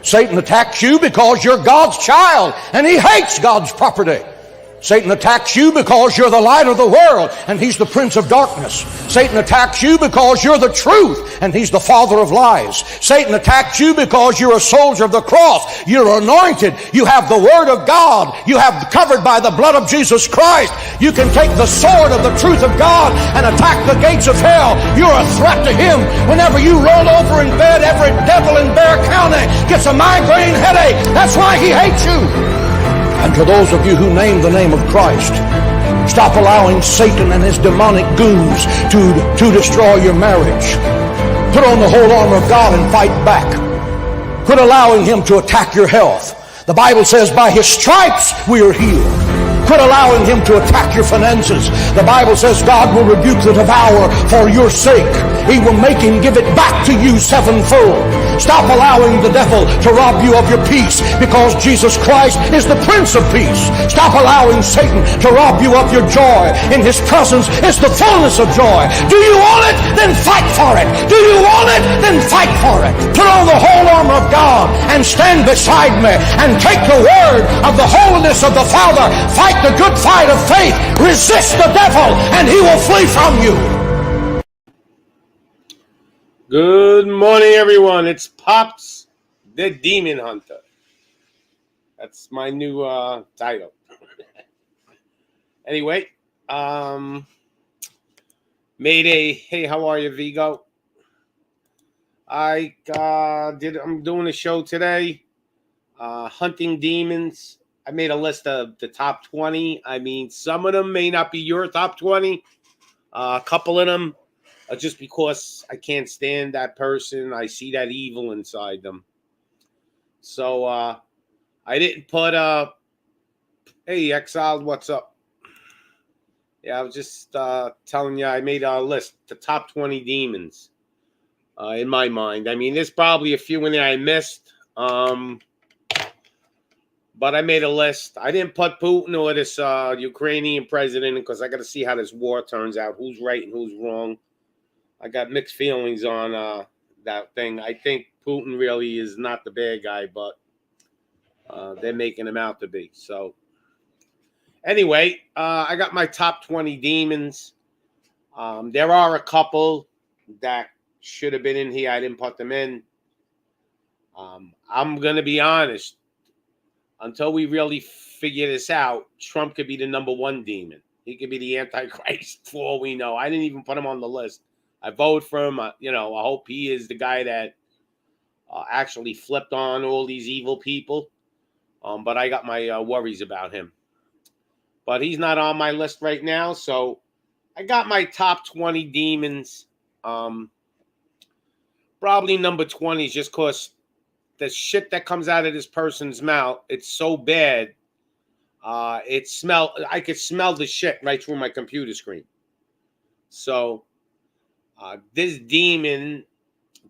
Satan attacks you because you're God's child and he hates God's property. Satan attacks you because you're the light of the world and he's the prince of darkness. Satan attacks you because you're the truth and he's the father of lies. Satan attacks you because you're a soldier of the cross. You're anointed. You have the word of God. You have covered by the blood of Jesus Christ. You can take the sword of the truth of God and attack the gates of hell. You're a threat to him. Whenever you roll over in bed, every devil in Bexar County gets a migraine headache. That's why he hates you. And to those of you who name the name of Christ, stop allowing Satan and his demonic goons to destroy your marriage. Put on the whole armor of God and fight back. Quit allowing him to attack your health. The Bible says by his stripes we are healed. Quit allowing him to attack your finances. The Bible says God will rebuke the devourer for your sake. He will make him give it back to you sevenfold. Stop allowing the devil to rob you of your peace because Jesus Christ is the Prince of Peace. Stop allowing Satan to rob you of your joy. In his presence is the fullness of joy. Do you want it? Then fight for it. Do you want it? Then fight for it. Put on the whole armor of God and stand beside me and take the word of the holiness of the Father. Fight the good fight of faith. Resist the devil and he will flee from you. Good morning, everyone. It's Pops, the Demon Hunter. That's my new title. Anyway, Mayday. Hey, how are you, Vigo? I'm doing a show today. Hunting demons. I made a list of the top 20. I mean, some of them may not be your top 20. A couple of them. Just because I can't stand that person, I see that evil inside them. So I didn't put hey, Exiled, what's up? Yeah, I was just telling you I made a list, the top 20 demons in my mind. I mean, there's probably a few in there I missed, but I made a list. I didn't put Putin or this Ukrainian president because I got to see how this war turns out, who's right and who's wrong. I got mixed feelings on that thing. I think Putin really is not the bad guy, but they're making him out to be. So anyway, I got my top 20 demons. There are a couple that should have been in here. I didn't put them in. I'm going to be honest. Until we really figure this out, Trump could be the number one demon. He could be the Antichrist for all we know. I didn't even put him on the list. I voted for him. I hope he is the guy that actually flipped on all these evil people. But I got my worries about him. But he's not on my list right now. So I got my top 20 demons. Probably number 20 is just because the shit that comes out of this person's mouth, it's so bad. I could smell the shit right through my computer screen. So this demon,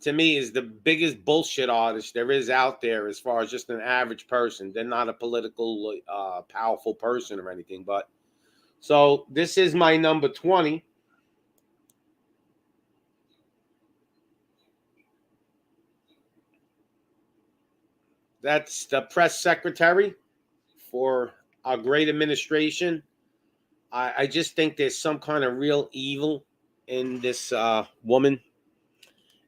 to me, is the biggest bullshit artist there is out there as far as just an average person. They're not a political, powerful person or anything. But so this is my number 20. That's the press secretary for our great administration. I just think there's some kind of real evil in this woman.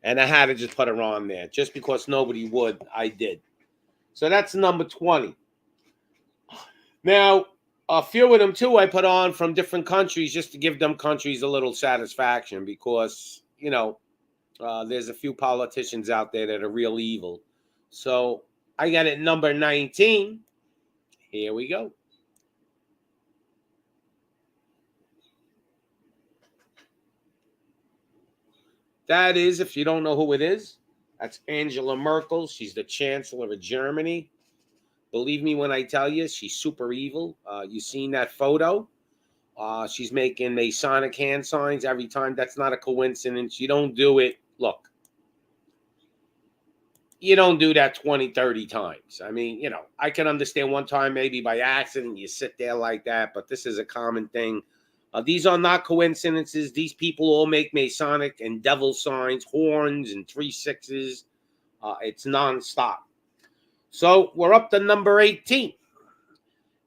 And I had to just put her on there. Just because nobody would, I did. So that's number 20. Now, a few of them, too, I put on from different countries just to give them countries a little satisfaction. Because, there's a few politicians out there that are real evil. So I got it number 19. Here we go. That is, if you don't know who it is, that's Angela Merkel. She's the Chancellor of Germany. Believe me when I tell you, she's super evil. You've seen that photo. She's making Masonic hand signs every time. That's not a coincidence. You don't do it. Look, you don't do that 20, 30 times. I mean, I can understand one time maybe by accident you sit there like that, but this is a common thing. These are not coincidences. These people all make Masonic and devil signs, horns, and 3 6s. It's nonstop. So we're up to number 18.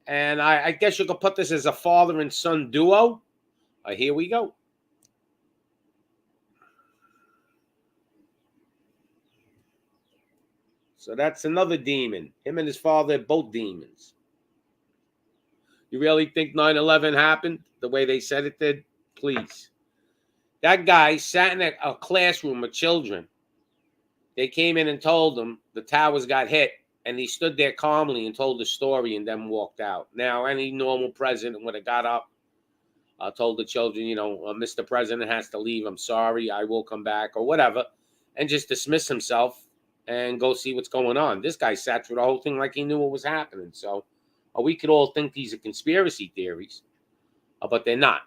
And I guess you could put this as a father and son duo. Here we go. So that's another demon. Him and his father are both demons. You really think 9/11 happened the way they said it did? Please. That guy sat in a classroom with children. They came in and told him the towers got hit, and he stood there calmly and told the story and then walked out. Now, any normal president would have got up, told the children, Mr. President has to leave. I'm sorry. I will come back or whatever, and just dismiss himself and go see what's going on. This guy sat through the whole thing like he knew what was happening. So we could all think these are conspiracy theories, but they're not.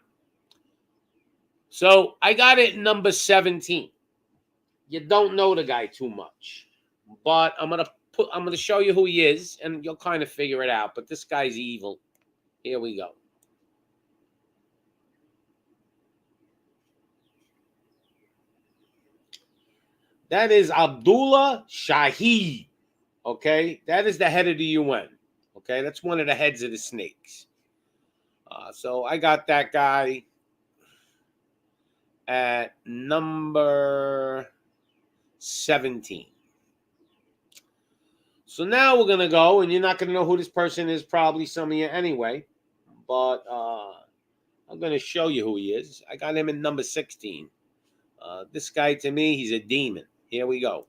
So I got it number 17. You don't know the guy too much, but I'm gonna show you who he is, and you'll kind of figure it out. But this guy's evil. Here we go. That is Abdullah Shahid. Okay, that is the head of the UN. Okay, that's one of the heads of the snakes. So I got that guy at number 17. So now we're going to go, and you're not going to know who this person is, probably some of you anyway, but I'm going to show you who he is. I got him at number 16. This guy, to me, he's a demon. Here we go.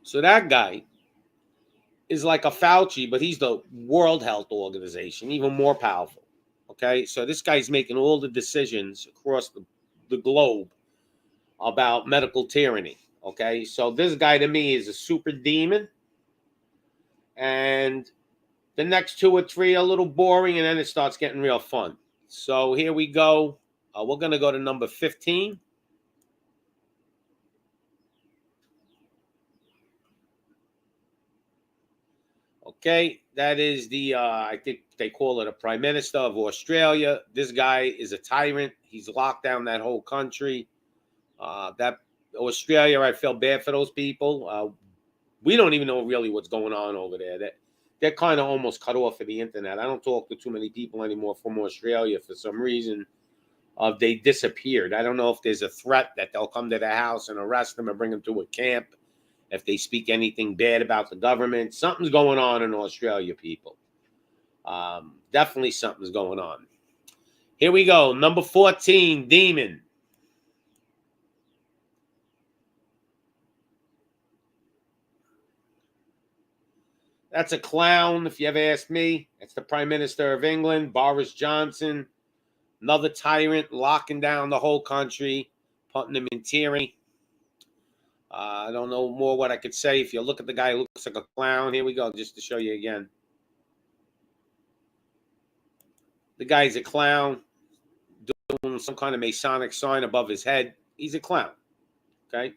So that guy is like a Fauci, but he's the World Health Organization, even more powerful. Okay, so this guy's making all the decisions across the globe about medical tyranny. Okay, so this guy to me is a super demon. And the next 2 or 3 are a little boring, and then it starts getting real fun. So here we go. We're going to go to number 15. Okay, that is the, I think they call it a Prime Minister of Australia. This guy is a tyrant. He's locked down that whole country. That Australia, I feel bad for those people. We don't even know really what's going on over there. They're kind of almost cut off of the internet. I don't talk to too many people anymore from Australia for some reason. They disappeared. I don't know if there's a threat that they'll come to their house and arrest them and bring them to a camp if they speak anything bad about the government. Something's going on in Australia, people. Definitely something's going on. Here we go. Number 14, Demon. That's a clown, if you ever ask me. It's the Prime Minister of England, Boris Johnson. Another tyrant, locking down the whole country, putting them in tyranny. I don't know more what I could say. If you look at the guy, he looks like a clown. Here we go, just to show you again. The guy's a clown, doing some kind of Masonic sign above his head. He's a clown, okay?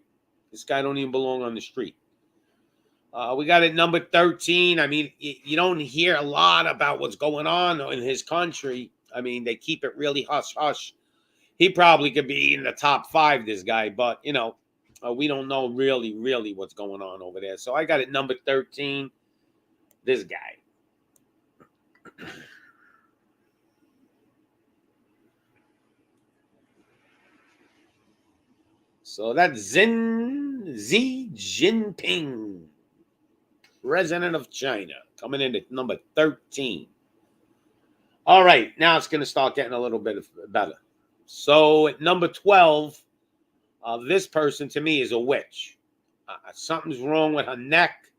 This guy don't even belong on the street. We got it number 13. I mean, you don't hear a lot about what's going on in his country. I mean, they keep it really hush-hush. He probably could be in the top 5, this guy, but, we don't know really what's going on over there. So I got it number 13, this guy. So that's Xi Jinping, President of China, coming in at number 13. All right, now it's going to start getting a little bit better. So at number 12, this person to me is a witch. Something's wrong with her neck.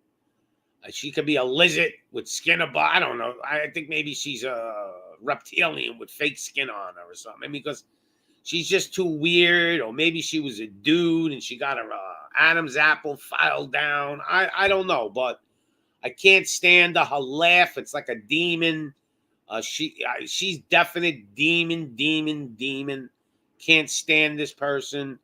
She could be a lizard with skin above. I don't know. I think maybe she's a reptilian with fake skin on her or something, because she's just too weird. Or maybe she was a dude and she got her Adam's apple filed down. I don't know, but I can't stand her laugh. It's like a demon. She's definite demon. Can't stand this person.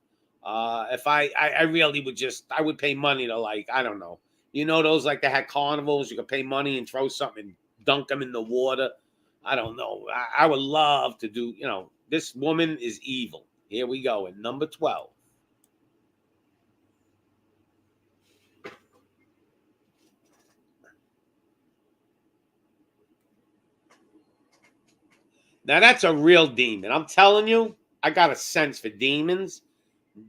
If I really would I would pay money to, like, I don't know. You know those, like, they had carnivals, you could pay money and throw something and dunk them in the water. I don't know. I would love to do, this woman is evil. Here we go at number 12. Now that's a real demon. I'm telling you, I got a sense for demons.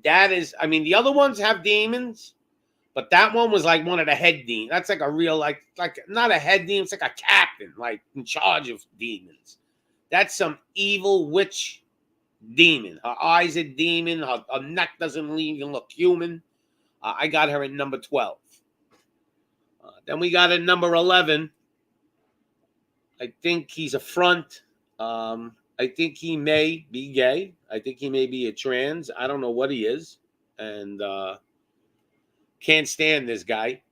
That is, I mean, the other ones have demons, but that one was like one of the head demons. That's like a real, like not a head demon. It's like a captain, like in charge of demons. That's some evil witch demon. Her eyes are demon. Her neck doesn't even look human. I got her at number 12. Then we got at number 11. I think he's a front. I think he may be gay. I think he may be a trans. I don't know what he is. And can't stand this guy.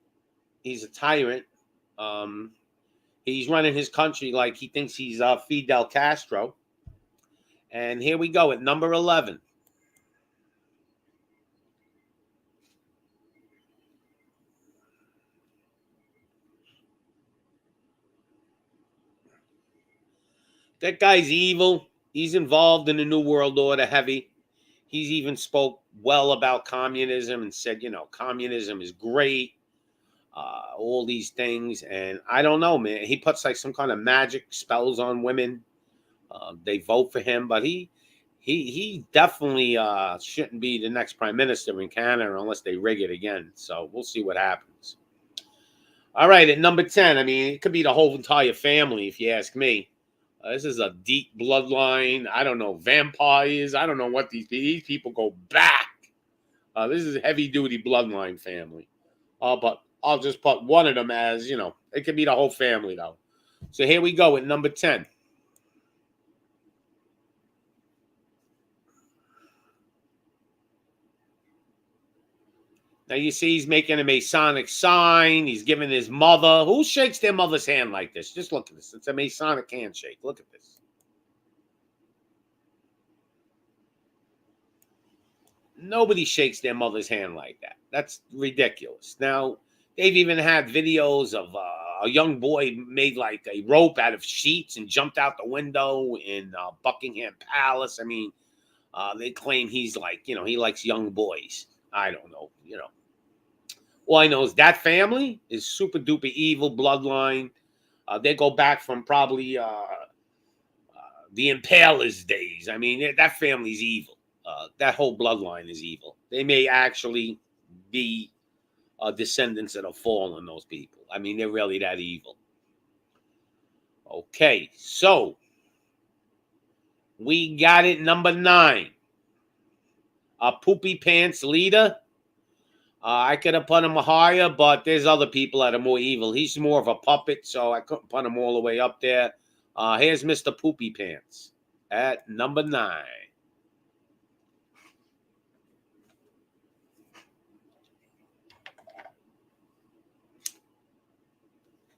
He's a tyrant. He's running his country like he thinks he's Fidel Castro. And here we go at number 11. That guy's evil. He's involved in the New World Order heavy. He's even spoke well about communism and said, communism is great. All these things. And I don't know, man. He puts like some kind of magic spells on women. They vote for him, but he definitely shouldn't be the next prime minister in Canada unless they rig it again. So we'll see what happens. All right, at number 10, I mean, it could be the whole entire family, if you ask me. This is a deep bloodline. I don't know, vampires. I don't know what these people go back. This is a heavy-duty bloodline family. But I'll just put one of them as, it could be the whole family, though. So here we go at number 10. Now you see he's making a Masonic sign. He's giving his mother. Who shakes their mother's hand like this? Just look at this. It's a Masonic handshake. Look at this. Nobody shakes their mother's hand like that. That's ridiculous. Now, they've even had videos of a young boy made like a rope out of sheets and jumped out the window in Buckingham Palace. I mean, they claim he's like, he likes young boys. I don't know, All I know is that family is super duper evil bloodline. They go back from probably the Impalers days. I mean, that family's evil. That whole bloodline is evil. They may actually be descendants that have fallen, those people. I mean, they're really that evil. Okay, so we got it, number 9. Poopy Pants Leader. I could have put him higher, but there's other people that are more evil. He's more of a puppet, so I couldn't put him all the way up there. Here's Mr. Poopy Pants at number 9.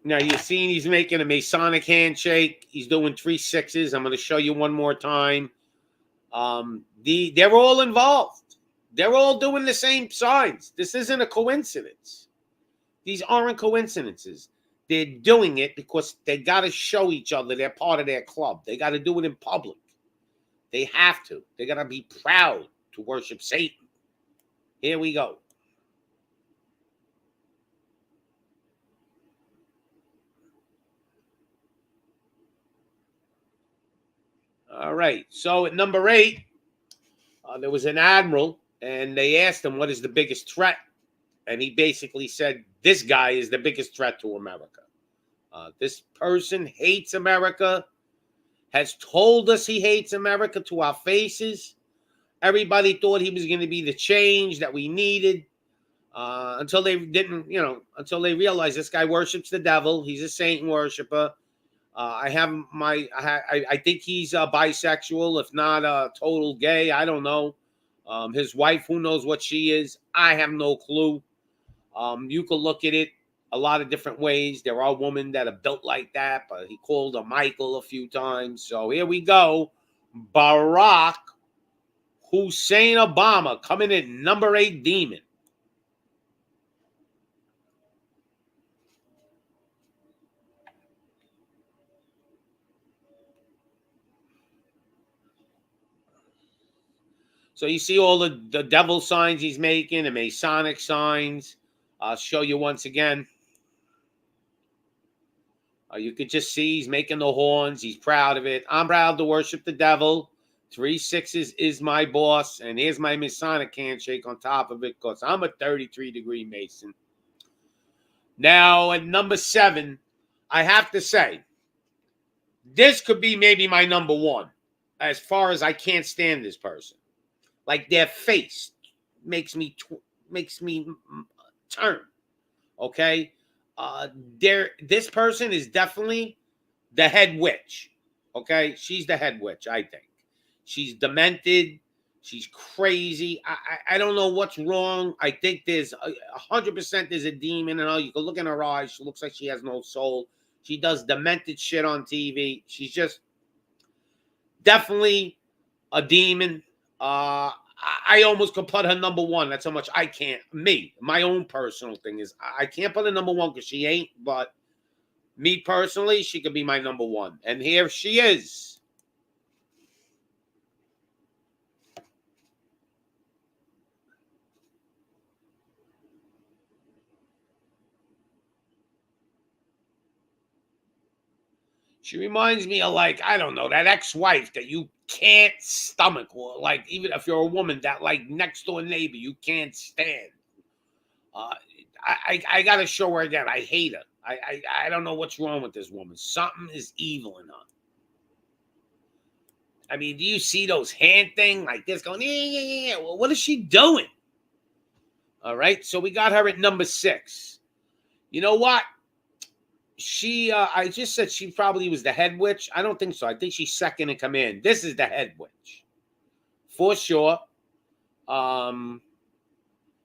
Now, you're seeing he's making a Masonic handshake. He's doing 3 6s. I'm going to show you one more time. They're all involved. They're all doing the same signs. This isn't a coincidence. These aren't coincidences. They're doing it because they got to show each other they're part of their club. They got to do it in public. They have to. They got to be proud to worship Satan. Here we go. All right. So at number 8, there was an admiral, and they asked him, what is the biggest threat? And he basically said, this guy is the biggest threat to America. This person hates America, has told us he hates America to our faces. Everybody thought he was going to be the change that we needed until they didn't, until they realized this guy worships the devil. He's a Satan worshiper. I think he's bisexual, if not total gay. I don't know. His wife, who knows what she is? I have no clue. You could look at it a lot of different ways. There are women that are built like that, but he called her Michael a few times. So here we go. Barack Hussein Obama coming in number 8 demon. So you see all the devil signs he's making, the Masonic signs. I'll show you once again. You could just see he's making the horns. He's proud of it. I'm proud to worship the devil. 3 6s is my boss. And here's my Masonic handshake on top of it because I'm a 33-degree Mason. Now, at number 7, I have to say, this could be maybe my number 1 as far as I can't stand this person. Like their face makes me turn. Okay? This person is definitely the head witch. Okay? She's the head witch, I think. She's demented. She's crazy. I don't know what's wrong. I think there's 100% there's a demon in her. You can look in her eyes. She looks like she has no soul. She does demented shit on TV. She's just definitely a demon. I almost could put her number 1. That's how much I can't. My own personal thing is I can't put her number 1 because she ain't. But me personally, she could be my number 1. And here she is. She reminds me of, like, I don't know, that ex-wife that you can't stomach, or like even if you're a woman, that like next door neighbor you can't stand. I gotta show her again. I hate her. I don't know what's wrong with this woman. Something is evil in her. I mean, do you see those hand thing like this going? Yeah. Well, what is she doing? All right, so we got her at number 6. You know what? I just said she probably was the head witch. I don't think so. I think she's second in command. This is the head witch. For sure. There's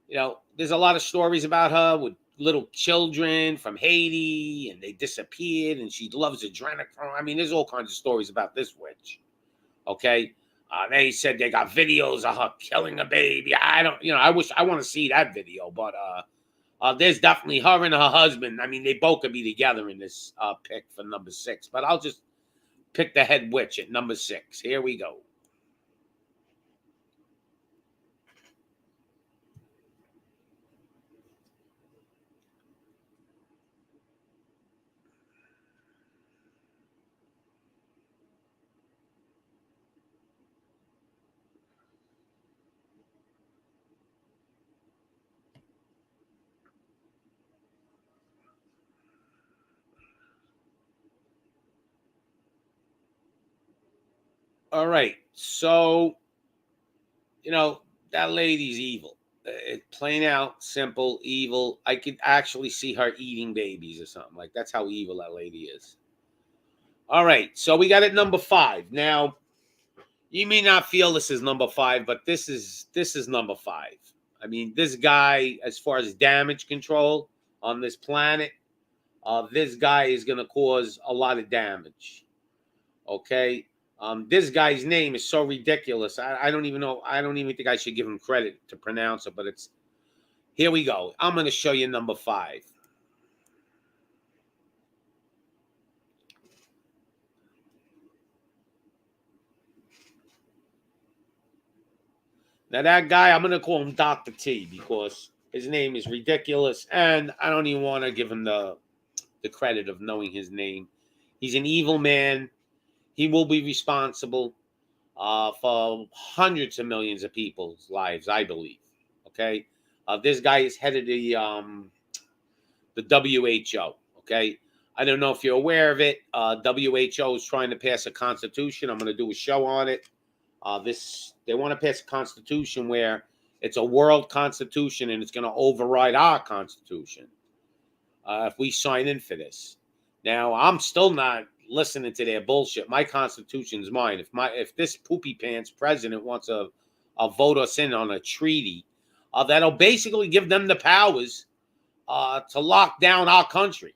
a lot of stories about her with little children from Haiti, and they disappeared, and she loves adrenochrome. I mean, there's all kinds of stories about this witch. Okay? They said they got videos of her killing a baby. I want to see that video, but there's definitely her and her husband. I mean, they both could be together in this pick for number 6. But I'll just pick the head witch at number 6. Here we go. All right. So, that lady's evil. It's plain out, simple, evil. I could actually see her eating babies or something. Like, that's how evil that lady is. All right. So we got it number 5. Now, you may not feel this is number 5, but this is number 5. I mean, this guy, as far as damage control on this planet, this guy is going to cause a lot of damage. Okay? This guy's name is so ridiculous. I don't even know. I don't even think I should give him credit to pronounce it, but it's... Here we go. I'm going to show you number 5. Now, that guy, I'm going to call him Dr. T because his name is ridiculous, and I don't even want to give him the credit of knowing his name. He's an evil man. He will be responsible for hundreds of millions of people's lives, I believe. Okay? This guy is head of the WHO. Okay? I don't know if you're aware of it. WHO is trying to pass a constitution. I'm going to do a show on it. They want to pass a constitution where it's a world constitution and it's going to override our constitution if we sign in for this. Now, I'm still not listening to their bullshit. My constitution's mine. If this poopy pants president wants to vote us in on a treaty, that'll basically give them the powers to lock down our country.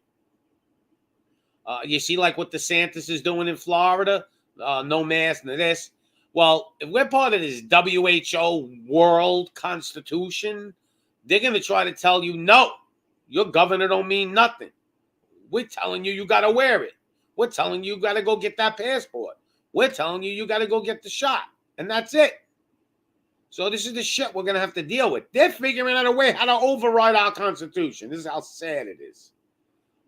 You see, like what DeSantis is doing in Florida, no mask, no this. Well, if we're part of this WHO world constitution, they're going to try to tell you, no, your governor don't mean nothing. We're telling you got to wear it. We're telling you got to go get that passport. We're telling you got to go get the shot. And that's it. So this is the shit we're going to have to deal with. They're figuring out a way how to override our Constitution. This is how sad it is.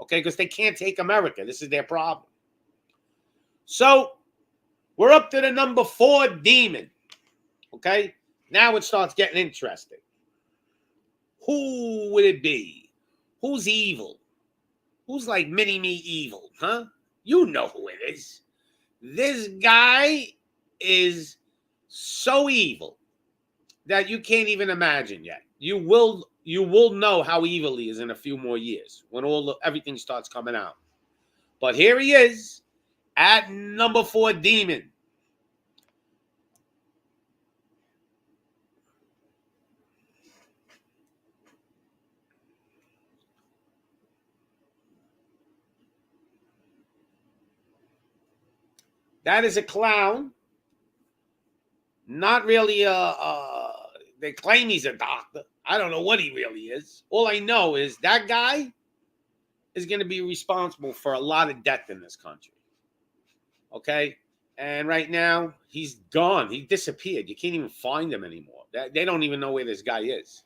Okay, because they can't take America. This is their problem. So we're up to the number 4 demon. Okay, now it starts getting interesting. Who would it be? Who's evil? Who's like mini-me evil, huh? You know who it is. This guy is so evil that you can't even imagine yet. You will know how evil he is in a few more years when everything starts coming out. But here he is at number 4 demon. That is a clown. Not really they claim he's a doctor. I don't know what he really is. All I know is that guy is going to be responsible for a lot of death in this country. Okay? And right now, he's gone. He disappeared. You can't even find him anymore. They don't even know where this guy is.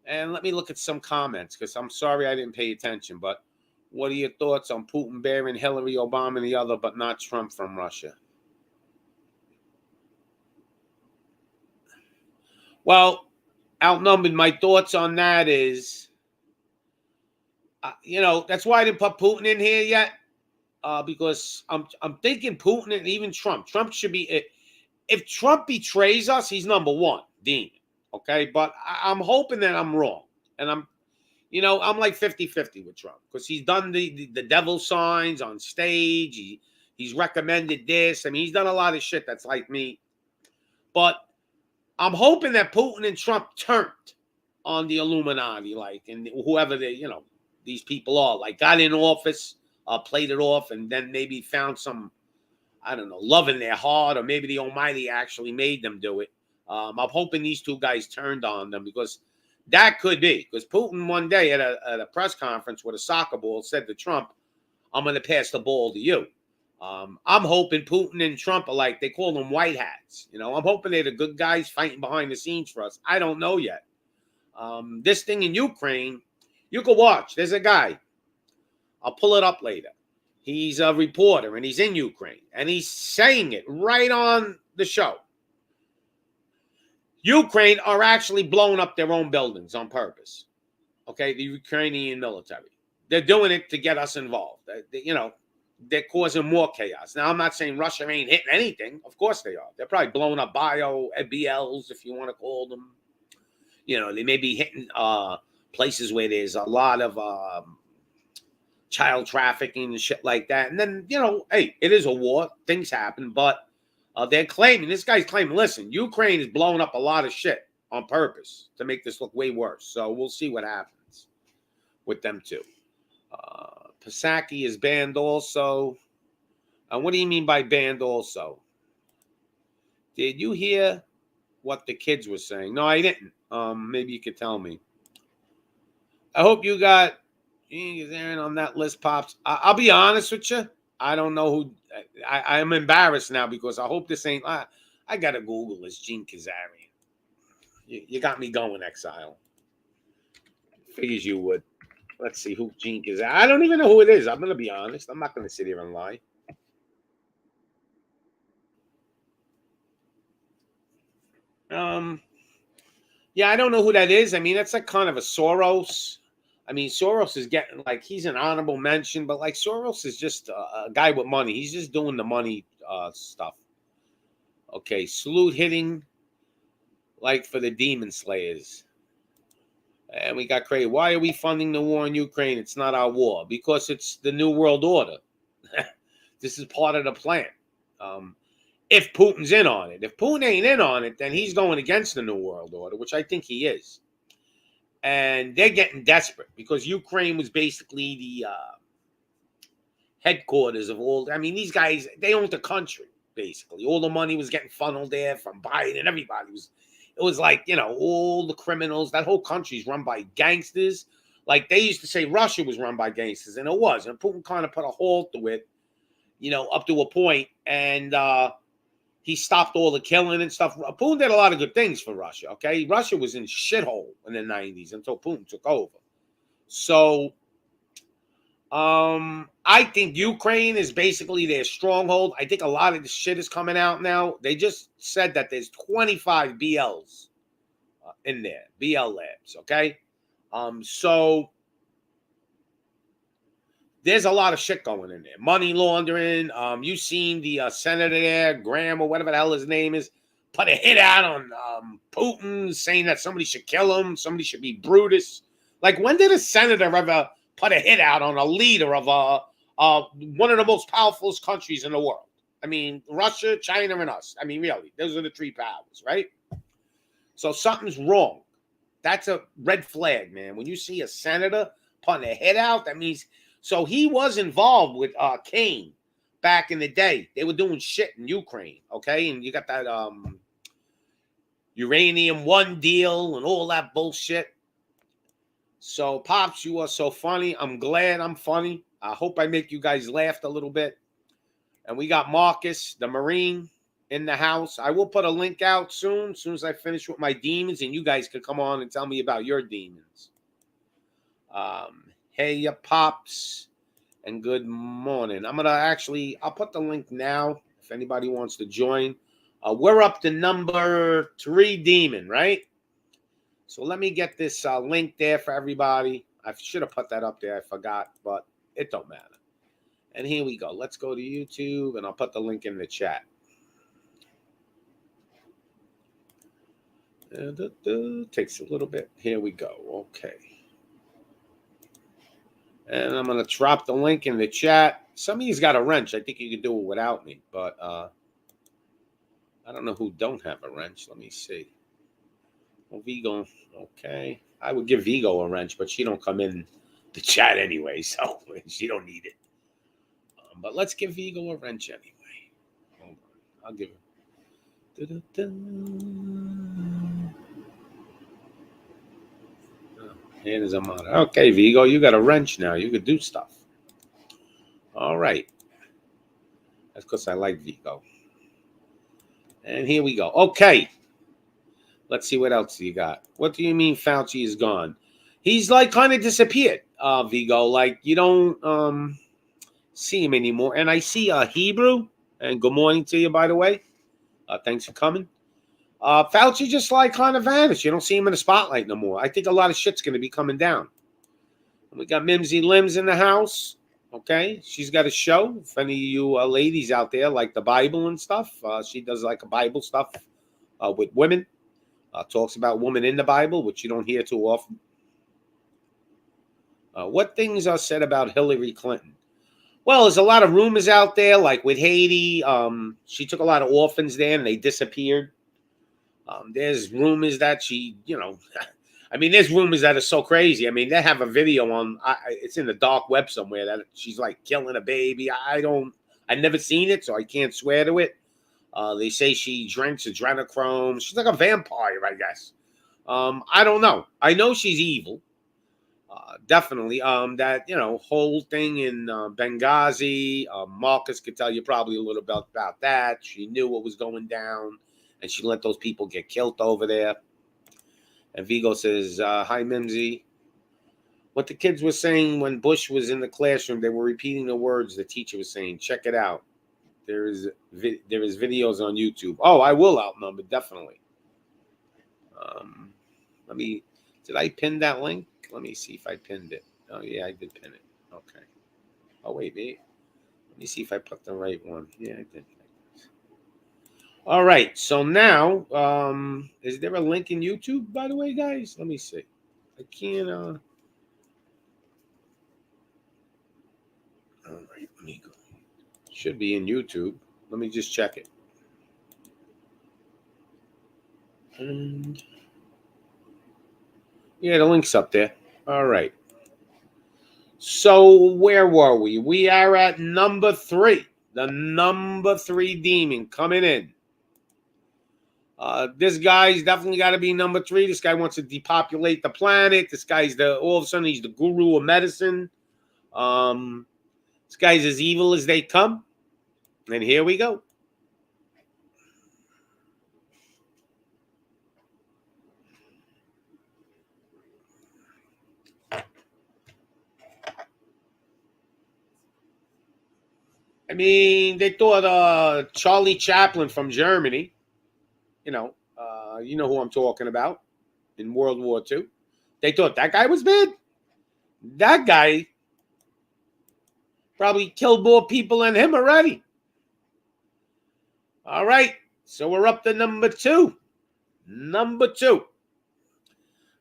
And let me look at some comments, because I'm sorry I didn't pay attention, but what are your thoughts on Putin bearing Hillary, Obama, and the other, but not Trump from Russia? Well, outnumbered. My thoughts on that is, that's why I didn't put Putin in here yet, because I'm thinking Putin and even Trump. Trump should be, if Trump betrays us, he's number 1, demon. Okay, but I'm hoping that I'm wrong, and I'm like 50-50 with Trump, because he's done the devil signs on stage. He's recommended this. I mean, he's done a lot of shit that's like me. But I'm hoping that Putin and Trump turned on the Illuminati, and whoever these people are, got in office, played it off, and then maybe found some, I don't know, love in their heart, or maybe the Almighty actually made them do it. I'm hoping these two guys turned on them, because that could be. Because Putin one day at a press conference with a soccer ball said to Trump, "I'm going to pass the ball to you." I'm hoping Putin and Trump are they call them white hats. I'm hoping they're the good guys fighting behind the scenes for us. I don't know yet. This thing in Ukraine, you can watch. There's a guy. I'll pull it up later. He's a reporter, and he's in Ukraine, and he's saying it right on the show. Ukraine are actually blowing up their own buildings on purpose. Okay, the Ukrainian military. They're doing it to get us involved. They're causing more chaos. Now, I'm not saying Russia ain't hitting anything. Of course they are. They're probably blowing up BLs, if you want to call them. They may be hitting places where there's a lot of child trafficking and shit like that. And then, hey, it is a war. Things happen. But they're claiming, this guy's claiming, listen, Ukraine is blowing up a lot of shit on purpose to make this look way worse. So we'll see what happens with them too. Psaki is banned also. What do you mean by banned also? Did you hear what the kids were saying? No, I didn't. Maybe you could tell me. I hope you got Aaron on that list, Pops. I'll be honest with you. I don't know who. I'm embarrassed now, because I hope this ain't. I got to Google this Gene Kazarian. You got me going, Exile. Figures you would. Let's see who Gene Kazarian. I don't even know who it is. I'm going to be honest. I'm not going to sit here and lie. Yeah, I don't know who that is. I mean, that's kind of a Soros. I mean, Soros is getting he's an honorable mention, but Soros is just a guy with money. He's just doing the money stuff. Okay, salute hitting for the Demon Slayers. And we got crazy. Why are we funding the war in Ukraine? It's not our war. Because it's the New World Order. This is part of the plan. If Putin's in on it. If Putin ain't in on it, then he's going against the New World Order, which I think he is. And they're getting desperate, because Ukraine was basically the headquarters of all. I mean, these guys, they owned the country, basically. All the money was getting funneled there from Biden. Everybody was. It was all the criminals. That whole country's run by gangsters. They used to say Russia was run by gangsters, and it was. And Putin kind of put a halt to it, up to a point. And he stopped all the killing and stuff. Putin did a lot of good things for Russia, okay? Russia was in shithole in the 90s until Putin took over. So I think Ukraine is basically their stronghold. I think a lot of the shit is coming out now. They just said that there's 25 BLs in there, BL labs, okay? So there's a lot of shit going in there. Money laundering. You seen the senator there, Graham or whatever the hell his name is, put a hit out on Putin, saying that somebody should kill him, somebody should be Brutus. Like, when did a senator ever put a hit out on a leader of one of the most powerful countries in the world? I mean, Russia, China, and us. I mean, really, those are the three powers, right? So something's wrong. That's a red flag, man. When you see a senator putting a hit out, that means... So he was involved with Kane back in the day. They were doing shit in Ukraine, okay? And you got that Uranium One deal and all that bullshit. So, Pops, you are so funny. I'm glad I'm funny. I hope I make you guys laugh a little bit. And we got Marcus, the Marine, in the house. I will put a link out soon as I finish with my demons, and you guys can come on and tell me about your demons. Hey, ya Pops, and good morning. I'll put the link now if anybody wants to join. We're up to number 3 demon, right? So let me get this link there for everybody. I should have put that up there. I forgot, but it don't matter. And here we go. Let's go to YouTube, and I'll put the link in the chat. Takes a little bit. Here we go. Okay. And I'm going to drop the link in the chat. Some of you's got a wrench. I think you can do it without me. But I don't know who don't have a wrench. Let me see. Well, Vigo. Okay. I would give Vigo a wrench, but she don't come in the chat anyway. So she don't need it. But let's give Vigo a wrench anyway. Hold on. I'll give her. Hand is a monitor. Okay, Vigo, you got a wrench now. You could do stuff. All right. That's because I like Vigo. And here we go. Okay. Let's see what else you got. What do you mean Fauci is gone? He's like kind of disappeared, Vigo. Like you don't see him anymore. And I see Hebrew. And good morning to you, by the way. Thanks for coming. Fauci just like kind of vanished. You don't see him in the spotlight no more. I think a lot of shit's going to be coming down. We got Mimsy Limbs in the house. Okay. She's got a show. If any of you ladies out there like the Bible and stuff, she does like a Bible stuff with women. Talks about women in the Bible, which you don't hear too often. What things are said about Hillary Clinton? Well, there's a lot of rumors out there, like with Haiti. She took a lot of orphans there and they disappeared. There's rumors that she, I mean, there's rumors that are so crazy. I mean, they have a video on, it's in the dark web somewhere that she's like killing a baby. I've never seen it, so I can't swear to it. They say she drinks adrenochrome. She's like a vampire, I guess. I don't know. I know she's evil. Definitely. That, whole thing in Benghazi, Marcus could tell you probably a little bit about that. She knew what was going down. And she let those people get killed over there. And Vigo says, hi, Mimsy. What the kids were saying when Bush was in the classroom, they were repeating the words the teacher was saying. Check it out. There is videos on YouTube. Oh, I will outnumber, definitely. Did I pin that link? Let me see if I pinned it. Oh, yeah, I did pin it. Okay. Oh, wait. Let me see if I put the right one. Yeah, I did. All right, so now, is there a link in YouTube, by the way, guys? Let me see. I can't, all right, let me go. Should be in YouTube. Let me just check it. And, yeah, the link's up there. All right. So, where were we? We are at number 3. The number 3 demon coming in. This guy's definitely got to be number 3. This guy wants to depopulate the planet. This guy's all of a sudden he's the guru of medicine. This guy's as evil as they come. And here we go. I mean, they thought Charlie Chaplin from Germany, you know who I'm talking about, in World War II. They thought that guy was bad. That guy probably killed more people than him already. All right, so we're up to number 2. Number 2.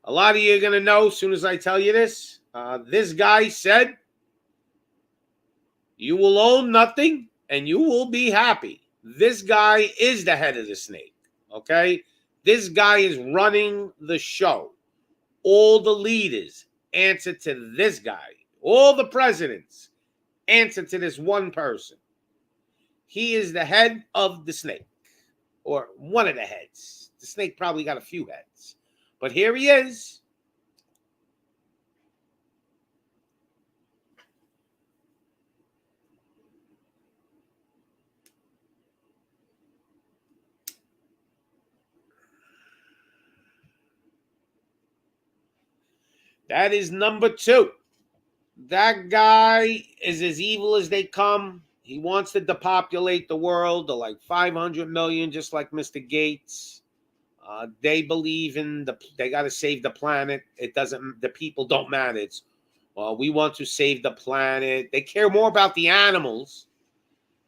A lot of you are going to know as soon as I tell you this. This guy said, you will own nothing and you will be happy. This guy is the head of the snake, okay? This guy is running the show. All the leaders answer to this guy. All the presidents answer to this one person. He is the head of the snake, or one of the heads. The snake probably got a few heads. But here he is. That is number 2. That guy is as evil as they come. He wants to depopulate the world to like 500 million, just like Mr. Gates. They believe in they got to save the planet. The people don't matter. It's, well, we want to save the planet. They care more about the animals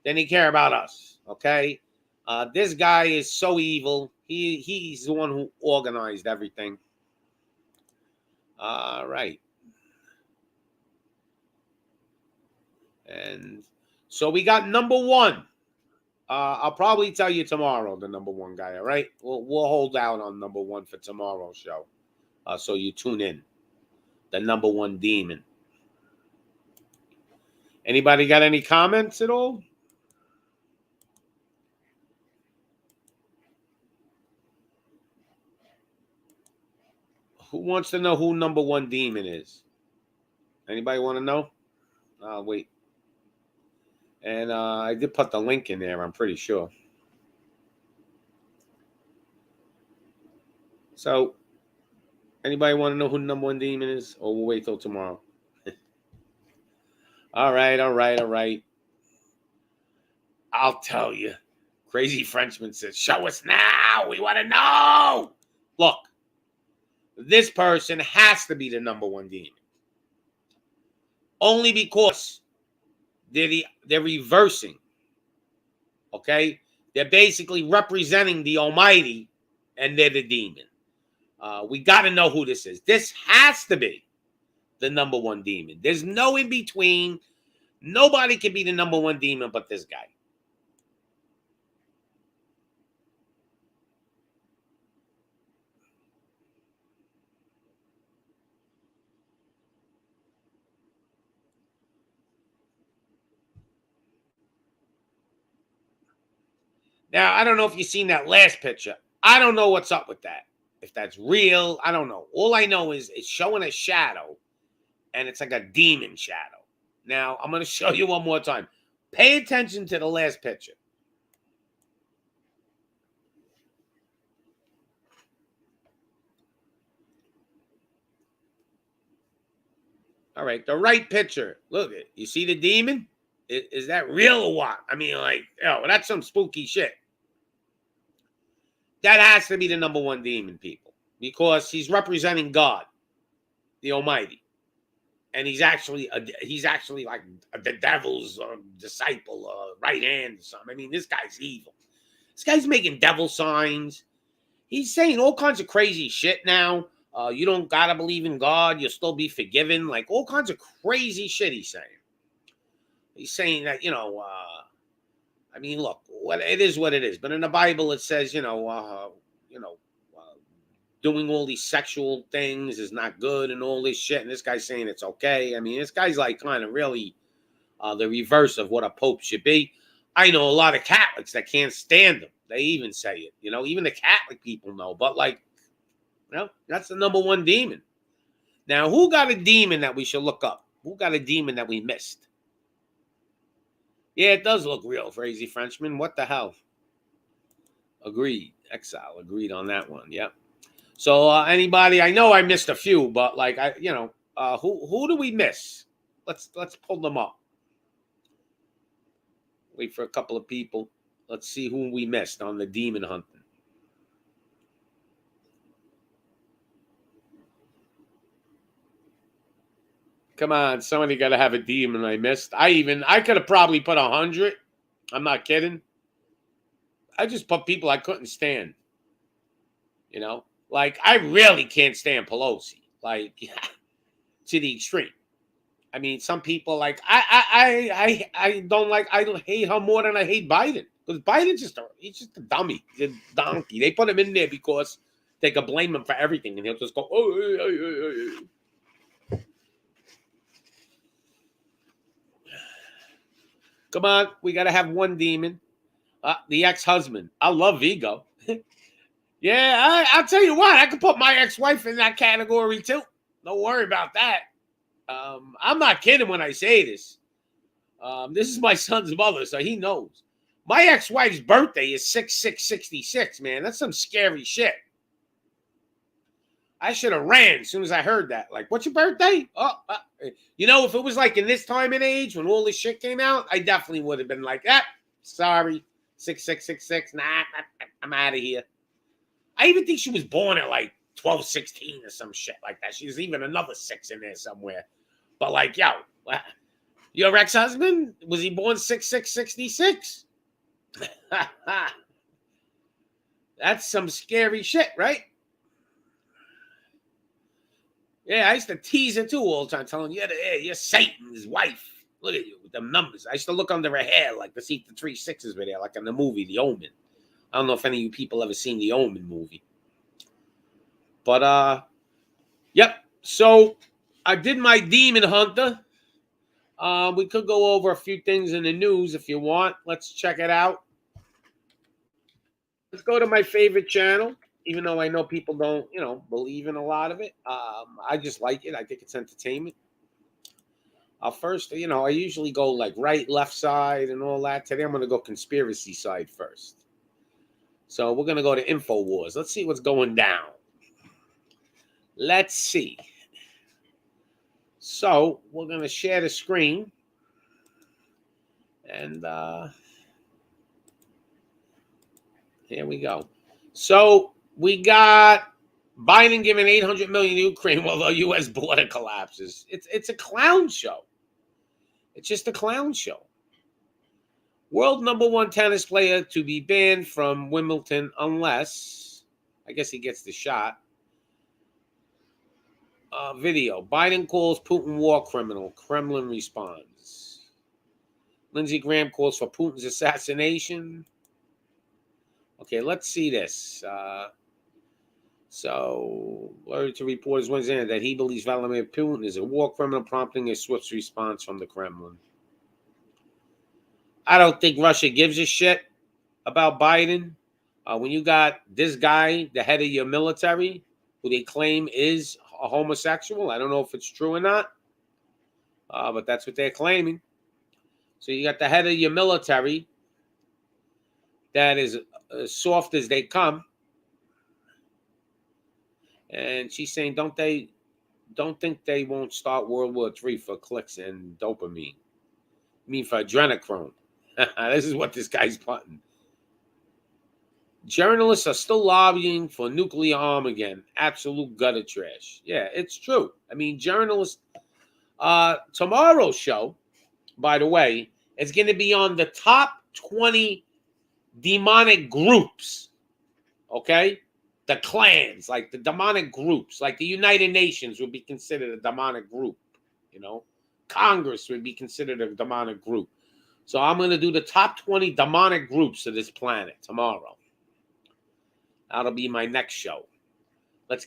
than they care about us. Okay. This guy is so evil. He's the one who organized everything. All right. And so we got number 1. I'll probably tell you tomorrow the number 1 guy. All right. We'll hold out on number 1 for tomorrow's show. So you tune in. The number 1 demon. Anybody got any comments at all? Who wants to know who number 1 demon is? Anybody want to know? I'll wait. And I did put the link in there, I'm pretty sure. So, anybody want to know who number 1 demon is? Or we'll wait till tomorrow? All right. I'll tell you. Crazy Frenchman says, show us now. We want to know. Look, this person has to be the number 1 demon. Only because they're reversing. Okay? They're basically representing the Almighty, and they're the demon. We got to know who this is. This has to be the number 1 demon. There's no in between. Nobody can be the number 1 demon but this guy. Now, I don't know if you've seen that last picture. I don't know what's up with that. If that's real, I don't know. All I know is it's showing a shadow, and it's like a demon shadow. Now, I'm going to show you one more time. Pay attention to the last picture. All right, the right picture. Look, you see the demon? Is that real or what? I mean, like, that's some spooky shit. That has to be the number 1 demon, people, because he's representing God, the Almighty, and he's actually like the devil's disciple, right hand or something. I mean, this guy's evil. This guy's making devil signs. He's saying all kinds of crazy shit now. You don't gotta believe in God; you'll still be forgiven. Like all kinds of crazy shit he's saying. He's saying that I mean, look, it is what it is. But in the Bible, it says, doing all these sexual things is not good and all this shit. And this guy's saying it's okay. I mean, this guy's like kind of really the reverse of what a pope should be. I know a lot of Catholics that can't stand him. They even say it. Even the Catholic people know. But that's the number 1 demon. Now, who got a demon that we should look up? Who got a demon that we missed? Yeah, it does look real, Crazy Frenchman. What the hell? Agreed. Exile agreed on that one. Yep. So anybody? I know I missed a few, but who do we miss? Let's pull them up. Wait for a couple of people. Let's see who we missed on the demon hunting. Come on, somebody got to have a demon I missed. I could have probably put 100. I'm not kidding. I just put people I couldn't stand. You know, like I really can't stand Pelosi. Like to the extreme. I mean, some people like I don't like. I hate her more than I hate Biden because Biden's he's just a dummy, he's a donkey. They put him in there because they could blame him for everything, and he'll just go, oh. Come on, we got to have one demon. The ex-husband. I love Vigo. Yeah, I'll tell you what. I could put my ex-wife in that category too. Don't worry about that. I'm not kidding when I say this. This is my son's mother, so he knows. My ex-wife's birthday is 6/6/66, man. That's some scary shit. I should have ran as soon as I heard that. Like, what's your birthday? You know, if it was like in this time and age when all this shit came out, I definitely would have been like, sorry, 6/6/66. Nah, I'm out of here. I even think she was born at like 12/16 or some shit like that. She's even another 6 in there somewhere. But like, yo, your ex-husband, was he born 6/6/66? That's some scary shit, right? Yeah, I used to tease her too all the time, telling you, you're Satan's wife. Look at you with them numbers. I used to look under her hair like to see if the 3 6s were there, like in the movie The Omen. I don't know if any of you people ever seen The Omen movie. But, yep. So, I did my demon hunter. We could go over a few things in the news if you want. Let's check it out. Let's go to my favorite channel, even though I know people don't, believe in a lot of it. I just like it. I think it's entertainment. First, I usually go like right, left side and all that. Today, I'm going to go conspiracy side first. So we're going to go to InfoWars. Let's see what's going down. Let's see. So we're going to share the screen. And here we go. So we got Biden giving $800 million to Ukraine while the U.S. border collapses. It's a clown show. It's just a clown show. World #1 tennis player to be banned from Wimbledon unless, I guess he gets the shot. Video. Biden calls Putin war criminal. Kremlin responds. Lindsey Graham calls for Putin's assassination. Okay, let's see this. So, word to reporters Wednesday that he believes Vladimir Putin is a war criminal, prompting a swift response from the Kremlin. I don't think Russia gives a shit about Biden. When you got this guy, the head of your military, who they claim is a homosexual, I don't know if it's true or not, but that's what they're claiming. So you got the head of your military that is as soft as they come. And she's saying, don't think they won't start World War III for clicks and dopamine. I mean, for adrenochrome. This is what this guy's putting. Journalists are still lobbying for nuclear arm again. Absolute gutter trash. Yeah, it's true. I mean, journalists. Tomorrow's show, by the way, is going to be on the top 20 demonic groups. Okay? The clans, like the demonic groups, like the United Nations would be considered a demonic group, Congress would be considered a demonic group. So I'm going to do the top 20 demonic groups of this planet tomorrow. That'll be my next show. Let's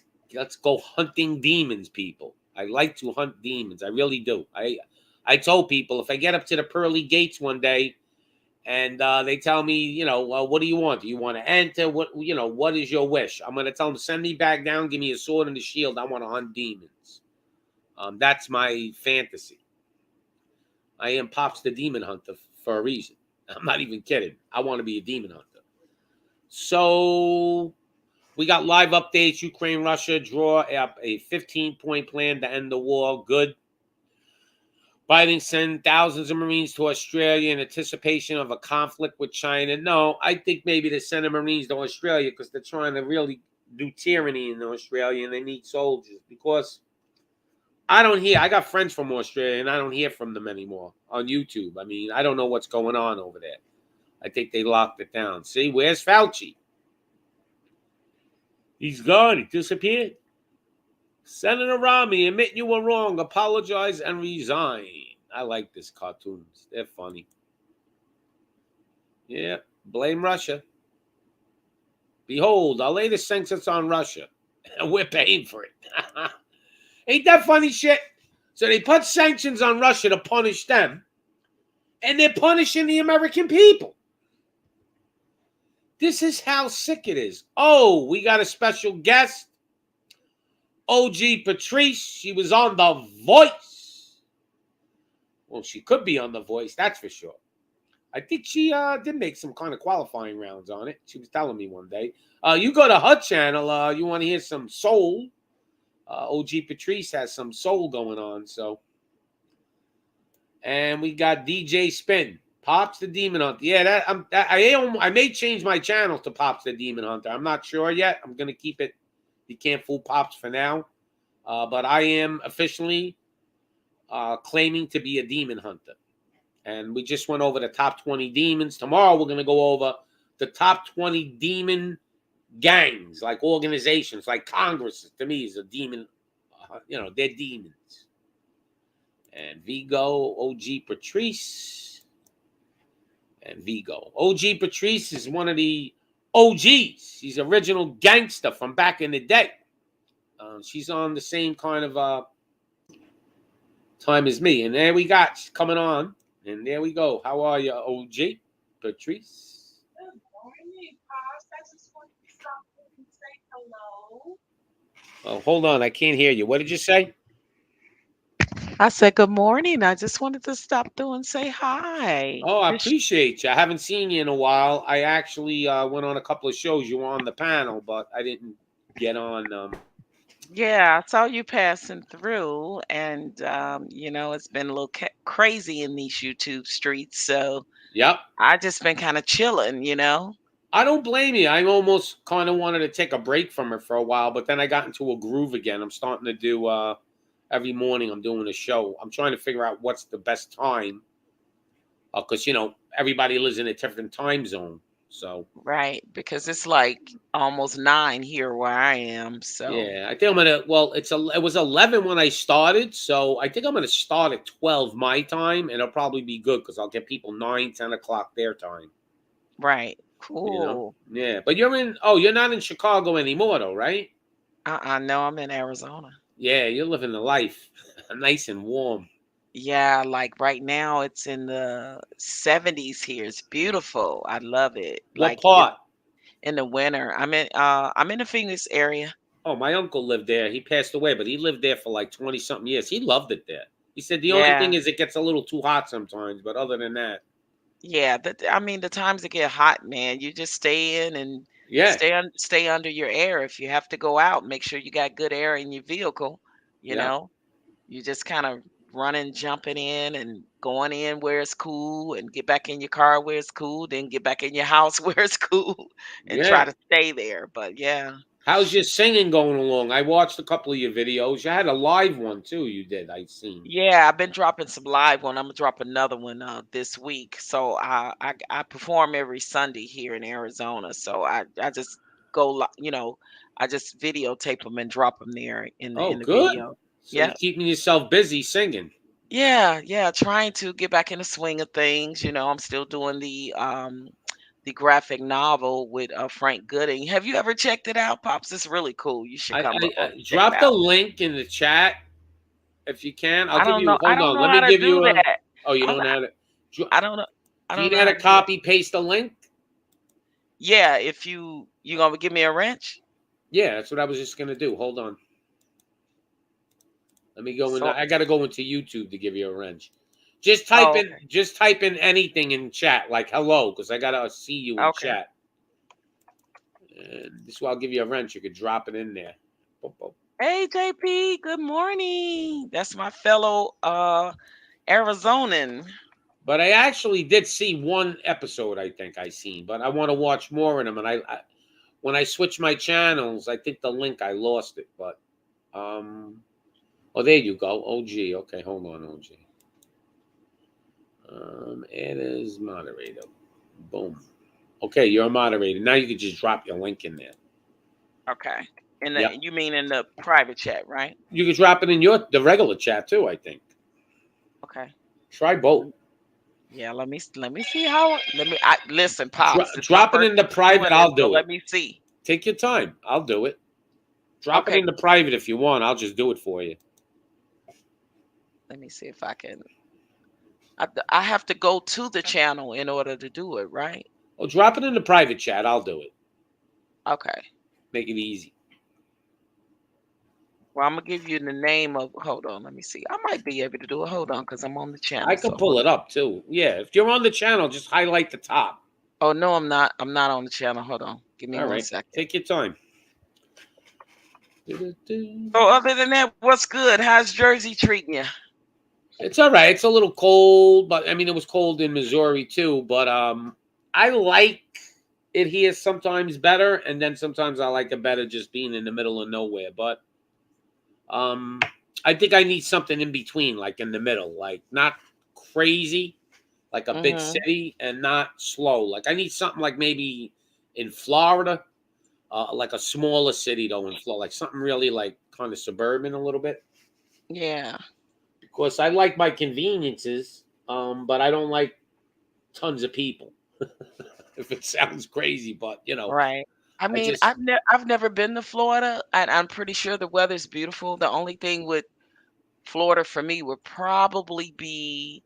go hunting demons, people. I like to hunt demons. I really do. I told people if I get up to the pearly gates one day, and they tell me, what do you want? Do you want to enter? What is your wish? I'm going to tell them, send me back down, give me a sword and a shield. I want to hunt demons. That's my fantasy. I am Pops the Demon Hunter for a reason. I'm not even kidding. I want to be a demon hunter. So we got live updates. Ukraine, Russia draw up a 15-point plan to end the war. Good. Biden send thousands of Marines to Australia in anticipation of a conflict with China. No, I think maybe they're sending Marines to Australia because they're trying to really do tyranny in Australia and they need soldiers. Because I got friends from Australia and I don't hear from them anymore on YouTube. I mean, I don't know what's going on over there. I think they locked it down. See, where's Fauci? He's gone. He disappeared. Senator Romney, admit you were wrong, apologize, and resign. I like this cartoons. They're funny. Yeah, blame Russia. Behold, our latest sanctions on Russia. And we're paying for it. Ain't that funny shit? So they put sanctions on Russia to punish them, and they're punishing the American people. This is how sick it is. Oh, we got a special guest. OG Patrice, she was on The Voice. Well, she could be on The Voice, that's for sure. I think she did make some kind of qualifying rounds on it. She was telling me one day. You go to her channel, you want to hear some soul. OG Patrice has some soul going on, so. And we got DJ Spin. Pops the Demon Hunter. Yeah, I may change my channel to Pops the Demon Hunter. I'm not sure yet. I'm going to keep it. You can't fool Pops for now. But I am officially claiming to be a demon hunter. And we just went over the top 20 demons. Tomorrow we're going to go over the top 20 demon gangs, like organizations, like Congress. To me, is a demon. They're demons. And Vigo, OG Patrice. And Vigo. OG Patrice is one of the OGs. She's original gangster from back in the day. She's on the same kind of time as me. And there we got, she's coming on. And there we go. How are you, OG Patrice? Good morning, Pops. I just wanted to stop and say hello. Oh, hold on. I can't hear you. What did you say? I said good morning. I just wanted to stop through and say hi. Oh, I appreciate you. I haven't seen you in a while. I actually went on a couple of shows. You were on the panel, but I didn't get on. Yeah, I saw you passing through, and it's been a little crazy in these YouTube streets. So Yep. I just been kind of chilling. I don't blame you. I almost kind of wanted to take a break from it for a while, but then I got into a groove again. I'm starting to do every morning. I'm doing a show. I'm trying to figure out what's the best time, because everybody lives in a different time zone. So Right, because it's like almost 9 here where I am. So yeah, I think I'm gonna. Well, it was 11 when I started, so I think I'm gonna start at 12 my time, and it'll probably be good because I'll get people 9, 10 o'clock their time. right, cool. Yeah, but you're not in Chicago anymore, though, right? No, I'm in Arizona. Yeah, you're living the life, nice and warm. Yeah, like right now it's in the 70s here. It's beautiful. I love it. What Like part? in the winter. I'm in the Phoenix area. Oh, my uncle lived there. He passed away, but he lived there for like 20 something years. He loved it there. He said the only thing Yeah. is it gets a little too hot sometimes, but other than that, Yeah, the times that get hot, man, you just stay in and yeah, stay under your air. If you have to go out, make sure you got good air in your vehicle, you yeah, know. You just kind of running, jumping in and going in where it's cool and get back in your car where it's cool, then get back in your house where it's cool and try yeah. to stay there. But yeah. How's your singing going along? I watched a couple of your videos. You had a live one too. You did. I seen. Yeah, I've been dropping some live one. I'm gonna drop another one this week. So I perform every Sunday here in Arizona. So I just I just videotape them and drop them there in Oh, the good. video. So you're Yeah, keeping yourself busy singing. yeah. Trying to get back in the swing of things. I'm still doing the graphic novel with Frank Gooding. Have you ever checked it out, Pops? It's really cool. You should I, come I, over I and check it drop the out. link in the chat if you can. I'll I give don't you. know. I Hold don't on. know Let how me to give you do a. that. Oh, you I'm, don't know how to. I don't know. I Do you don't know know how how to to do it. copy paste the link? Yeah, if you gonna give me a wrench? Yeah, that's what I was just gonna do. Hold on. Let me go in. So I gotta go into YouTube to give you a wrench. Just oh, okay. type in anything in chat, like hello, because I gotta see you in Okay. chat. And this will I'll give you a wrench. You could drop it in there. Boop, boop. Hey JP, good morning. That's my fellow Arizonan. But I actually did see one episode. I think I seen, but I want to watch more of them. And I when I switch my channels, I think the link I lost it. But oh, there you go. OG. Okay, hold on, OG. It is moderator. Boom. Okay, you're a moderator. Now you can just drop your link in there. Okay. In the Yep. you mean in the private chat, right? You can drop it in the regular chat too, I think. Okay. Try both. Yeah, let me see how. Listen, pops. Drop it in the private. I'll do it. Let me see. Take your time. I'll do it. Drop it Okay. in the private if you want. I'll just do it for you. Let me see if I can. I have to go to the channel in order to do it, right? Well, drop it in the private chat. I'll do it. Okay. Make it easy. Well, I'm gonna give you the name of. Hold on, let me see. I might be able to do it. Hold on, because I'm on the channel. I can pull it up too. Yeah, if you're on the channel, just highlight the top. Oh no, I'm not. I'm not on the channel. Hold on. Give me one second. Take your time. So other than that, what's good? How's Jersey treating you? It's all right. It's a little cold, but I mean it was cold in Missouri too. But I like it here sometimes better, and then sometimes I like it better just being in the middle of nowhere. But I think I need something in between, like in the middle, like not crazy, like a big city, and not slow. Like I need something like maybe in Florida, like a smaller city though in Florida, like something really like kind of suburban a little bit. Yeah. Because I like my conveniences, but I don't like tons of people. If it sounds crazy, but you know, Right. I mean, I've never been to Florida, and I'm pretty sure the weather's beautiful. The only thing with Florida for me would probably be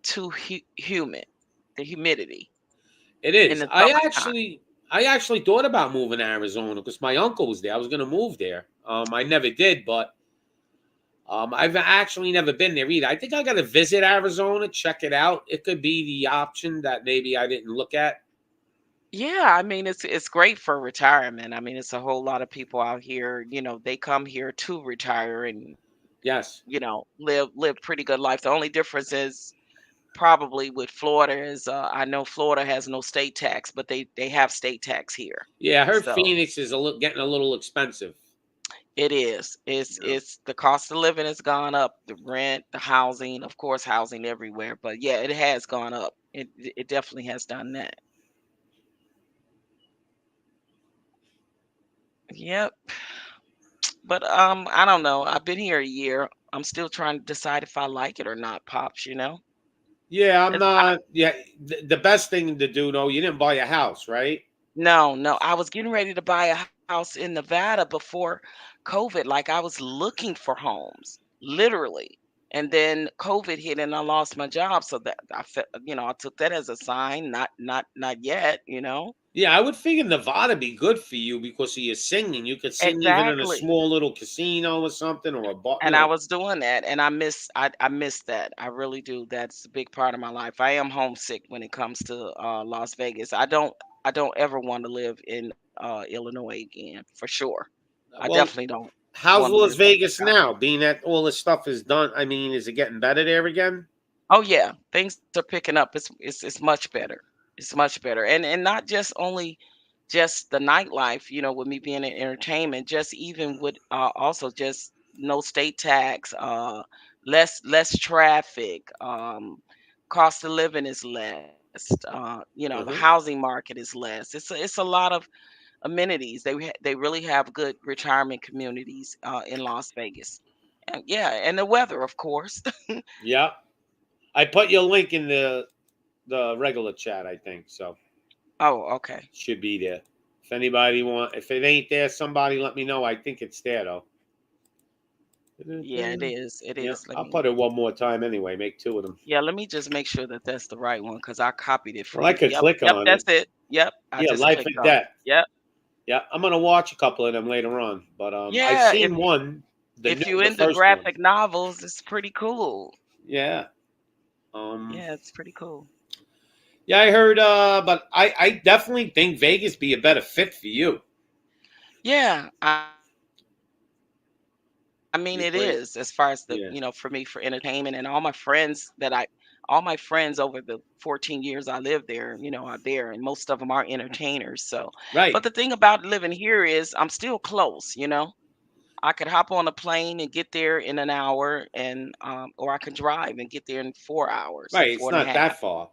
too humid, the humidity it in is. the I summertime. actually thought about moving to Arizona because my uncle was there. I was going to move there. I never did, but I've actually never been there either. I think I got to visit Arizona, check it out. It could be the option that maybe I didn't look at. Yeah, I mean it's great for retirement. I mean, it's a whole lot of people out here, they come here to retire and, Yes. live pretty good life. The only difference is probably with Florida is I know Florida has no state tax, but they have state tax here. Yeah, I heard So Phoenix is getting a little expensive. it is. It's Yeah. it's the cost of living has gone up, the rent, the housing, of course, housing everywhere. But yeah, it has gone up. It definitely has done that. Yep. But I don't know. I've been here a year. I'm still trying to decide if I like it or not, pops. Yeah, I'm 'Cause I, not. Yeah, the best thing to do, though, you didn't buy a house, right? no, no. I was getting ready to buy a house in Nevada before COVID. Like I was looking for homes, literally. And then COVID hit and I lost my job. So that I felt, I took that as a sign, not yet. Yeah, I would figure Nevada be good for you because of your singing. You could sing even in a Exactly. small little casino or something or a bar, And I was doing that and I miss that. I really do. That's a big part of my life. I am homesick when it comes to Las Vegas. I don't ever want to live in Illinois again, for sure. I Well, definitely don't how's want to Las live in Vegas Chicago. now? Being that all this stuff is done, I mean, is it getting better there again? Oh yeah, things are picking up. It's much better. It's much better. And not just the nightlife, with me being in entertainment, just even with also just no state tax, less traffic, cost of living is less. The Uh-huh. housing market is less. It's a lot of amenities. They really have good retirement communities in Las Vegas. And yeah, and the weather, of course. Yeah. I put your link in the regular chat, I think. So Oh, okay. should be there. If it ain't there, somebody let me know. I think it's there though. Yeah, it is. It Yeah, is. Let I'll me. put it one more time anyway. Make two of them. Yeah, let me just make sure that that's the right one because I copied it Well, I from. could Yep, click yep, on it. that's it. Yep, I Yeah, just Life clicked and on it. Death. Yep. Yeah, I'm gonna watch a couple of them later on. But I've Yeah, if seen one, if you the into first one. graphic novels, it's pretty cool. Yeah. Yeah, it's pretty cool. Yeah, I heard. But I definitely think Vegas be a better fit for you. Yeah, I mean, You it play. is as far as the, Yeah. for me for entertainment and all my friends over the 14 years I lived there, are there and most of them are entertainers. So, Right. but the thing about living here is I'm still close. I could hop on a plane and get there in an hour and or I could drive and get there in 4 hours or Right. It's four and a not half. that far.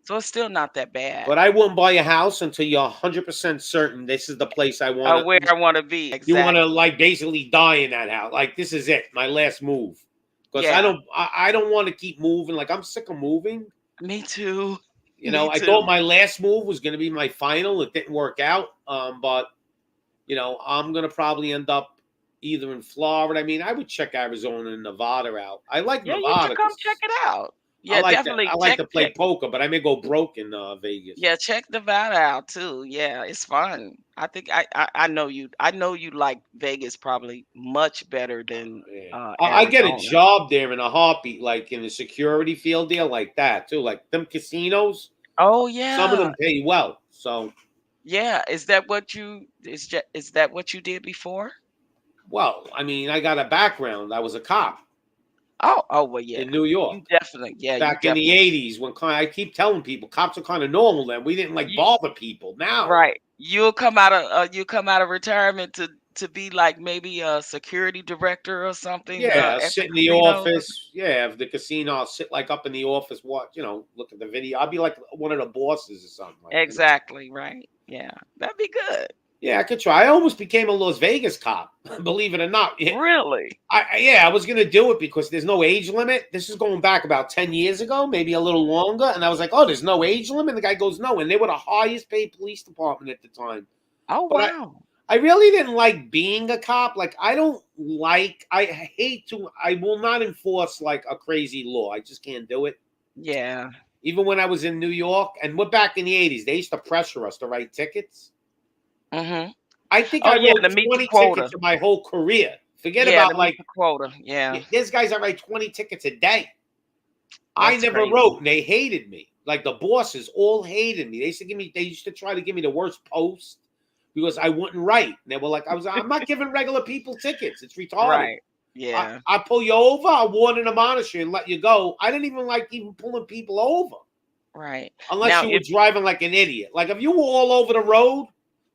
So it's still not that bad. But I wouldn't buy a house until you're 100% certain this is the place I want Where to. I want to be. You want to Exactly. like basically die in that house. Like this is it, my last move. Because Yeah. I don't want to keep moving. Like I'm sick of moving. Me too. You know, Me I thought too. my last move was going to be my final. It didn't work out. But I'm going to probably end up either in Florida. I mean, I would check Arizona and Nevada out. I like Yeah, you should Nevada come check because it out. Yeah, I definitely like check to play check. poker, but I may go broke in Vegas. Yeah, check Nevada out too. Yeah, it's fun. I think I know you. I know you like Vegas probably much better than Yeah. I get a Arizona. job there in a heartbeat, like in the security field there, like that too. Like them casinos, Oh some of yeah, them pay well. So, yeah. Is that what you did before? well, I mean, I got a background. I was a cop Oh well, yeah. in New York You back in the definitely. '80s. When I keep telling people, cops are kind of normal then. We didn't like You, bother people. Now, right. You'll come out of retirement to be like maybe a security director or something yeah, I'll at the sit in the casinos. office. Yeah, if the casino, I'll sit like up in the office, watch, look at the video. I'll be like one of the bosses or something like. Exactly, right. Yeah, that'd be good. Yeah, I could try. I almost became a Las Vegas cop, believe it or not. Yeah, Really? I was gonna do it because there's no age limit. This is going back about 10 years ago, maybe a little longer. And I was like, oh, there's no age limit. And the guy goes, no. And they were the highest paid police department at the time. Oh, But wow. I really didn't like being a cop. Like I will not enforce like a crazy law. I just can't do it. Yeah. Even when I was in New York, and we're back in the 80s, they used to pressure us to write tickets. Mhm. I think Oh, I yeah, wrote to meet the 20 quota. tickets in my whole career. Forget Yeah, to about meet like the quota. Yeah, there's guys that write 20 tickets a day. I that's never crazy. wrote, and they hated me. Like the bosses all hated me. They used to try to give me the worst post because I wouldn't write. And they were like, I'm not giving regular people tickets. It's retarded. Right. Yeah. I pull you over, I warn and admonish you and let you go. I didn't even like even pulling people over Right. unless Now, you were if driving like an idiot. Like if you were all over the road,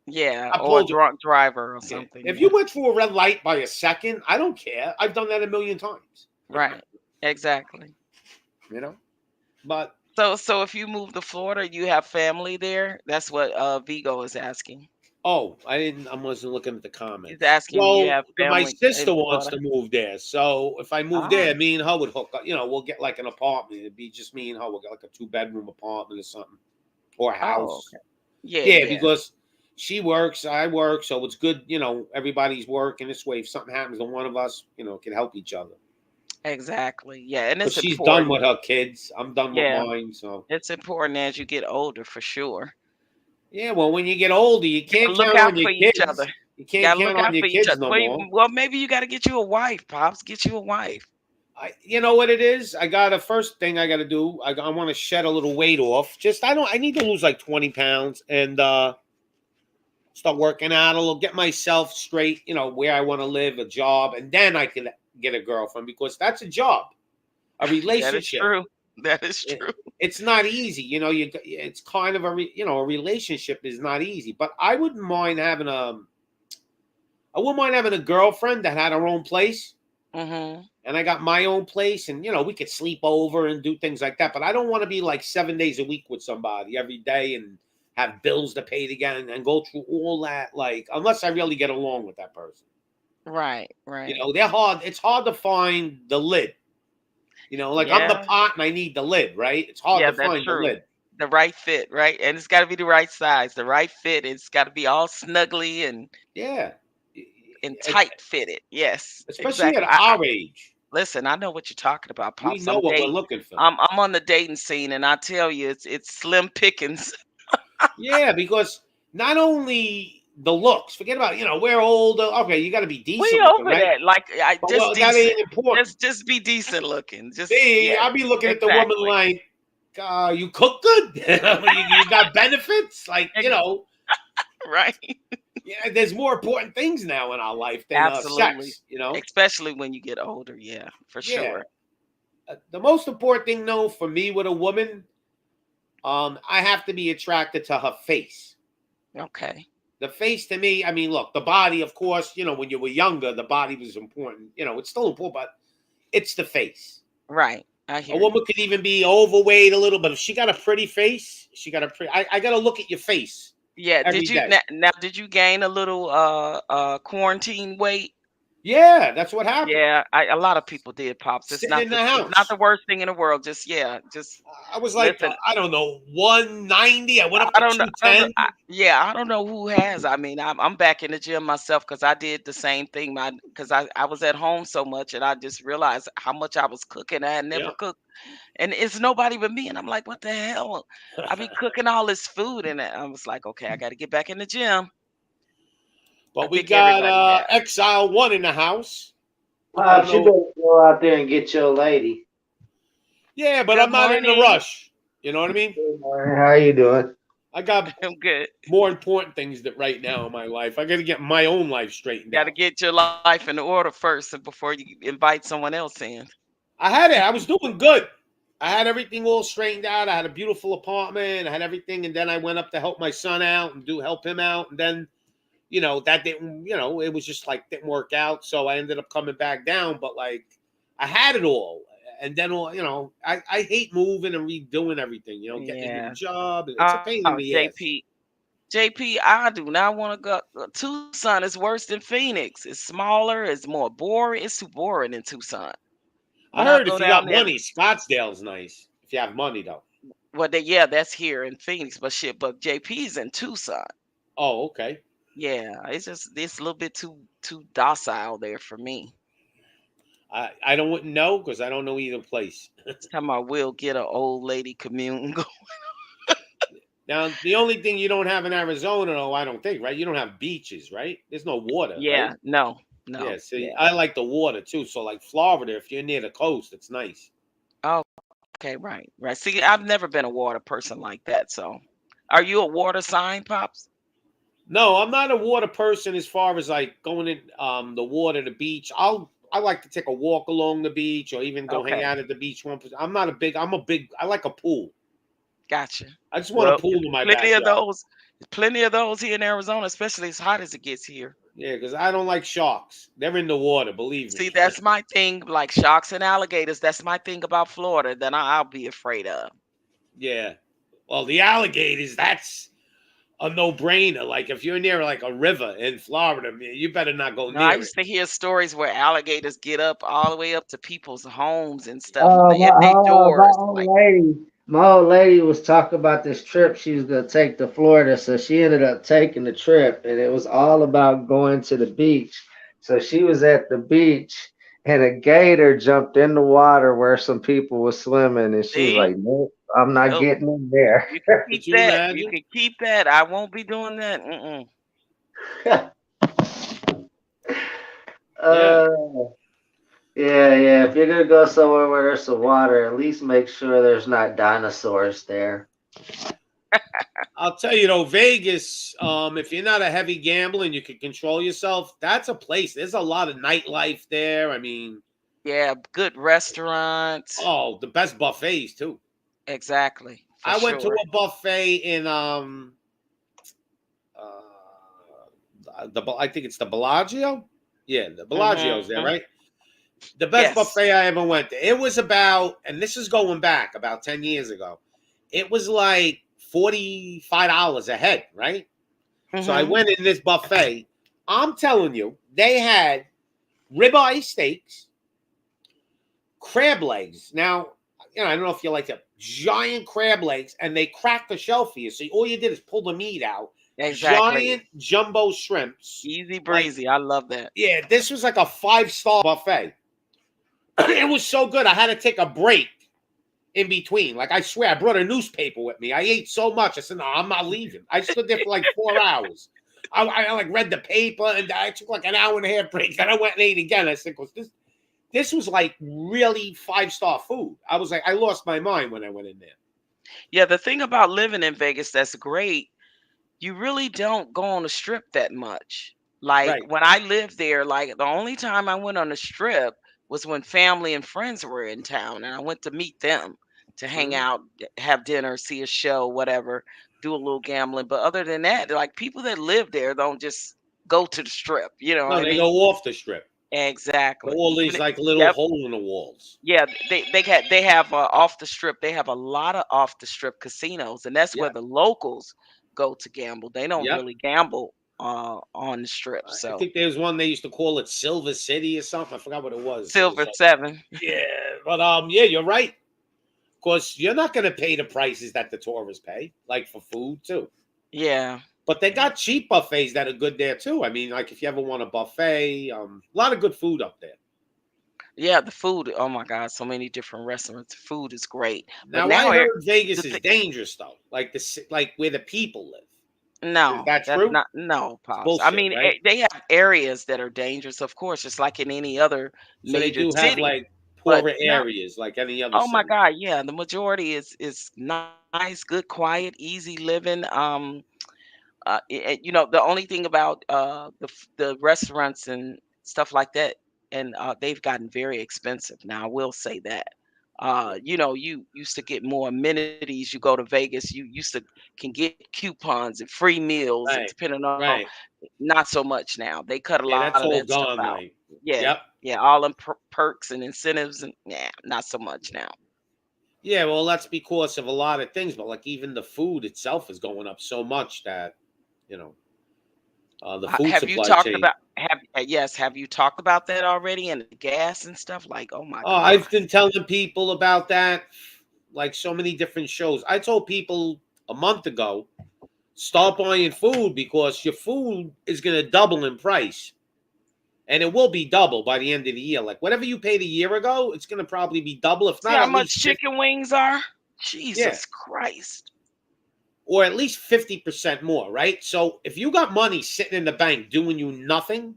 yeah, I or a pulled you. drunk driver or Okay. something. If Yeah. you went through a red light by a second, I don't care. I've done that a million times. Right. Exactly. You know? But So if you move to Florida, you have family there? That's what Vigo is asking. I wasn't looking at the He's comments. asking, do you Well, have my family sister in wants Florida? to move there. So if I move Ah. there, me and her would hook up. We'll get like an apartment. It'd be just me and her. We'll get like a 2-bedroom apartment or something. Or a Oh, house. okay. Yeah, Yeah, yeah. because she works, I work, so it's good, everybody's working this way. If something happens to one of us, can help each other. Exactly. Yeah, and But it's she's done important. with her kids. I'm done with Yeah, mine. So it's important as you get older for sure. yeah, well, when you get older, you You can't gotta look count out on your for each other. kids. You You can't gotta count look on out your for each kids other. no more. Well, maybe you gotta get you a wife, Pops. Get you a wife. You know what it is? I got a first thing I got to do. I want to shed a little weight off. I need to lose like 20 pounds and start working out a little, get myself straight, where I want to live, a job, and then I can get a girlfriend because that's a job, a That is relationship. true. That is It- true. it's not easy. It's kind of a relationship is not easy, but I wouldn't mind having a girlfriend that had her own place. Mhm. And I got my own place, and we could sleep over and do things like that. But I don't want to be like 7 days a week with somebody every day and have bills to pay again and go through all that. Like, unless I really get along with that person, Right, right. they're hard. It's hard to find the lid. Like I'm the Yeah. pot and I need the lid, right? It's hard Yeah, to that's find the true. lid. The right fit, right? And it's gotta be the right size, the right fit. It's gotta be all snuggly Yeah, and Es- tight fitted. Yes, especially at exactly. our age, Listen, I know what you're talking about, we Pops. know what we're looking for. I'm on the dating scene, and I tell you, it's slim pickings. Yeah, because not only the looks, forget about we're older. Okay, you got to be We decent looking, over right? that. Like I But just well, that decent. ain't important. Just be decent looking. Just See, yes, I'll be looking at the woman exactly. like, you cook good? You got benefits? Like, Ex- Right. Yeah, there's more important things now in our life than Absolutely. sex. You know. Especially when you get older. Yeah, for Yeah. sure. The most important thing, though, for me with a woman, I have to be attracted to her face. Okay. The face to me, I mean, look, the body, of course, when you were younger, the body was important. It's still important, but it's the face. Right. I A hear you. woman could even be overweight a little, but if she got a pretty face, she got a pretty. I got to look at your face Yeah. every Did you day. now? Did you gain a little quarantine weight? Yeah, that's what happened. Yeah, a lot of people did, pops. Sitting in the It's not house, the worst thing in the world. Just yeah, just I was like, listen. I don't know, 190. I went up I to don't know. I don't know. 210. Yeah, I don't know who has. I mean, I'm back in the gym myself because I did the same thing. Because I was at home so much and I just realized how much I was cooking. I had never Yeah. cooked, and it's nobody but me. And I'm like, what the hell? I be cooking all this food, and I was like, okay, I got to get back in the gym. I But we think got everybody has. Exile One in the house. I don't Pops, you know. better go out there and get your lady. Yeah, but Good I'm not in a morning. rush. You know what I mean? Good morning. How you doing? I got I'm good. more important things that right now in my life. I got to get my own life straightened Got to out. get your life in order first, and before you invite someone else in. I had it. I was doing good. I had everything all straightened out. I had a beautiful apartment. I had everything, and then I went up to help my son out and help him out, and then that didn't. It was just like didn't work out. So I ended up coming back down. But like I had it all, and then I hate moving and redoing everything. Getting a new Yeah. job. It's a pain in Oh, the ass. JP, I do not want to go. Tucson is worse than Phoenix. It's smaller. It's more boring. It's too boring in Tucson. I When I heard go if you down got there, money, Scottsdale's nice. If you have money, though. well, yeah, that's here in Phoenix, but shit, but JP's in Tucson. Oh, okay. Yeah, it's a little bit too docile there for me. I don't know because I don't know either place. It's time I will get an old lady commune. Now, the only thing you don't have in Arizona, though, I don't think, right? You don't have beaches, right? There's no water, right? Yeah, no, Yeah. See, yeah. I like the water too. So, like Florida, if you're near the coast, it's nice. Oh, okay, right. See, I've never been a water person like that. So, are you a water sign, pops? No, I'm not a water person as far as like going in the water, the beach. I like to take a walk along the beach or even go hang Okay, out at the beach. I like a pool. gotcha. I just want a Well, pool it's in my plenty of backyard. those. Plenty of those here in Arizona, especially as hot as it gets here. Yeah, because I don't like sharks. They're in the water, believe See, me. that's my thing. Like sharks and alligators, that's my thing about Florida that I'll be afraid of. Yeah. Well, the alligators, that's a no-brainer. Like if you're near like a river in Florida, man, you better not go No, I near it. used to hear stories where alligators get up all the way up to people's homes and stuff at their My doors. old Like, lady, was talking about this trip she was gonna take to Florida, so she ended up taking the trip, and it was all about going to the beach. So she was at the beach, and a gator jumped in the water where some people were swimming, and she was see, like, "Nope, I'm not nope, getting in there." you can Could keep you that. You imagine? can keep that. I won't be doing that. Mm-mm. Yeah. uh, yeah. If you're gonna go somewhere where there's some water, at least make sure there's not dinosaurs there. I'll tell you though, Vegas, if you're not a heavy gambler and you can control yourself, that's a place. There's a lot of nightlife there. I mean, Yeah, good restaurants. oh, the best buffets too. Exactly, for I went to sure. a buffet in I think it's the Bellagio. Yeah, the Bellagio's there, Hmm. right? The best Yes. buffet I ever went to. It was about, and this is going back about 10 years ago. It was like $45 a head, right? So I Hmm. went in this buffet. I'm telling you, they had ribeye steaks, crab legs. Now, I don't know if you like that. Giant crab legs, and they cracked the shell for you. So all you did is pull the meat out. Exactly. Giant jumbo shrimps. Easy Like, breezy. I love that. yeah, this was like a 5-star buffet. It was so good. I had to take a break in between. Like, I swear, I brought a newspaper with me. I ate so much. I said, no, I'm not leaving. I stood there for like 4 hours. I like read the paper, and I took like an hour and a half break. Then I went and ate again. I said, this was like really 5-star food. I was like, I lost my mind when I went in there. Yeah, the thing about living in Vegas that's great, you really don't go on the strip that much. Like Right. when I lived there, like the only time I went on the strip was when family and friends were in town and I went to meet them to hang Mhm. out, have dinner, see a show, whatever, do a little gambling. But other than that, like people that live there don't just go to the strip. You know what No, I they go mean? off the strip. Exactly. All Even these like little yep, hole in the walls. yeah, they have off the strip. They have a lot of off the strip casinos, and that's where Yep. the locals go to gamble. They don't Yep. really gamble on the strip. I So think there was one they used to call it Silver City or something. I forgot what it was. It was Silver like, Seven. yeah, but yeah, you're right. Of course, you're not going to pay the prices that the tourists pay, like for food too. Yeah, But they got cheap buffets that are good there too. I mean, like if you ever want a buffet, a lot of good food up there. yeah. The food. Oh my God, so many different restaurants. Food is great, but Now I now heard the Vegas is thing. dangerous though, like like where the people live. Is No, that that's true? not no, It's pops. I bullshit, mean, right? they have areas that are dangerous, of course, just like in any other So they major do have city. like But poorer no, areas like any other oh my city. God, yeah, the majority is nice, good, quiet, easy living. The only thing about the restaurants and stuff like that, and they've gotten very expensive now. I will say that. You used to get more amenities. You go to Vegas, you used to can get coupons and free meals, and Right. depending on Right. not so much now. They cut a Yeah, lot that's of all that stuff gone. out. Like, Yeah, yep. yeah, all them perks and incentives, and yeah, not so much now. Yeah, well, that's because of a lot of things, but like even the food itself is going up so much that you know the food Have you supply talked chain. about yes, have you talked about that already and the gas and stuff? Like, oh my Oh, God. I've been telling people about that, like so many different shows. I told people a month ago, start buying food because your food is going to double in price, and it will be double by the end of the year. Like whatever you paid a year ago, it's going to probably be double, if See not how at much least 50. chicken wings are? Yeah, Jesus Christ. or at least 50% more, right? So if you got money sitting in the bank doing you nothing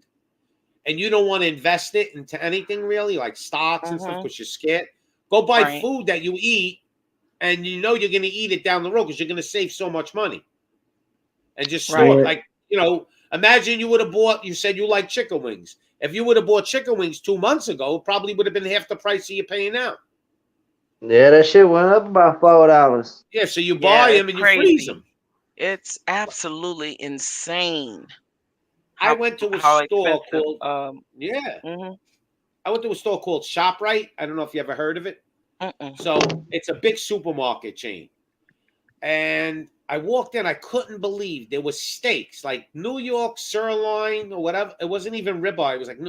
and you don't want to invest it into anything really, like stocks and stuff, Mhm. because you're scared, go buy Right. food that you eat and you know you're going to eat it down the road because you're going to save so much money and just store Right. it. Yeah, Like, imagine you would have bought, you said you like chicken wings. If you would have bought chicken wings 2 months ago, it probably would have been half the price that you're paying now. yeah, that shit went up about $4. Yeah, so you Yeah, buy it's them and you freeze crazy. them. It's absolutely insane I how went to a how store expensive called, yeah, mhm. I went to a store called ShopRite. I don't know if you ever heard of it. Mm-mm. So it's a big supermarket chain. And I walked in, I couldn't believe there was steaks like New York sirloin or whatever. It wasn't even ribeye. It was like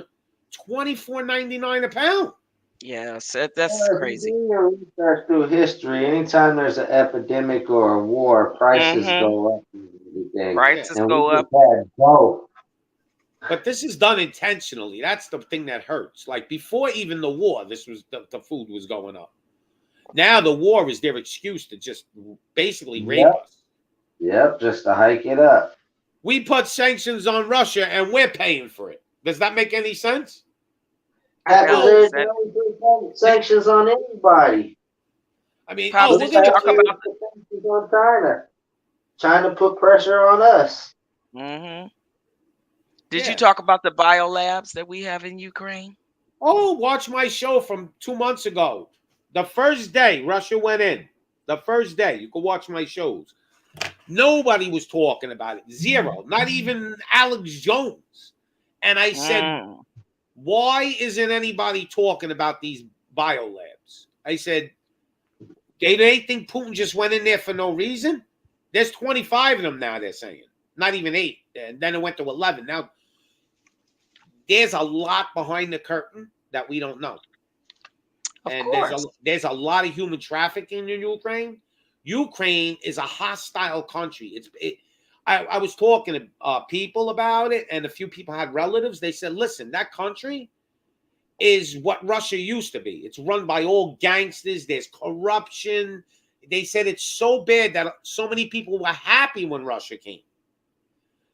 $24.99 a pound. Yes, that's Well, if you crazy. do your research through history, anytime there's an epidemic or a war, prices Mhm. go up and everything. Yeah. Prices And we go up. just had both. But this is done intentionally. That's the thing that hurts. Like before even the war, this was the food was going up. Now the war is their excuse to just basically rape Yep, us. yep, just to hike it up. We put sanctions on Russia and we're paying for it. Does that make any sense? It Because Oh, does. there's That no sanctions on anybody. I mean, Pops, we're did you gonna Besides, talk put. about the sanctions on China. China put pressure on us. mhm. Did you Yeah. talk about the biolabs that we have in Ukraine? Oh, watch my show from 2 months ago. The first day Russia went in. The first day. You can watch my shows. Nobody was talking about it. Zero. Not even Alex Jones. And I said, Mm. why isn't anybody talking about these biolabs? I said, they think Putin just went in there for no reason? There's 25 of them now, they're saying. Not even 8. And then it went to 11. Now, there's a lot behind the curtain that we don't know. Of And course. there's a lot of human trafficking in Ukraine. Ukraine is a hostile country. I was talking to people about it, and a few people had relatives. They said, "Listen, that country is what Russia used to be. It's run by all gangsters. There's corruption." They said it's so bad that so many people were happy when Russia came.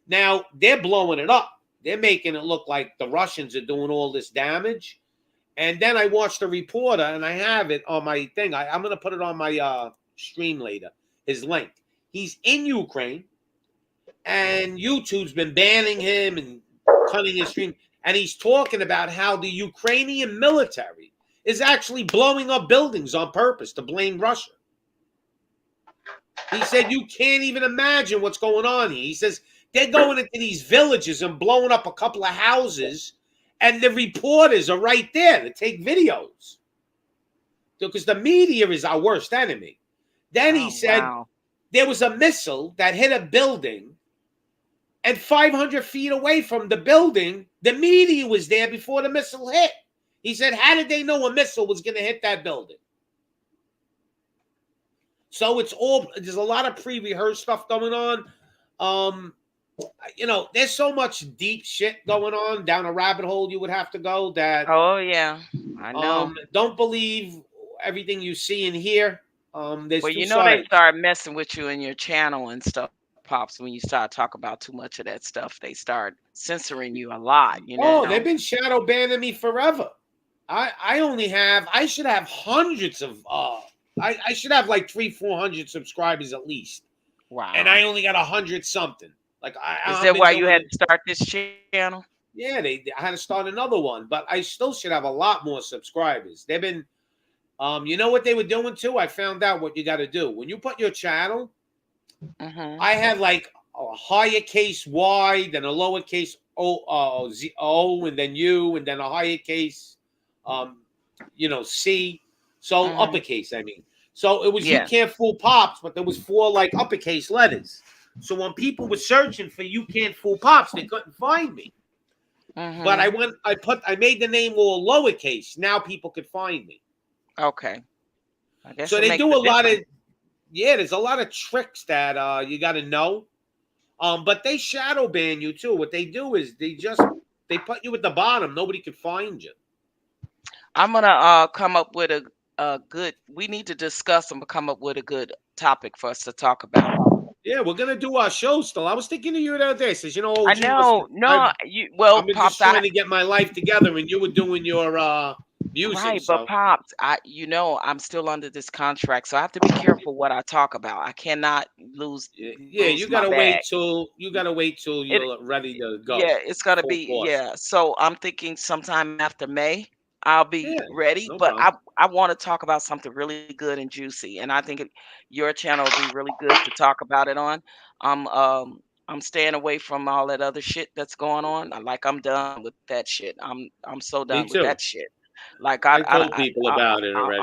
Now they're blowing it up. They're making it look like the Russians are doing all this damage. And then I watched a reporter, and I have it on my thing. I'm going to put it on my stream later. His link. He's in Ukraine, and YouTube's been banning him and cutting his stream. And he's talking about how the Ukrainian military is actually blowing up buildings on purpose to blame Russia. He said you can't even imagine what's going on here. He says they're going into these villages and blowing up a couple of houses, and the reporters are right there to take videos. Because the media is our worst enemy. Then he said there was a missile that hit a building, and 500 feet away from the building, the media was there before the missile hit. He said, how did they know a missile was going to hit that building? So there's a lot of pre-rehearsed stuff going on. There's so much deep shit going on down a rabbit hole you would have to go that. Oh, yeah. I know. Don't believe everything you see and hear. There's well, two they sides. start messing with you in your channel and stuff, Pops. When you start talking about too much of that stuff, they start censoring you a lot. Oh, they've been shadow banning me forever. I should have hundreds of I should have like 300-400 subscribers at least. Wow. And I only got 100 something. Like is that why you had to start this channel? Yeah, I had to start another one, but I still should have a lot more subscribers. They've been you know what they were doing too? I found out what you got to do. When you put your channel, I had like a higher case Y, then a lower case O, and then U, and then a higher case C. So uppercase, I mean. So it was You Can't Fool Pops, but there was 4 like uppercase letters. So when people were searching for You Can't Fool Pops, they couldn't find me. But I made the name all lowercase. Now people could find me. Okay. I guess so they do a lot of there's a lot of tricks that you got to know. But they shadow ban you too. What they do is they put you at the bottom. Nobody can find you. I'm gonna come up with a good. We need to discuss and come up with a good topic for us to talk about. Yeah, we're gonna do our show still. I was thinking of you the other day. Says, you know, I know. I've been just trying to get my life together, and you were doing your music. Right, but Pops, I'm still under this contract, so I have to be careful what I talk about. I cannot lose. Yeah, you gotta wait till you're ready to go. Yeah, it's gonna be So I'm thinking sometime after May, I'll be ready. But I want to talk about something really good and juicy, and I think your channel will be really good to talk about it on. I'm staying away from all that other shit that's going on. I'm done with that shit. I'm so done with that shit. Like I told people about it already.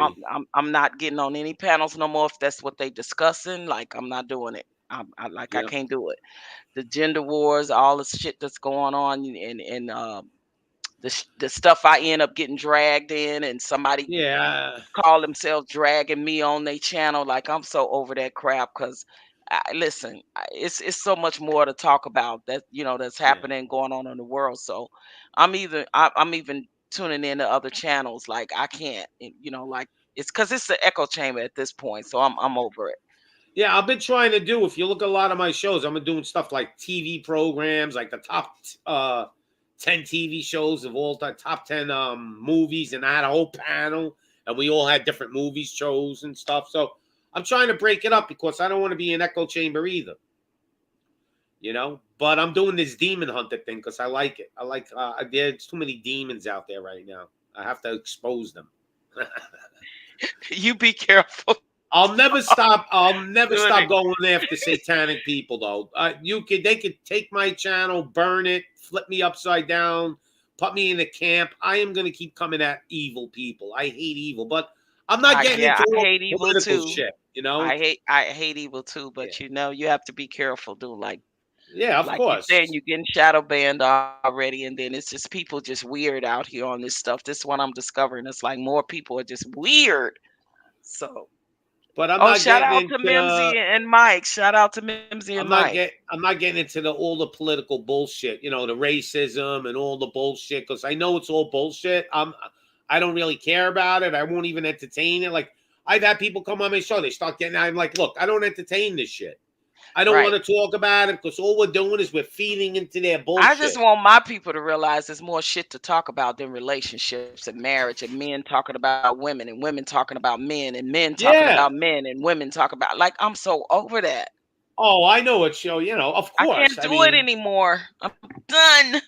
I'm not getting on any panels no more if that's what they discussing. Like I'm not doing it. I can't do it. The gender wars, all the shit that's going on, and the stuff I end up getting dragged in, and somebody call themselves dragging me on their channel. Like I'm so over that crap because. Listen, it's so much more to talk about that that's happening going on in the world. So I'm even tuning in to other channels. Like I can't, like it's because it's the echo chamber at this point. So I'm over it. Yeah, I've been trying to do. If you look at a lot of my shows, I'm doing stuff like TV programs, like the top 10 TV shows of all the top 10 movies, and I had a whole panel, and we all had different movies, shows, and stuff. So I'm trying to break it up because I don't want to be an echo chamber either. But I'm doing this demon hunter thing because I like it. I like there's too many demons out there right now. I have to expose them. You be careful. I'll never stop. I'll never stop going after satanic people, though. They could take my channel, burn it, flip me upside down, put me in a camp. I am going to keep coming at evil people. I hate evil, but I'm not getting into political shit. I hate evil too, but you have to be careful, dude. Of course. You're saying, you're getting shadow banned already, and then it's just people just weird out here on this stuff. This is what I'm discovering. It's like more people are just weird. So, but I'm not shout out to Mimsy and Mike. Shout out to Mimsy and Mike. I'm not getting into all the political bullshit. The racism and all the bullshit because I know it's all bullshit. I don't really care about it. I won't even entertain it. Like I've had people come on my show. They start getting. I'm like, look, I don't entertain this shit. I don't want to talk about it because all we're doing is we're feeding into their bullshit. I just want my people to realize there's more shit to talk about than relationships and marriage and men talking about women and women talking about men and men talking about men and women talking about. Like I'm so over that. Oh, I know what show. Of I course. can't do it anymore. I'm done.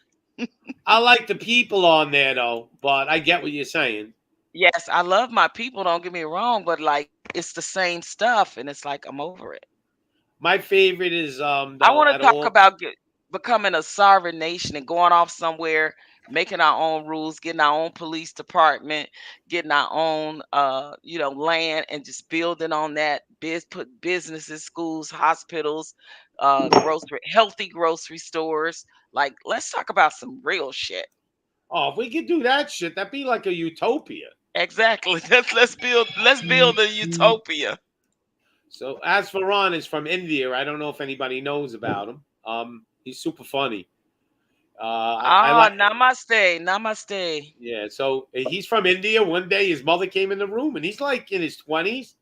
I like the people on there though, but I get what you're saying. Yes, I love my people, don't get me wrong, but like it's the same stuff and it's like I'm over it. My favorite is I though want at to talk all. about becoming a sovereign nation and going off somewhere, making our own rules, getting our own police department, getting our own land and just building on that. Put businesses, schools, hospitals, healthy grocery stores. Like, let's talk about some real shit. Oh, if we could do that shit, that'd be like a utopia. Exactly. Let's build a utopia. So as for Ron is from India. I don't know if anybody knows about him. He's super funny. I Ah, like. namaste, namaste. Yeah, so he's from India. One day his mother came in the room and he's like in his 20s.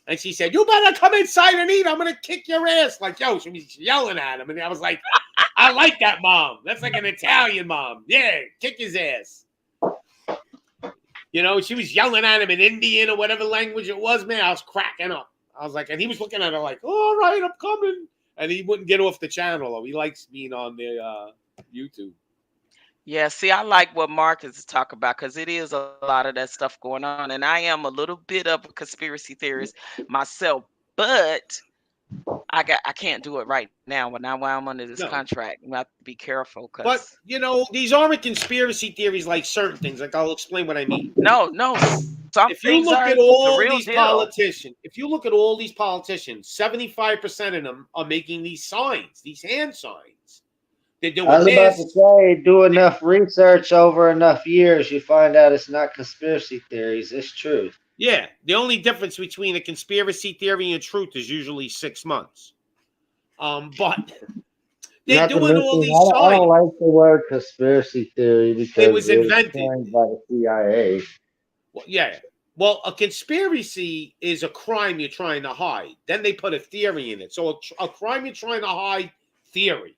And she said, "You better come inside and eat. I'm going to kick your ass." Like, yo, she was yelling at him. And I was like, I like that mom. That's like an Italian mom. Yeah, kick his ass. She was yelling at him in Indian or whatever language it was, man. I was cracking up. I was like, and he was looking at her like, all right, I'm coming. And he wouldn't get off the channel. Though. He likes being on the YouTube. Yeah, see, I like what Marcus is talking about because it is a lot of that stuff going on. And I am a little bit of a conspiracy theorist myself, but I can't do it right now when I'm under this No. contract. I have to be careful But because these aren't conspiracy theories like certain things. Like I'll explain what I mean. no, some If you things look are at the all real these deal. politicians, 75% of them are making these signs, these hand signs. They're doing I was about this. to say, do enough research over enough years, you find out it's not conspiracy theories, it's truth. Yeah, the only difference between a conspiracy theory and truth is usually 6 months. But they're Not to doing all mention, these I don't signs. like the word conspiracy theory because It was invented. coined by the CIA. Well, yeah. Well, a conspiracy is a crime you're trying to hide. Then they put a theory in it. So a crime you're trying to hide, theory.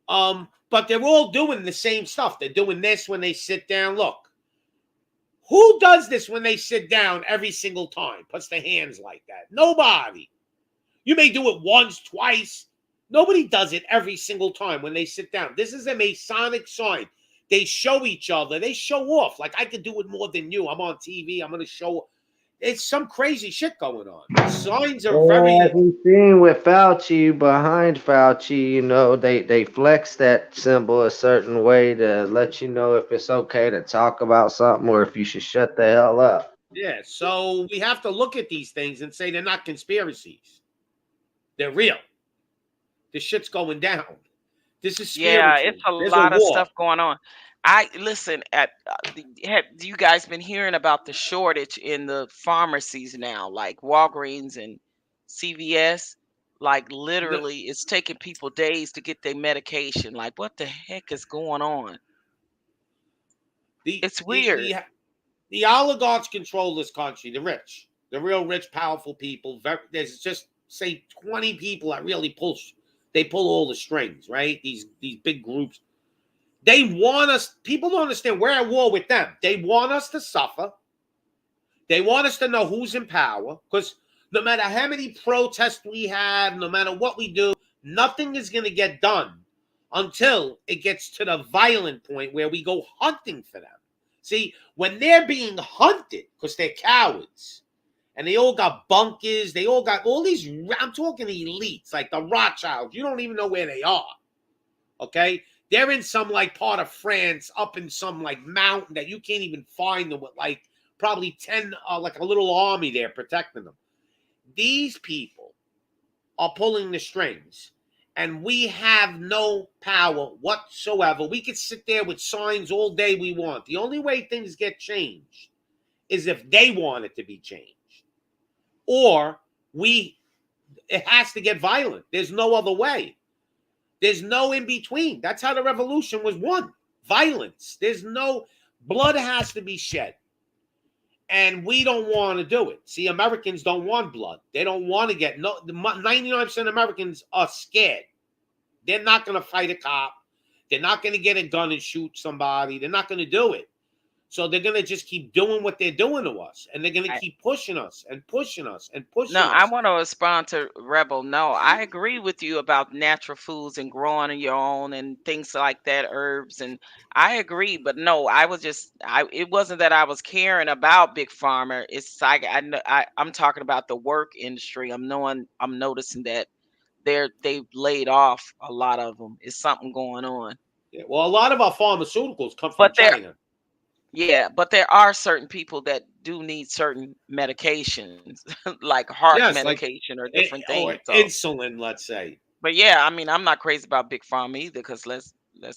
But they're all doing the same stuff. They're doing this when they sit down. Look, who does this when they sit down every single time? Puts their hands like that. Nobody. You may do it once, twice. Nobody does it every single time when they sit down. This is a Masonic sign. They show each other. They show off. Like, I could do it more than you. I'm on TV. I'm going to show. It's some crazy shit going on. The signs are very. As we've seen with Fauci, behind Fauci, they flex that symbol a certain way to let you know if it's okay to talk about something or if you should shut the hell up. Yeah, so we have to look at these things and say they're not conspiracies. They're real. This shit's going down. This is spiritual. Yeah, it's a There's lot a of war. stuff going on. I listen have you guys been hearing about the shortage in the pharmacies now, like Walgreens and CVS? Like literally, it's taking people days to get their medication. Like, what the heck is going on? It's weird. The oligarchs control this country, the rich, the real rich, powerful people. There's just, say, 20 people that really pull all the strings, right? These big groups. They want us, people don't understand, we're at war with them. They want us to suffer. They want us to know who's in power, because no matter how many protests we have, no matter what we do, nothing is going to get done until it gets to the violent point where we go hunting for them. See, when they're being hunted, because they're cowards, and they all got bunkers, they all got all these, I'm talking elites, like the Rothschilds, you don't even know where they are, okay? They're in some, like, part of France, up in some, like, mountain that you can't even find them with, like, probably 10, like a little army there protecting them. These people are pulling the strings, and we have no power whatsoever. We could sit there with signs all day we want. The only way things get changed is if they want it to be changed. Or it has to get violent. There's no other way. There's no in between. That's how the revolution was won. Violence. There's no, blood has to be shed. And we don't want to do it. See, Americans don't want blood. They don't want to 99% of Americans are scared. They're not going to fight a cop. They're not going to get a gun and shoot somebody. They're not going to do it. So they're gonna just keep doing what they're doing to us, and they're gonna I, keep pushing us and pushing us and pushing no, I us. want to respond to Rebel. No, I agree with you about natural foods and growing your own and things like that, herbs, and I agree. But no, I was just, it wasn't that I was caring about Big Pharma. It's like I'm talking about the work industry. I'm noticing that they've laid off a lot of them. It's something going on. Yeah, well, a lot of our pharmaceuticals come from But there, China. yeah, but there are certain people that do need certain medications, like heart Yes, like medication or different or things. So, insulin, let's say. but yeah, I mean, I'm not crazy about Big Pharma either, because let's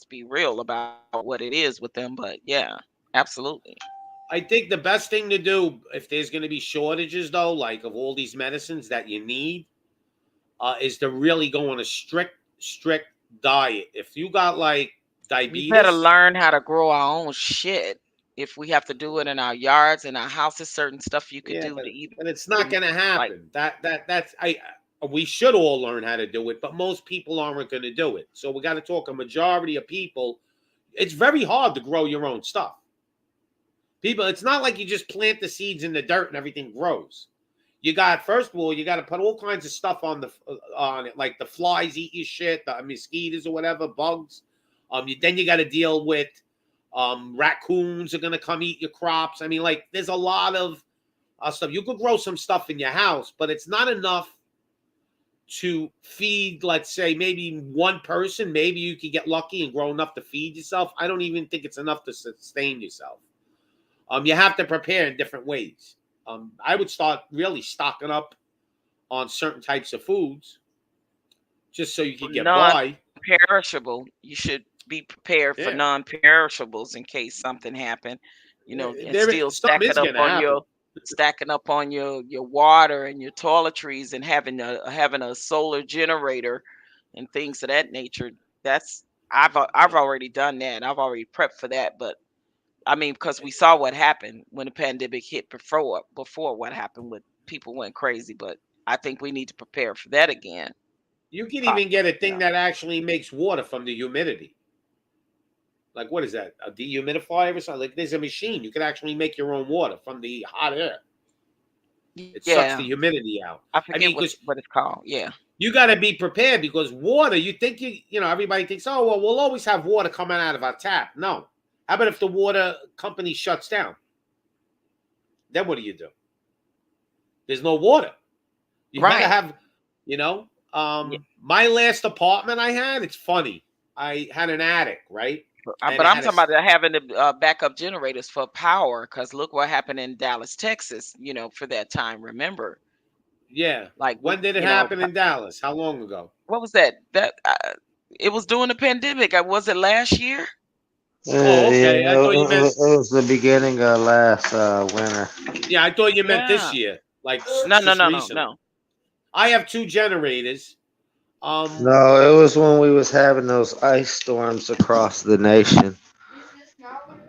be real about what it is with them. But yeah, absolutely. I think the best thing to do if there's going to be shortages, though, like of all these medicines that you need, is to really go on a strict diet. If you got like We better diabetes, learn how to grow our own shit. If we have to do it in our yards, in our houses, certain stuff you could yeah, do to even but it's not going to like, happen. That's I. We should all learn how to do it, but most people aren't going to do it. So we got to talk a majority of people. It's very hard to grow your own stuff. People, it's not like you just plant the seeds in the dirt and everything grows. You got, first of all, you got to put all kinds of stuff on it, like the flies eat your shit, the mosquitoes or whatever, bugs. Then you got to deal with raccoons are going to come eat your crops. I mean, like there's a lot of stuff. You could grow some stuff in your house, but it's not enough to feed, let's say, maybe one person. Maybe you could get lucky and grow enough to feed yourself. I don't even think it's enough to sustain yourself. You have to prepare in different ways. I would start really stocking up on certain types of foods just so you can get by. non-perishable. You should be prepared for Yeah. non-perishables in case something happened. You know, and still Something is going to happen. stacking up on your water and your toiletries and having a solar generator and things of that nature. That's I've already done that. I've already prepped for that. But I mean, because we saw what happened when the pandemic hit before what happened with people went crazy. But I think we need to prepare for that again. You can even get a thing Yeah. that actually makes water from the humidity. Like, what is that? A dehumidifier or something? Like, there's a machine. You can actually make your own water from the hot air. It sucks the humidity out. I forget mean, what it's called. Yeah. You got to be prepared because water, you think everybody thinks, oh, well, we'll always have water coming out of our tap. No. How about if the water company shuts down? Then what do? There's no water. You Right. gotta have, my last apartment I had, it's funny. I had an attic, right? And But it I'm had talking about having the backup generators for power, because look what happened in Dallas, Texas, for that time. Remember, Yeah. like When did it happen in Dallas? How long ago? what was that? It was during the pandemic. Was it last year? Oh, okay. I thought you meant. It was the beginning of last winter. Yeah, I thought you meant this Yeah. year. Like No, just recently. no. I have 2 generators. No, it was when we was having those ice storms across the nation.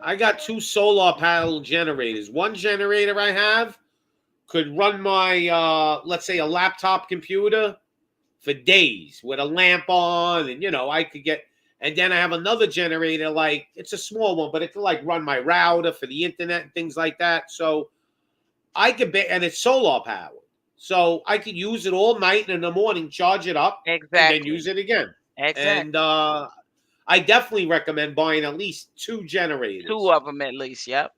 I got 2 solar panel generators. One generator I have could run my let's say a laptop computer for days with a lamp on, and I could get. And then I have another generator, like it's a small one, but it could like run my router for the internet and things like that. So I could and it's solar powered. So I could use it all night and in the morning, charge it up, Exactly. and then use it again. Exactly. And I definitely recommend buying at least 2 generators. 2 of them at least. Yep.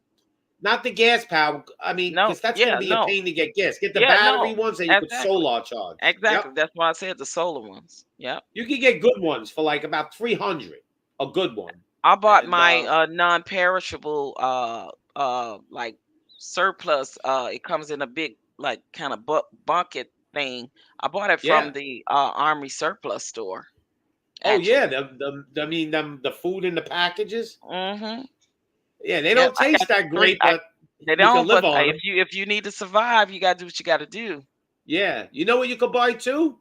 Not the gas power. I mean, No, because that's yeah, going to be no. a pain to get gas. Get the Yeah, battery no, ones that you could exactly. solar charge. Exactly. Yep. That's why I said the solar ones. Yep. You can get good ones for like about $300. A good one. I bought And, my non-perishable like surplus. It comes in a big like kind of bucket thing. I bought it Yeah. from the Army surplus store. Oh actually. yeah, the food in the packages. Mm-hmm. Yeah, they Yeah, don't I taste got that great, I- but They you can don't. live But on 'em. if you need to survive, you gotta do what you gotta do. Yeah, you know what you could buy too?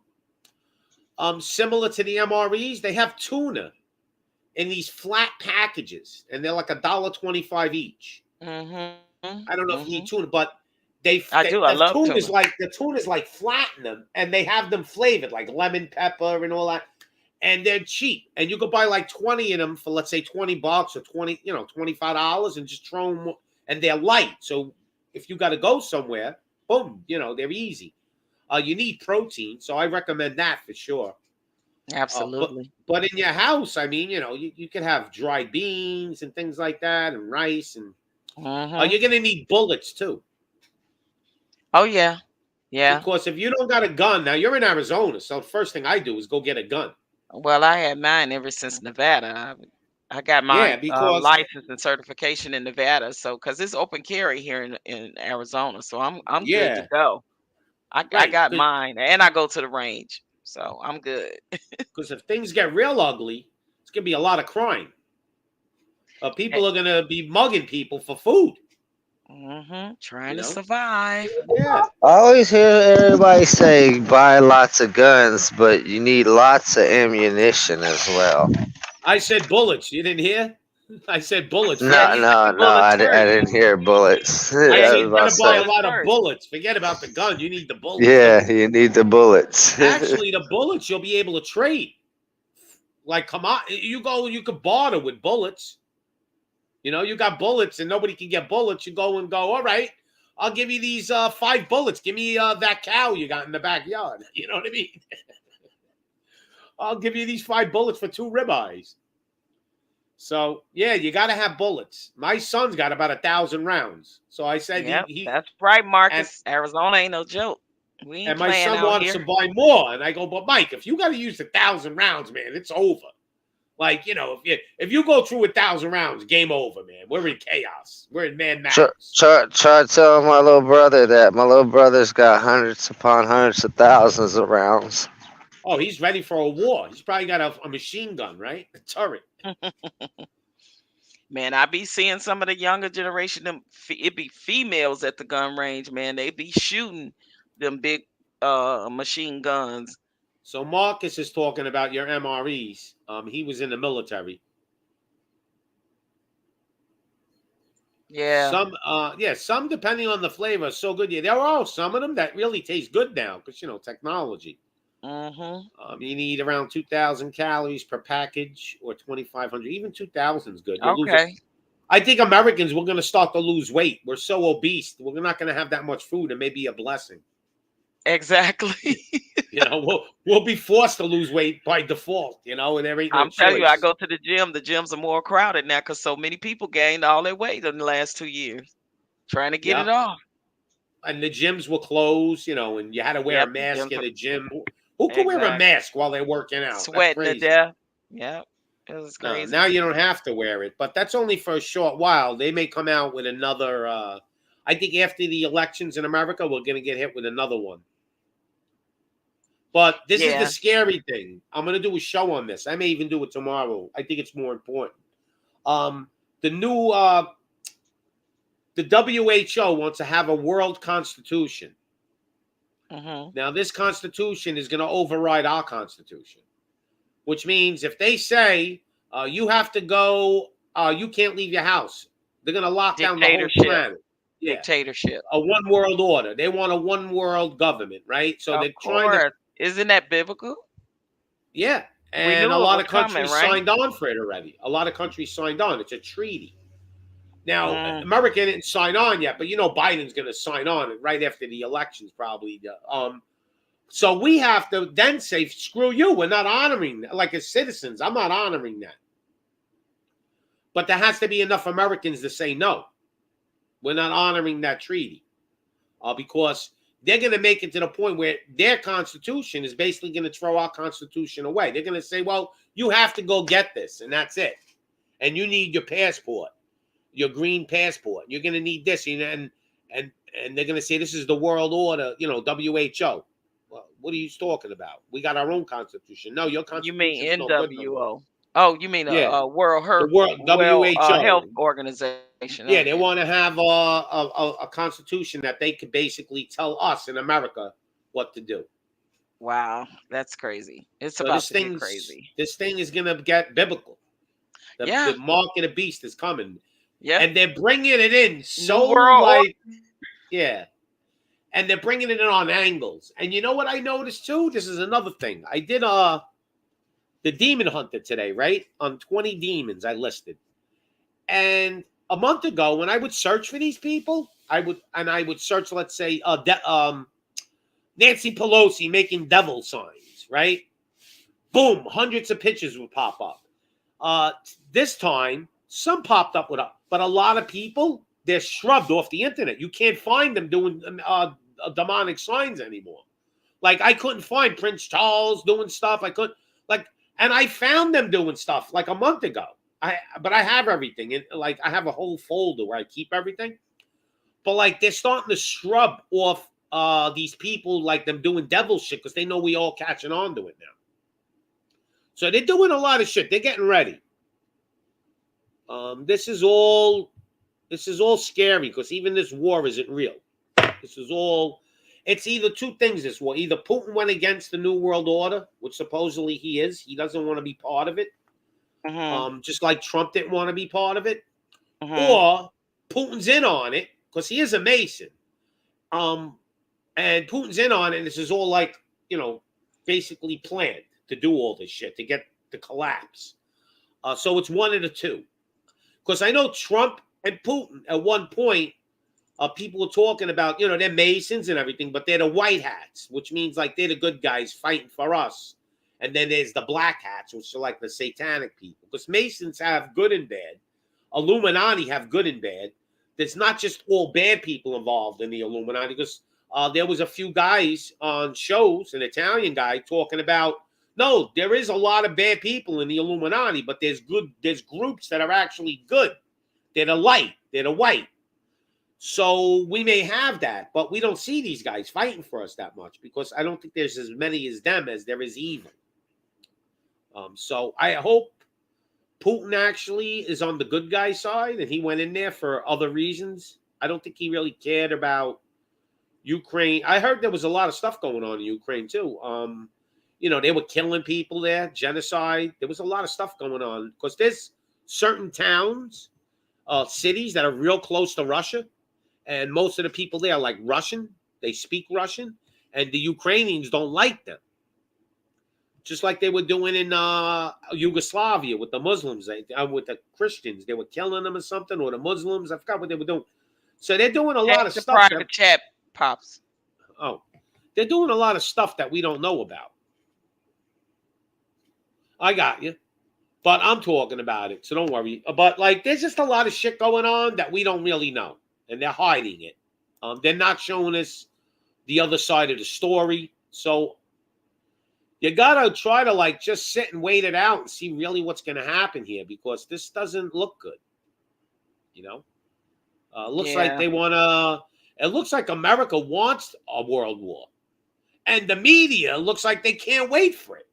Similar to the MREs, they have tuna in these flat packages, and they're like $1.25 each. Mm-hmm. I don't know if you Mm-hmm. eat tuna, but I do. I love the tuna's like flat in them, and they have them flavored like lemon pepper and all that. and they're cheap. And you could buy like 20 of them for, let's say, $20 or $25 and just throw them. And they're light. So if you got to go somewhere, boom, they're easy. You need protein. So I recommend that for sure. Absolutely. But in your house, I mean, you can have dried beans and things like that and rice. And you're going to need bullets too. Oh, yeah. Yeah. Because if you don't got a gun, now you're in Arizona. So the first thing I do is go get a gun. Well, I had mine ever since Nevada. I got my license and certification in Nevada. So, because it's open carry here in Arizona. So I'm good to go. I got mine and I go to the range. So I'm good. Because if things get real ugly, it's going to be a lot of crime. People are going to be mugging people for food. Trying to survive. Yeah. I always hear everybody say buy lots of guns, but you need lots of ammunition as well. I said bullets. You didn't hear? I said bullets. No, I didn't hear bullets. I said you gotta buy a lot of bullets. Forget about the gun. You need the bullets. Yeah, you need the bullets. Actually, the bullets you'll be able to trade. Like, come on, you could barter with bullets. You got bullets and nobody can get bullets. You go, all right, I'll give you these 5 bullets. Give me that cow you got in the backyard. You know what I mean? I'll give you these 5 bullets for 2 ribeyes. So, yeah, you got to have bullets. My son's got about 1,000 rounds. So I said, that's right, Marcus. Arizona ain't no joke. We ain't and my son wants to buy more. And I go, but Mike, if you got to use 1,000 rounds, man, it's over. Like, if you go through 1,000 rounds, game over, man. We're in chaos. We're in Mad Max. Try telling my little brother that. My little brother's got hundreds upon hundreds of thousands of rounds. Oh, he's ready for a war. He's probably got a machine gun, right? A turret. Man, I be seeing some of the younger generation. It be females at the gun range, man. They be shooting them big machine guns. So Marcus is talking about your MREs. He was in the military. Yeah. Some depending on the flavor are so good. Yeah, there are some of them that really taste good now because technology. You need around 2,000 calories per package or 2,500. Even 2,000 is good. Okay. I think Americans, we're going to start to lose weight. We're so obese. We're not going to have that much food. It may be a blessing. Exactly. We'll be forced to lose weight by default, and there ain't no I'm telling you, choice. I go to the gym. The gyms are more crowded now because so many people gained all their weight in the last 2 years trying to get it off. And the gyms were closed, and you had to wear a mask in the gym. Who could wear a mask while they're working out? Sweating to death. Yeah. It was crazy. Now you don't have to wear it, but that's only for a short while. They may come out with another. I think after the elections in America, we're going to get hit with another one. But this is the scary thing. I'm going to do a show on this. I may even do it tomorrow. I think it's more important. The new, the WHO wants to have a world constitution. Now, this constitution is going to override our constitution, which means if they say you have to go, you can't leave your house, they're going to lock down the whole planet. Yeah. Dictatorship. A one world order. They want a one world government, right? So they're trying to. Isn't that biblical? Yeah. And a lot of countries signed on for it already. A lot of countries signed on. It's a treaty. Now, America didn't sign on yet, but Biden's going to sign on right after the elections, probably. So we have to then say, screw you. We're not honoring that. Like as citizens, I'm not honoring that. But there has to be enough Americans to say no. We're not honoring that treaty. Because they're going to make it to the point where their constitution is basically going to throw our constitution away. They're going to say, well, you have to go get this, and that's it. And you need your passport, your green passport. You're going to need this. And they're going to say, this is the world order, WHO. Well, what are you talking about? We got our own constitution. No, your constitution. You mean NWO? Oh, you mean World Health WHO Health Organization? Yeah, they want to have a constitution that they could basically tell us in America what to do. Wow, that's crazy. It's about to get crazy. This thing is going to get biblical. The mark of the beast is coming. Yeah, and they're bringing it in and they're bringing it in on angles. And you know what I noticed too? This is another thing. I did the demon hunter today, right? On 20 demons I listed. And a month ago, when I would search for these people, I would search, let's say, Nancy Pelosi making devil signs, right? Boom, hundreds of pictures would pop up. This time, some popped up but a lot of people, they're shrubbed off the internet. You can't find them doing demonic signs anymore. Like, I couldn't find Prince Charles doing stuff. I couldn't, and I found them doing stuff like a month ago. But I have everything. And like, I have a whole folder where I keep everything. But like, they're starting to shrub off these people, like them doing devil shit, because they know we all catching on to it now. So they're doing a lot of shit. They're getting ready. This is all scary, because even this war isn't real. It's either two things, this war. Either Putin went against the New World Order, which supposedly he is. He doesn't want to be part of it. Just like Trump didn't want to be part of it. Or Putin's in on it, because he is a Mason. And Putin's in on it, and this is all like, basically planned to do all this shit, to get the collapse. So it's one of the two. Because I know Trump and Putin, at one point, people were talking about, they're Masons and everything, but they're the white hats, which means like they're the good guys fighting for us. And then there's the black hats, which are like the satanic people. Because Masons have good and bad. Illuminati have good and bad. There's not just all bad people involved in the Illuminati. Because there was a few guys on shows, an Italian guy, talking about, no, there is a lot of bad people in the Illuminati, but there's groups that are actually good. They're the light. They're the white. So we may have that, but we don't see these guys fighting for us that much, because I don't think there's as many as them as there is evil. So I hope Putin actually is on the good guy side and he went in there for other reasons. I don't think he really cared about Ukraine. I heard there was a lot of stuff going on in Ukraine too. They were killing people there, genocide. There was a lot of stuff going on, because there's certain towns, cities that are real close to Russia. And most of the people there are like Russian. They speak Russian. And the Ukrainians don't like them. Just like they were doing in Yugoslavia with the Muslims, with the Christians. They were killing them or something, or the Muslims. I forgot what they were doing. So they're doing a lot of stuff. Private chat, Pops. Oh, they're doing a lot of stuff that we don't know about. I got you. But I'm talking about it, so don't worry. But like, there's just a lot of shit going on that we don't really know. And they're hiding it. They're not showing us the other side of the story. So you got to try to like just sit and wait it out and see really what's going to happen here, because this doesn't look good. Looks like they want to, it looks like America wants a world war. And the media looks like they can't wait for it.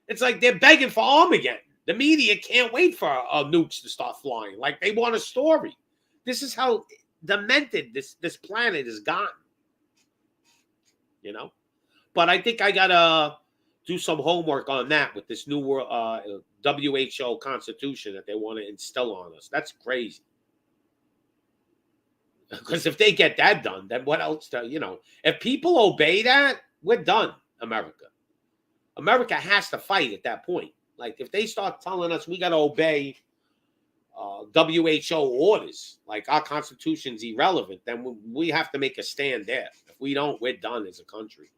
It's like they're begging for Armageddon. The media can't wait for nukes to start flying. Like, they want a story. This is how demented this planet has gotten. But I think I gotta do some homework on that with this new world WHO constitution that they want to instill on us. That's crazy. Because if they get that done, then what else if people obey that, we're done. America has to fight at that point. Like, if they start telling us we got to obey WHO orders, like our constitution's irrelevant, then we have to make a stand there. If we don't, we're done as a country.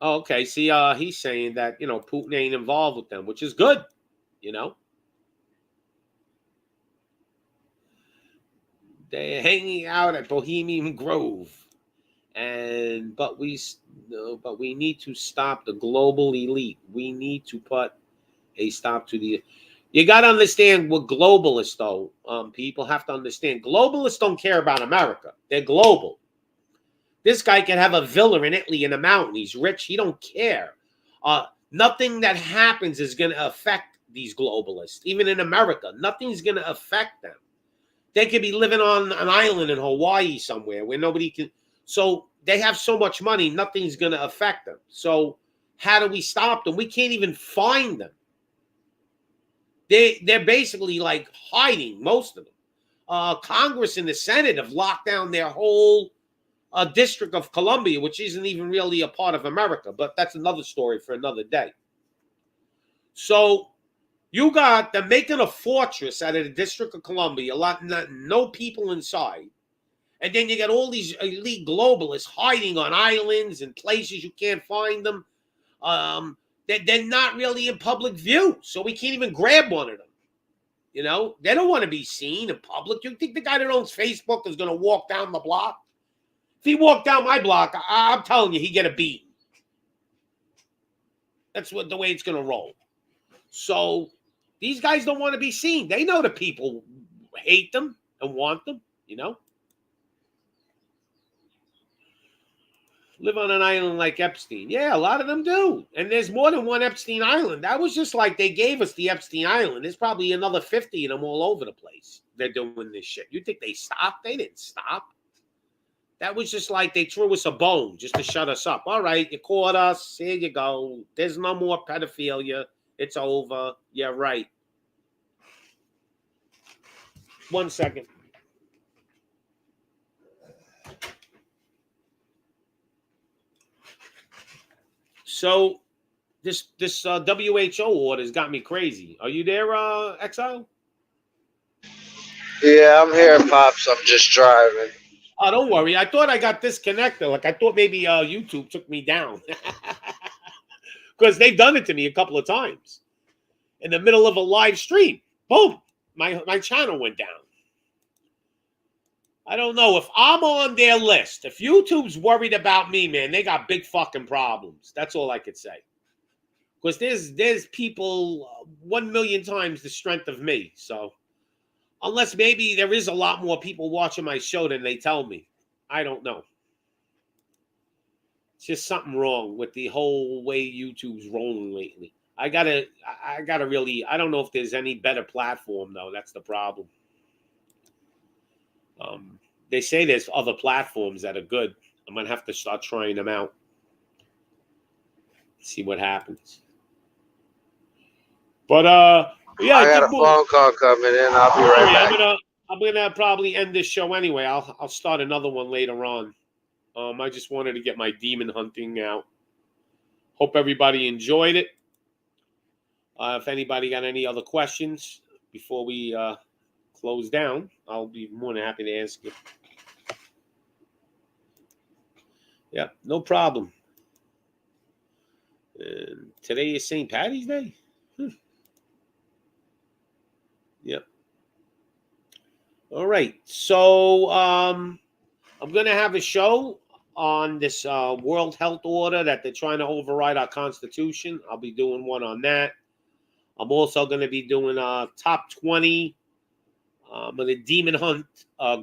Oh, okay. See, he's saying that, Putin ain't involved with them, which is good, They're hanging out at Bohemian Grove. But we need to stop the global elite. We need to put a stop to the. You got to understand what globalists, though. People have to understand. Globalists don't care about America. They're global. This guy can have a villa in Italy in a mountain. He's rich. He don't care. Nothing that happens is going to affect these globalists. Even in America, nothing's going to affect them. They could be living on an island in Hawaii somewhere where nobody can. So they have so much money, nothing's going to affect them. So how do we stop them? We can't even find them. They're basically like hiding, most of them. Congress and the Senate have locked down their whole District of Columbia, which isn't even really a part of America, but that's another story for another day. So they're making a fortress out of the District of Columbia, no people inside. And then you got all these elite globalists hiding on islands and places you can't find them. They're not really in public view, so we can't even grab one of them. You know, they don't want to be seen in public. You think the guy that owns Facebook is going to walk down the block? If he walked down my block, I'm telling you, he'd get a beat. That's the way it's going to roll. So these guys don't want to be seen. They know the people hate them and want them, you know. Live on an island like Epstein. Yeah, a lot of them do. And there's more than one Epstein Island. That was just like they gave us the Epstein Island. There's probably another 50 of them all over the place. They're doing this shit. You think they stopped? They didn't stop. That was just like they threw us a bone just to shut us up. All right, you caught us. Here you go. There's no more pedophilia. It's over. Yeah, right. 1 second. So this WHO order has got me crazy. Are you there, Exile? Yeah, I'm here, Pops. I'm just driving. Oh, don't worry. I thought I got disconnected. Like I thought maybe YouTube took me down. Because they've done it to me a couple of times. In the middle of a live stream. Boom. My channel went down. I don't know if I'm on their list. If YouTube's worried about me, man, they got big fucking problems. That's all I could say. Because there's people 1 million times the strength of me. So unless maybe there is a lot more people watching my show than they tell me. I don't know. It's just something wrong with the whole way YouTube's rolling lately. I gotta really, I don't know if there's any better platform though. That's the problem. They say there's other platforms that are good. I'm gonna have to start trying them out. See what happens. But yeah, I got a phone call coming in. I'll be right back. I'm gonna probably end this show anyway. I'll start another one later on. I just wanted to get my demon hunting out. Hope everybody enjoyed it. If anybody got any other questions before we close down, I'll be more than happy to answer you. Yeah, no problem. And today is St. Patty's Day. Yep. All right. So I'm going to have a show on this World Health Order that they're trying to override our Constitution. I'll be doing one on that. I'm also going to be doing top 20 of the demon hunt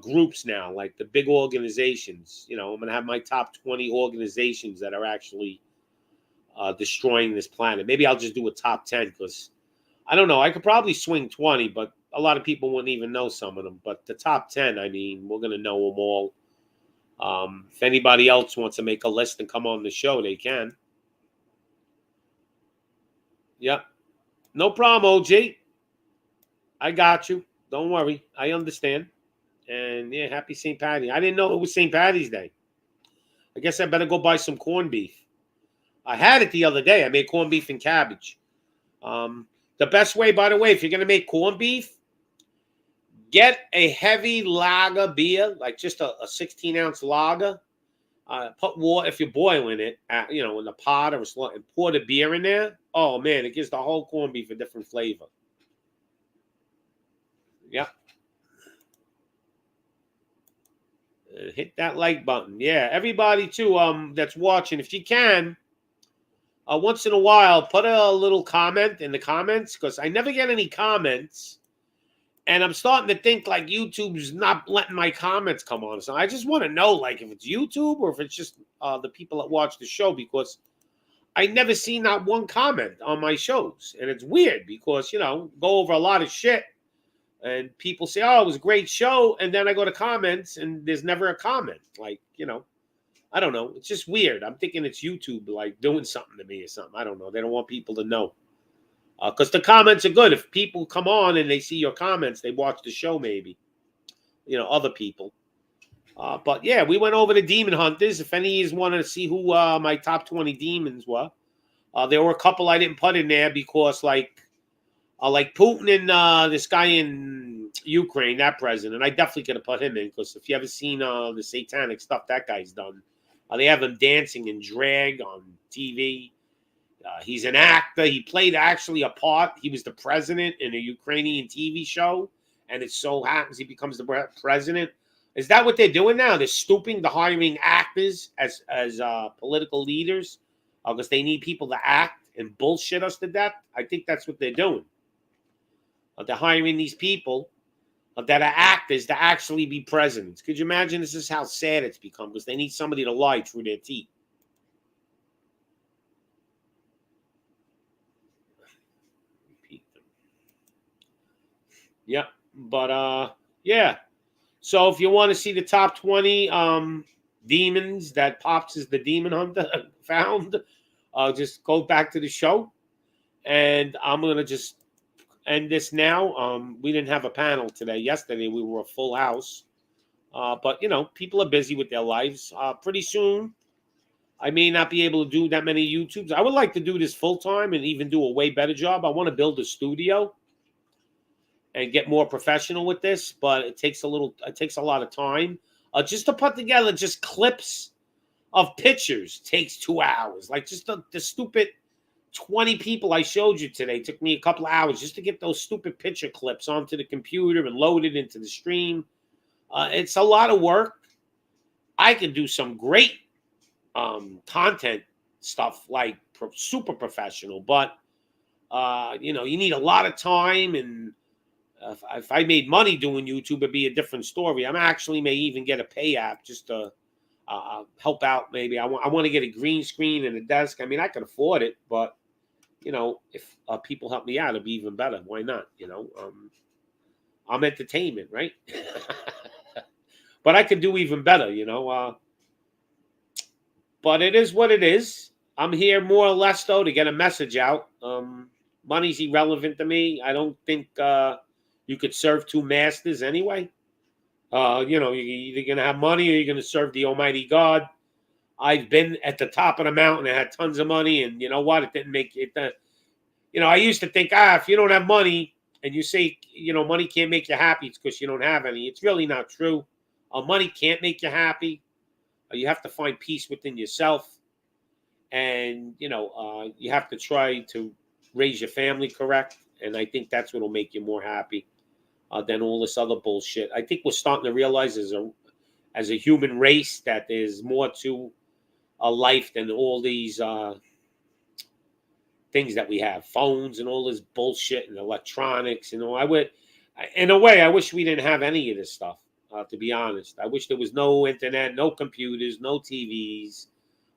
groups now, like the big organizations. You know, I'm going to have my top 20 organizations that are actually destroying this planet. Maybe I'll just do a top 10 because I don't know. I could probably swing 20, but a lot of people wouldn't even know some of them. But the top 10, I mean, we're going to know them all. If anybody else wants to make a list and come on the show, they can. Yep. No problem, OG. I got you. Don't worry. I understand. And yeah, happy St. Patty. I didn't know it was St. Patty's Day. I guess I better go buy some corned beef. I had it the other day. I made corned beef and cabbage. The best way, by the way, if you're going to make corned beef, get a heavy lager beer, like just a 16-ounce lager. Put water, if you're boiling it, in a pot or and pour the beer in there. Oh, man, it gives the whole corned beef a different flavor. Yeah. Hit that like button. Yeah, everybody, too, that's watching, if you can, once in a while, put a little comment in the comments, because I never get any comments. And I'm starting to think like YouTube's not letting my comments come on. So I just want to know, like, if it's YouTube or if it's just the people that watch the show, because I never see not one comment on my shows. And it's weird because, go over a lot of shit. And people say, oh, it was a great show. And then I go to comments and there's never a comment. Like, I don't know. It's just weird. I'm thinking it's YouTube, like, doing something to me or something. I don't know. They don't want people to know. Because the comments are good. If people come on and they see your comments, they watch the show maybe. Other people. But yeah, we went over the demon hunters. If any of you wanted to see who my top 20 demons were, there were a couple I didn't put in there because like Putin and this guy in Ukraine, that president, I definitely could have put him in because if you ever seen the satanic stuff that guy's done, they have him dancing in drag on TV. He's an actor. He played actually a part. He was the president in a Ukrainian TV show, and it so happens he becomes the president. Is that what they're doing now? They're stooping to hiring actors as political leaders because they need people to act and bullshit us to death. I think that's what they're doing. They're hiring these people that are actors to actually be presidents. Could you imagine? This is how sad it's become because they need somebody to lie through their teeth. Yeah, but yeah. So if you want to see the top 20 demons that Pops is the demon hunter found, just go back to the show. And I'm gonna just end this now. We didn't have a panel today. Yesterday we were a full house. But you know, people are busy with their lives. Pretty soon I may not be able to do that many YouTubes. I would like to do this full time and even do a way better job. I want to build a studio and get more professional with this, but it takes a lot of time. Just to put together just clips of pictures takes 2 hours. Like just the stupid 20 people I showed you today took me a couple of hours just to get those stupid picture clips onto the computer and load it into the stream. It's a lot of work. I could do some great content stuff like super professional, but you know, you need a lot of time, and if I made money doing YouTube, it'd be a different story. I'm actually may even get a pay app just to help out. Maybe I want to get a green screen and a desk. I mean, I could afford it, but you know, if people help me out, it'd be even better. Why not? You know, I'm entertainment, right? But I could do even better, you know. But it is what it is. I'm here more or less, though, to get a message out. Money's irrelevant to me. I don't think you could serve two masters anyway. You know, you're either going to have money or you're going to serve the Almighty God. I've been at the top of the mountain and had tons of money, and you know what? It didn't make it. You know, I used to think, if you don't have money and you say, you know, money can't make you happy, it's because you don't have any. It's really not true. Money can't make you happy. You have to find peace within yourself, and you know, you have to try to raise your family correct. And I think that's what will make you more happy than all this other bullshit. I think we're starting to realize as a human race that there's more to a life than all these things that we have, phones and all this bullshit and electronics. You know, in a way, I wish we didn't have any of this stuff. To be honest, I wish there was no internet, no computers, no TVs,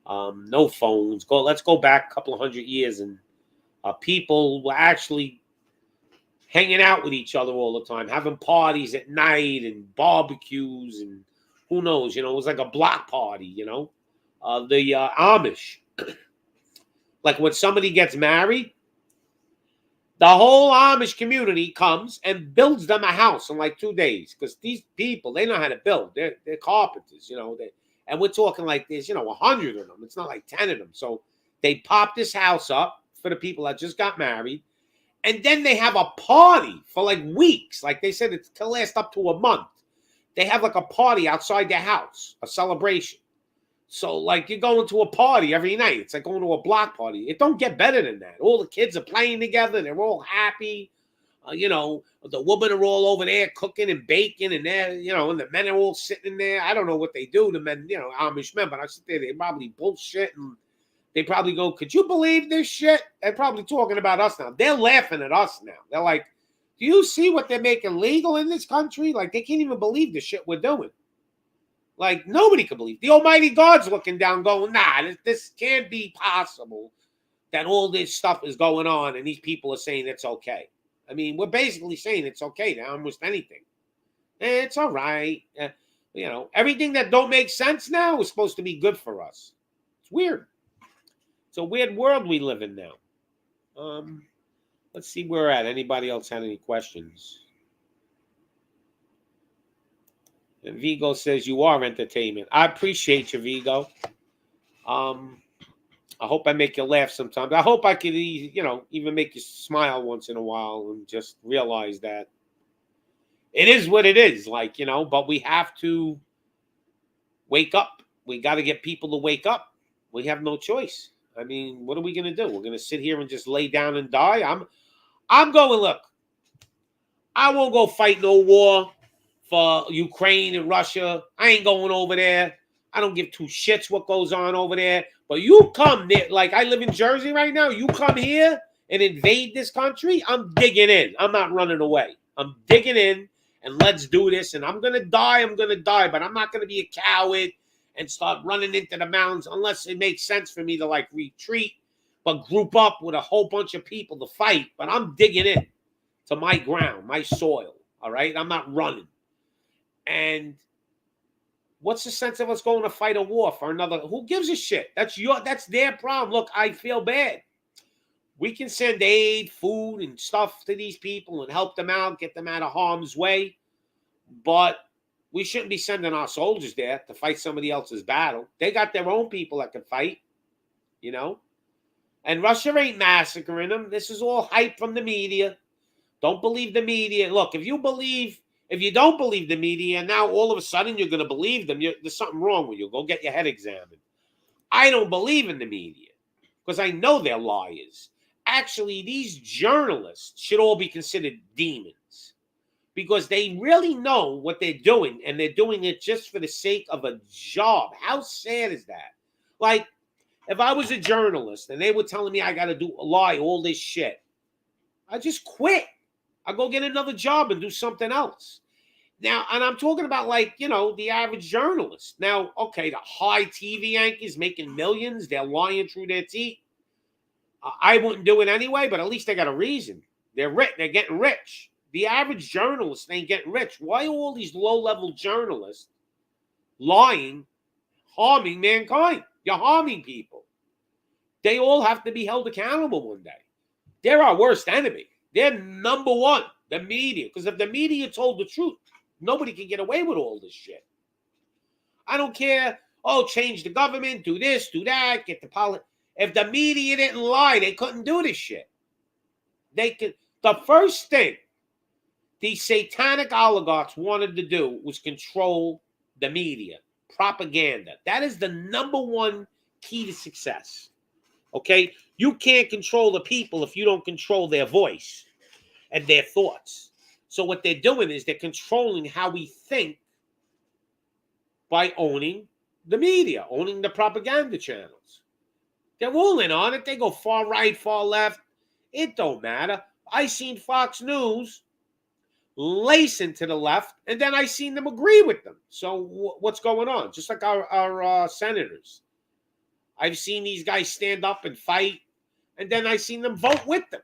no phones. Let's go back a couple of 100 years, and people were actually hanging out with each other all the time, having parties at night and barbecues, and who knows, you know, it was like a block party, you know. The Amish, like when somebody gets married, the whole Amish community comes and builds them a house in like 2 days, because these people, they know how to build. They're carpenters, you know. And we're talking like there's, you know, 100 of them. It's not like 10 of them. So they pop this house up for the people that just got married, and then they have a party for like weeks. Like they said, it can last up to a month. They have like a party outside their house, a celebration. So, like, you're going to a party every night. It's like going to a block party. It don't get better than that. All the kids are playing together. They're all happy. You know, the women are all over there cooking and baking, and they're, you know, and the men are all sitting there. I don't know what they do, the men, you know, Amish men, but I sit there, they probably bullshit, and they probably go, could you believe this shit? They're probably talking about us now. They're laughing at us now. They're like, do you see what they're making legal in this country? Like, they can't even believe the shit we're doing. Like, nobody can believe. The Almighty God's looking down going, nah, this can't be possible that all this stuff is going on and these people are saying it's okay. I mean, we're basically saying it's okay to almost anything. It's all right. You know, everything that don't make sense now is supposed to be good for us. It's weird. It's a weird world we live in now. Let's see where we're at. Anybody else had any questions? And Vigo says you are entertainment. I appreciate you, Vigo. I hope I make you laugh sometimes. I hope I could, even make you smile once in a while and just realize that it is what it is. But we have to wake up. We got to get people to wake up. We have no choice. I mean, what are we going to do? We're going to sit here and just lay down and die? I'm going, look, I won't go fight no war for Ukraine and Russia. I ain't going over there. I don't give two shits what goes on over there. But you come there, like I live in Jersey right now. You come here and invade this country, I'm digging in. I'm not running away. I'm digging in, and let's do this. And I'm going to die. But I'm not going to be a coward and start running into the mountains unless it makes sense for me to retreat, but group up with a whole bunch of people to fight. But I'm digging in to my ground, my soil. All right. I'm not running. And what's the sense of us going to fight a war for another? Who gives a shit? That's their problem. Look, I feel bad. We can send aid, food, and stuff to these people and help them out, get them out of harm's way. But we shouldn't be sending our soldiers there to fight somebody else's battle. They got their own people that can fight, And Russia ain't massacring them. This is all hype from the media. Don't believe the media. Look, if you don't believe the media, now all of a sudden you're going to believe them, there's something wrong with you. Go get your head examined. I don't believe in the media because I know they're liars. Actually, these journalists should all be considered demons because they really know what they're doing, and they're doing it just for the sake of a job. How sad is that? Like, if I was a journalist and they were telling me I got to lie all this shit, I just quit. I go get another job and do something else. Now, and I'm talking about the average journalist. Now, okay, the high TV anchors making millions, they're lying through their teeth. I wouldn't do it anyway, but at least they got a reason. They're rich. They're getting rich. The average journalist ain't getting rich. Why are all these low-level journalists lying, harming mankind? You're harming people. They all have to be held accountable one day. They're our worst enemy. They're number one, the media. Because if the media told the truth, nobody can get away with all this shit. I don't care. Oh, change the government, do this, do that, get the politics. If the media didn't lie, they couldn't do this shit. The first thing these satanic oligarchs wanted to do was control the media, propaganda. That is the number one key to success. Okay? You can't control the people if you don't control their voice and their thoughts. So what they're doing is they're controlling how we think by owning the media, owning the propaganda channels. They're all in on it. They go far right, far left. It don't matter. I seen Fox News lacing to the left, and then I seen them agree with them. So what's going on? Just like our senators. I've seen these guys stand up and fight, and then I seen them vote with them.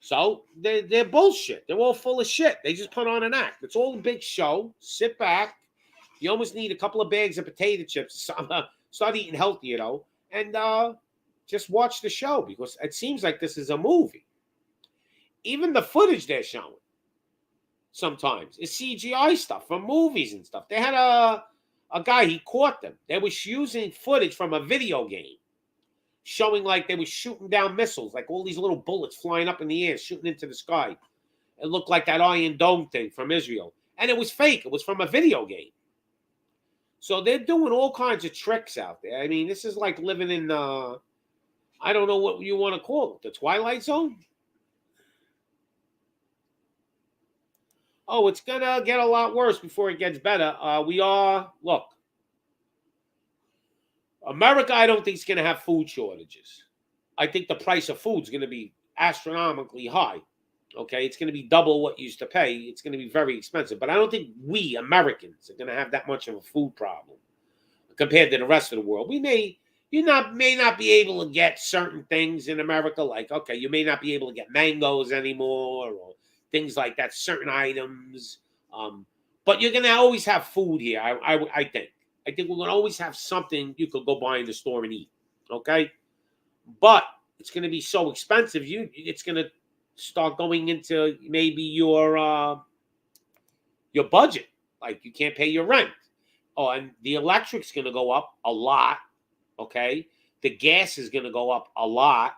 So they're bullshit. They're all full of shit. They just put on an act. It's all a big show. Sit back. You almost need a couple of bags of potato chips. Start eating healthy, and just watch the show because it seems like this is a movie. Even the footage they're showing sometimes is CGI stuff from movies and stuff. They had a guy, he caught them. They were using footage from a video game showing like they were shooting down missiles, like all these little bullets flying up in the air, shooting into the sky. It looked like that Iron Dome thing from Israel. And it was fake. It was from a video game. So they're doing all kinds of tricks out there. I mean, this is like living in, I don't know what you want to call it, the Twilight Zone? Oh, it's going to get a lot worse before it gets better. Look, America, I don't think is going to have food shortages. I think the price of food is going to be astronomically high. Okay, it's going to be double what you used to pay. It's going to be very expensive. But I don't think we Americans are going to have that much of a food problem compared to the rest of the world. We may not be able to get certain things in America, like, okay, you may not be able to get mangoes anymore or things like that, certain items. But you're going to always have food here, I think. I think we're going to always have something you could go buy in the store and eat, okay? But it's going to be so expensive, it's going to start going into maybe your budget. Like you can't pay your rent. Oh, and the electric's going to go up a lot. Okay. The gas is going to go up a lot.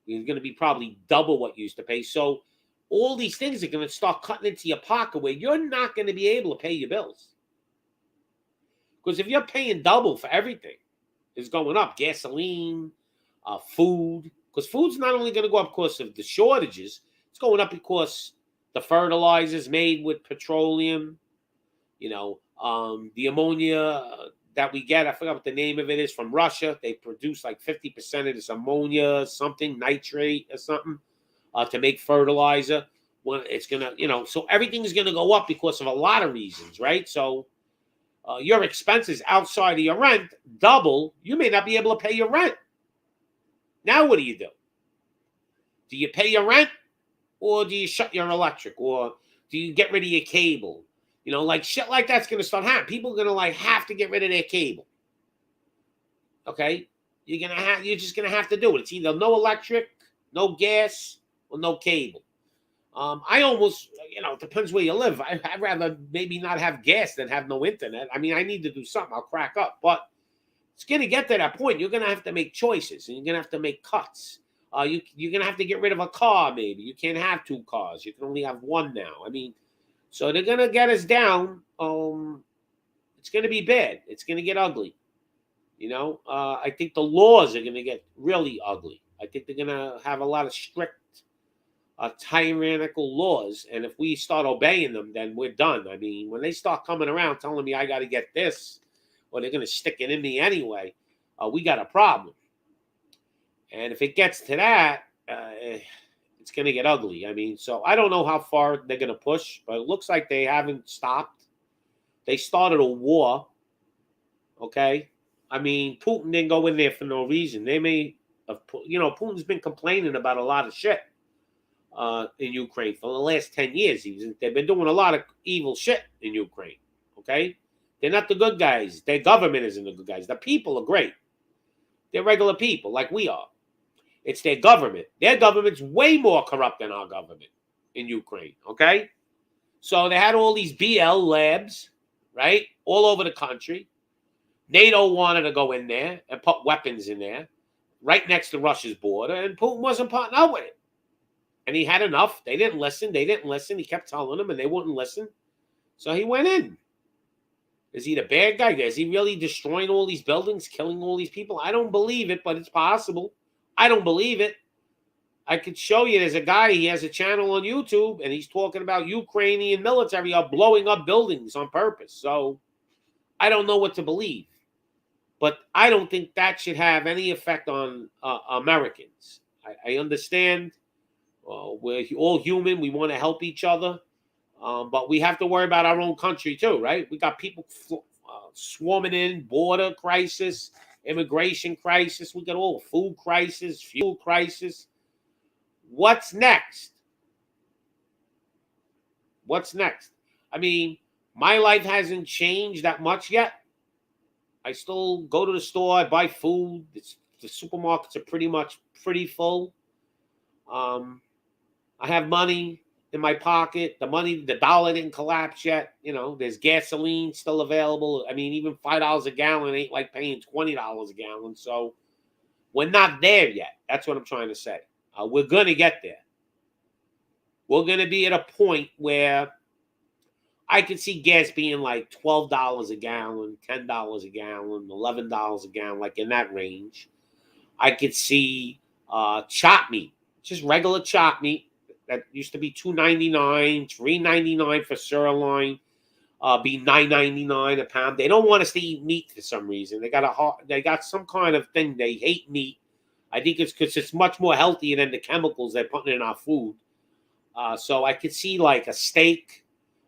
It's going to be probably double what you used to pay. So all these things are going to start cutting into your pocket where you're not going to be able to pay your bills. Because if you're paying double for everything, it's going up. Gasoline, food. Because food's not only going to go up because of the shortages, it's going up because the fertilizers made with petroleum, the ammonia that we get, I forgot what the name of it is, from Russia. They produce like 50% of this ammonia, something, nitrate or something, to make fertilizer. Well, it's going to, so everything's going to go up because of a lot of reasons, right? So your expenses outside of your rent double. You may not be able to pay your rent. Now what do? Do you pay your rent, or do you shut your electric, or do you get rid of your cable? Like shit like that's going to start happening. People are going to like have to get rid of their cable. Okay? You're just going to have to do it. It's either no electric, no gas, or no cable. I almost, it depends where you live. I'd rather maybe not have gas than have no internet. I mean, I need to do something. I'll crack up. But it's going to get to that point. You're going to have to make choices, and you're going to have to make cuts. You're going to have to get rid of a car, maybe. You can't have two cars. You can only have one now. I mean, so they're going to get us down. It's going to be bad. It's going to get ugly. I think the laws are going to get really ugly. I think they're going to have a lot of strict, tyrannical laws. And if we start obeying them, then we're done. I mean, when they start coming around telling me I got to get this, or they're going to stick it in me anyway, we got a problem. And if it gets to that, it's going to get ugly. I mean, so I don't know how far they're going to push, but it looks like they haven't stopped. They started a war. Okay. I mean, Putin didn't go in there for no reason. They may have, Putin's been complaining about a lot of shit in Ukraine for the last 10 years. They've been doing a lot of evil shit in Ukraine. Okay. They're not the good guys. Their government isn't the good guys. The people are great. They're regular people like we are. It's their government. Their government's way more corrupt than our government in Ukraine, okay? So they had all these BL labs, right, all over the country. NATO wanted to go in there and put weapons in there right next to Russia's border, and Putin wasn't putting up with it. And he had enough. They didn't listen. He kept telling them, and they wouldn't listen. So he went in. Is he the bad guy? Is he really destroying all these buildings, killing all these people? I don't believe it, but it's possible. I don't believe it. I could show you. There's a guy, he has a channel on YouTube, and he's talking about Ukrainian military are blowing up buildings on purpose. So I don't know what to believe. But I don't think that should have any effect on Americans. I understand we're all human. We want to help each other. But we have to worry about our own country too, right? We got people swarming in, border crisis, immigration crisis. We got all food crisis, fuel crisis. What's next? What's next? I mean, my life hasn't changed that much yet. I still go to the store, I buy food. The supermarkets are pretty full. I have money in my pocket. The dollar didn't collapse yet. There's gasoline still available. I mean, even $5 a gallon ain't like paying $20 a gallon. So we're not there yet. That's what I'm trying to say. We're going to get there. We're going to be at a point where I could see gas being like $12 a gallon, $10 a gallon, $11 a gallon, like in that range. I could see chop meat, just regular chop meat. That used to be $2.99, $3.99 for sirloin, be $9.99 a pound. They don't want us to eat meat for some reason. They got some kind of thing. They hate meat. I think it's because it's much more healthier than the chemicals they're putting in our food. So I could see like a steak,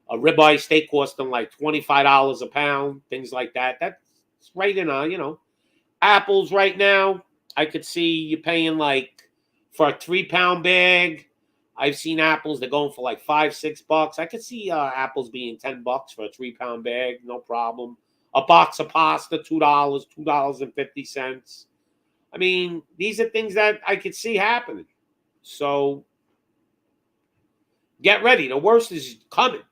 a ribeye steak costing like $25 a pound, things like that. That's right in apples right now. I could see you paying like for a 3-pound bag. I've seen apples, they're going for like $5-6. I could see apples being $10 for a 3-pound bag, no problem. A box of pasta, $2, $2.50. I mean, these are things that I could see happening. So get ready. The worst is coming.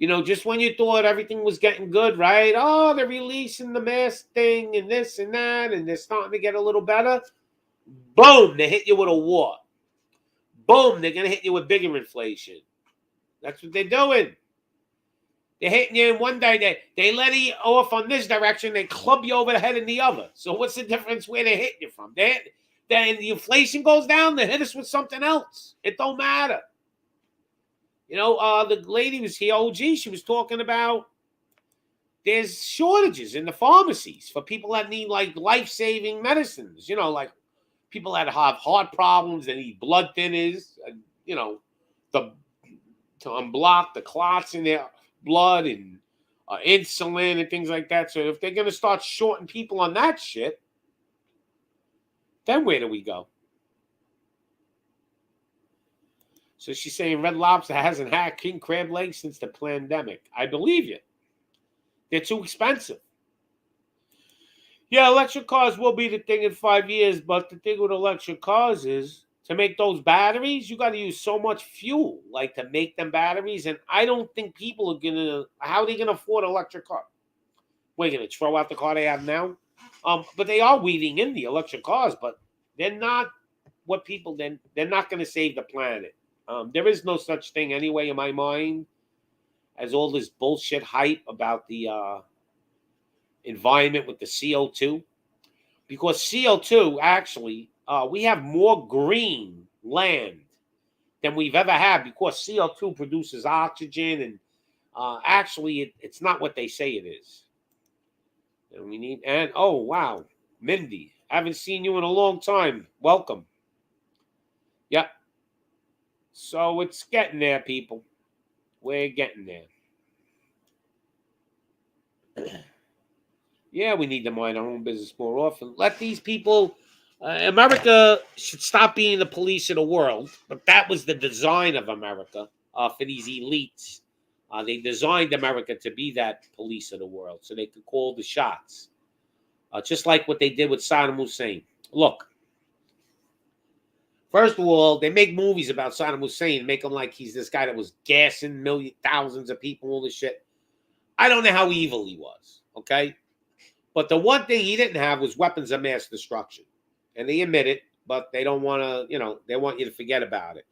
You know, just when you thought everything was getting good, right? Oh, they're releasing the mask thing and this and that, and they're starting to get a little better. Boom, they hit you with a war. Boom, they're going to hit you with bigger inflation. That's what they're doing. They're hitting you in one day. They let you off on this direction. They club you over the head in the other. So what's the difference where they're hitting you from? Then the inflation goes down. They hit us with something else. It don't matter. You know, the lady was here, OG. She was talking about there's shortages in the pharmacies for people that need like life-saving medicines. You know, like people that have heart problems, they need blood thinners. You know, to unblock the clots in their blood and insulin and things like that. So if they're going to start shorting people on that shit, then where do we go? So she's saying Red Lobster hasn't had king crab legs since the pandemic. I believe you. They're too expensive. Yeah, electric cars will be the thing in 5 years, but the thing with electric cars is to make those batteries, you got to use so much fuel, like to make them batteries. And I don't think people are going to, how are they going to afford an electric car? We're going to throw out the car they have now? But they are weaving in the electric cars, but they're not what people, they're not going to save the planet. There is no such thing anyway in my mind as all this bullshit hype about the environment with the CO2. Because CO2 actually, we have more green land than we've ever had because CO2 produces oxygen and actually it's not what they say it is. And we need, and oh wow, Mindy, I haven't seen you in a long time. Welcome. Yep. So it's getting there, people. We're getting there. Yeah, we need to mind our own business more often. Let these people, America should stop being the police of the world. But that was the design of America for these elites. They designed America to be that police of the world so they could call the shots. Just like what they did with Saddam Hussein. Look, first of all, they make movies about Saddam Hussein, make him like he's this guy that was gassing thousands of people, all this shit. I don't know how evil he was, okay? But the one thing he didn't have was weapons of mass destruction. And they admit it, but they don't want to, you know, they want you to forget about it.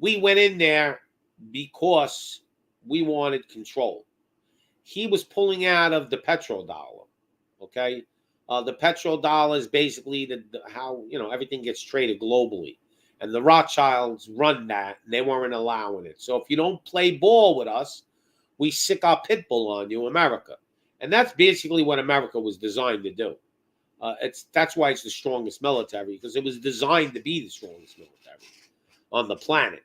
We went in there because we wanted control. He was pulling out of the petrodollar, okay? The petrodollar is basically how, you know, everything gets traded globally. And the Rothschilds run that, and they weren't allowing it. So if you don't play ball with us, we sick our pit bull on you, America. And that's basically what America was designed to do. That's why it's the strongest military, because it was designed to be the strongest military on the planet.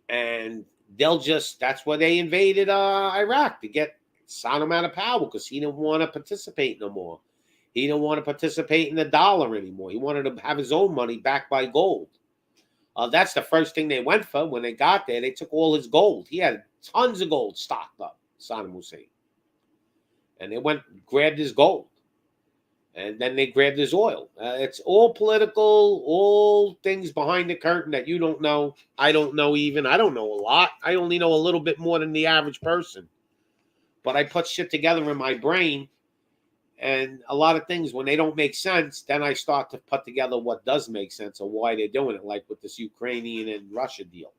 And that's why they invaded Iraq, to get Saddam out of power, because he didn't want to participate no more. He didn't want to participate in the dollar anymore. He wanted to have his own money backed by gold. That's the first thing they went for when they got there. They took all his gold. He had tons of gold stocked up, Saddam Hussein. And they went and grabbed his gold. And then they grabbed his oil. It's all political, all things behind the curtain that you don't know. I don't know even. I don't know a lot. I only know a little bit more than the average person. But I put shit together in my brain. And a lot of things, when they don't make sense, then I start to put together what does make sense or why they're doing it, like with this Ukrainian and Russia deal.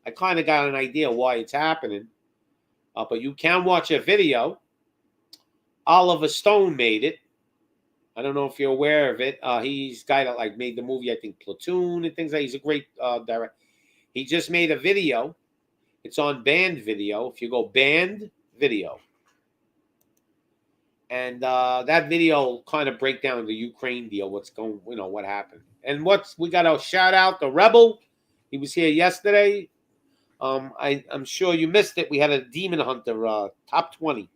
I kind of got an idea why it's happening. But you can watch a video. Oliver Stone made it. I don't know if you're aware of it. He's the guy that like made the movie, I think, Platoon and things like that. He's a great director. He just made a video. It's on Banned Video. If you go Banned Video. And that video will kind of break down the Ukraine deal, what's going, you know, what happened. And we got to shout out the Rebel. He was here yesterday. I'm sure you missed it. We had a Demon Hunter top 20.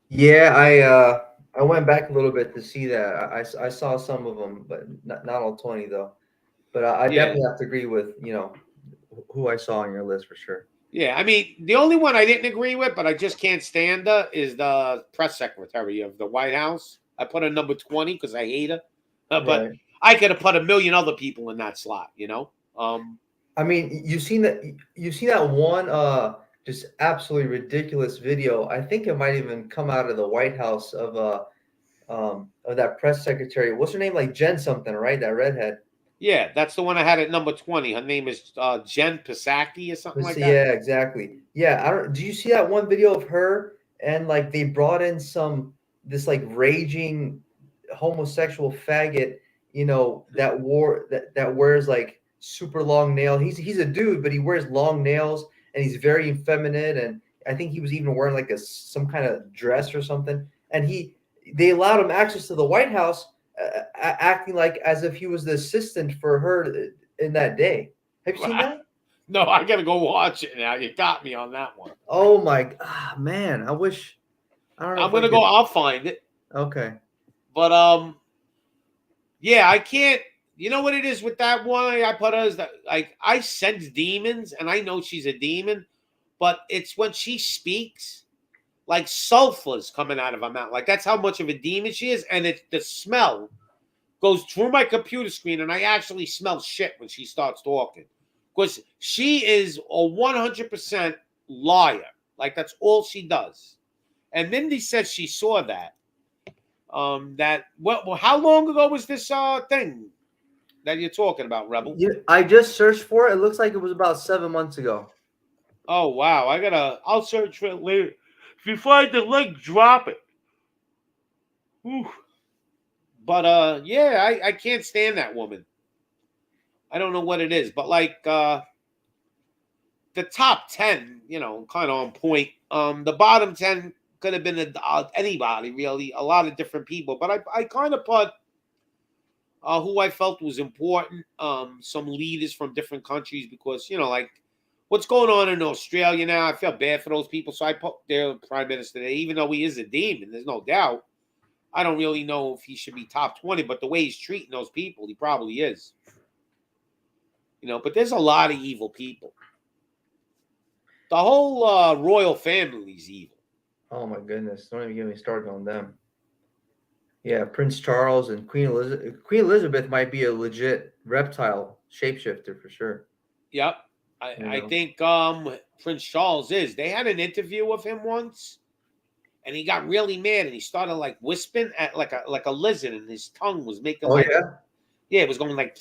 Yeah, I went back a little bit to see that. I saw some of them, but not all 20 though. But I definitely have to agree with, you know, who I saw on your list for sure. Yeah, I mean, the only one I didn't agree with, but I just can't stand her, is the press secretary of the White House. I put her number 20 because I hate her. But right. I could have put a million other people in that slot, you know? I mean, you've seen that one just absolutely ridiculous video. I think it might even come out of the White House of that press secretary. What's her name? Like Jen something, right? That redhead. Yeah, that's the one I had at number 20. Her name is Jen Psaki or something like that. Yeah, exactly. Yeah, I don't. Do you see that one video of her and like they brought in this like raging homosexual faggot, that wears like super long nails. He's a dude, but he wears long nails and he's very effeminate. And I think he was even wearing like some kind of dress or something. And they allowed him access to the White House, acting like as if he was the assistant for her in that day. Have you seen that? No, I gotta go watch it now. You got me on that one. Oh my man! I wish. I don't know. I'm gonna go. I'll find it. Okay. But yeah, I can't. You know what it is with that one I put her is that like I sense demons, and I know she's a demon, but it's when she speaks, like sulfur's coming out of her mouth. Like that's how much of a demon she is, and it's the smell goes through my computer screen, and I actually smell shit when she starts talking. Because she is a 100% liar. Like, that's all she does. And Mindy says she saw that. How long ago was this thing that you're talking about, Rebel? Yeah, I just searched for it. It looks like it was about 7 months ago. Oh, wow. I'll search for it later. If you find the link, drop it. Whew. But, yeah, I can't stand that woman. I don't know what it is, but like the top 10, kind of on point. The bottom 10 could have been anybody, really, a lot of different people. But I kind of put who I felt was important, some leaders from different countries, because, like what's going on in Australia now, I feel bad for those people. So I put their prime minister there, even though he is a demon, there's no doubt. I don't really know if he should be top 20, but the way he's treating those people, he probably is. But there's a lot of evil people. The whole royal family is evil. Oh my goodness! Don't even get me started on them. Yeah, Prince Charles and Queen Elizabeth. Queen Elizabeth might be a legit reptile shapeshifter for sure. Yep, I think Prince Charles is. They had an interview with him once, and he got really mad, and he started like whispering at like a lizard, and his tongue was making it was going like.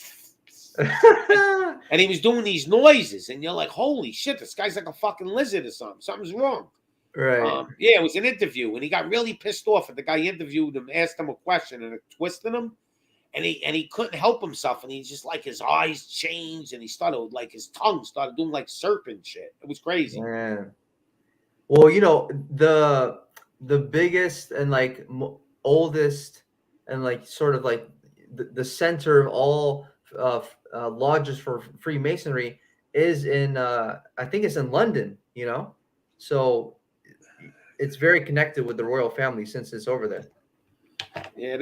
And he was doing these noises, and you're like, holy shit, this guy's like a fucking lizard or something. Something's wrong. Right. Yeah, it was an interview, and he got really pissed off. And the guy interviewed him, asked him a question, and it twisted him. And he couldn't help himself. And he's just like, his eyes changed, and he started like his tongue started doing like serpent shit. It was crazy. Man. Well, the biggest and like oldest and like sort of like the center of all lodges for Freemasonry is in I think it's in London, so it's very connected with the royal family since it's over there. Yeah,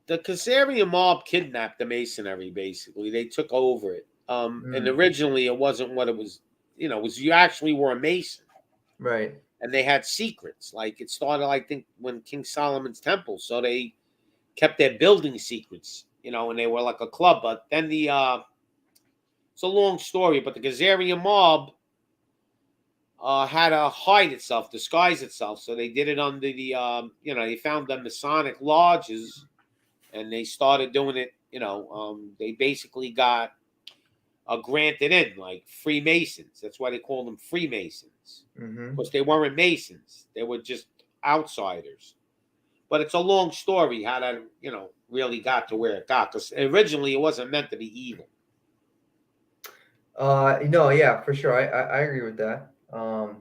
the Khazarian mob kidnapped the Masonry. Basically, they took over it. And originally it wasn't what it was. It was you actually were a Mason, right? And they had secrets. Like it started, I think, when King Solomon's temple. So they kept their building secrets. And they were like a club. But then it's a long story, but the Khazarian mob had to hide itself, disguise itself. So they did it under the, they found the Masonic lodges, and they started doing it. They basically got granted in, like Freemasons. That's why they call them Freemasons, because they weren't Masons. They were just outsiders. But it's a long story how that, really got to where it got, because originally it wasn't meant to be evil. Yeah, for sure. I agree with that. Now,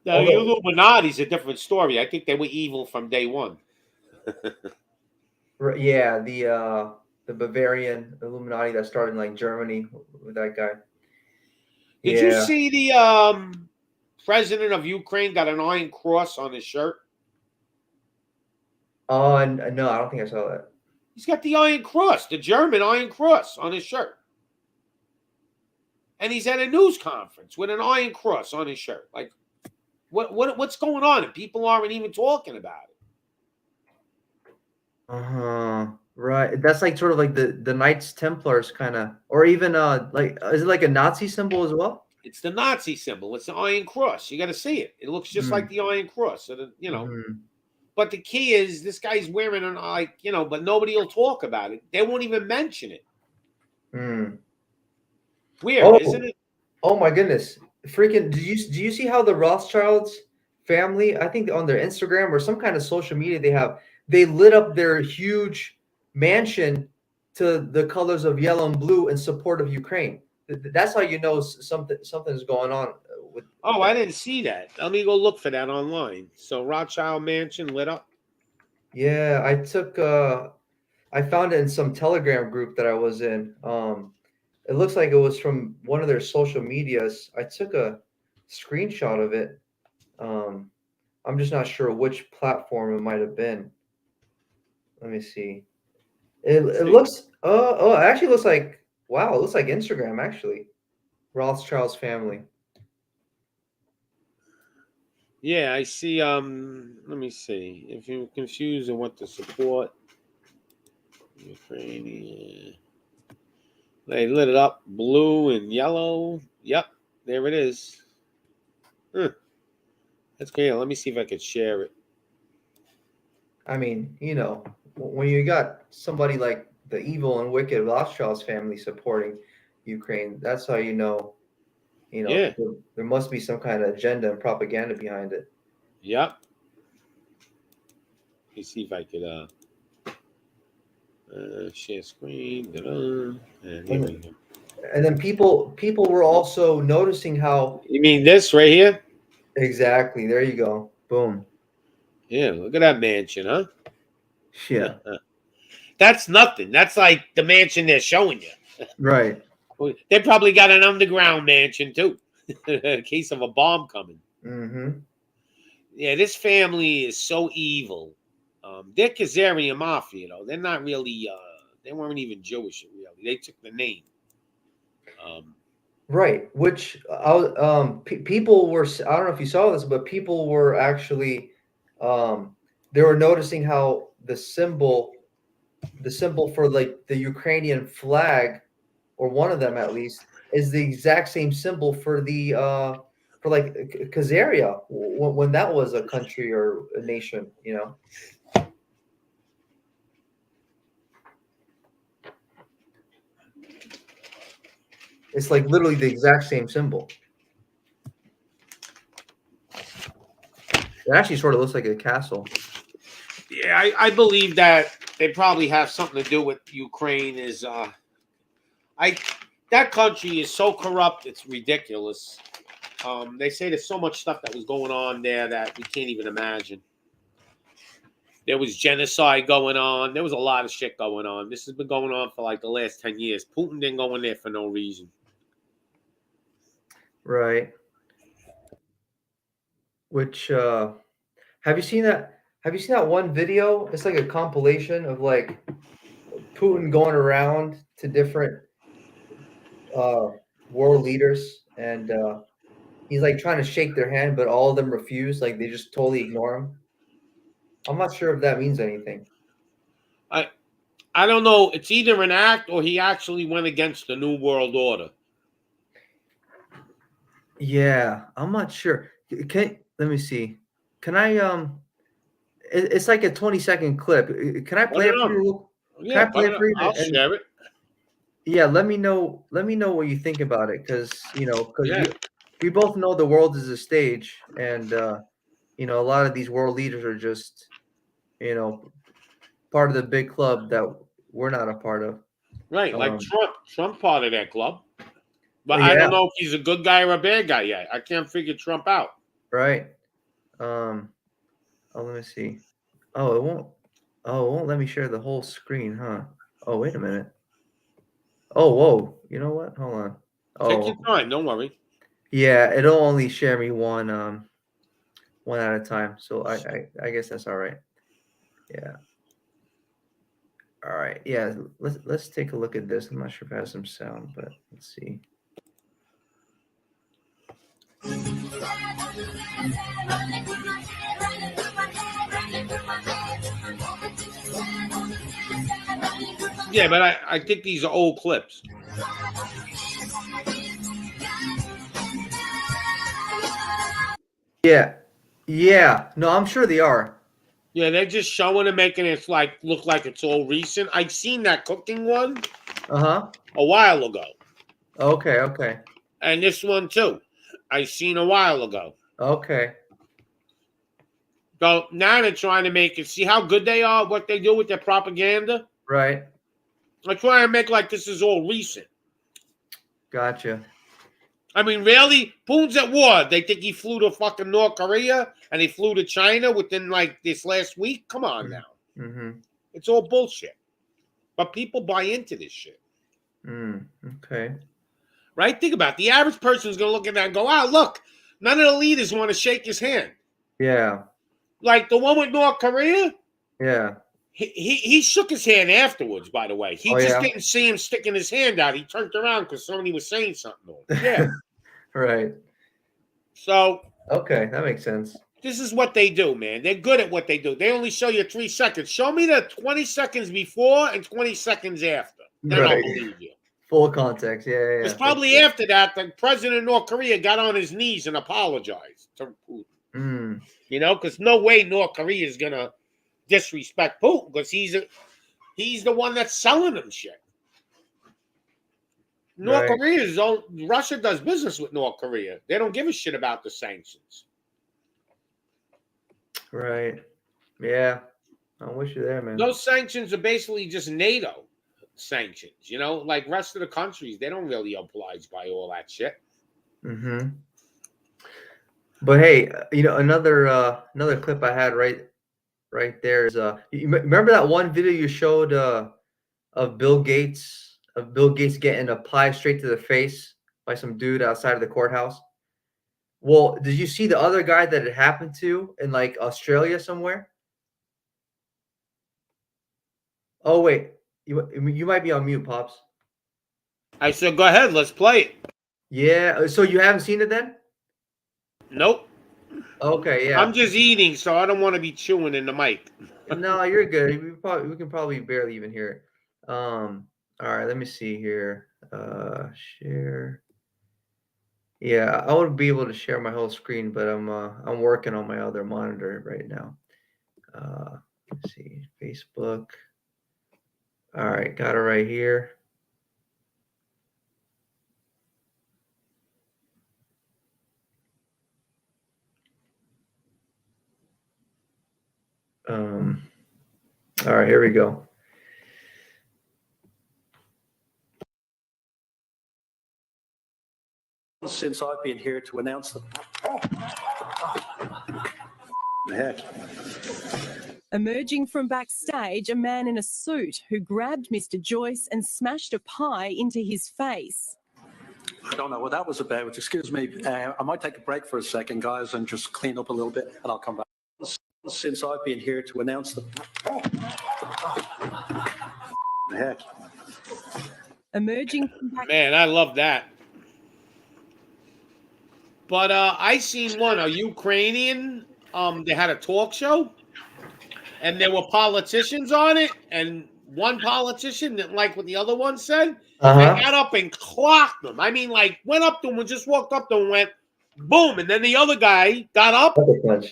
the Illuminati's a different story. I think they were evil from day one. Yeah, the Bavarian Illuminati that started in like Germany with that guy. Did you see the president of Ukraine got an iron cross on his shirt? Oh, no, I don't think I saw that. He's got the iron cross, the German iron cross on his shirt. And he's at a news conference with an iron cross on his shirt. Like, what's going on? And people aren't even talking about it. Right. That's like sort of like the Knights Templars kind of, or even like, is it like a Nazi symbol as well? It's the Nazi symbol. It's the Iron Cross. You got to see it. It looks just like the Iron Cross. So you know. But the key is this guy's wearing an but nobody will talk about it. They won't even mention it. Weird, isn't it? Oh my goodness! Freaking! Do you see how the Rothschilds family? I think on their Instagram or some kind of social media they lit up their huge mansion to the colors of yellow and blue in support of Ukraine. That's how you know something's going on. I didn't see that. Let me go look for that online. So Rothschild Mansion lit up. Yeah, I found it in some Telegram group that I was in. It looks like it was from one of their social medias. I took a screenshot of it. I'm just not sure which platform it might have been. Let me see. It looks. It actually looks like. Wow, it looks like Instagram actually. Rothschild's family. Yeah, I see. Let me see. If you're confused on what to support, Ukrainian. They lit it up blue and yellow. Yep, there it is. That's great. Let me see if I could share it. I mean, when you got somebody like the evil and wicked Rothschild's family supporting Ukraine, that's how you know. There must be some kind of agenda and propaganda behind it. Yep. Let me see if I could share screen. And here we go. And then people were also noticing how. You mean this right here? Exactly. There you go. Boom. Yeah, look at that mansion, huh? Yeah. That's nothing. That's like the mansion they're showing you. Right. They probably got an underground mansion too, in case of a bomb coming. Mm-hmm. Yeah, this family is so evil. They're Khazarian mafia, though. They're not really. They weren't even Jewish, really. They took the name. Right. Which people were. I don't know if you saw this, but people were actually. They were noticing how the symbol for like the Ukrainian flag, or one of them at least, is the exact same symbol for the for like Khazaria when that was a country or a nation, It's like literally the exact same symbol. It actually sort of looks like a castle. Yeah, I believe that they probably have something to do with Ukraine. That country is so corrupt, it's ridiculous. They say there's so much stuff that was going on there that we can't even imagine. There was genocide going on. There was a lot of shit going on. This has been going on for like the last 10 years. Putin didn't go in there for no reason. Right. Which have you seen that? Have you seen that one video? It's like a compilation of like Putin going around to different world leaders, and he's like trying to shake their hand, but all of them refuse. Like they just totally ignore him. I'm not sure if that means anything. I don't know. It's either an act or he actually went against the New World Order. Yeah, I'm not sure. Let me see. Can I it's like a 20-second clip. Can I play it for you? Yeah, I'll share it. Yeah, let me know what you think about it, because we both know the world is a stage, and a lot of these world leaders are just part of the big club that we're not a part of. Right, like Trump part of that club. But I don't know if he's a good guy or a bad guy yet. I can't figure Trump out. Right. Let me see. It won't let me share the whole screen, huh? Oh, wait a minute. Oh, whoa. You know what? Hold on. Take your time. Don't worry. Yeah, it'll only share me one at a time. So I guess that's all right. Yeah. All right. Yeah. Let's take a look at this. I'm not sure if it has some sound, but let's see. Yeah, but I think these are old clips. Yeah. No, I'm sure they are. Yeah, they're just showing and making it like look like it's all recent. I've seen that cooking one Uh-huh. a while ago, Okay. and this one too. I seen a while ago. Okay. So now they're trying to make it. See how good they are. What they do with their propaganda. Right. They're trying to make like this is all recent. Gotcha. I mean, really? Putin's at war. They think he flew to fucking North Korea and he flew to China within like this last week? Come on now. Mm-hmm. It's all bullshit. But people buy into this shit. Okay. Right? Think about it. The average person is going to look at that and go, "Ah, look, none of the leaders want to shake his hand." Yeah. Like the one with North Korea, Yeah. he shook his hand afterwards, by the way. He didn't see him sticking his hand out. He turned around because somebody was saying something to him. Yeah. Right. So Okay, that makes sense. this is what they do, man. They're good at what they do. They only show you 3 seconds. Show me the 20 seconds before and 20 seconds after. Then I'll believe you. Full context. Yeah. It's probably after that the president of North Korea got on his knees and apologized to Putin. You know, because no way North Korea is going to disrespect Putin because he's the one that's selling them shit. North Korea Russia does business with North Korea. They don't give a shit about the sanctions. Right. Yeah. I wish you there, man. Those sanctions are basically just NATO sanctions. You know, like rest of the countries, they don't really oblige by all that shit. Mm-hmm. But hey, you know, another clip I had right there is you remember that one video you showed of Bill Gates getting a pie straight to the face by some dude outside of the courthouse? Well, did you see the other guy that it happened to in like Australia somewhere? Oh wait, you might be on mute, Pops. I said, go ahead, let's play it. Yeah, so you haven't seen it then? Nope. Okay, yeah. I'm just eating, so I don't want to be chewing in the mic. No, you're good. We can probably barely even hear it. All right, let me see here. Share. Yeah, I would be able to share my whole screen, but I'm working on my other monitor right now. Let's see, Facebook. All right, got it right here. All right, here we go. Since I've been here to announce the heck. Emerging from backstage, a man in a suit who grabbed Mr. Joyce and smashed a pie into his face. I don't know what that was about. Excuse me. I might take a break for a second, guys, and just clean up a little bit, and I'll come back. Since I've been here to announce the heck. Emerging from backstage. Man, I love that. But I seen one, a Ukrainian, they had a talk show, and there were politicians on it, and one politician didn't like what the other one said. They got up and clocked them. I mean, like, went up to him and just walked up to him and went, boom. And then the other guy got up,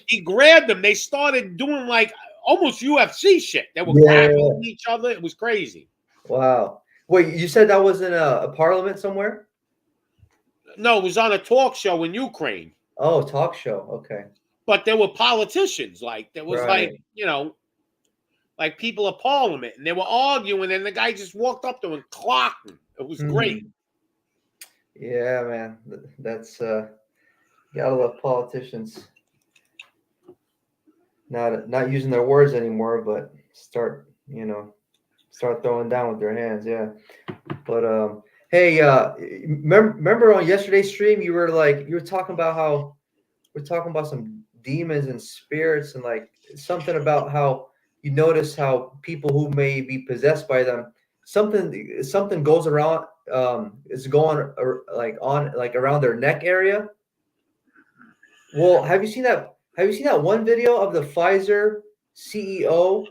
he grabbed him. They started doing, like, almost UFC shit. They were grabbing each other. It was crazy. Wow. Wait, you said that was in a parliament somewhere? No, it was on a talk show in Ukraine. Oh, talk show. Okay. But there were politicians, like, there was like, you know, like people of parliament, and they were arguing, and the guy just walked up to him and clocked him. It was great. Yeah, man. That's gotta love politicians. Not using their words anymore, but start throwing down with their hands. Yeah. But hey, remember on yesterday's stream you were talking about how we're talking about some demons and spirits, and like something about how you notice how people who may be possessed by them, something goes around, is going around their neck area. Well, have you seen that? Have you seen that one video of the Pfizer CEO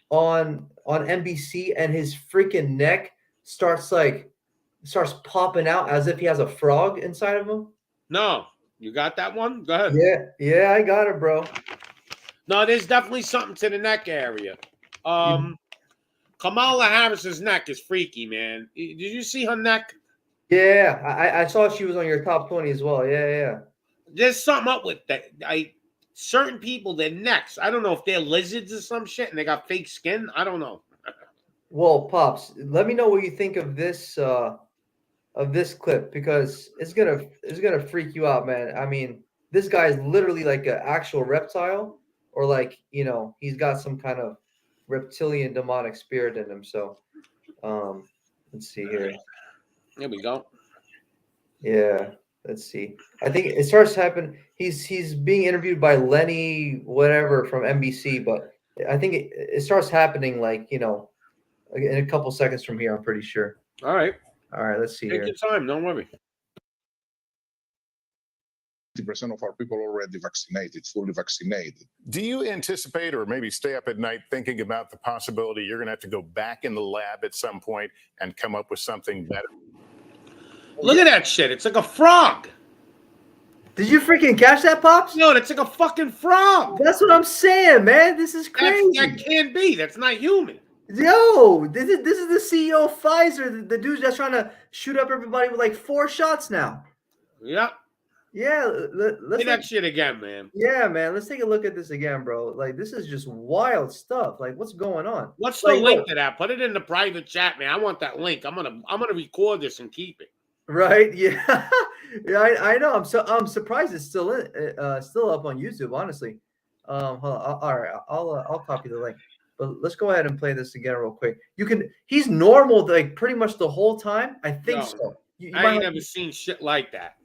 on NBC, and his freaking neck starts popping out as if he has a frog inside of him? No. You got that one? Go ahead. Yeah, I got it, bro. No, there's definitely something to the neck area. Kamala Harris's neck is freaky, man. Did you see her neck? Yeah, I saw she was on your top 20 as well. Yeah. There's something up with that. Certain people, their necks. I don't know if they're lizards or some shit, and they got fake skin. I don't know. Well, Pops, let me know what you think of this clip, because it's gonna freak you out, man. I mean, this guy is literally like an actual reptile, or like, you know, he's got some kind of reptilian demonic spirit in him. So, let's see here. There we go. Yeah, let's see. I think it starts happening. He's being interviewed by Lenny whatever from NBC, but I think it starts happening like, you know, in a couple seconds from here. I'm pretty sure. All right. All right, let's see Take here. your time. Don't worry. 90% of our people already vaccinated, fully vaccinated. Do you anticipate, or maybe stay up at night thinking about the possibility you're going to have to go back in the lab at some point and come up with something better? Look at that shit. It's like a frog. Did you freaking catch that, Pops? No, that's like a fucking frog. That's what I'm saying, man. This is crazy. That can't be. That's not human. Yo, this is the CEO of Pfizer, the dude that's trying to shoot up everybody with like 4 shots now. Yeah. Yeah, let's See that shit again, man. Yeah, man. Let's take a look at this again, bro. Like, this is just wild stuff. Like, what's going on? What's the link to that? Put it in the private chat, man. I want that link. I'm gonna record this and keep it. Right? Yeah, yeah. I know. I'm surprised it's still up on YouTube. Honestly. Hold on. All right. I'll copy the link. But let's go ahead and play this again real quick. He's normal like pretty much the whole time. I think so. I ain't never seen shit like that.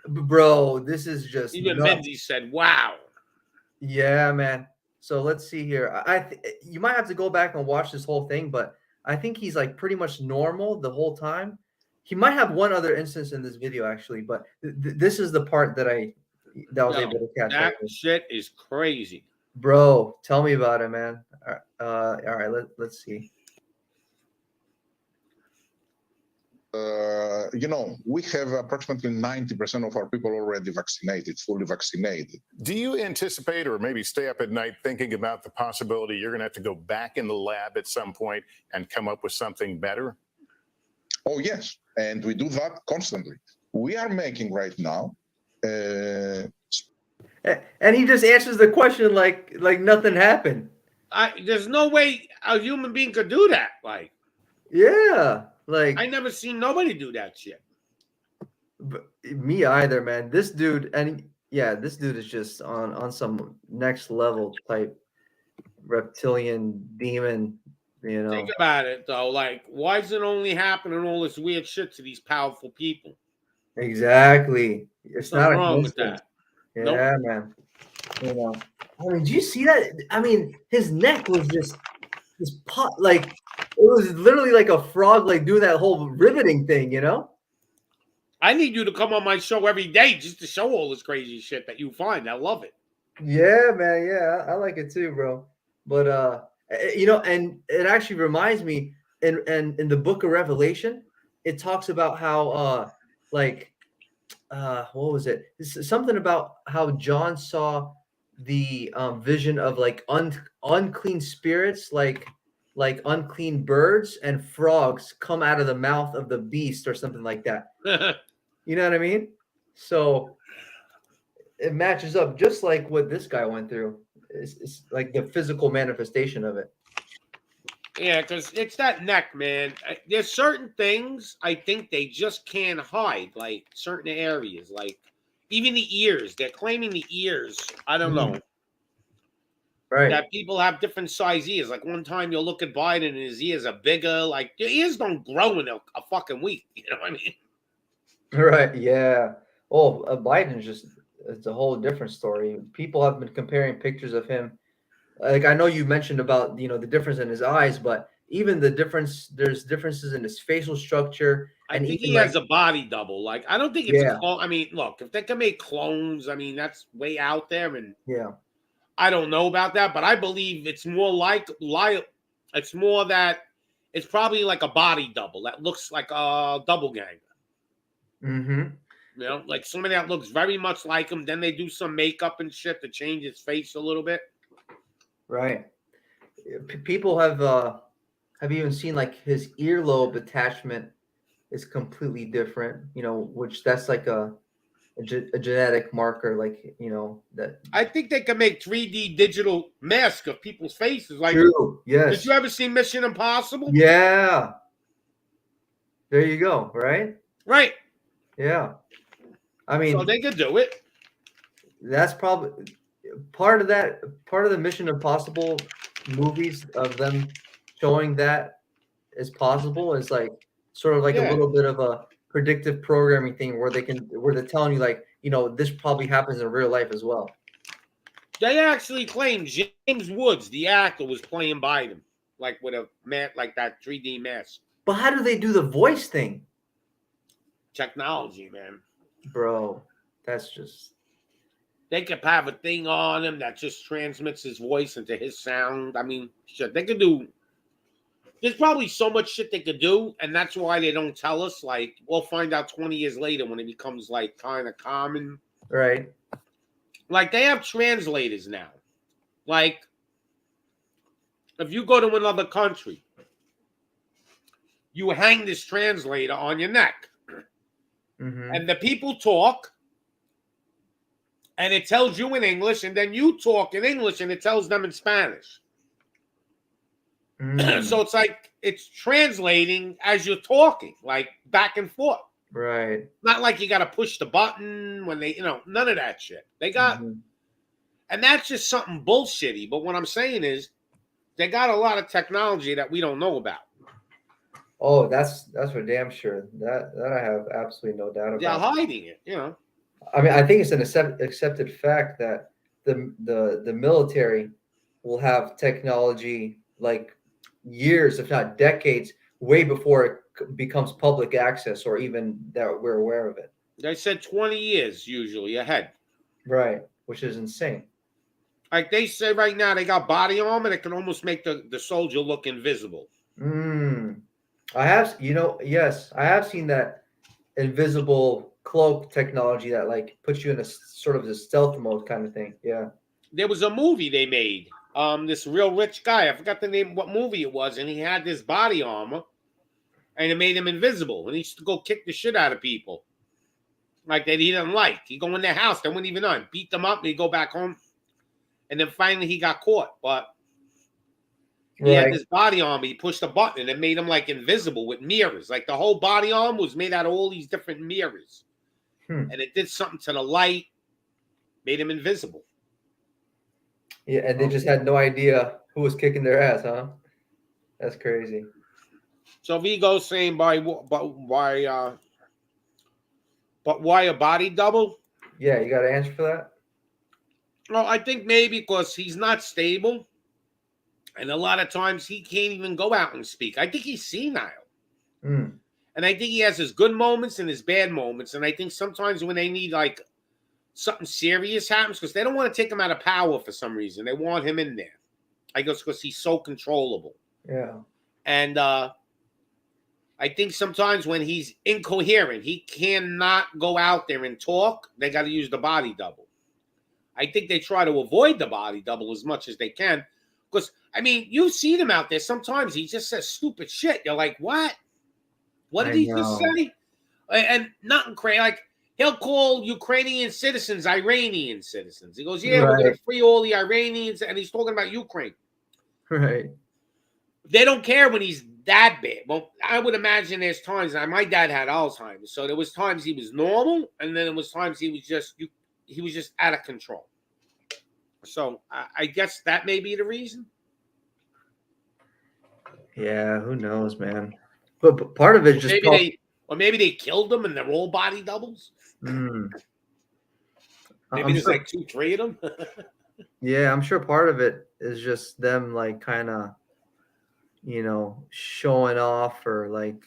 Bro, this is just even nuts. Mindy said, "Wow." Yeah, man. So let's see here. You might have to go back and watch this whole thing, but I think he's like pretty much normal the whole time. He might have one other instance in this video actually, but this is the part that I was able to catch. That shit is crazy, bro. Tell me about it, man. All right, let's see. You know, we have approximately 90% of our people already vaccinated, fully vaccinated. Do you anticipate, or maybe stay up at night thinking about the possibility you're going to have to go back in the lab at some point and come up with something better? Oh, yes. And we do that constantly. We are making right now. And he just answers the question like nothing happened. There's no way a human being could do that. Like, yeah. Like, I never seen nobody do that shit. Me either, man. This dude, this dude is just on some next level type reptilian demon. You know. Think about it though. Like, why is it only happening all this weird shit to these powerful people? Exactly. It's not wrong with that. Yeah, nope. Man. You know. I mean, did you see that? I mean, his neck was just pot like. It was literally like a frog, like doing that whole riveting thing, you know? I need you to come on my show every day just to show all this crazy shit that you find. I love it. Yeah, man. Yeah, I like it too, bro. But you know, and it actually reminds me in the book of Revelation, it talks about how what was it? It's something about how John saw the vision of like unclean spirits, like unclean birds and frogs come out of the mouth of the beast or something like that. You know what I mean? So it matches up just like what this guy went through. It's like the physical manifestation of it. Yeah, because it's that neck, man. There's certain things I think they just can't hide, like certain areas, like even the ears. They're claiming the ears. I don't know. Right. That people have different size ears. Like one time you'll look at Biden and his ears are bigger. Like your ears don't grow in a fucking week. You know what I mean? Right. Yeah. Oh, Biden's it's a whole different story. People have been comparing pictures of him. Like I know you mentioned about, you know, the difference in his eyes, but even there's differences in his facial structure. I think he has a body double. Like I don't think it's a clone. I mean, look, if they can make clones, I mean, that's way out there. And yeah. I don't know about that, but I believe it's more it's more that it's probably like a body double that looks like a double gang. Mm-hmm. You know, like somebody that looks very much like him. Then they do some makeup and shit to change his face a little bit. Right. People have even seen like his earlobe attachment is completely different, you know, which that's like a genetic marker, like, you know, that. I think they can make 3D digital mask of people's faces. Like, True. Yes. did you ever see Mission Impossible? Yeah. There you go. Right. Right. Yeah. I mean, So they could do it. that's probably part of that. Part of the Mission Impossible movies of them showing that is possible is like sort of like a Yeah. little bit of a predictive programming thing where they're telling you like, you know, this probably happens in real life as well. They actually claim James Woods, the actor, was playing Biden, like with a like that 3D mask. But how do they do the voice thing? Technology, man. Bro, that's just. They could have a thing on him that just transmits his voice into his sound. I mean, shit, they could do. There's probably so much shit they could do, and that's why they don't tell us. Like, we'll find out 20 years later when it becomes like kind of common. Right. Like, they have translators now. Like, if you go to another country, you hang this translator on your neck, Mm-hmm. and the people talk, and it tells you in English, and then you talk in English, and it tells them in Spanish. Mm. So it's like it's translating as you're talking, like back and forth. Right. Not like you got to push the button when they, you know, none of that shit. They got, Mhm. and that's just something bullshitty. But what I'm saying is, they got a lot of technology that we don't know about. Oh, that's for damn sure. That I have absolutely no doubt They're about. hiding it, you know. I mean, I think it's an accepted fact that the military will have technology like years, if not decades, way before it becomes public access or even that we're aware of it. They said 20 years usually ahead. Right, which is insane. Like they say right now, they got body armor that can almost make the soldier look invisible. I have, you know, yes, I have seen that invisible cloak technology that like puts you in a sort of a stealth mode kind of thing. Yeah. There was a movie they made. This real rich guy, I forgot the name, what movie it was, and he had this body armor, and it made him invisible, and he used to go kick the shit out of people, like that he didn't like. He'd go in their house, they wouldn't even know him, beat them up, and he'd go back home, and then finally he got caught. But he had this body armor. He pushed a button, and it made him like invisible with mirrors. Like the whole body armor was made out of all these different mirrors, and it did something to the light, made him invisible. Yeah, and they just had no idea who was kicking their ass, huh? That's crazy. So Vigo's saying why a body double? Yeah, you got an answer for that? Well, I think maybe because he's not stable, and a lot of times he can't even go out and speak. I think he's senile. Mm. And I think he has his good moments and his bad moments. And I think sometimes when they need like something serious happens, because they don't want to take him out of power for some reason. They want him in there. I guess because he's so controllable. Yeah. And I think sometimes when he's incoherent, he cannot go out there and talk. They got to use the body double. I think they try to avoid the body double as much as they can. Because, I mean, you've seen him out there. Sometimes he just says stupid shit. You're like, what? What did he just say? And nothing crazy. Like, he'll call Ukrainian citizens Iranian citizens. He goes, yeah, we're going to free all the Iranians. And he's talking about Ukraine. Right. They don't care when he's that bad. Well, I would imagine there's times, my dad had Alzheimer's. So there was times he was normal. And then there was times he was just out of control. So I guess that may be the reason. Yeah, who knows, man. But part of it is just maybe they killed them and they're all body doubles. Mm. Maybe there's like 2-3 of them. Yeah, I'm sure part of it is just them like kind of, you know, showing off or like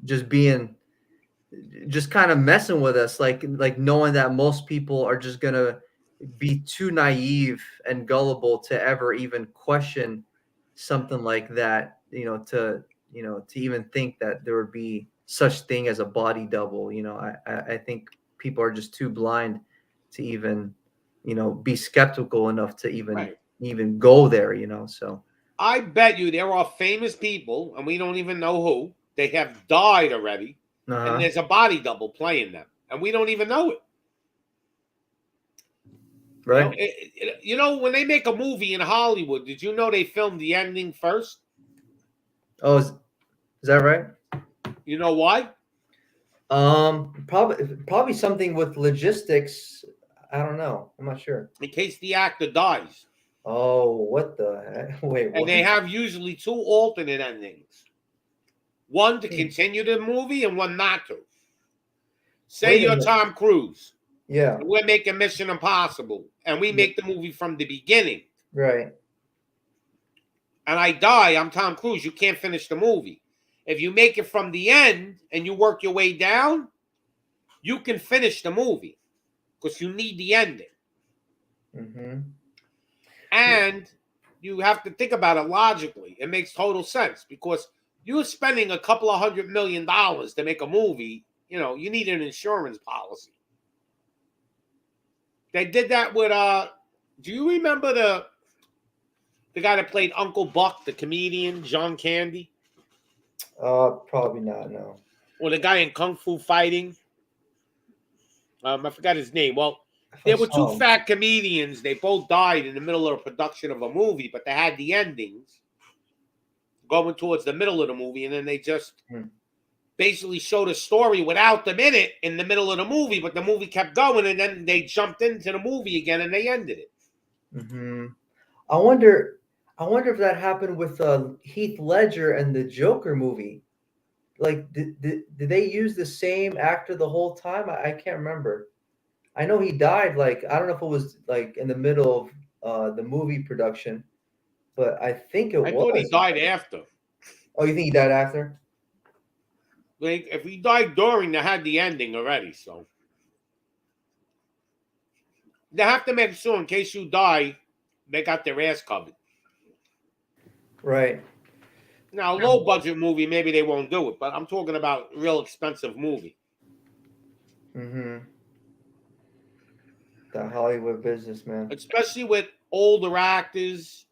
just kind of messing with us, like knowing that most people are just gonna be too naive and gullible to ever even question something like that, to even think that there would be such thing as a body double. I think people are just too blind to even, be skeptical enough to even go there. So I bet you there are famous people, and we don't even know who. They have died already, and there's a body double playing them, and we don't even know it. Right. When they make a movie in Hollywood, did you know they filmed the ending first? Oh, is that right? You know why? Probably something with logistics. I don't know. I'm not sure. In case the actor dies. Oh, what the heck? Wait, what? And they have usually 2 alternate endings. One to continue the movie and one not to. Say you're Tom Cruise. Yeah. We're making Mission Impossible, and we make the movie from the beginning. Right. And I die, I'm Tom Cruise. You can't finish the movie. If you make it from the end and you work your way down, you can finish the movie because you need the ending. Mm-hmm. And you have to think about it logically. It makes total sense because you're spending a couple of $100 million to make a movie. You need an insurance policy. They did that with do you remember the guy that played Uncle Buck, the comedian, John Candy? Probably not, no. Or the guy in Kung Fu Fighting? I forgot his name. Well, there were 2 fat comedians. They both died in the middle of a production of a movie, but they had the endings going towards the middle of the movie, and then they just basically showed a story without them in it in the middle of the movie, but the movie kept going, and then they jumped into the movie again and they ended it. Mm-hmm. I wonder if that happened with Heath Ledger and the Joker movie. Like, did they use the same actor the whole time? I can't remember. I know he died. Like, I don't know if it was like in the middle of the movie production, but I think it was. I thought he died after. Oh, you think he died after? Like, if he died during, they had the ending already. So they have to make sure in case you die, they got their ass covered. Right. Now, a low budget movie, maybe they won't do it, but I'm talking about real expensive movie. Mm-hmm. The Hollywood business, man. Especially with older actors,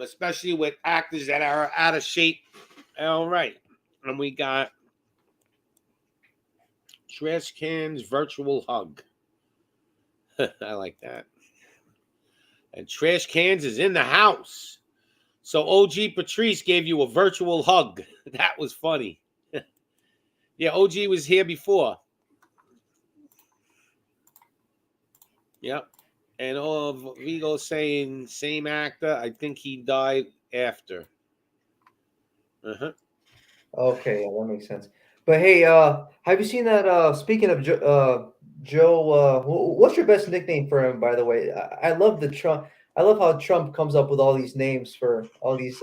especially with actors that are out of shape. All right. And we got Trash Cans Virtual Hug. I like that. And Trash Cans is in the house. So OG Patrice gave you a virtual hug. That was funny. Yeah, OG was here before. Yep. And all of Vigo saying same actor. I think he died after. Uh-huh. Okay, yeah, that makes sense. But hey, have you seen that? Speaking of Joe, what's your best nickname for him? By the way, I love the Trump. I love how Trump comes up with all these names for all these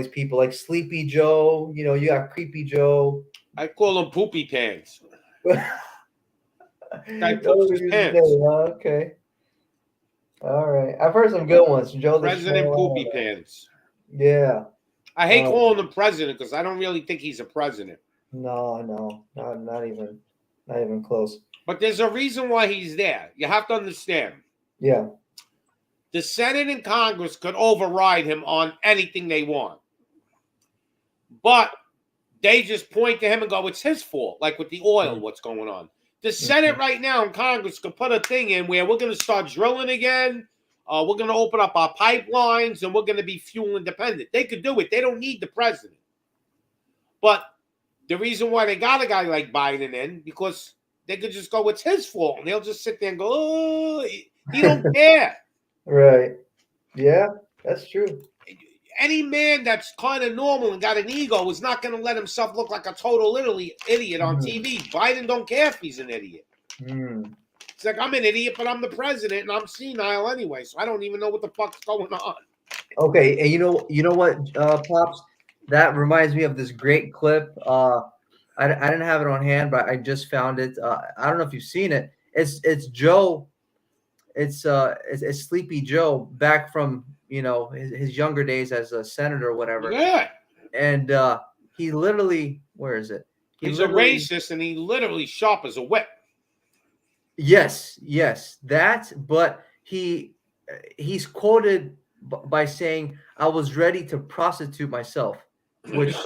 people, like Sleepy Joe. You got Creepy Joe. I call him Poopy Pants. Guy That poops was his a good pants. name, huh? Okay. All right. I've heard some good ones. Joe the President Schmo, Poopy Pants. Yeah. I hate calling him president because I don't really think he's a president. No, not even close. But there's a reason why he's there. You have to understand. Yeah. The Senate and Congress could override him on anything they want. But they just point to him and go, it's his fault, like with the oil, what's going on. The Senate right now and Congress could put a thing in where we're going to start drilling again. We're going to open up our pipelines and we're going to be fuel independent. They could do it. They don't need the president. But the reason why they got a guy like Biden in, because they could just go, it's his fault. And they'll just sit there and go, oh, he don't care. Right. Yeah, that's true. Any man that's kind of normal and got an ego is not going to let himself look like a total idiot on TV. Biden don't care if he's an idiot. It's like, I'm an idiot, but I'm the president and I'm senile anyway, so I don't even know what the fuck's going on. Okay, and you know what, Pops? That reminds me of this great clip. I didn't have it on hand, but I just found it. I don't know if you've seen it. It's Joe. It's Sleepy Joe back from his younger days as a senator or whatever. Yeah. And he literally, where is it? He's a racist, and he literally sharp as a whip. Yes, that. But he's quoted by saying, "I was ready to prostitute myself," which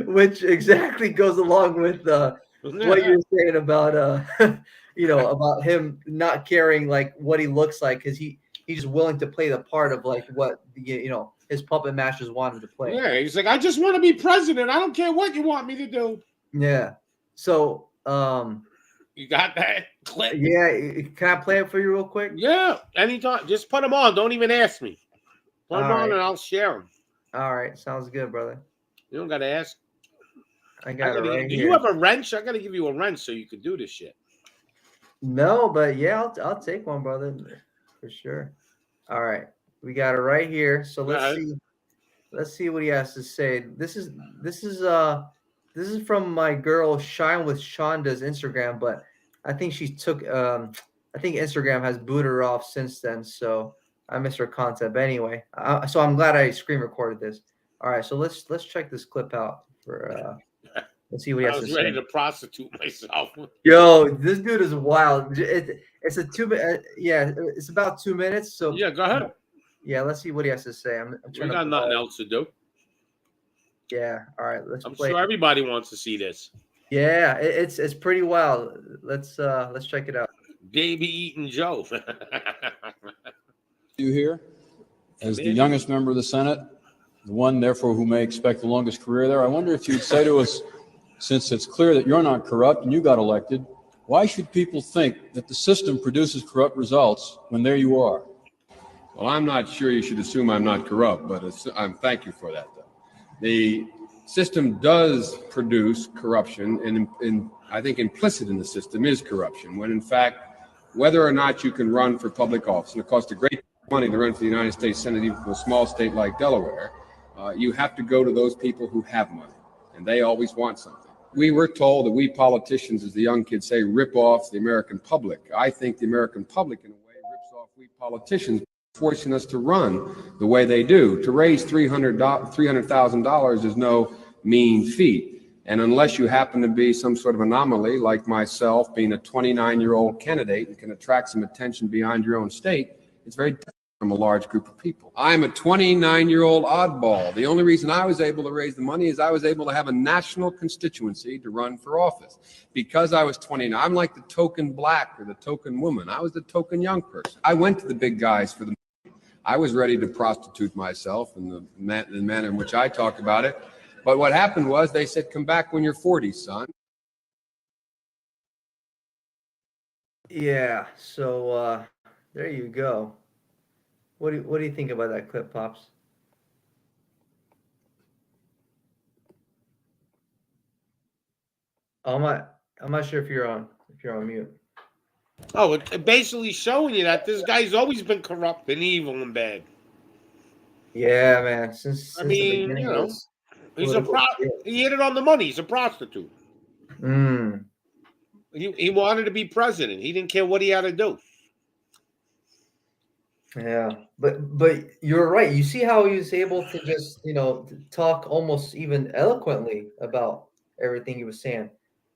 which exactly goes along with what you're saying about about him not caring like what he looks like, because he's just willing to play the part of like what his puppet masters wanted to play. Yeah, he's like, I just want to be president. I don't care what you want me to do. Yeah. So you got that clip? Yeah. Can I play it for you real quick? Yeah. Anytime. Just put them on. Don't even ask me. Put them on and I'll share them. All right. Sounds good, brother. You don't got to ask. I got it right here. Do you have a wrench? I got to give you a wrench so you can do this shit. No, but yeah, I'll take one, brother, for sure. All right. We got it right here. So let's see what he has to say. This is from my girl Shine with Shonda's Instagram, but I think she took I think Instagram has booted her off since then, so I missed her content. But anyway, so I'm glad I screen recorded this. All right, so let's check this clip out for let's see what he has to say. I was ready to prostitute myself. Yo, this dude is wild. It's a 2 minute. Yeah, it's about 2 minutes. So yeah, go ahead. Yeah, let's see what he has to say. We got nothing else to do. Yeah. All right. I'm sure everybody wants to see this. Yeah, it's pretty wild. Let's check it out. Baby eating Joe. You here as the youngest member of the Senate, the one therefore who may expect the longest career there. I wonder if you'd say to us, since it's clear that you're not corrupt and you got elected, why should people think that the system produces corrupt results when there you are? Well, I'm not sure you should assume I'm not corrupt, but thank you for that, though. The system does produce corruption, and I think implicit in the system is corruption, when in fact, whether or not you can run for public office, and it costs a great deal of money to run for the United States Senate, even from a small state like Delaware, you have to go to those people who have money, and they always want something. We were told that we politicians, as the young kids say, rip off the American public. I think the American public, in a way, rips off we politicians, forcing us to run the way they do. To raise $300,000 is no mean feat. And unless you happen to be some sort of anomaly like myself, being a 29-year-old candidate and can attract some attention beyond your own state, it's very different from a large group of people. I'm a 29-year-old oddball. The only reason I was able to raise the money is I was able to have a national constituency to run for office. Because I was 29, I'm like the token black or the token woman. I was the token young person. I went to the big guys for the money. I was ready to prostitute myself in the manner in which I talk about it. But what happened was they said, come back when you're 40, son. Yeah, so there you go. What do you think about that clip, Pops? I'm not sure if you're on mute. Oh, it's basically showing you that this guy's always been corrupt and evil and bad. Yeah, man. Since the beginning, you know, he hit it on the money. He's a prostitute. He wanted to be president. He didn't care what he had to do. Yeah, but you're right. You see how he was able to just, talk almost even eloquently about everything he was saying.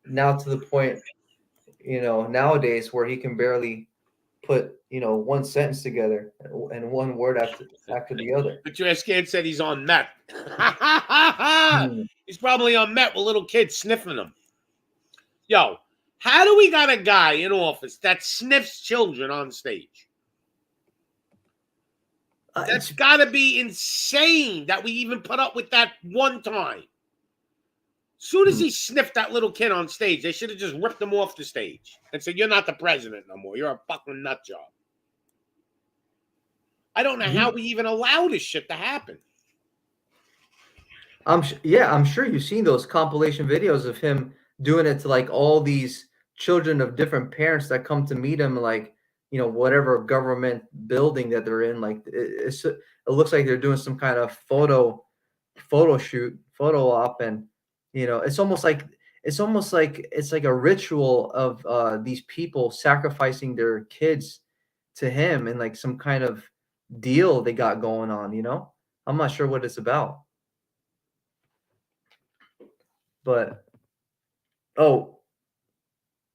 Now to the point, nowadays where he can barely put, one sentence together and one word after the other. But your kid said he's on meth. He's probably on meth with little kids sniffing him. Yo, how do we got a guy in office that sniffs children on stage? That's got to be insane that we even put up with that one time. Soon as he sniffed that little kid on stage, they should have just ripped him off the stage and said, you're not the president no more. You're a fucking nut job. I don't know how we even allow this shit to happen. I'm sure you've seen those compilation videos of him doing it to like all these children of different parents that come to meet him, like, whatever government building that they're in. Like it looks like they're doing some kind of photo shoot, photo op, and it's almost like it's like a ritual of these people sacrificing their kids to him and like some kind of deal they got going on. I'm not sure what it's about. But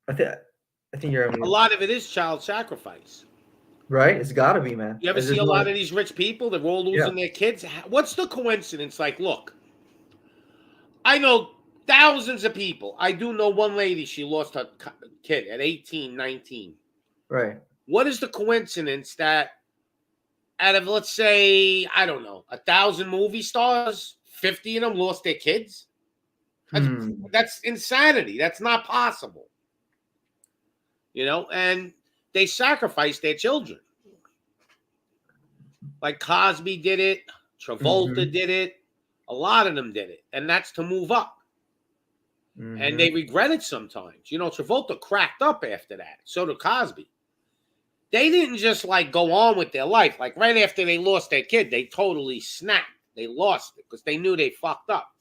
I think you're having A lot of it is child sacrifice. right. It's got to be, man. You ever see a lot of these rich people that are all losing their kids? What's the coincidence? Like, look, I know thousands of people. I do know one lady, she lost her kid at 18, 19. Right. What is the coincidence that out of, let's say, I don't know, 1,000 movie stars, 50 of them lost their kids? That's insanity. That's not possible. You know, and they sacrificed their children. Like Cosby did it, Travolta did it, a lot of them did it, and that's to move up. And they regret it sometimes. You know, Travolta cracked up after that. So did Cosby. They didn't just like go on with their life. Like right after they lost their kid, they totally snapped. They lost it because they knew they fucked up.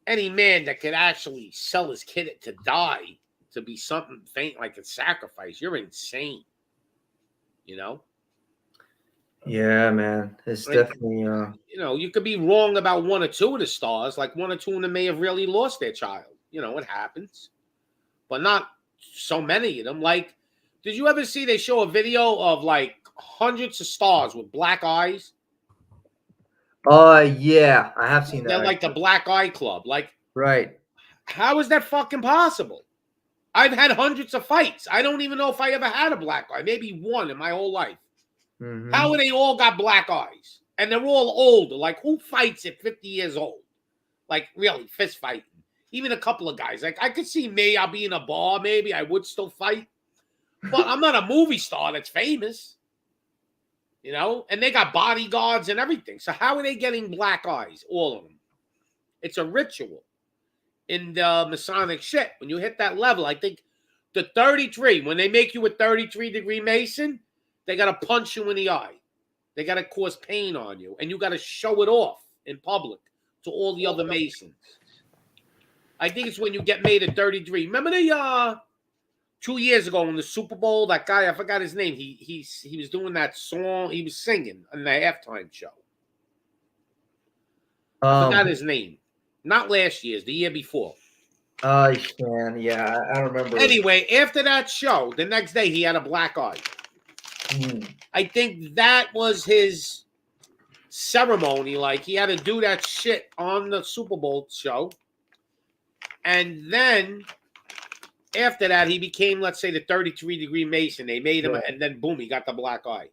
Any man that could actually sell his kid to die to be something faint like a sacrifice, you're insane. You know? Yeah, man. It's Like, definitely you know, you could be wrong about one or two of the stars. Like one or two of them may have really lost their child. You know, it happens. But not so many of them. Like, did you ever see they show a video of like hundreds of stars with black eyes? yeah, I have seen that. They're like the Black Eye Club. Like, right. How is that fucking possible? I've had hundreds of fights. I don't even know if I ever had a black eye. Maybe one in my whole life. How are they all got black eyes? And they're all older. Like, who fights at 50 years old? Like, really, fist fighting. Even a couple of guys. Like, I could see me, I'll be in a bar, maybe I would still fight. But I'm not a movie star that's famous. You know? And they got bodyguards and everything. So how are they getting black eyes? All of them. It's a ritual in the Masonic shit. When you hit that level, I think the 33, when they make you a 33-degree Mason, they got to punch you in the eye. They got to cause pain on you. And you got to show it off in public to all the other Masons. I think it's when you get made a 33. Remember the 2 years ago in the Super Bowl, that guy, I forgot his name. He was doing that song. He was singing on the halftime show. I forgot his name. Not last year's, the year before. Yeah, I don't remember. Anyway, after that show, the next day he had a black eye. I think that was his ceremony. Like, he had to do that shit on the Super Bowl show. And then after that, he became, let's say, the 33-degree Mason. They made him, and then boom, he got the black eye.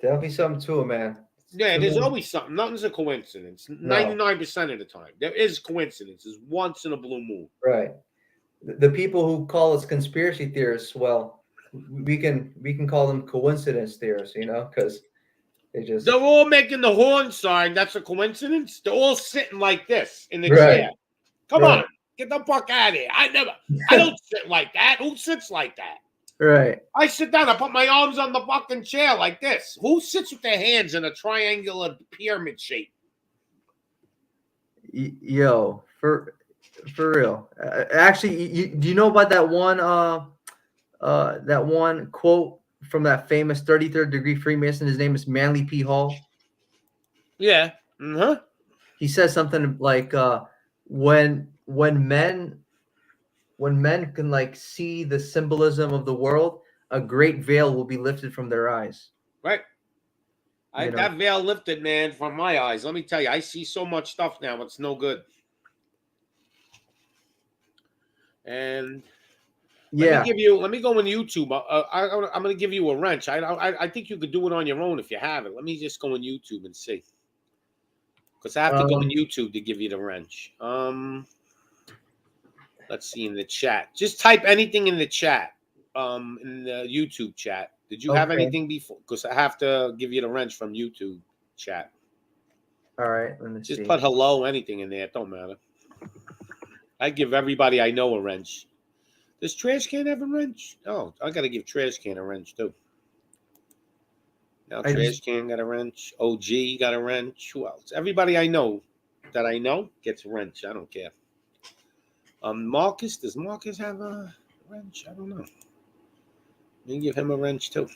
There'll be something to it, man. Yeah, there's always something. Nothing's a coincidence. 99% of the time. There is coincidences once in a blue moon. Right. The people who call us conspiracy theorists, well, we can call them coincidence theorists, you know, because they're all making the horn sign. That's a coincidence. They're all sitting like this in the chair. Come on, get the fuck out of here. I don't sit like that. Who sits like that? Right. I sit down. I put my arms on the fucking chair like this. Who sits with their hands in a triangular pyramid shape? Yo, for real. Actually, do you know about that one quote from that famous 33rd degree Freemason? His name is Manly P. Hall. Yeah. He says something like, when men can like see the symbolism of the world, a great veil will be lifted from their eyes. Right. I got veil lifted, man, from my eyes. Let me tell you, I see so much stuff now. It's no good. And let me go on YouTube. I'm going to give you a wrench. I think you could do it on your own if you have it. Let me just go on YouTube and see. Because I have to go on YouTube to give you the wrench. Let's see in the chat. Just type anything in the chat, in the YouTube chat. Did you have anything before? Because I have to give you the wrench from YouTube chat. All right. Let me Just put hello, anything in there. It don't matter. I give everybody I know a wrench. Does Trash Can have a wrench? Oh, I got to give Trash Can a wrench too. Now Trash Can got a wrench. OG got a wrench. Who else? Everybody I know gets a wrench. I don't care. Marcus, does Marcus have a wrench? I don't know. Let me give him a wrench too.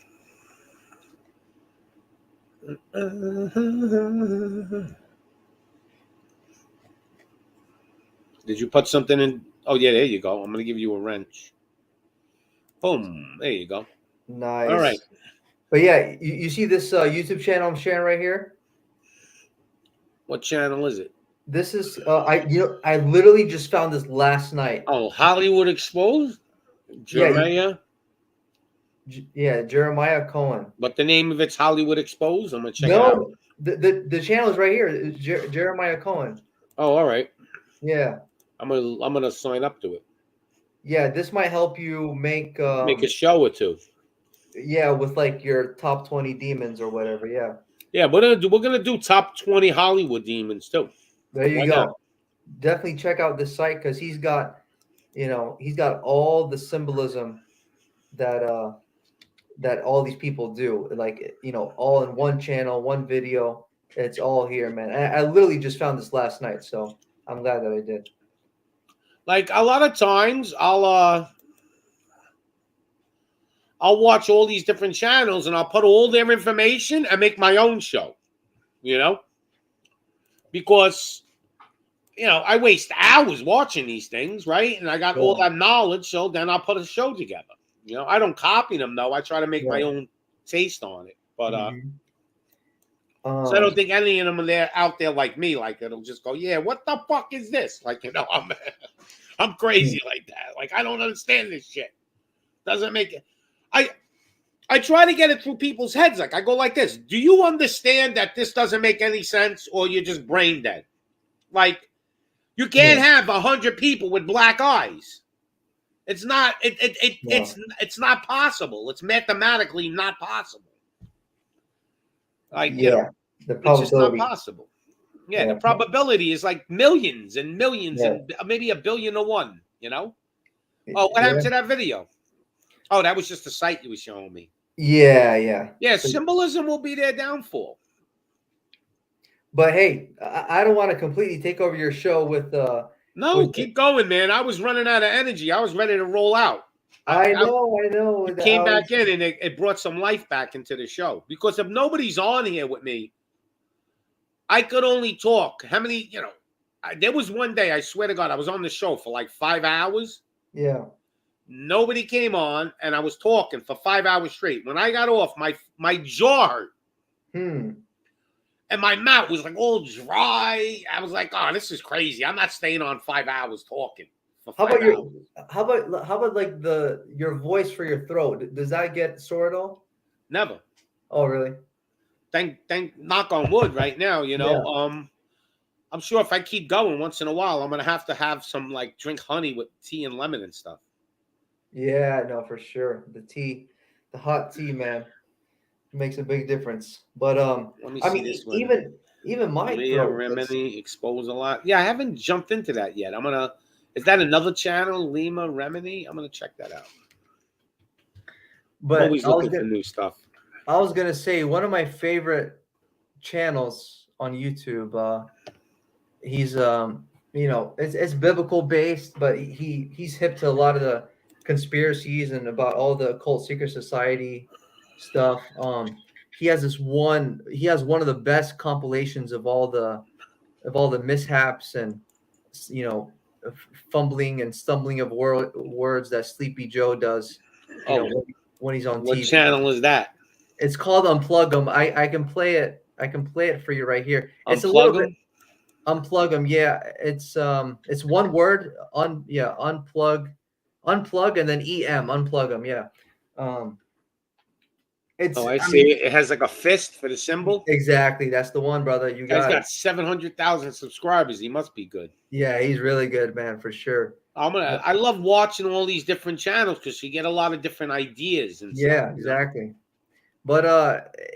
Did you put something in? Oh yeah, there you go. I'm gonna give you a wrench. Boom. There you go. Nice. All right. But yeah, you see this YouTube channel I'm sharing right here? What channel is it? This is I literally just found this last night. Oh, Hollywood Exposed? Jeremiah? Yeah, Jeremiah Cohen. But the name of it's Hollywood Exposed? I'm gonna check it No, out. the channel is right here. It's Jeremiah Cohen. Oh, all right. Yeah. I'm gonna sign up to it. Yeah, this might help you make a show or two. Yeah, with like your top 20 demons or whatever. Yeah. Yeah, we're gonna do top 20 Hollywood demons too. There you Why go. not? Definitely check out this site because he's got all the symbolism that that all these people do, like all in one channel, one video. It's all here, man. I literally just found this last night, so I'm glad that I did. Like a lot of times, I'll watch all these different channels and I'll put all their information and make my own show. Because I waste hours watching these things, right? And I got all that knowledge, so then I'll put a show together. I don't copy them though. I try to make my own taste on it. But so I don't think any of them are out there like me. Like it'll just go, yeah, what the fuck is this? Like I'm crazy like that. Like I don't understand this shit. Doesn't make it. I try to get it through people's heads. Like I go like this. Do you understand that this doesn't make any sense, or you're just brain dead? Like you can't have 100 people with black eyes. It's not. It's not possible. It's mathematically not possible. Like the it's just not possible. Yeah, the probability is like millions and millions and maybe 1 billion to 1. Oh, what happened to that video? Oh, that was just the site you were showing me. Yeah. Yeah, symbolism will be their downfall. But hey, I don't want to completely take over your show with No, keep going, man. I was running out of energy. I was ready to roll out. I know. It came back in and it brought some life back into the show. Because if nobody's on here with me, I could only talk. How many, there was one day, I swear to God, I was on the show for like 5 hours. Yeah. Nobody came on, and I was talking for 5 hours straight. When I got off, my jaw hurt. And my mouth was like all dry. I was like, oh, this is crazy. I'm not staying on 5 hours talking for 5 hours. How about like your voice for your throat? Does that get sore at all? Never. Oh, really? Thank knock on wood right now, I'm sure if I keep going once in a while, I'm gonna have some like drink honey with tea and lemon and stuff. Yeah, no, for sure. The hot tea, man, makes a big difference. But let me see this one. even my Leah Remini expose a lot. Yeah, I haven't jumped into that yet. Is that another channel, Lima Remini? I'm gonna check that out. But always looking for new stuff. I was gonna say one of my favorite channels on YouTube. He's it's biblical based, but he's hip to a lot of the conspiracies and about all the occult secret society stuff. He has one of the best compilations of all the mishaps and fumbling and stumbling of words that Sleepy Joe does when he's on TV. What channel is that? It's called Unplug 'em. I can play it. I can play it for you right here. It's a Unplug little 'em? bit. Unplug 'em. Yeah, it's one word. Unplug, and then EM. Unplug 'em. Yeah. I see. It has like a fist for the symbol. Exactly. That's the one, brother. You He's got got 700,000 subscribers. He must be good. Yeah, he's really good, man, for sure. I love watching all these different channels because you get a lot of different ideas and Yeah, stuff, exactly. But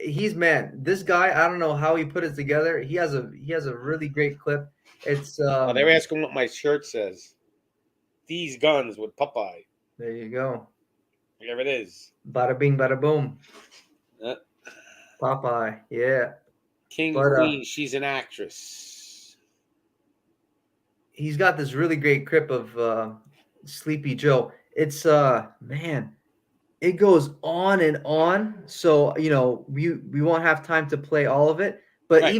this guy, I don't know how he put it together. He has a really great clip. It's they're asking what my shirt says. These guns with Popeye. There you go. There it is. Bada bing, bada boom. Popeye, yeah. Queen, she's an actress. He's got this really great clip of Sleepy Joe. It's man, it goes on and on. So we won't have time to play all of it, but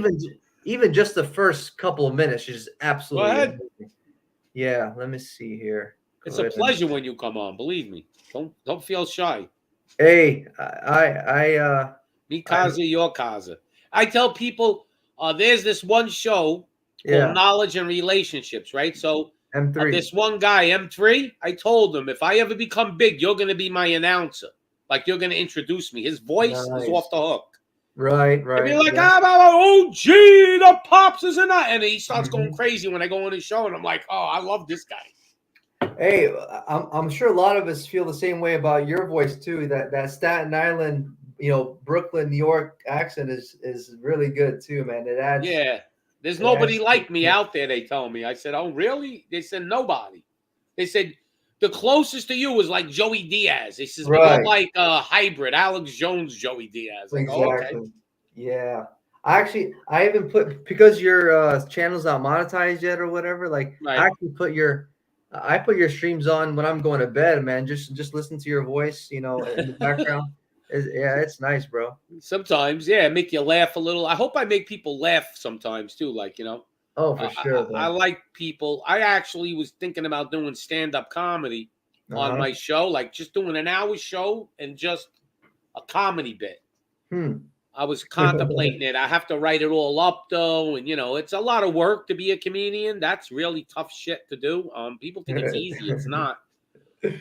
even just the first couple of minutes is absolutely amazing. Yeah, let me see here. It's Go a ahead. pleasure when you come on. Believe me. Don't feel shy. Hey, Me Kaza, your Kaza. I tell people, there's this one show yeah, called Knowledge and Relationships, right? So M3. this one guy, M3, I told him, if I ever become big, you're going to be my announcer. Like, you're going to introduce me. His voice is Nice. off the hook. Right, He'd be right. like, yeah. oh, gee, the Pops is in that. And he starts Mm-hmm. going crazy when I go on his show. And I'm like, oh, I love this guy. Hey, I'm sure a lot of us feel the same way about your voice too. That Staten Island, Brooklyn, New York accent is really good too, man. It adds. Yeah. There's it nobody adds- like me out there, they tell me. I said, oh, really? They said, nobody. They said, the closest to you is like Joey Diaz. They says, we Right. look like a hybrid, Alex Jones, Joey Diaz. Like, Exactly. oh, okay. Yeah. I haven't put, because your channel's not monetized yet or whatever. Like Right. I actually I put your streams on when I'm going to bed, man. Just listen to your voice, in the background. It's nice, bro. Sometimes, yeah, make you laugh a little. I hope I make people laugh sometimes too. Like, Oh, for sure. I like people. I actually was thinking about doing stand-up comedy on Uh-huh. my show, like just doing an hour show and just a comedy bit. I was contemplating it. I have to write it all up though, and it's a lot of work to be a comedian. That's really tough shit to do. People think it's easy. It's not.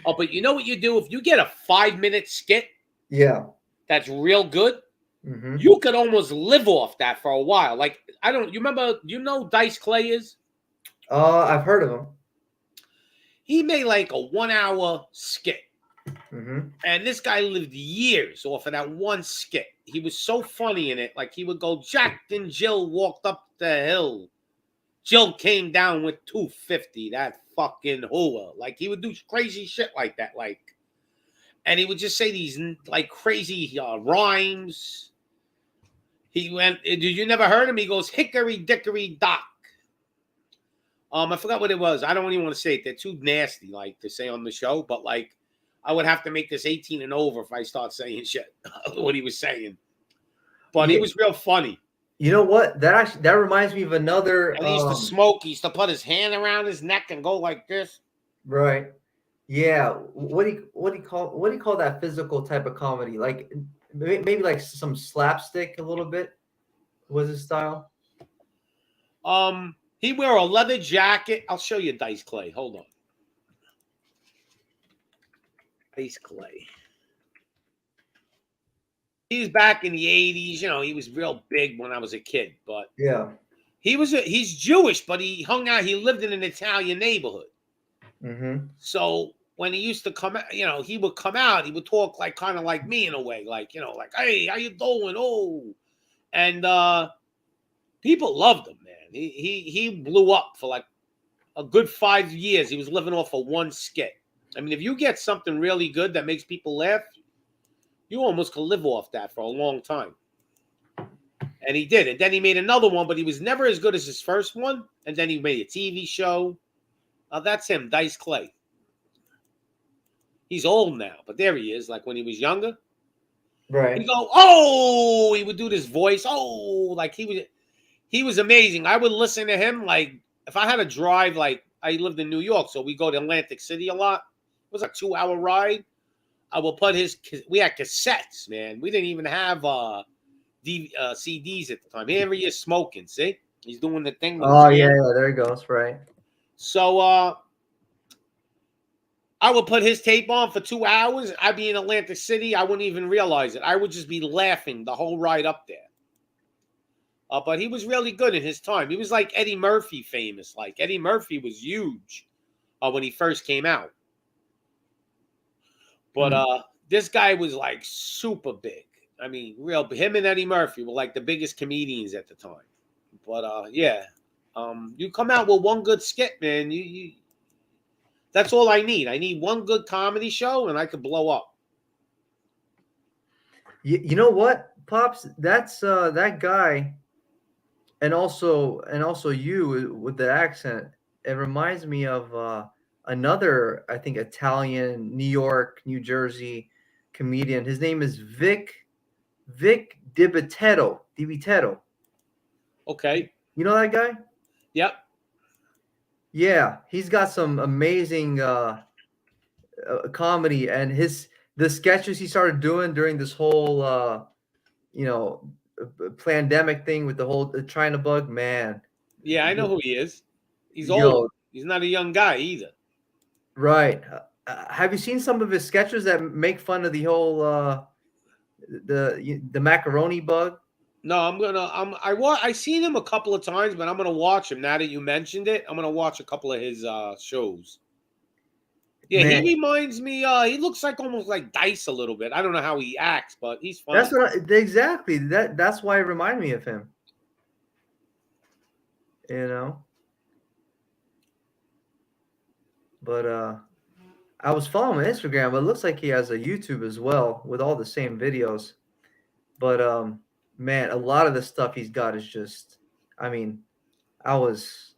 Oh, but you know what you do? If you get a 5-minute skit Yeah. that's real good, Mm-hmm. you could almost live off that for a while. Like, you remember, Dice Clay is? I've heard of him. He made like a 1-hour skit. Mm-hmm. And this guy lived years off of that one skit. He was so funny in it. Like, he would go, Jack and Jill walked up the hill. Jill came down with 250. That fucking hooah. Like, he would do crazy shit like that. Like, and he would just say these like crazy rhymes. He went, did you never heard him? He goes, Hickory Dickory Dock. I forgot what it was. I don't even want to say it. They're too nasty, like, to say on the show. But, like, I would have to make this 18 and over if I start saying shit, what he was saying. But he was real funny. You know what? That reminds me of another. And he used to smoke. He used to put his hand around his neck and go like this. Right. Yeah. What do you call that physical type of comedy? Like maybe like some slapstick a little bit was his style. He wear a leather jacket. I'll show you Dice Clay. Hold on. Dice Clay. He's back in the 80s. He was real big when I was a kid, but Yeah. he's Jewish, but he lived in an Italian neighborhood. Mm-hmm. So when he used to come out, he would come out, he would talk like kind of like me in a way, like, like, hey, how you doing? Oh, and people loved him, man. He blew up for like a good 5 years. He was living off of one skit. I mean, if you get something really good that makes people laugh, you almost can live off that for a long time. And he did. And then he made another one, but he was never as good as his first one. And then he made a TV show. That's him, Dice Clay. He's old now, but there he is, like when he was younger. Right. He'd go, oh, he would do this voice. Oh, like he was amazing. I would listen to him. Like if I had to drive, like I lived in New York, so we go to Atlantic City a lot. It was a 2-hour ride. I will put we had cassettes, man. We didn't even have CDs at the time. Here he is smoking, see? He's doing the thing. Oh, yeah, there he goes, right. So I would put his tape on for 2 hours. I'd be in Atlantic City. I wouldn't even realize it. I would just be laughing the whole ride up there. But he was really good in his time. He was like Eddie Murphy famous. Like Eddie Murphy was huge when he first came out. But this guy was like super big. I mean, him and Eddie Murphy were like the biggest comedians at the time. But yeah, you come out with one good skit, man. You that's all I need. I need one good comedy show, and I could blow up. You know what, Pops? That's that guy, and also you with the accent. It reminds me of another, I think, Italian, New York, New Jersey comedian. His name is Vic DiBitetto. Okay. You know that guy? Yep. Yeah, he's got some amazing comedy, and the sketches he started doing during this whole you know pandemic thing with the whole China bug, man. Yeah, I know who he is. He's old. Yo, He's not a young guy either. right. Have you seen some of his sketches that make fun of the whole the macaroni bug? No, I seen him a couple of times, but I'm gonna watch him now that you mentioned it. I'm gonna watch a couple of his shows. Yeah, Man, he reminds me. He looks like almost like Dice a little bit. I don't know how he acts, but he's funny. that's what exactly that's why it reminded me of him. You know, but I was following him on Instagram, but it looks like he has a YouTube as well with all the same videos. But man, a lot of the stuff he's got is just, I mean, I was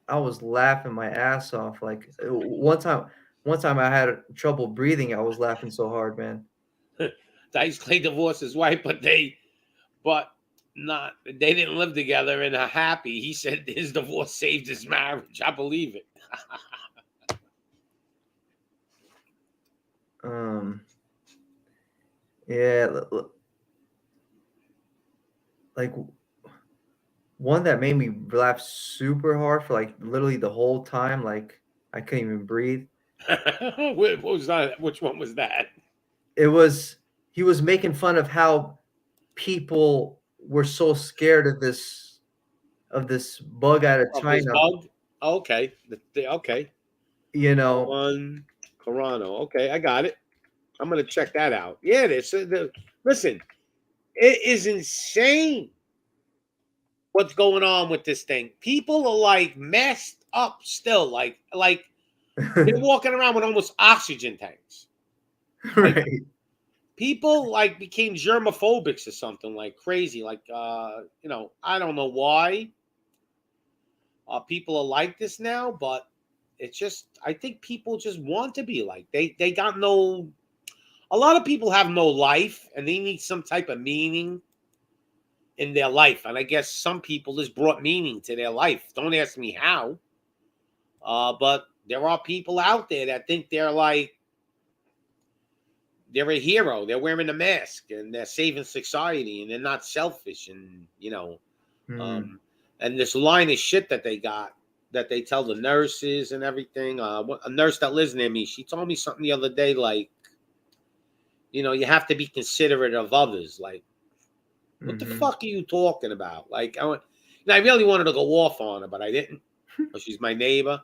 laughing my ass off. Like one time I had trouble breathing. I was laughing so hard, man. Dice Clay divorced his wife, but they didn't live together and are happy. He said his divorce saved his marriage. I believe it. Yeah, like one that made me laugh super hard for like literally the whole time. Like I couldn't even breathe. What was that? Which one was that? He was making fun of how people were so scared of this bug out of This China. bug? Okay. Okay. You know, One Corano. Okay, I got it. I'm gonna check that out. Yeah, listen, it is insane what's going on with this thing. People are like messed up still. Like they're walking around with almost oxygen tanks. right? People like became germophobics or something like crazy. Like I don't know why people are like this now, but it's just I think people just want to be like they got no. A lot of people have no life, and they need some type of meaning in their life. And I guess some people just brought meaning to their life. Don't ask me how, but there are people out there that think they're a hero. They're wearing a mask and they're saving society, and they're not selfish. And and this line of shit that they got that they tell the nurses and everything. A nurse that lives near me, she told me something the other day, like, you have to be considerate of others. Like, what the fuck are you talking about? Like, I really wanted to go off on her, but I didn't. She's my neighbor.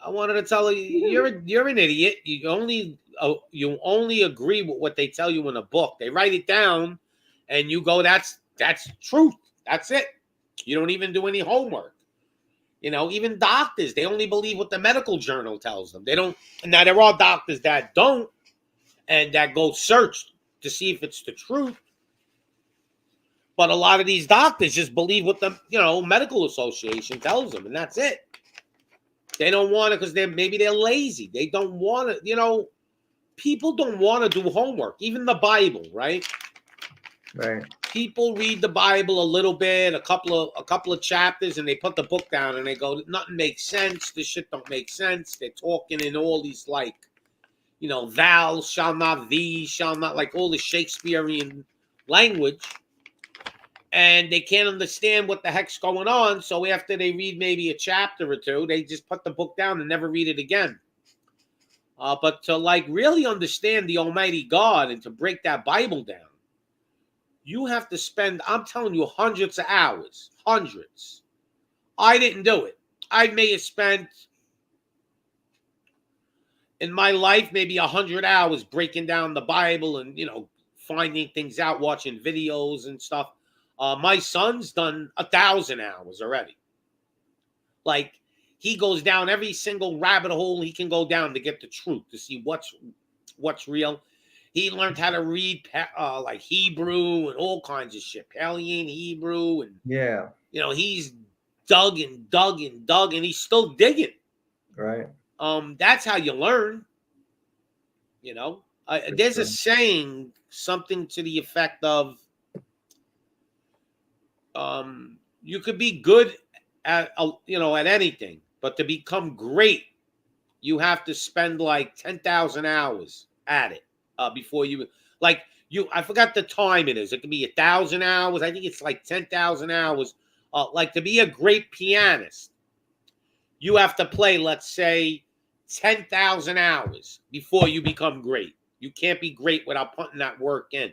I wanted to tell her, you're an idiot. You only agree with what they tell you in a book. They write it down, and you go, that's truth. That's it. You don't even do any homework. Even doctors, they only believe what the medical journal tells them. They don't. Now, there are doctors that don't, and that go search to see if it's the truth. But a lot of these doctors just believe what the medical association tells them, and that's it. They don't want it because maybe they're lazy. They don't want to. People don't want to do homework. Even the Bible, right? Right. People read the Bible a little bit, a couple of chapters, and they put the book down and they go, nothing makes sense. This shit don't make sense. They're talking in all these thou shall not, thee shall not, like all the Shakespearean language. And they can't understand what the heck's going on. So after they read maybe a chapter or two, they just put the book down and never read it again. But to really understand the Almighty God and to break that Bible down, you have to spend, I'm telling you, hundreds of hours. Hundreds. I didn't do it. I may have spent in my life maybe 100 hours breaking down the Bible and, finding things out, watching videos and stuff. My son's done 1,000 hours already. Like, he goes down every single rabbit hole he can go down to get the truth, to see what's real. He learned how to read like Hebrew and all kinds of shit, Paleo Hebrew, and he's dug and dug and dug, and he's still digging. Right. That's how you learn. There's a saying, something to the effect of, you could be good at anything, But to become great, you have to spend like 10,000 hours at it before you like you. I forgot the time it is. It could be 1,000 hours. I think it's like 10,000 hours. Like to be a great pianist, you have to play, let's say, 10,000 hours before you become great. You can't be great without putting that work in.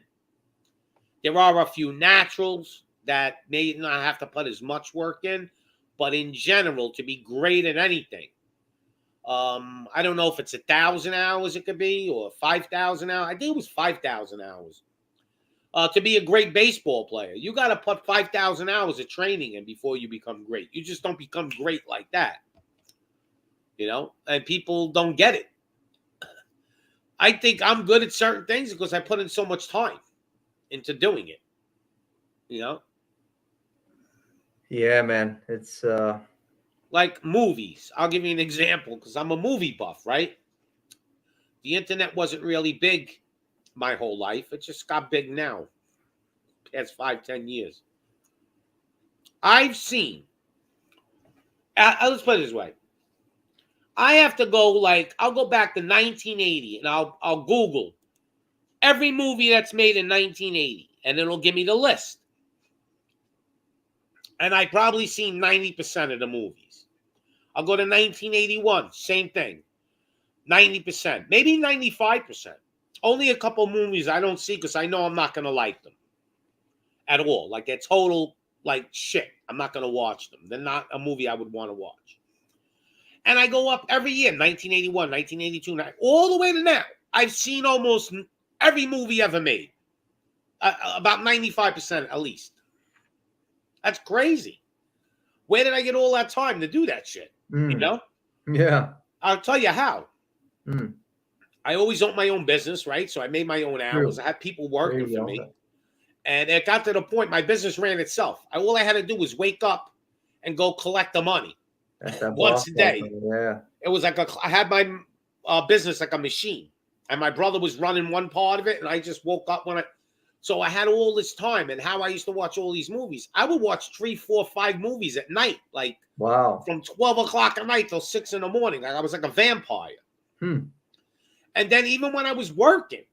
There are a few naturals that may not have to put as much work in, but in general, to be great at anything, I don't know if it's 1,000 hours it could be or 5,000 hours. I think it was 5,000 hours. To be a great baseball player, you got to put 5,000 hours of training in before you become great. You just don't become great like that, you know. And people don't get it. I think I'm good at certain things because I put in so much time into doing it, you know. Yeah, man. It's like movies. I'll give you an example because I'm a movie buff, right? The internet wasn't really big my whole life. It just got big now, past 5-10 years. I've seen, let's put it this way. I have to go I'll go back to 1980 and I'll Google every movie that's made in 1980 and it'll give me the list. And I probably seen 90% of the movies. I'll go to 1981, same thing. 90%, maybe 95%. Only a couple movies I don't see because I know I'm not going to like them at all. Like they're total shit. I'm not going to watch them. They're not a movie I would want to watch. And I go up every year, 1981, 1982, all the way to now. I've seen almost every movie ever made. About 95% at least. That's crazy. Where did I get all that time to do that shit? You know? Yeah. I'll tell you how. Mm. I always owned my own business, right? So I made my own hours. I had people working for me. And it got to the point my business ran itself. All I had to do was wake up and go collect the money once a day. Yeah. It was like I had my business like a machine. And my brother was running one part of it. And I just woke up so I had all this time. And how I used to watch all these movies. I would watch 3, 4, 5 movies at night. Like wow. From 12 o'clock at night till 6 in the morning. Like I was like a vampire. And then even when I was working,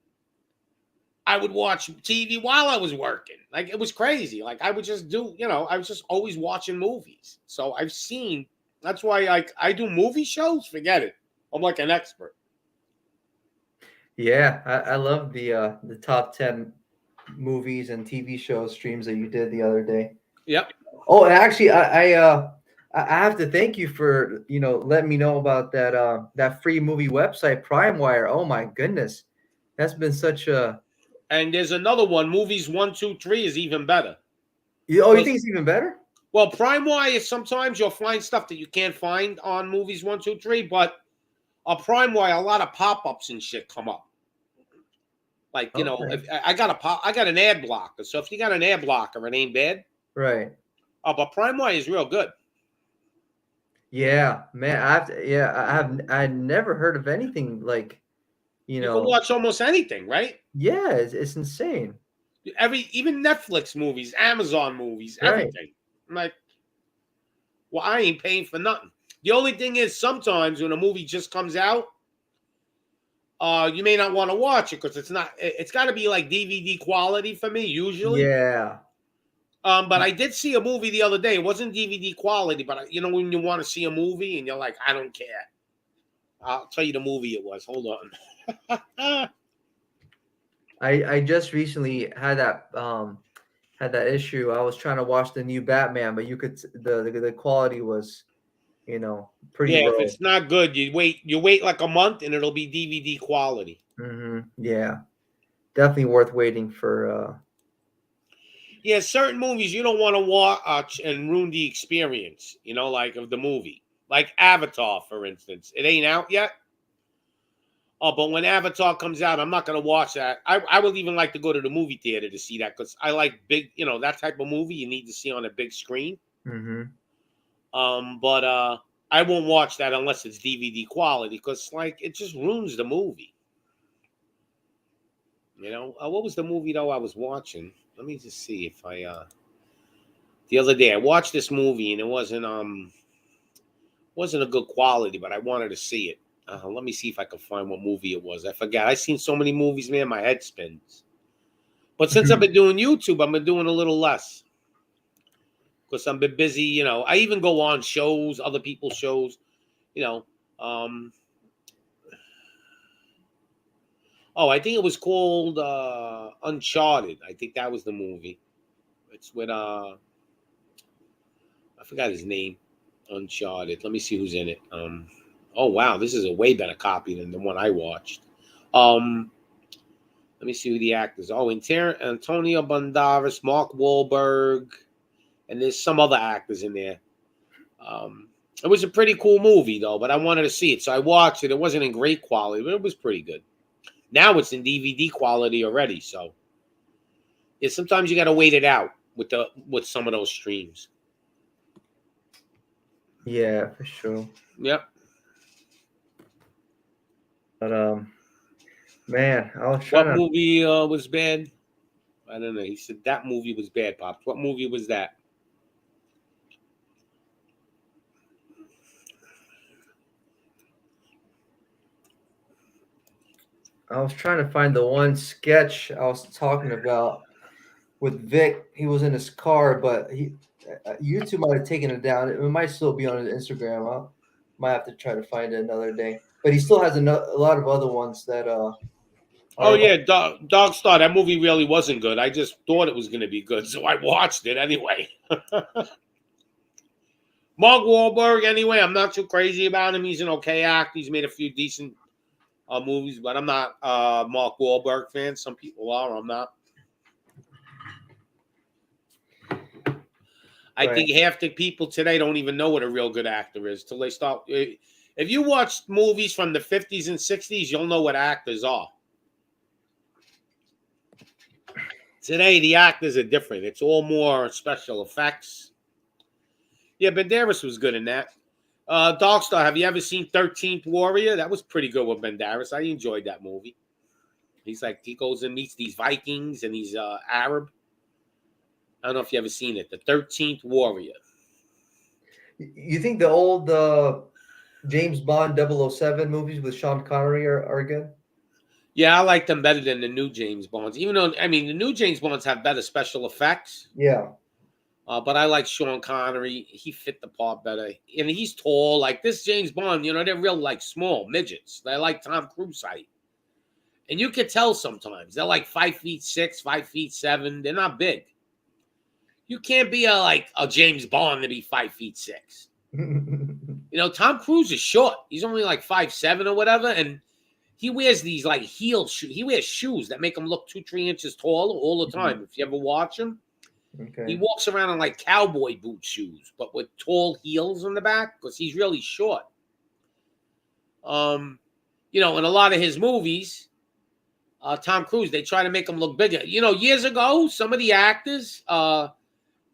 I would watch TV while I was working. Like it was crazy. Like I would just do, I was just always watching movies. So I've seen, that's why I do movie shows. Forget it. I'm like an expert. Yeah, I love the top 10 movies and TV show streams that you did the other day. Yep. Oh, actually, I have to thank you for letting me know about that free movie website, PrimeWire. Oh my goodness, that's been such a. And there's another one, Movies 1, 2, 3 is even better. You think it's even better? Well, PrimeWire is sometimes you'll find stuff that you can't find on Movies 1, 2, 3, but on PrimeWire, a lot of pop-ups and shit come up. Like, if I got an ad blocker. So if you got an ad blocker, it ain't bad. Right. Oh, but PrimeWire is real good. Yeah, man. I never heard of anything like, you can watch almost anything, right? Yeah, it's insane. Even Netflix movies, Amazon movies, everything. Right. I'm like, well, I ain't paying for nothing. The only thing is sometimes when a movie just comes out, you may not want to watch it because it's got to be like DVD quality for me usually. Yeah. But I did see a movie the other day. It wasn't DVD quality, but when you want to see a movie and you're like, I don't care. I'll tell you the movie it was. Hold on. I just recently had that issue. I was trying to watch the new Batman, but you could the quality was, pretty low. If it's not good, you wait like a month and it'll be DVD quality. Yeah, definitely worth waiting for. Yeah, certain movies you don't want to watch and ruin the experience, like of the movie. Like Avatar, for instance. It ain't out yet. But when Avatar comes out, I'm not going to watch that. I would even like to go to the movie theater to see that because I like big, that type of movie you need to see on a big screen. But I won't watch that unless it's DVD quality because, it just ruins the movie. What was the movie, though, I was watching? Let me just see if I... the other day, I watched this movie, and it wasn't... Wasn't a good quality, but I wanted to see it. Let me see if I can find what movie it was. I forgot. I've seen so many movies, man, my head spins. But since I've been doing YouTube, I've been doing a little less. Because I've been busy, you know. I even go on shows, other people's shows, you know. I think it was called Uncharted. I think that was the movie. It's with I forgot his name. Uncharted. Let me see who's in it. Oh wow, this is a way better copy than the one I watched. Let me see who the actors. Oh, Antonio Banderas, Mark Wahlberg, and there's some other actors in there. It was a pretty cool movie though, but I wanted to see it, so I watched it. It wasn't in great quality, but it was pretty good. Now it's in DVD quality already, so yeah, sometimes you got to wait it out with some of those streams. Yeah, for sure. Yep. But man, I was trying What to. movie was bad? I don't know. He said that movie was bad, Pops. What movie was that? I was trying to find the one sketch I was talking about with Vic. He was in his car, but YouTube might have taken it down. It might still be on his Instagram. I might have to try to find it another day. But he still has a lot of other ones that. Oh yeah, Dog Star. That movie really wasn't good. I just thought it was going to be good, so I watched it anyway. Mark Wahlberg. Anyway, I'm not too crazy about him. He's an okay actor. He's made a few decent movies, but I'm not a Mark Wahlberg fan. Some people are. I'm not. I think half the people today don't even know what a real good actor is till they start. If you watch movies from the 50s and 60s, you'll know what actors are. Today, the actors are different. It's all more special effects. Yeah, Banderas was good in that. Darkstar, have you ever seen 13th Warrior? That was pretty good with Banderas. I enjoyed that movie. He goes and meets these Vikings and he's Arab. I don't know if you ever seen it. The 13th Warrior. You think the old James Bond 007 movies with Sean Connery are good? Yeah, I like them better than the new James Bonds. Even though, I mean, the new James Bonds have better special effects. Yeah. But I like Sean Connery. He fit the part better. And he's tall. Like this James Bond, you know, they're real like small midgets. They're like Tom Cruise height. And you can tell sometimes. They're like 5'6", 5'7". They're not big. You can't be a James Bond to be 5'6". You know, Tom Cruise is short. He's only like 5'7" or whatever. And he wears these like heel shoes. He wears shoes that make him look 2-3 inches taller all the time. If you ever watch him. Okay. He walks around in like cowboy boot shoes, but with tall heels in the back because he's really short. You know, in a lot of his movies, Tom Cruise, they try to make him look bigger. You know, years ago, some of the actors,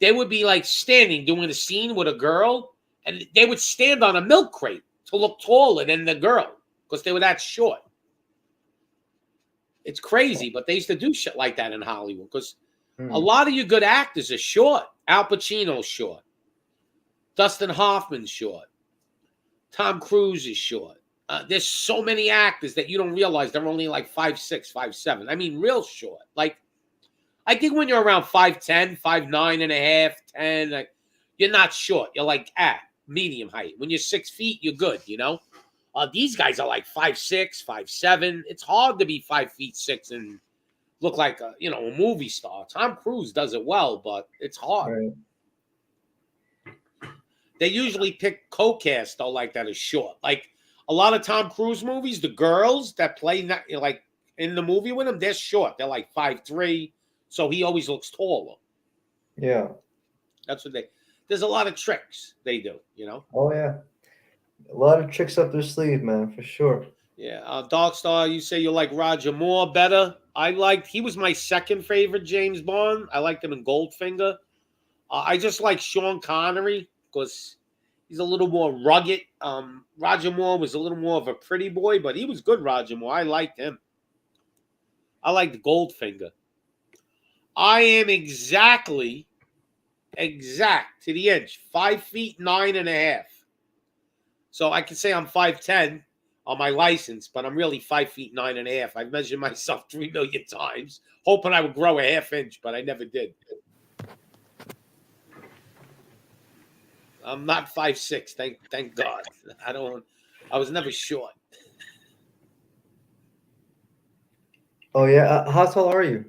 they would be like standing doing a scene with a girl, and they would stand on a milk crate to look taller than the girl because they were that short. It's crazy, but they used to do shit like that in Hollywood because a lot of you good actors are short. Al Pacino's short. Dustin Hoffman's short. Tom Cruise is short. There's so many actors that you don't realize they're only like 5'6", 5'7". I mean, real short. Like, I think when you're around 5'10", 5'9 and a half, 10, like, you're not short. You're like medium height. When you're 6 feet, you're good, you know? These guys are like 5'6", 5'7". It's hard to be 5'6" and look like a movie star. Tom Cruise does it well, but it's hard. Right. They usually pick co-cast though, like that is short. Like a lot of Tom Cruise movies, the girls that play like in the movie with him, they're short. They're like 5'3", so he always looks taller. Yeah. That's what there's a lot of tricks they do, you know? Oh yeah. A lot of tricks up their sleeve, man, for sure. Yeah. Darkstar, you say you like Roger Moore better. He was my second favorite James Bond. I liked him in Goldfinger. I just like Sean Connery because he's a little more rugged. Roger Moore was a little more of a pretty boy, but he was good, Roger Moore. I liked him. I liked Goldfinger. I am exact to the inch, 5'9.5". So I can say I'm 5'10" on my license, but I'm really 5 feet 9.5. I've measured myself 3 million times, hoping I would grow a half inch, but I never did. I'm not 5'6", thank God. I was never short. Oh yeah. How tall are you?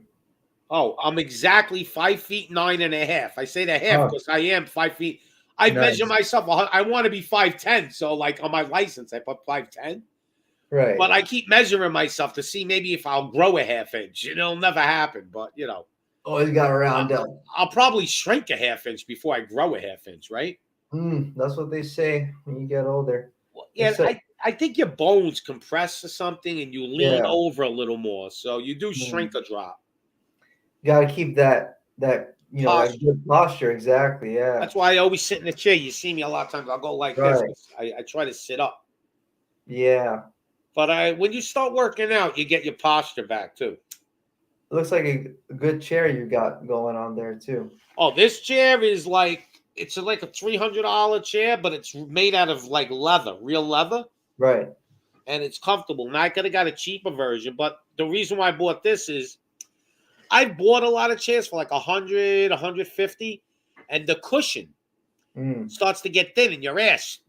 Oh, I'm exactly 5 feet 9.5. I say the half Oh. because I am 5 feet. I measure myself. I want to be 5'10". So like on my license, I put 5'10". Right. But I keep measuring myself to see maybe if I'll grow a half inch. It'll never happen, but you know. Oh, you got to round up. I'll probably shrink a half inch before I grow a half inch, right? That's what they say when you get older. Well, yeah, I think your bones compress or something, and you lean over a little more, so you do shrink a drop. You got to keep that that good posture. Exactly. Yeah. That's why I always sit in a chair. You see me a lot of times. I'll go like this. I try to sit up. Yeah. But when you start working out, you get your posture back too. It looks like a good chair you got going on there too. Oh, this chair is like it's like a $300 chair, but it's made out of like leather, real leather. Right. And it's comfortable. Now I could have got a cheaper version, but the reason why I bought this is I bought a lot of chairs for like 100, 150, and the cushion starts to get thin, and your ass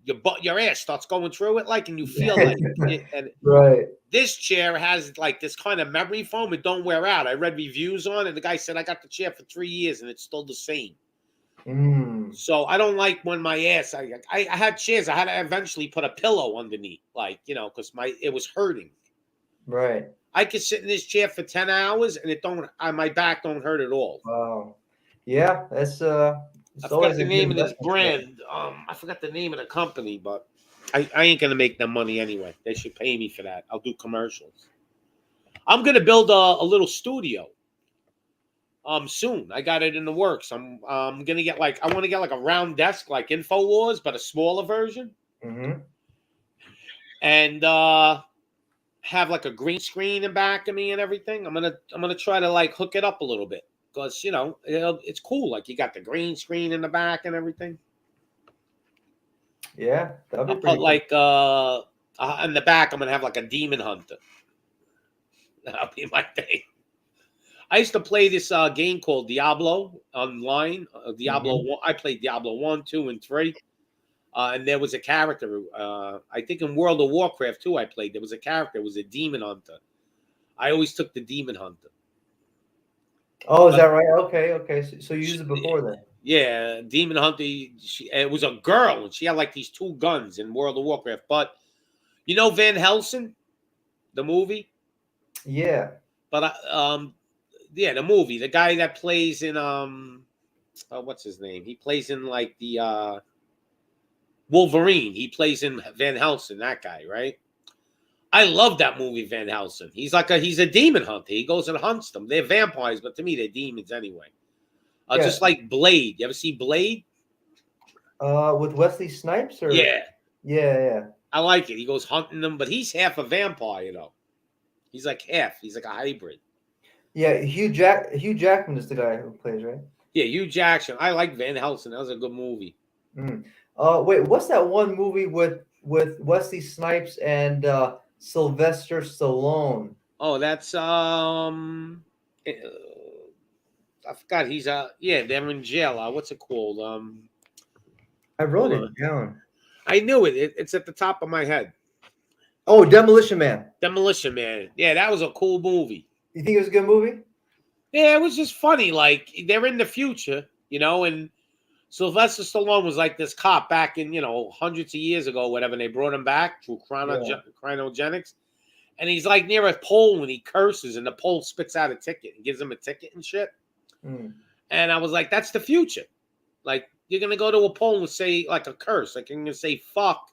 starts going through it, like, and you feel like it. And right. This chair has like this kind of memory foam. It don't wear out. I read reviews on it, and the guy said I got the chair for 3 years, and it's still the same. So I don't like when my ass. I had chairs. I had to eventually put a pillow underneath, like because it was hurting. Right. I could sit in this chair for 10 hours, and my back don't hurt at all. Wow. Yeah, that's I forgot the name of this brand. I forgot the name of the company, but I ain't gonna make them money anyway. They should pay me for that. I'll do commercials. I'm gonna build a little studio. Soon. I got it in the works. I'm gonna get I want to get like a round desk like InfoWars, but a smaller version. And have like a green screen in back of me and everything. I'm gonna try to like hook it up a little bit because it's cool. Like you got the green screen in the back and everything. Yeah, that'd be I'll pretty put like in the back. I'm gonna have like a demon hunter. That'll be my thing. I used to play this game called Diablo online. Diablo 1. I played Diablo 1, 2, and 3. And there was a character, I think in World of Warcraft 2 I played. There was a character, it was a demon hunter. I always took the demon hunter. Oh, is that right? Okay. So you used it before then? Yeah, demon hunter. It was a girl, and she had like these 2 guns in World of Warcraft. But you know Van Helsing, the movie? Yeah. But yeah, the movie. The guy that plays in what's his name? He plays in like the Wolverine. He plays in Van Helsing, that guy, right? I love that movie, Van Helsing. He's a demon hunter. He goes and hunts them. They're vampires, but to me, they're demons anyway. Just like Blade. You ever see Blade? With Wesley Snipes? Or? Yeah. I like it. He goes hunting them, but he's half a vampire, though. He's like half. He's like a hybrid. Yeah, Hugh Jackman is the guy who plays, right? Yeah, Hugh Jackman. I like Van Helsing. That was a good movie. Wait, what's that one movie with Wesley Snipes and Sylvester Stallone? Oh, that's I forgot. He's they're in jail. What's it called? I wrote it down. I knew it. It's at the top of my head. Oh, Demolition Man. Demolition Man. Yeah, that was a cool movie. You think it was a good movie? Yeah, it was just funny. Like they're in the future, and Sylvester Stallone was like this cop back in, hundreds of years ago, whatever. And they brought him back through cryogenics. And he's like near a pole and he curses and the pole spits out a ticket and gives him a ticket and shit. And I was like, that's the future. Like, you're going to go to a pole and say like a curse. Like, you're going to say fuck.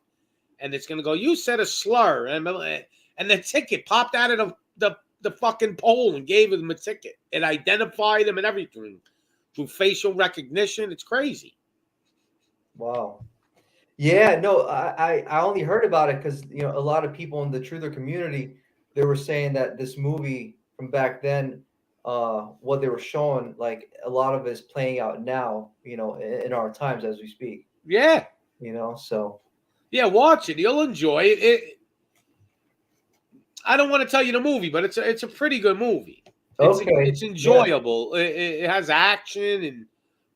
And it's going to go, you said a slur. And the ticket popped out of the fucking pole and gave him a ticket. It identified him and everything. Through facial recognition. It's crazy. Wow. Yeah, no, I only heard about it because a lot of people in the truther community, they were saying that this movie from back then, what they were showing, like a lot of it is playing out now, in our times as we speak. Yeah. So Yeah, watch it. You'll enjoy it. I don't want to tell you the movie, but it's a pretty good movie. It's enjoyable. Yeah. It has action and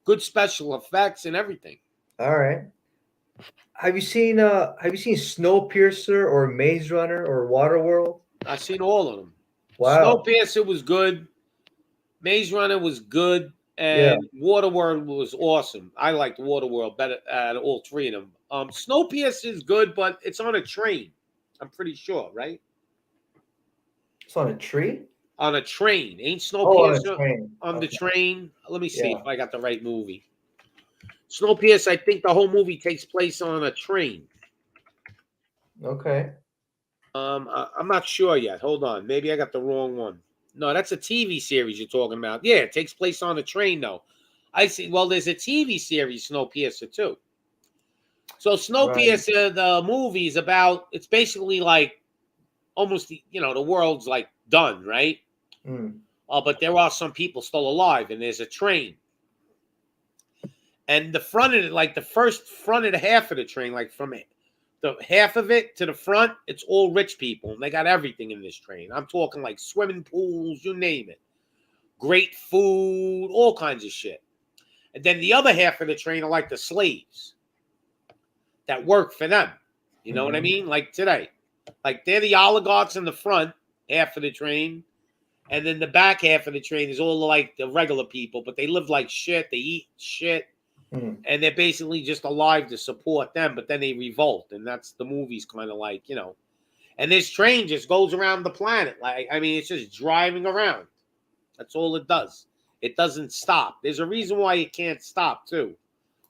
good special effects and everything. All right. Have you seen Snowpiercer or Maze Runner or Waterworld? I've seen all of them. Wow. Snowpiercer was good. Maze Runner was good. And Waterworld was awesome. I liked Waterworld better at all three of them. Snowpiercer is good, but it's on a train. I'm pretty sure, right? It's on a tree? On a train. Ain't Snowpiercer on the train? Let me see if I got the right movie. Snowpiercer, I think the whole movie takes place on a train. Okay. I'm not sure yet. Hold on. Maybe I got the wrong one. No, that's a TV series you're talking about. Yeah, it takes place on a train, though. I see. Well, there's a TV series, Snowpiercer, too. So Snowpiercer, the movie is about, it's basically like almost, the world's like done, right? But there are some people still alive, and there's a train. And the front of it, like the first front of the half of the train, like from it, the half of it to the front, it's all rich people. And they got everything in this train. I'm talking like swimming pools, you name it. Great food, all kinds of shit. And then the other half of the train are like the slaves that work for them. You know what I mean? Like today. Like they're the oligarchs in the front half of the train. And then the back half of the train is all like the regular people. But they live like shit. They eat shit. And they're basically just alive to support them, but then they revolt, and that's the movie's kind of like, And this train just goes around the planet. Like, I mean, it's just driving around. That's all it does. It doesn't stop. There's a reason why it can't stop, too.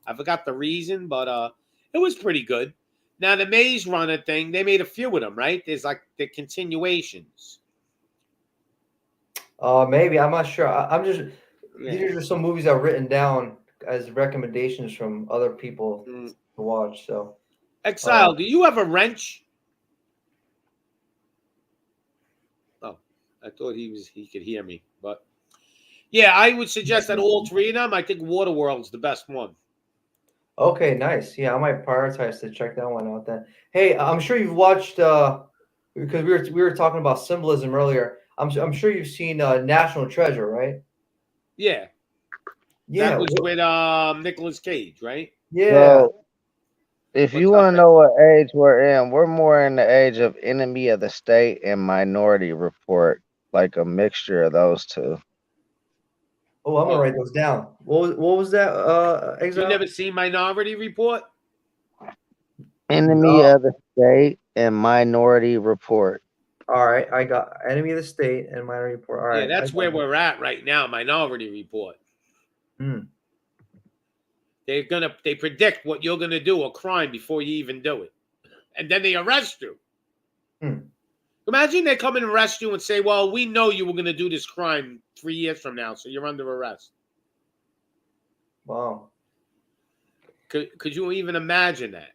I forgot the reason, but it was pretty good. Now, the Maze Runner thing, they made a few of them, right? There's like the continuations. Maybe. I'm not sure. These are just some movies I've written down as recommendations from other people to watch. So, Exile, do you have a wrench? Oh, I thought he could hear me, but yeah, I would suggest that all three of them. I think Waterworld's the best one. Okay, nice. Yeah, I might prioritize to check that one out then. Hey, I'm sure you've watched because we were talking about symbolism earlier. I'm sure you've seen National Treasure, right? Yeah. Yeah, that was with Nicolas Cage, right? Yeah. So, if you want to know what age we're in, we're more in the age of Enemy of the State and Minority Report, like a mixture of those two. Oh, I'm gonna write those down. What was that? You never seen Minority Report? Enemy of the State and Minority Report. All right, I got Enemy of the State and Minority Report. All right, yeah, that's where we're at right now. Minority Report. They predict what you're gonna do, a crime, before you even do it, and then they arrest you. Imagine they come and arrest you and say, "Well, we know you were gonna do this crime 3 years from now, so you're under arrest." Wow. Could you even imagine that?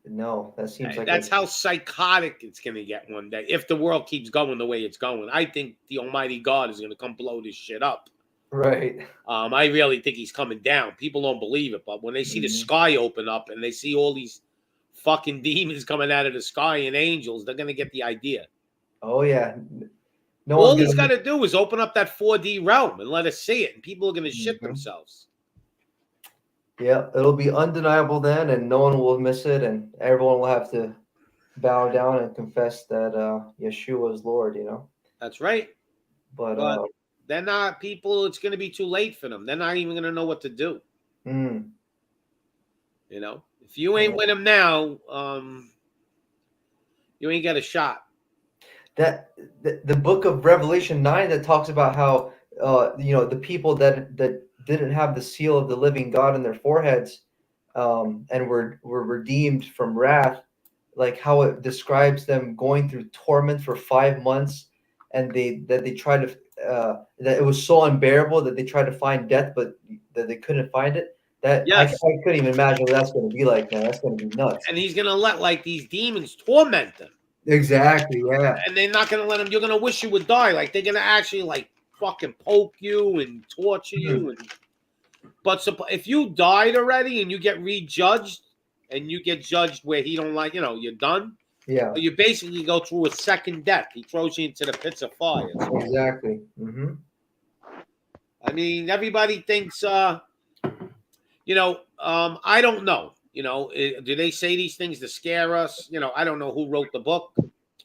No, that seems like that's how psychotic it's gonna get one day if the world keeps going the way it's going. I think the Almighty God is gonna come blow this shit up. Right. I really think he's coming down. People don't believe it, but when they see the sky open up and they see all these fucking demons coming out of the sky and angels, they're gonna get the idea. Oh yeah. All he's got to do is open up that 4D realm and let us see it, and people are gonna shit themselves. Yeah, it'll be undeniable then, and no one will miss it, and everyone will have to bow down and confess that Yeshua is Lord. That's right. But they're not people. It's going to be too late for them. They're not even going to know what to do. If you ain't with them now, you ain't got a shot. That the book of Revelation 9 that talks about how the people that didn't have the seal of the living God in their foreheads, and were redeemed from wrath, like how it describes them going through torment for 5 months, and they tried to that it was so unbearable that they tried to find death, but that they couldn't find it. I couldn't even imagine what that's going to be like, man. That's going to be nuts. And he's going to let like these demons torment them. Exactly, yeah. And they're not going to let them. You're going to wish you would die. Like they're going to actually like fucking poke you and torture you. But if you died already and you get rejudged, and you get judged where he don't like, you're done. Yeah. You basically go through a second death. He throws you into the pits of fire. Exactly. I mean, everybody thinks, I don't know. Do they say these things to scare us? I don't know who wrote the book.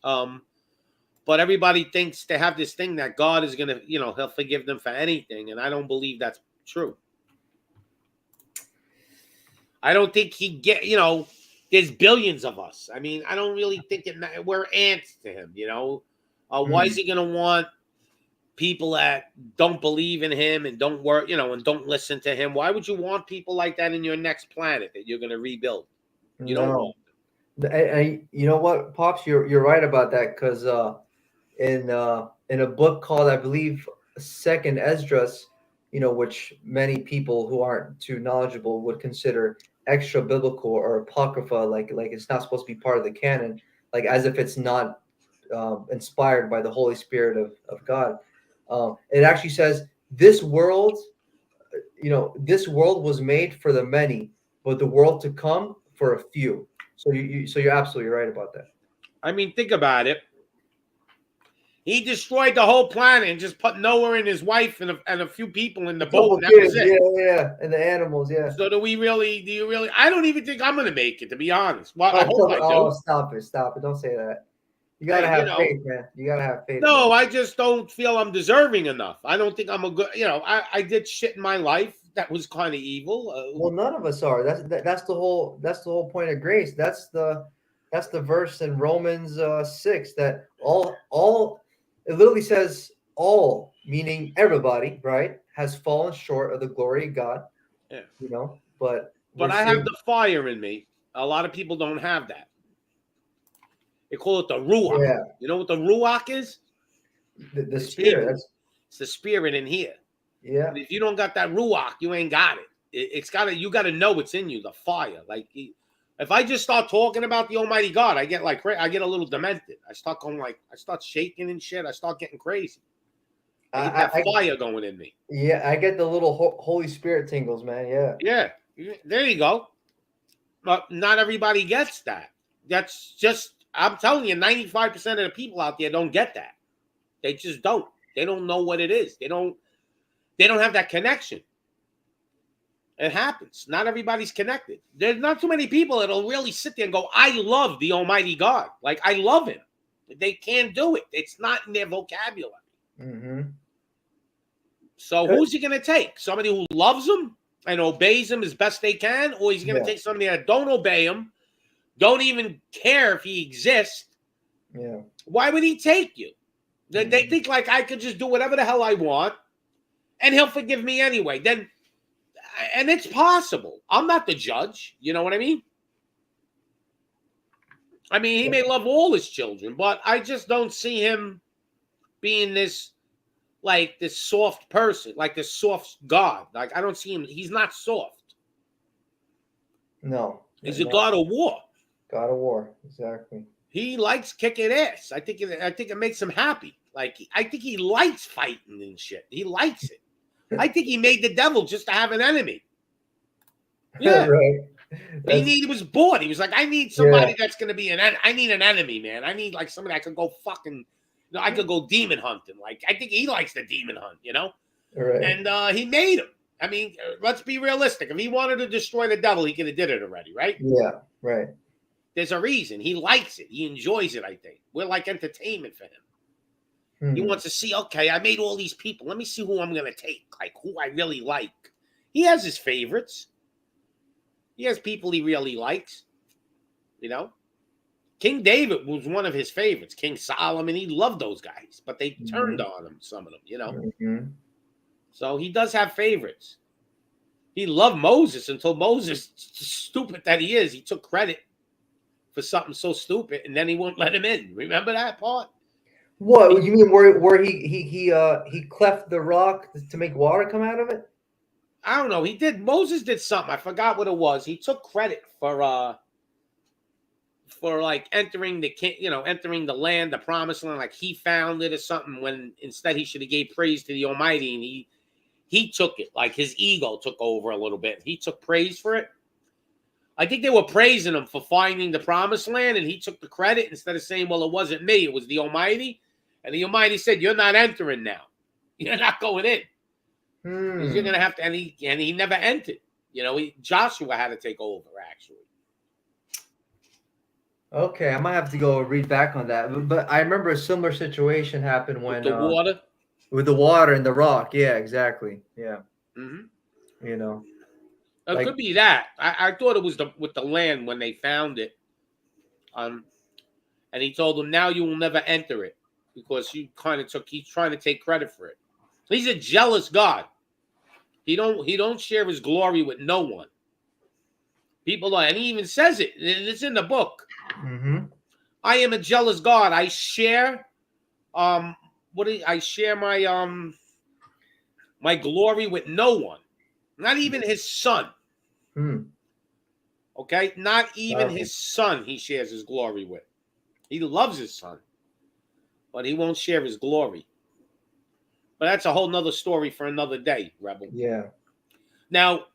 But everybody thinks they have this thing that God is going to, he'll forgive them for anything. And I don't believe that's true. I don't think there's billions of us. I mean, I don't really think we're ants to him, Why is he going to want people that don't believe in him and don't work, and don't listen to him? Why would you want people like that in your next planet that you're going to rebuild? You don't want them. You know what, Pops, you're right about that, because in a book called, I believe, Second Esdras, which many people who aren't too knowledgeable would consider extra biblical or apocrypha, like it's not supposed to be part of the canon, like as if it's not inspired by the Holy Spirit of God. It actually says this world was made for the many, but the world to come for a few. So you're absolutely right about that. I mean, think about it. He destroyed the whole planet and just put Noah and his wife and a few people in the boat. And that was it. Yeah, and the animals, yeah. So do you really? I don't even think I'm going to make it, to be honest. Well, I hope I do. Stop it. Don't say that. You got to have faith, man. You got to have faith. No, man. I just don't feel I'm deserving enough. I don't think I'm a good, I did shit in my life that was kind of evil. Well, none of us are. That's the whole point of grace. That's the verse in Romans 6 that all it literally says all, meaning everybody, right, has fallen short of the glory of God. Yeah. But I have the fire in me. A lot of people don't have that. They call it the ruach. Yeah. You know what the ruach is? The spirit. It's the spirit in here. Yeah. And if you don't got that ruach, you ain't got it. You got to know it's in you, the fire. Like if I just start talking about the Almighty God, I get a little demented. I start shaking and shit. I start getting crazy. I get that fire going in me. Yeah, I get the little Holy Spirit tingles, man. Yeah. Yeah. There you go. But not everybody gets that. That's just, I'm telling you, 95% of the people out there don't get that. They just don't. They don't know what it is. They don't have that connection. It happens. Not everybody's connected. There's not too many people that'll really sit there and go, I love the Almighty God. Like, I love him. They can't do it. It's not in their vocabulary. Mm-hmm. So who's he going to take? Somebody who loves him and obeys him as best they can? Or is he going to take somebody that don't obey him, don't even care if he exists? Yeah. Why would he take you? They think like I could just do whatever the hell I want and he'll forgive me anyway. And it's possible. I'm not the judge. You know what I mean? I mean, he may love all his children, but I just don't see him being this soft person, like this soft God. Like, I don't see him. He's not soft. No. He's a God of war. God of war. Exactly. He likes kicking ass. I think it makes him happy. Like, I think he likes fighting and shit. He likes it. I think he made the devil just to have an enemy. Yeah. Right. He was bored. He was like, I need somebody that's going to be I need an enemy, man. I need like somebody I could go fucking, I could go demon hunting. Like, I think he likes the demon hunt, Right. And he made him. I mean, let's be realistic. If he wanted to destroy the devil, he could have did it already, right? Yeah, right. There's a reason. He likes it. He enjoys it, I think. We're like entertainment for him. He wants to see, okay, I made all these people. Let me see who I'm going to take, like who I really like. He has his favorites. He has people he really likes, King David was one of his favorites. King Solomon, he loved those guys, but they turned on him, some of them, Mm-hmm. So he does have favorites. He loved Moses until Moses, stupid that he is, he took credit for something so stupid, and then he won't let him in. Remember that part? What you mean? Where he cleft the rock to make water come out of it? I don't know. Moses did something. I forgot what it was. He took credit for like entering the land, the promised land, like he found it or something, when instead he should have gave praise to the Almighty, and he took it, like his ego took over a little bit. He took praise for it. I think they were praising him for finding the promised land, and he took the credit instead of saying, well, it wasn't me, it was the Almighty. And the Almighty said, you're not entering now. You're not going in. Because you're going to have to, and he never entered. You know, Joshua had to take over, actually. Okay, I might have to go read back on that. But I remember a similar situation happened when The water? with the water and the rock. Yeah, exactly. Yeah. Mm-hmm. You know. It Like- could be that. I thought it was with the land when they found it. And he told them, now you will never enter it because he's trying to take credit for it. He's a jealous God. He don't share his glory with no one. People are, and he even says it. It's in the book. Mm-hmm. I am a jealous God. I share my my glory with no one. Not even his son. Okay? Not even his son he shares his glory with. He loves his son, but he won't share his glory. But that's a whole nother story for another day, Rebel. Yeah. Now,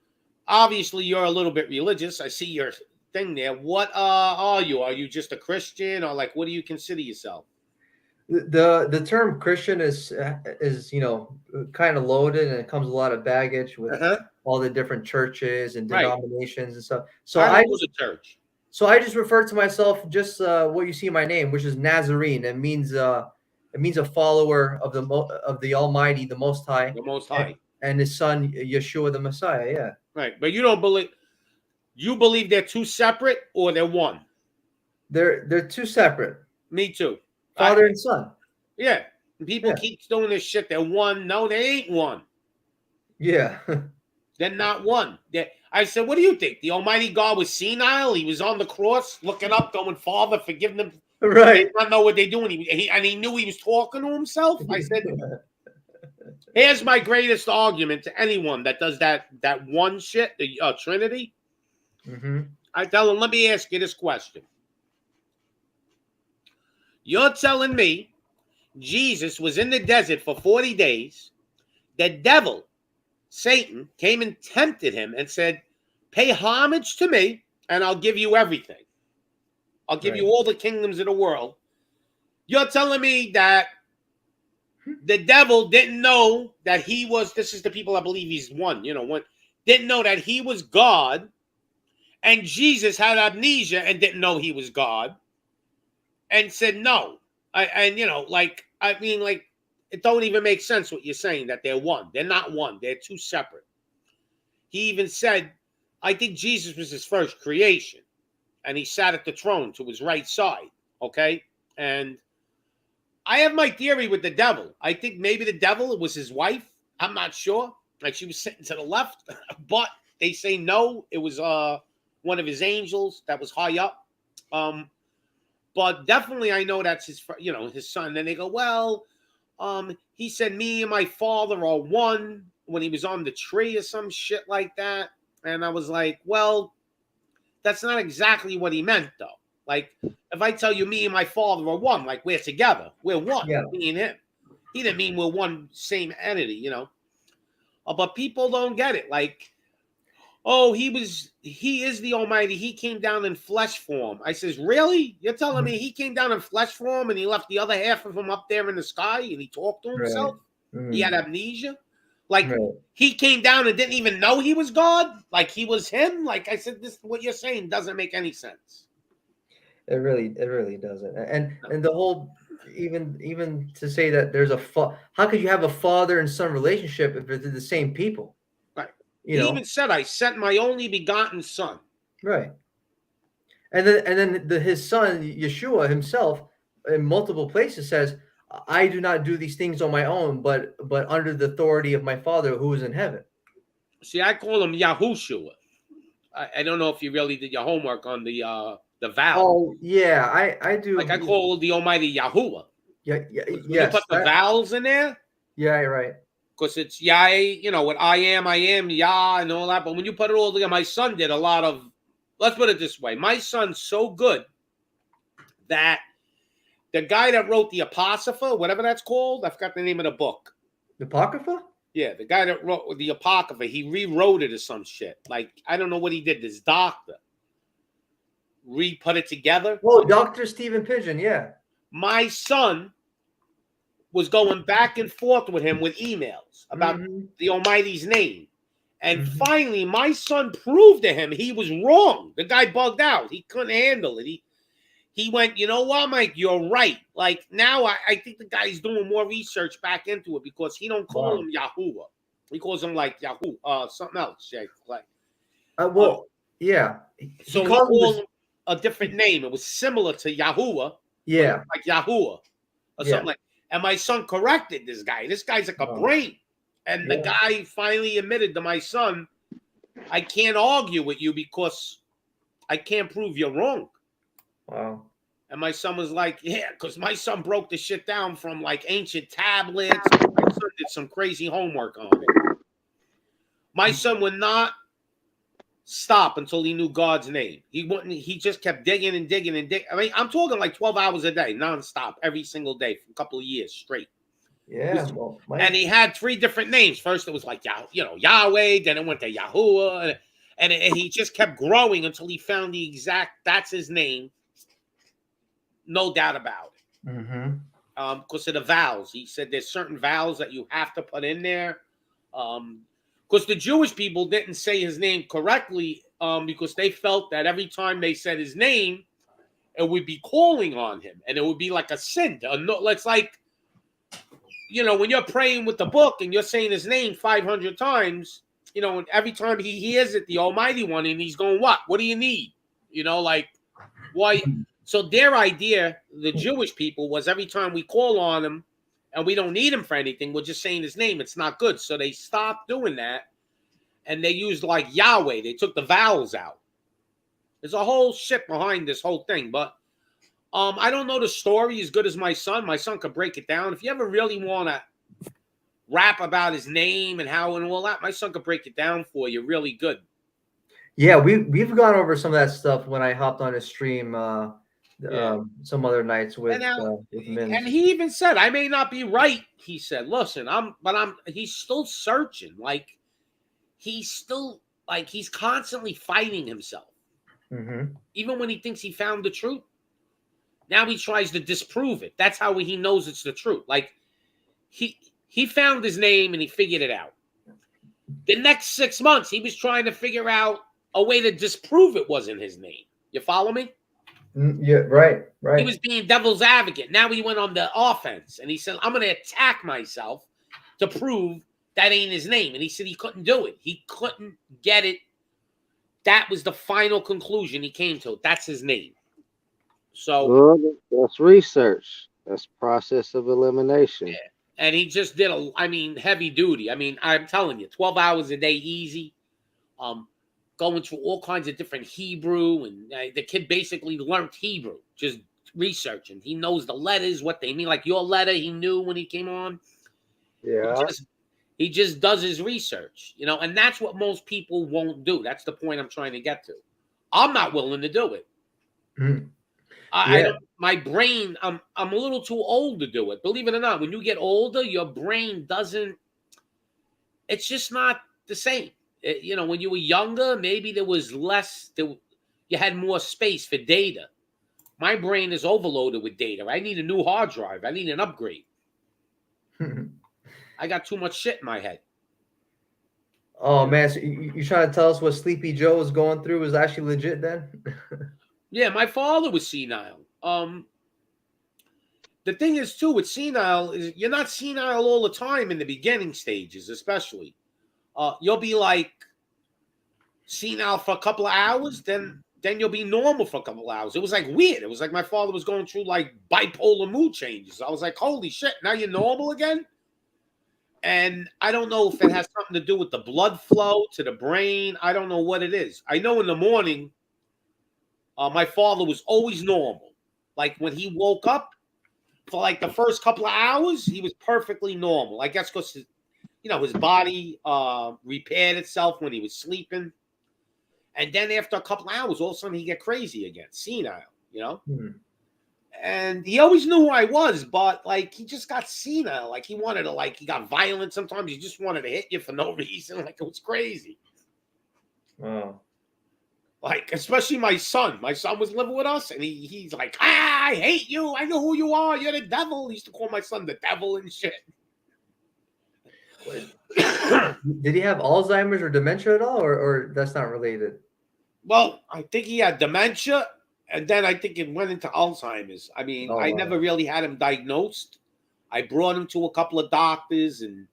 obviously, you're a little bit religious. I see your thing there. What are you? Are you just a Christian, or like, what do you consider yourself? The term Christian is kind of loaded, and it comes with a lot of baggage with all the different churches and denominations and stuff. So I go to church. So I just refer to myself just what you see in my name, which is Nazarene. It means a follower of the Almighty, the Most High, the Most High, and His Son Yeshua the Messiah. Yeah, right. But you don't believe. You believe they're two separate, or they're one? They're two separate. Me too. Father and Son. Yeah. People keep doing this shit. They're one. No, they ain't one. Yeah. They're not one. I said, what do you think? The Almighty God was senile? He was on the cross looking up, going, Father, forgive them. Right. They don't know what they're doing. He knew he was talking to himself. I said, here's my greatest argument to anyone that does that one shit, the Trinity. Mm-hmm. I tell them, let me ask you this question. You're telling me Jesus was in the desert for 40 days. The devil, Satan, came and tempted him and said, pay homage to me and I'll give you everything. I'll give you all the kingdoms of the world. You're telling me that the devil didn't know that he was, this is the people I believe he's one, didn't know that he was God, and Jesus had amnesia and didn't know he was God, and said no. It don't even make sense what you're saying, that they're one. They're not one. They're two separate. He even said, I think Jesus was his first creation, and he sat at the throne to his right side, okay? And I have my theory with the devil. I think maybe the devil was his wife. I'm not sure. Like, she was sitting to the left, but they say no, it was one of his angels that was high up. But definitely I know that's his son. Then they go, well, he said me and my father are one when he was on the tree or some shit like that. And I was like, well, that's not exactly what he meant, though. Like, if I tell you me and my father are one, like we're together, we're one, me and him. He didn't mean we're one same entity, but people don't get it. Like, oh, he is the Almighty. He came down in flesh form. I says, really? You're telling me he came down in flesh form and he left the other half of him up there in the sky and he talked to himself? He had amnesia? Like, he came down and didn't even know he was God? Like, he was him? Like, I said, what you're saying doesn't make any sense. It really doesn't. And the whole, even to say that there's how could you have a father and son relationship if they're the same people? Right. He even said, I sent my only begotten son. Right. And then his son, Yeshua himself, in multiple places says, I do not do these things on my own, but under the authority of my Father who is in heaven. See, I call him Yahushua. I don't know if you really did your homework on the vowel. Oh, yeah, I do. Like, I call the Almighty Yahuwah. Yeah, When you put the vowels in there. Yeah, right. Because it's Yah, what I am, Yah, and all that. But when you put it all together, my son did a lot of, let's put it this way. My son's so good that the guy that wrote the Apocrypha, whatever that's called, I forgot the name of the book. The Apocrypha? Yeah, the guy that wrote the Apocrypha, he rewrote it or some shit. Like, I don't know what he did, this doctor. re-put it together. Oh, Dr. Stephen Pigeon, yeah. My son was going back and forth with him with emails about the Almighty's name. And finally, my son proved to him he was wrong. The guy bugged out. He couldn't handle it. He went, you know what, Mike, you're right. Like, now I think the guy's doing more research back into it because he don't call him Yahuwah. He calls him like Yahoo, something else, Jake. Like, yeah. So he called him a different name. It was similar to Yahuwah. Yeah. Like Yahuwah or something like. And my son corrected this guy. This guy's like a brain. And the guy finally admitted to my son, I can't argue with you because I can't prove you're wrong. Wow. And my son was like, yeah, because my son broke the shit down from like ancient tablets. My son did some crazy homework on it. My son would not stop until he knew God's name. He wouldn't. He just kept digging and digging and digging. I mean, I'm talking like 12 hours a day, nonstop, every single day for a couple of years straight. Yeah. And he had 3 different names. First, it was like Yahweh. Then it went to Yahuwah, and he just kept growing until he found the exact. That's his name. No doubt about it. Because of the vowels, he said there's certain vowels that you have to put in there. Because the Jewish people didn't say his name correctly because they felt that every time they said his name, it would be calling on him. And it would be like a sin. It's like, when you're praying with the book and you're saying his name 500 times, and every time he hears it, the Almighty One, and he's going, what? What do you need? Why? So their idea, the Jewish people, was every time we call on him, and we don't need him for anything, we're just saying his name. It's not good. So they stopped doing that. And they used like Yahweh. They took the vowels out. There's a whole shit behind this whole thing. But I don't know the story as good as my son. My son could break it down. If you ever really want to rap about his name and how and all that, my son could break it down for you really good. Yeah, we've gone over some of that stuff when I hopped on his stream some other nights with Min. And he even said, I may not be right. He said, listen, he's still searching. Like, he's constantly fighting himself. Even when he thinks he found the truth, now he tries to disprove it. That's how he knows it's the truth. Like, he found his name and he figured it out. The next 6 months, he was trying to figure out a way to disprove it wasn't his name. You follow me? Yeah, right. He was being devil's advocate. Now he went on the offense, and he said, I'm going to attack myself to prove that ain't his name. And he said he couldn't do it. He couldn't get it. That was the final conclusion he came to. That's his name. So that's research. That's process of elimination. Yeah. And he just did heavy duty. I'm telling you, 12 hours a day, easy. Going through all kinds of different Hebrew, and the kid basically learned Hebrew, just researching. He knows the letters, what they mean. Like your letter, he knew when he came on. Yeah. He just does his research, and that's what most people won't do. That's the point I'm trying to get to. I'm not willing to do it. My brain, I'm a little too old to do it. Believe it or not, when you get older, your brain doesn't, it's just not the same. When you were younger, maybe there was less, you had more space for data. My brain is overloaded with data. I need a new hard drive. I need an upgrade. I got too much shit in my head. Oh, man. So you trying to tell us what Sleepy Joe was going through was actually legit then? Yeah, my father was senile. The thing is, too, with senile, is you're not senile all the time in the beginning stages, especially. You'll be like senile for a couple of hours, then you'll be normal for a couple of hours. It was like weird. It was like my father was going through like bipolar mood changes. I was like, holy shit, now you're normal again? And I don't know if it has something to do with the blood flow to the brain. I don't know what it is. I know in the morning, my father was always normal. Like when he woke up, for like the first couple of hours, he was perfectly normal. I guess because his body repaired itself when he was sleeping. And then after a couple of hours, all of a sudden he get crazy again, senile, And he always knew who I was, but like he just got senile. Like he wanted to, he got violent sometimes. He just wanted to hit you for no reason. Like it was crazy. Wow. Like, especially my son. My son was living with us, and he's like, I hate you. I know who you are. You're the devil. He used to call my son the devil and shit. Did he have Alzheimer's or dementia at all, or that's not related? Well, I think he had dementia, and then I think it went into Alzheimer's. I mean, I never really had him diagnosed. I brought him to a couple of doctors, and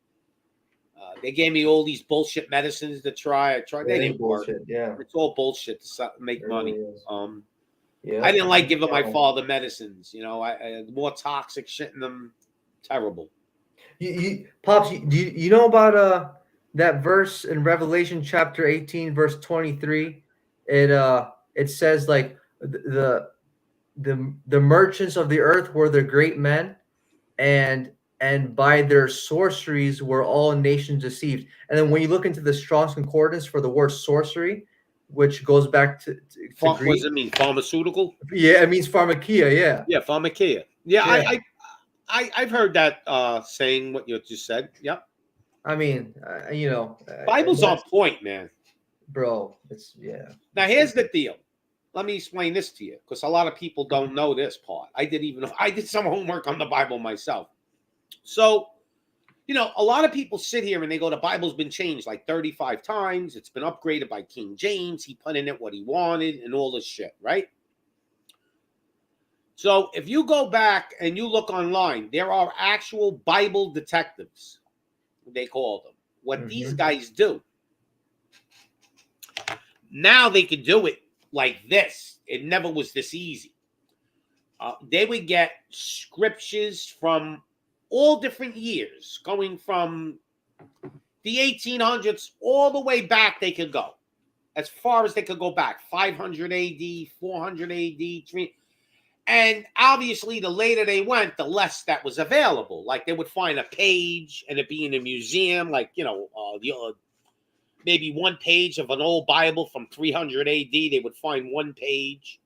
they gave me all these bullshit medicines to try. I tried. They didn't work. Yeah, it's all bullshit to make money. Yeah. I didn't like giving my father medicines. You know, I more toxic shit in them. Terrible. Pops, do you know about that verse in Revelation chapter 18, verse 23? It says like the merchants of the earth were the great men, and by their sorceries were all nations deceived. And then when you look into the Strong's Concordance for the word sorcery, which goes back to Greek. What does it mean? Pharmaceutical? Yeah, it means pharmakia. Yeah. Yeah, pharmakia. Yeah. I've heard that saying what you just said. Yep. I mean, Bible's on point, man. Bro, Now here's the deal. Let me explain this to you, because a lot of people don't know this part. I did some homework on the Bible myself. So, a lot of people sit here and they go, the Bible's been changed like 35 times. It's been upgraded by King James. He put in it what he wanted and all this shit, right? So if you go back and you look online, there are actual Bible detectives, they call them. What these guys do, now they can do it like this. It never was this easy. They would get scriptures from all different years, going from the 1800s all the way back they could go. As far as they could go back, 500 AD, 400 AD, 3. And obviously, the later they went, the less that was available. Like, they would find a page and it be in a museum, like, maybe one page of an old Bible from 300 AD. They would find one page.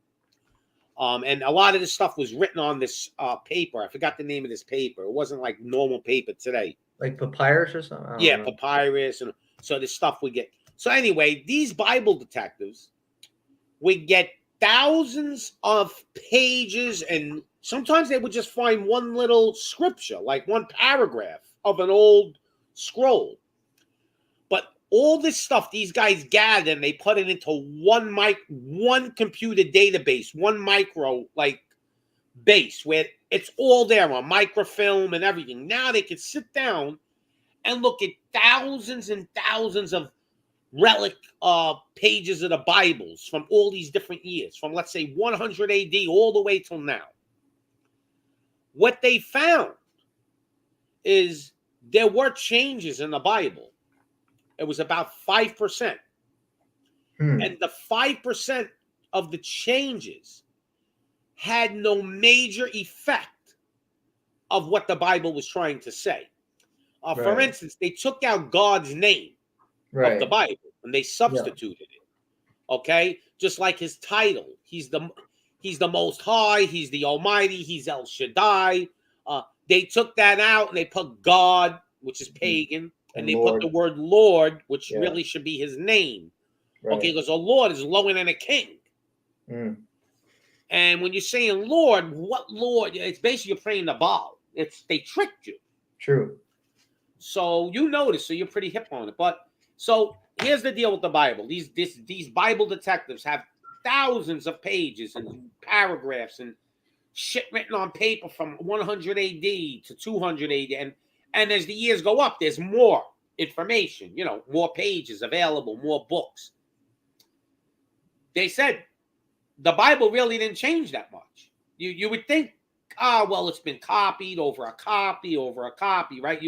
And a lot of this stuff was written on this paper. I forgot the name of this paper. It wasn't like normal paper today. Like papyrus or something? Yeah, papyrus. And so this stuff would get. So anyway, these Bible detectives would get thousands of pages, and sometimes they would just find one little scripture, like one paragraph of an old scroll. But all this stuff these guys gather and they put it into one computer database, one micro base where it's all there on microfilm and everything. Now they can sit down and look at thousands and thousands of relic pages of the Bibles from all these different years, from let's say 100 AD all the way till now. What they found is there were changes in the Bible. It was about 5%. And the 5% of the changes had no major effect of what the Bible was trying to say. For instance, they took out God's name of the Bible and they substituted it. Okay? Just like his title. He's the Most High. He's the Almighty. He's El Shaddai. They took that out and they put God, which is pagan, and they put the word Lord, which really should be his name. Okay, because a Lord is lower than a king. And when you're saying Lord, what Lord? It's basically you're praying to Baal. They tricked you. True. So you notice, so you're pretty hip on it. But so here's the deal with the Bible. These Bible detectives have thousands of pages and paragraphs and shit written on paper from 100 AD to 200 AD. And as the years go up, there's more information, more pages available, more books. They said the Bible really didn't change that much. You would think, well, it's been copied over a copy, right?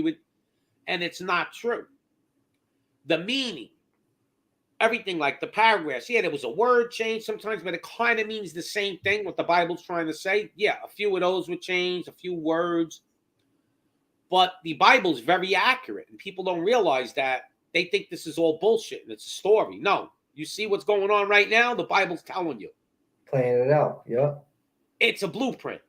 And it's not true. The meaning, everything like the paragraphs, there was a word change sometimes, but it kind of means the same thing, what the Bible's trying to say. Yeah, a few of those would change, a few words. But the Bible's very accurate, and people don't realize that. They think this is all bullshit and it's a story. No, you see what's going on right now? The Bible's telling you. Playing it out, yeah. It's a blueprint.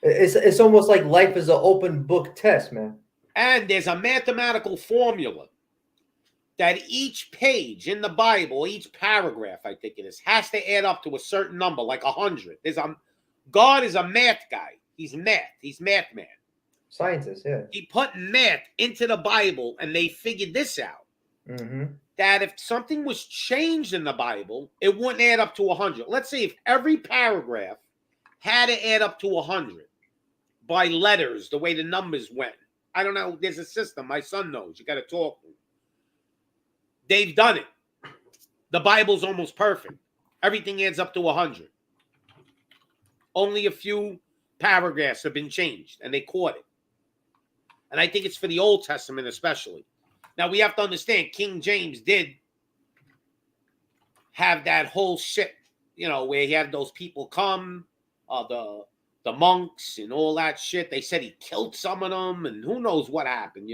It's almost like life is an open book test, man. And there's a mathematical formula that each page in the Bible, each paragraph, I think it is, has to add up to a certain number, like 100. God is a math guy. He's math. He's math man. Scientist, yeah. He put math into the Bible, and they figured this out. Mm-hmm. That if something was changed in the Bible, it wouldn't add up to 100. Let's say if every paragraph had to add up to 100 by letters, the way the numbers went. I don't know. There's a system. My son knows. You got to talk to him. They've done it. The Bible's almost perfect. Everything adds up to 100. Only a few paragraphs have been changed, and they caught it. And I think it's for the Old Testament especially. Now, we have to understand, King James did have that whole shit, where he had those people come, the monks and all that shit. They said he killed some of them, and who knows what happened,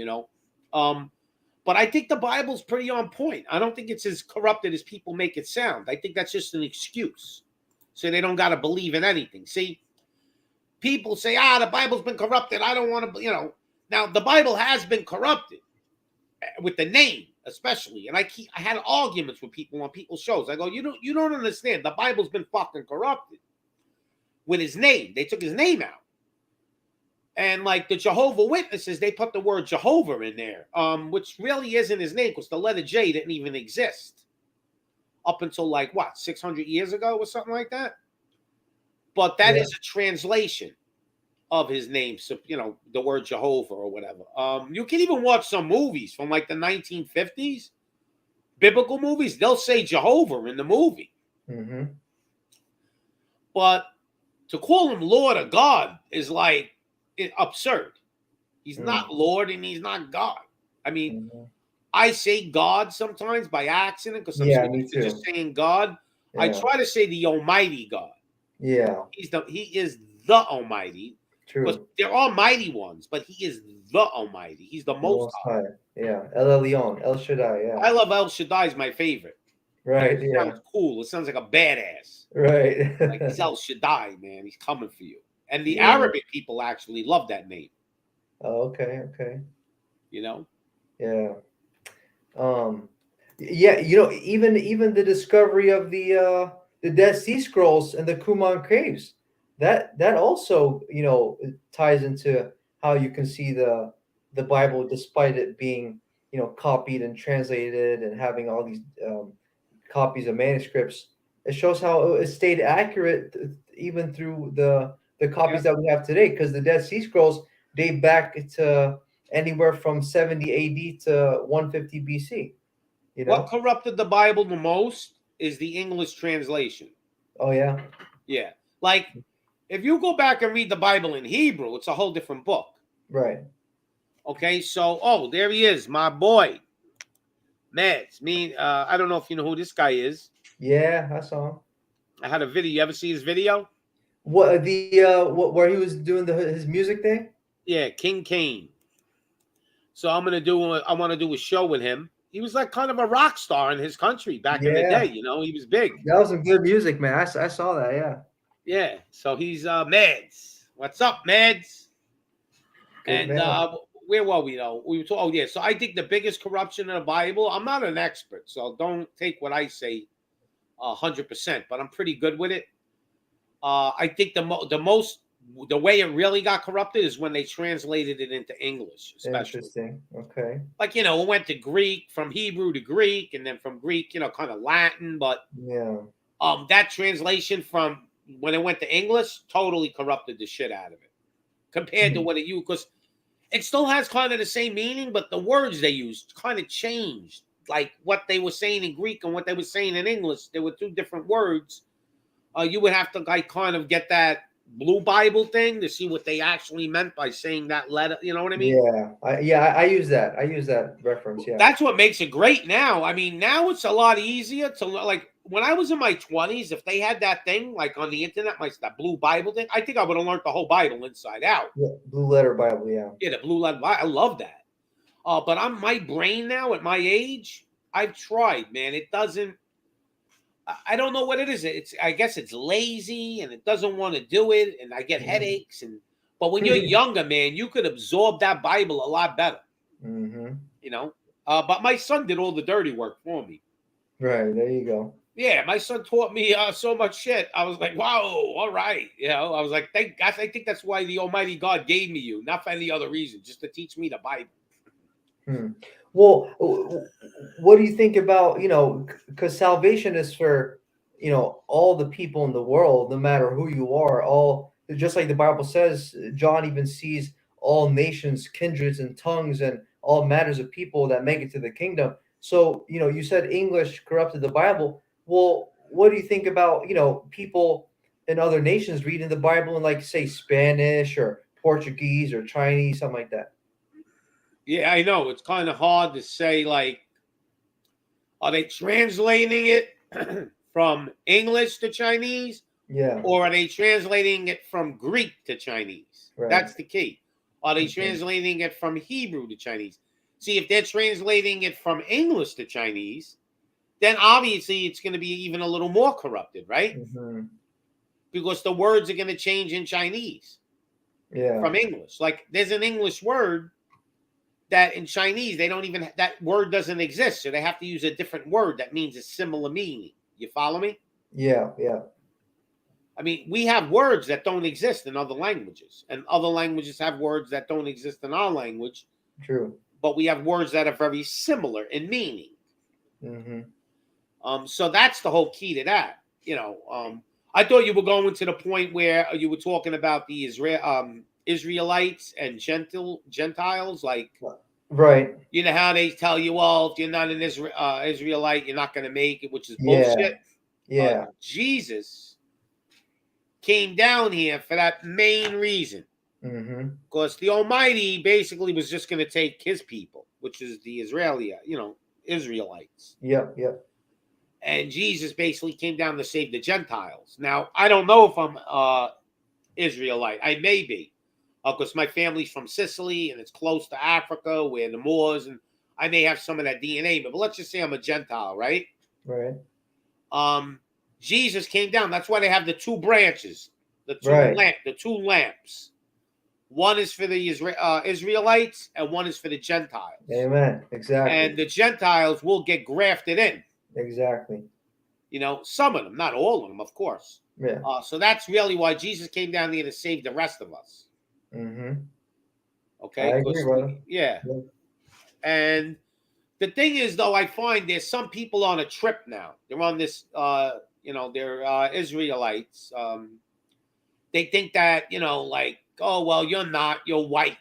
But I think the Bible's pretty on point. I don't think it's as corrupted as people make it sound. I think that's just an excuse. So they don't got to believe in anything. See, people say, the Bible's been corrupted. I don't want to, Now, the Bible has been corrupted with the name, especially. And I had arguments with people on people's shows. I go, you don't understand. The Bible's been fucking corrupted with his name. They took his name out. And like the Jehovah Witnesses, they put the word Jehovah in there, which really isn't his name because the letter J didn't even exist up until 600 years ago or something like that. But that is a translation of his name. So, the word Jehovah or whatever. You can even watch some movies from the 1950s, biblical movies. They'll say Jehovah in the movie. Mm-hmm. But to call him Lord or God is absurd. He's not Lord and he's not God. I mean, I say God sometimes by accident because I'm just saying God. Yeah. I try to say the Almighty God. Yeah. He is the Almighty. True. There are mighty ones, but he is the Almighty. He's the most high. Yeah. El Elyon, El Shaddai. Yeah. I love El Shaddai. Is my favorite. Right. It sounds cool. It sounds like a badass. Right. He's El Shaddai, man. He's coming for you. And the Arabic people actually love that name. Oh, okay. Okay. Yeah. Yeah. Even the discovery of the Dead Sea Scrolls and the Qumran caves, that also ties into how you can see the Bible, despite it being copied and translated and having all these copies of manuscripts. It shows how it stayed accurate even through the copies that we have today, because the Dead Sea Scrolls date back to anywhere from 70 AD to 150 BC. What corrupted the Bible the most is the English translation. Oh, yeah? Yeah. If you go back and read the Bible in Hebrew, it's a whole different book. Right. Okay, so, there he is, my boy. Mads. I don't know if you know who this guy is. Yeah, I saw him. I had a video. You ever see his video? What where he was doing his music thing? Yeah, King Kane. So I want to do a show with him. He was kind of a rock star in his country back in the day. He was big. That was some good music, man. I saw that. Yeah. Yeah. So he's Mads. What's up, Mads? Good and man. Where were we? We were talking. Oh yeah. So I think the biggest corruption in the Bible. I'm not an expert, so don't take what I say 100%, but I'm pretty good with it. I think the way it really got corrupted is when they translated it into English, especially. Interesting. Okay. It went to Greek, from Hebrew to Greek, and then from Greek, kind of Latin. But that translation from when it went to English totally corrupted the shit out of it compared to what it used, because it still has kind of the same meaning, but the words they used kind of changed. Like what they were saying in Greek and what they were saying in English, there were two different words. You would have to kind of get that Blue Bible thing to see what they actually meant by saying that letter. You know what I mean? Yeah. I use that. I use that reference. Yeah. That's what makes it great now. I mean, now it's a lot easier to when I was in my 20s, if they had that thing on the internet, that Blue Bible thing, I think I would have learned the whole Bible inside out. Yeah, Blue Letter Bible. Yeah. Yeah, the Blue Letter Bible. I love that. But my brain now at my age, I've tried, man. It doesn't. I don't know what it is. I guess it's lazy and it doesn't want to do it, and I get headaches. But when you're younger, man, you could absorb that Bible a lot better. Mm-hmm. But my son did all the dirty work for me. Right. There you go. Yeah, my son taught me so much shit. I was like, wow, all right. You know, I was like, I think that's why the Almighty God gave me you, not for any other reason, just to teach me the Bible. Well, what do you think about, because salvation is for, all the people in the world, no matter who you are, all, just like the Bible says, John even sees all nations, kindreds, and tongues, and all matters of people that make it to the kingdom. So, you said English corrupted the Bible. Well, what do you think about, people in other nations reading the Bible in, like, say, Spanish or Portuguese or Chinese, something like that? Yeah, I know. It's kind of hard to say, like, are they translating it from English to Chinese? Yeah. Or are they translating it from Greek to Chinese? Right. That's the key. Are they translating it from Hebrew to Chinese? See, if they're translating it from English to Chinese, then obviously it's going to be even a little more corrupted, right? Because the words are going to change in Chinese from English. Like, there's an English word that in Chinese, they don't even, that word doesn't exist. So they have to use a different word that means a similar meaning. You follow me? Yeah. I mean, we have words that don't exist in other languages, and other languages have words that don't exist in our language. True. But we have words that are very similar in meaning. So that's the whole key to that. I thought you were going to the point where you were talking about the Israelites and Gentiles, like, right? You know how they tell you, well, if you're not an Israelite, you're not going to make it, which is bullshit. Yeah. Jesus came down here for that main reason. Because the Almighty basically was just going to take his people, which is the Israelites. Yep. And Jesus basically came down to save the Gentiles. Now, I don't know if I'm Israelite. I may be, because my family's from Sicily and it's close to Africa where the Moors, and I may have some of that DNA, but let's just say I'm a Gentile, right? Right. Jesus came down. That's why they have the two branches, the two lamps. One is for the Israelites and one is for the Gentiles. Amen. Exactly. And the Gentiles will get grafted in. Exactly. Some of them, not all of them, of course. Yeah. So that's really why Jesus came down here to save the rest of us. Okay. I agree, brother. Yeah. And the thing is, though, I find there's some people on a trip now. They're on this, they're Israelites. They think that, like, oh, well, you're not, you're white.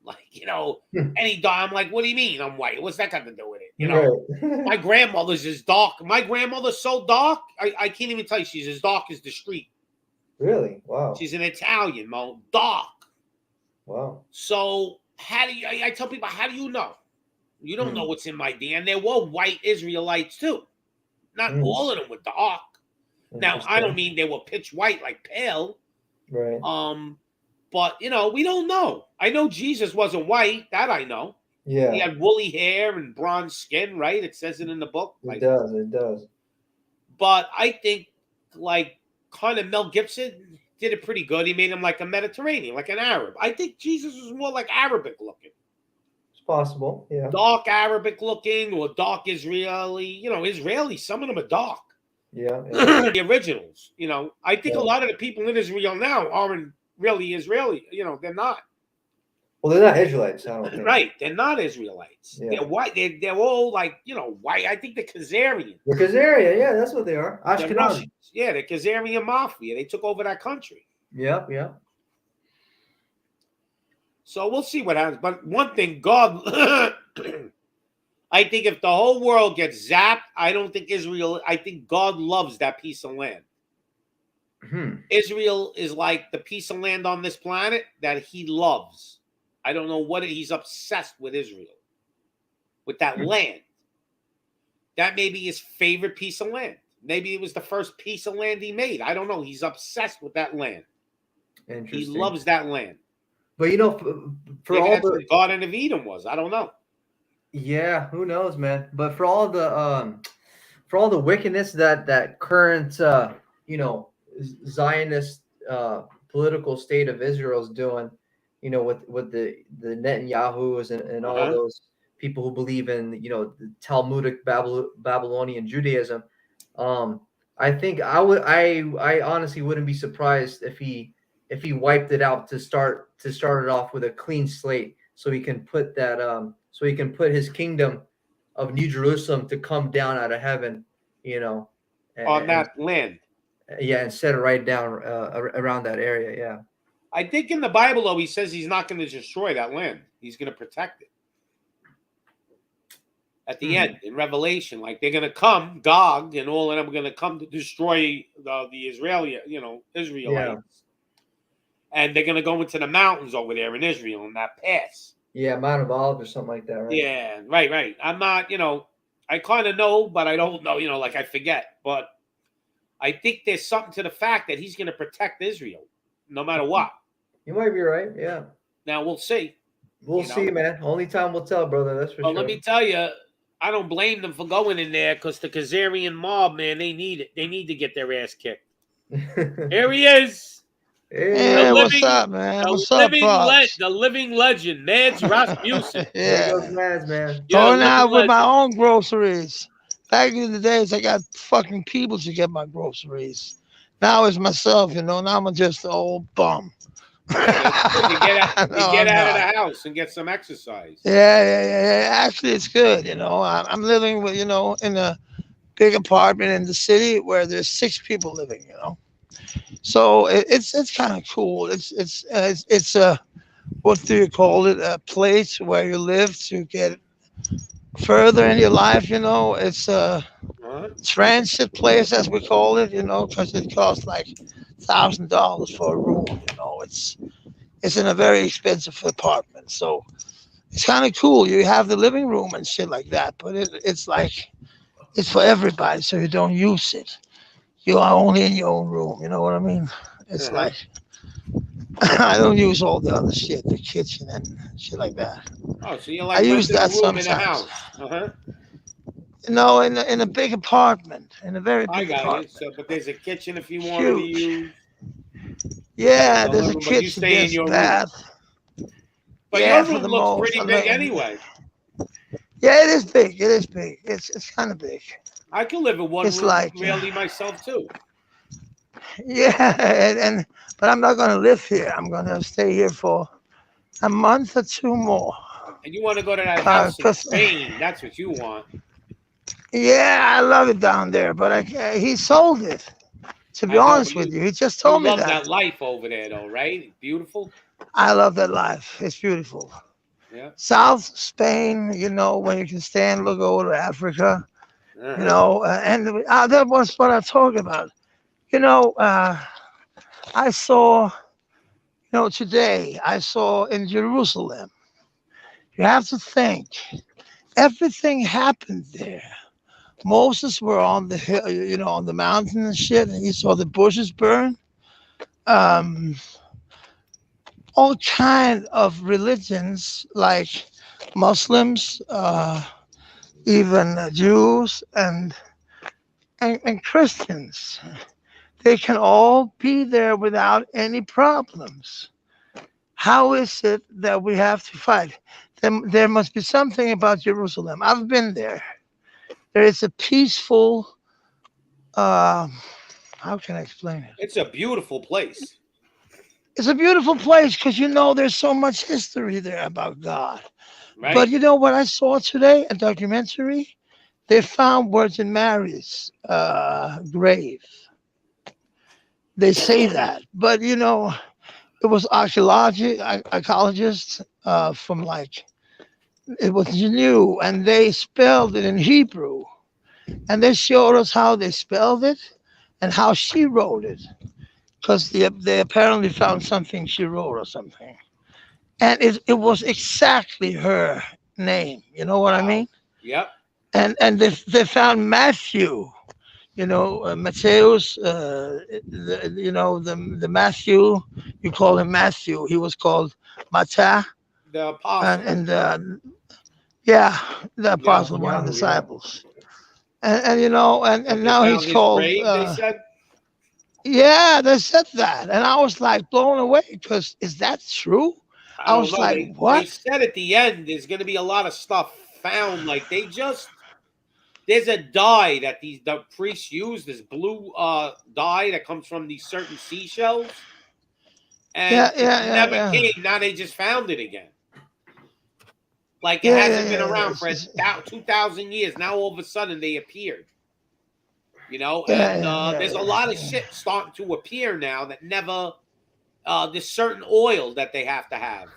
Like, I'm like, what do you mean I'm white? What's that got to do with it? My grandmother's as dark. My grandmother's so dark, I can't even tell you, she's as dark as the street. Really? Wow. She's an Italian, Mo. Dark. Wow. So I tell people, how do you know? You don't know what's in my DNA. And there were white Israelites too. Not all of them were dark. Now, I don't mean they were pitch white, like pale. Right. But we don't know. I know Jesus wasn't white. That I know. Yeah. He had woolly hair and bronze skin, right? It says it in the book. It does. But I think, like, kind of Mel Gibson did it pretty good. He made him like a Mediterranean, like an Arab. I think Jesus was more like Arabic looking. It's possible, yeah. Dark Arabic looking or dark Israeli. Israelis, some of them are dark. Yeah. The originals. I think a lot of the people in Israel now aren't really Israeli. They're not. Well, they're not Israelites, I don't think. Right. They're not Israelites. Yeah. They're white. They're all like, white. I think they're Khazarian. The Khazarian, yeah, that's what they are. They're Ashkenazi. Russians. Yeah, the Khazarian mafia. They took over that country. Yeah. So we'll see what happens. But one thing, God, I think if the whole world gets zapped, I think God loves that piece of land. Israel is like the piece of land on this planet that he loves. I don't know he's obsessed with Israel, with that land. That may be his favorite piece of land. Maybe it was the first piece of land he made. I don't know. He's obsessed with that land. He loves that land. But for all the Garden of Eden was, I don't know. Yeah, who knows, man? But for all the wickedness that current Zionist political state of Israel is doing, with the Netanyahus and all those people who believe in, you know, the Talmudic Babylonian Judaism. I think I honestly wouldn't be surprised if he wiped it out to start it off with a clean slate, so he can put that so he can put his kingdom of New Jerusalem to come down out of heaven, you know, on that land. Yeah, and set it right down around that area. Yeah. I think in the Bible, though, he says he's not going to destroy that land. He's going to protect it. At the end, in Revelation, like they're going to come, Gog and all of them are going to come to destroy the Israelites. Yeah. And they're going to go into the mountains over there in Israel in that pass. Yeah, Mount of Olives or something like that, right? Yeah, right. I'm not, I kind of know, but I don't know, like I forget. But I think there's something to the fact that he's going to protect Israel no matter what. You might be right, yeah. Now, we'll see. We'll see, man. Only time will tell, brother. That's for sure. Let me tell you, I don't blame them for going in there because the Khazarian mob, man, they need it. They need to get their ass kicked. Here he is. Hey, what's up, man? What's up, Pops? The living legend, Mads Rasmussen. Yeah. Mads, man. Going out with my own groceries. Back in the days, I got fucking people to get my groceries. Now it's myself, Now I'm just an old bum. You get out of the house and get some exercise. Yeah. Actually, it's good. I'm living with, in a big apartment in the city where there's 6 people living. So it's kind of cool. It's a, what do you call it? A place where you live to get further in your life. It's a transit place, as we call it. Because it costs like $1,000 for a room. It's in a very expensive apartment, so it's kind of cool. You have the living room and shit like that, but it's like it's for everybody, so you don't use it. You are only in your own room. You know what I mean? It's like I don't use all the other shit, the kitchen and shit like that. Oh, so you like I use that room sometimes. in the house? No, in a big apartment, in a very big apartment. So, but there's a kitchen if you wanted to use. Yeah, there's a kitchen, there's a bath. But your room looks pretty big anyway. Yeah, it is big. It is big. It's kind of big. I can live in one room really myself too. Yeah, but I'm not going to live here. I'm going to stay here for a month or 2 more. And you want to go to that house in Spain? That's what you want. Yeah, I love it down there, but he sold it. To be honest with you, he just told me love that. that life over there, though, right? Beautiful. I love that life. It's beautiful. Yeah. South Spain, when you can stay and look over to Africa, and that was what I talked about. I saw, today I saw in Jerusalem. You have to think, everything happened there. Moses were on the hill, on the mountain and shit, and he saw the bushes burn. All kind of religions, like Muslims, even Jews and Christians, they can all be there without any problems. How is it that we have to fight? There must be something about Jerusalem. I've been there. There is a peaceful, how can I explain it? It's a beautiful place. It's a beautiful place because, there's so much history there about God. Right. But what I saw today, a documentary, they found Virgin Mary's grave. They say that. But, it was archaeologists from it was new, and they spelled it in Hebrew. And they showed us how they spelled it and how she wrote it. Because they apparently found something she wrote or something. And it was exactly her name. You know what I mean? Yep. And they found Matthew, Matthäus, the Matthew, you call him Matthew. He was called Matthias. The apostle. The apostle, one of the disciples. And now he's called. Grave, they said? Yeah, they said that, and I was like blown away because is that true? I was like, what? They said at the end there's going to be a lot of stuff found like there's a dye that the priests use, this blue dye that comes from these certain seashells. And it never came. Now they just found it again. Like it hasn't been around for 2,000 years. Now all of a sudden they appeared. You know, and there's a lot of shit starting to appear now that never. There's certain oil that they have to have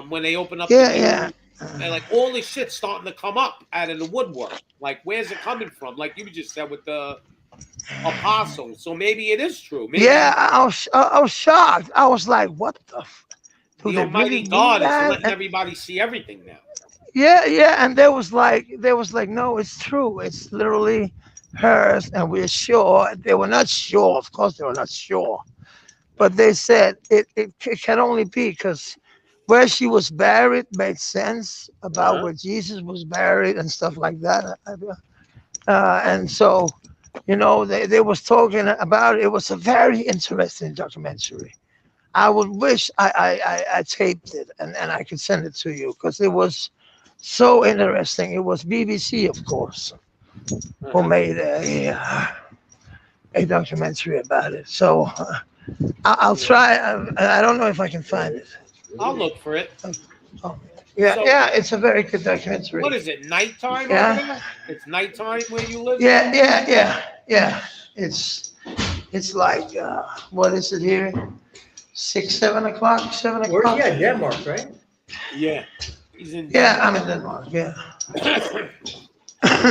when they open up. And like all this shit's starting to come up out of the woodwork. Like where's it coming from? Like you just said with the apostles. So maybe it is true. Maybe I was shocked. I was like, what the? The Almighty God is letting everybody see everything now. Yeah, and there was like, no, it's true. It's literally hers, and we're sure. They were not sure. Of course, they were not sure, but they said it can only be because where she was buried made sense about where Jesus was buried and stuff like that. And so, you know, they was talking about it. It was a very interesting documentary. I would wish I taped it and I could send it to you because it was so interesting. It was BBC, of course, who made a documentary about it. So I'll try. I don't know if I can find it. I'll look for it. Yeah, it's a very good documentary. What is it? Nighttime? Yeah. It's nighttime where you live? Yeah. It's like what is it here? 6, 7 o'clock, 7 o'clock. Where's he at? Denmark, right? Yeah. He's in Denmark. I'm in Denmark,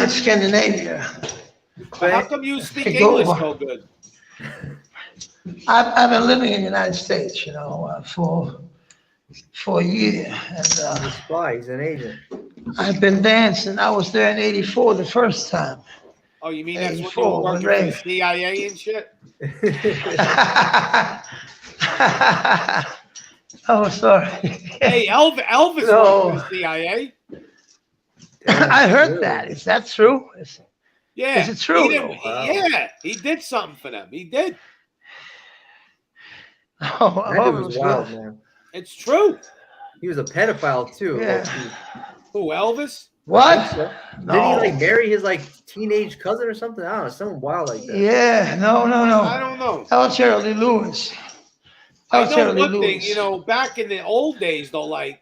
Scandinavia. But how come you speak English so good? I've been living in the United States, you know, for a year. And He's a spy. He's an agent. I've been dancing. I was there in '84 the first time. Oh, you mean that's when you were working for the CIA and shit? Oh, sorry. Hey, Elvis worked for the CIA. I heard that. Is that true? Yeah. Is it true? Yeah, he did something for them. He did. Oh, That was wild, man. It's true. He was a pedophile too. Yeah. Who, Elvis? What? Did No. he like marry his like teenage cousin or something? I don't know, something wild like that. Yeah, no. I don't know. That was Charlie Lewis. I know one thing, you know, back in the old days though, like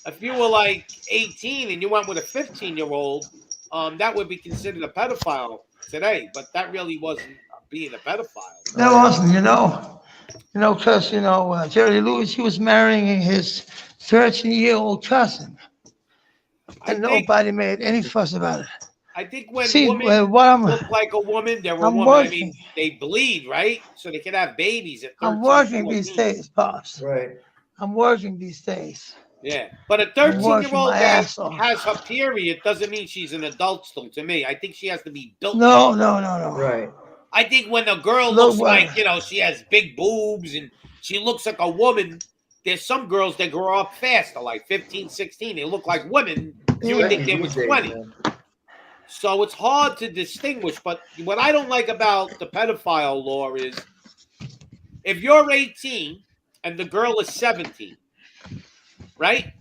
if you were like 18 and you went with a 15-year-old, that would be considered a pedophile today. But that really wasn't being a pedophile. That wasn't, you know, because, Jerry Lewis, he was marrying his 13-year-old cousin. And nobody made any fuss about it. I think when women look like a woman, they're a woman. Working. I mean, they bleed, right? So they can have babies at 13, I'm working 14. these days, Pops. Right. I'm working these days. Yeah, but a I'm working 13-year-old my that ass off. has her period doesn't mean she's an adult still to me. I think she has to be built. No. Right. I think when a girl Look, looks like, she has big boobs and she looks like a woman, there's some girls that grow up faster, like 15, 16. They look like women. You would think they were 20. So it's hard to distinguish. But what I don't like about the pedophile law is if you're 18 and the girl is 17, right?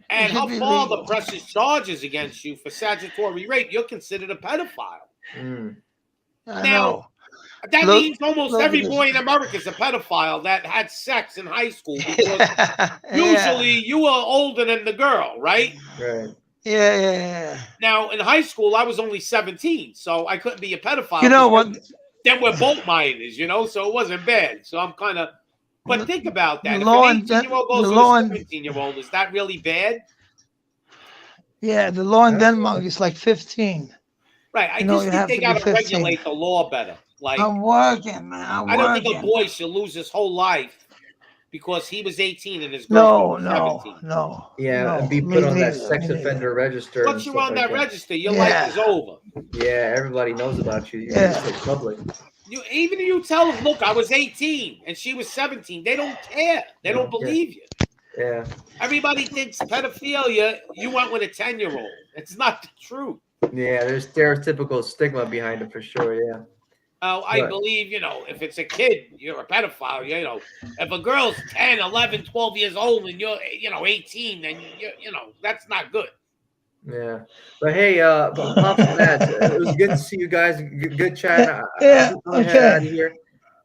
And her father presses charges against you for statutory rape, you're considered a pedophile. Now, that means almost every boy in America is a pedophile that had sex in high school because usually you are older than the girl, right? Right. Yeah. Now, in high school, I was only 17, so I couldn't be a pedophile. You know what? Then we're both minors, so it wasn't bad. So I'm kind of... But think about that. If law an in 18-year-old goes with a 17-year-old, is that really bad? Yeah, the law in Denmark is like 15. Right. I just think they got to regulate the law better. Like, I'm working, man. I don't think a boy should lose his whole life because he was 18 and his girlfriend was 17. No. Yeah, and be put on that sex offender register. Once you're on that register, your life is over. Yeah, everybody knows about you. It's public. Even if you tell them, look, I was 18 and she was 17, they don't care. They don't believe you. Yeah. Everybody thinks pedophilia, you went with a 10-year-old. It's not the truth. Yeah, there's stereotypical stigma behind it for sure, yeah. I Right. believe, if it's a kid, you're a pedophile. If a girl's 10, 11, 12 years old and you're, 18, then that's not good. Yeah, but hey, Pops and Mads, it was good to see you guys. Good chat. Yeah, I'm gonna head out of okay. here,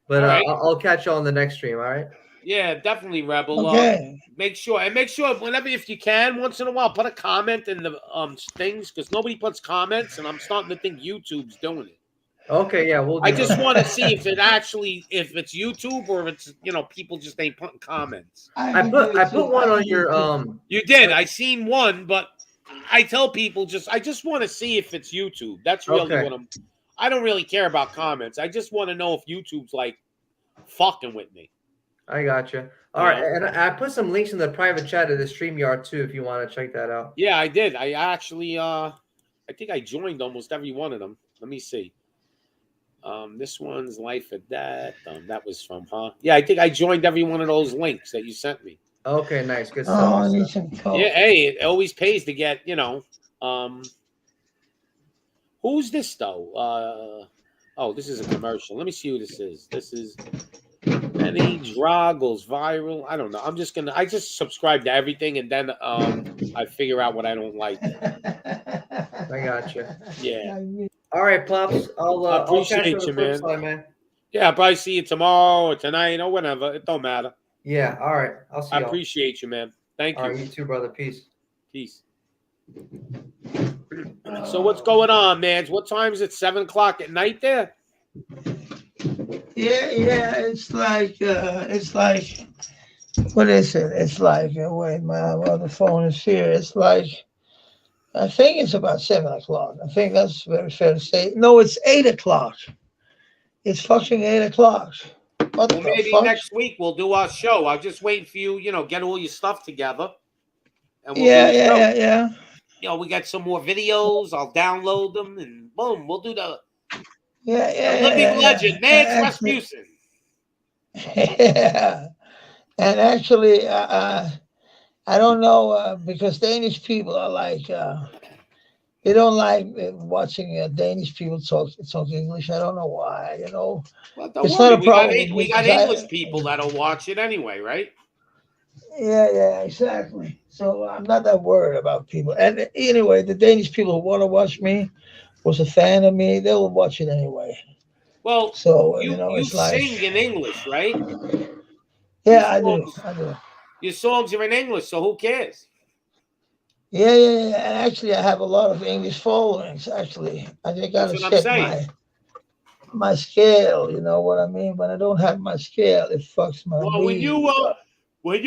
but All right. I'll catch you on the next stream. All right. Yeah, definitely, Rebel. Okay. Make sure whenever, if you can, once in a while, put a comment in the things, because nobody puts comments, and I'm starting to think YouTube's doing it. Okay, yeah, we'll do I just that. want to see if it's YouTube or if it's people just ain't putting comments. I put one on your You did. I seen one, but I tell people I just want to see if it's YouTube. That's really Okay. what I don't really care about comments. I just want to know if YouTube's like fucking with me. I got you. All right, and I put some links in the private chat of the StreamYard too, if you want to check that out. Yeah, I did. I actually I think I joined almost every one of them. Let me see. This one's Life or Death. That was from, Yeah, I think I joined every one of those links that you sent me. Okay, nice. Good Oh, stuff. I need some coke. Yeah, hey, it always pays to get, who's this though? This is a commercial. Let me see who this is. This is Benny Droggles Viral. I don't know. I just subscribe to everything, and then I figure out what I don't like. I got you. Yeah. All right, Pops. I'll catch you on appreciate the you, flip man. side, man. Yeah, I'll probably see you tomorrow or tonight or whenever. It don't matter. Yeah. All right. I'll see I you. appreciate you, man. Thank you. All right, you too, brother. Peace. Peace. So what's going on, man? What time is it? 7 o'clock at night there? Yeah. It's like what is it? It's like wait, my other phone is here. It's like I think it's about 7 o'clock. I think that's very fair to say. No, it's 8 o'clock. It's fucking 8 o'clock. What Well, the maybe fuck? next week we'll do our show. I'll just wait for you, get all your stuff together. And we'll Yeah, do a show. yeah. We got some more videos. I'll download them and boom, we'll do the Yeah. living legend, Mads Actually- Rasmussen. Yeah. And actually, I don't know because Danish people are like they don't like watching Danish people talk English. I don't know why. Well, don't It's worry. not a problem with me We got 'cause I- English people that'll watch it anyway, right? Yeah, exactly. So I'm not that worried about people. And anyway, the Danish people who want to watch me, was a fan of me, they will watch it anyway. Well, So you it's like sing in English, right? yeah, I do. Your songs are in English, so who cares? Yeah. And actually, I have a lot of English followings. Actually, I just gotta That's what I'm check saying. my scale. You know what I mean? When I don't have my scale, it fucks my. Well, when you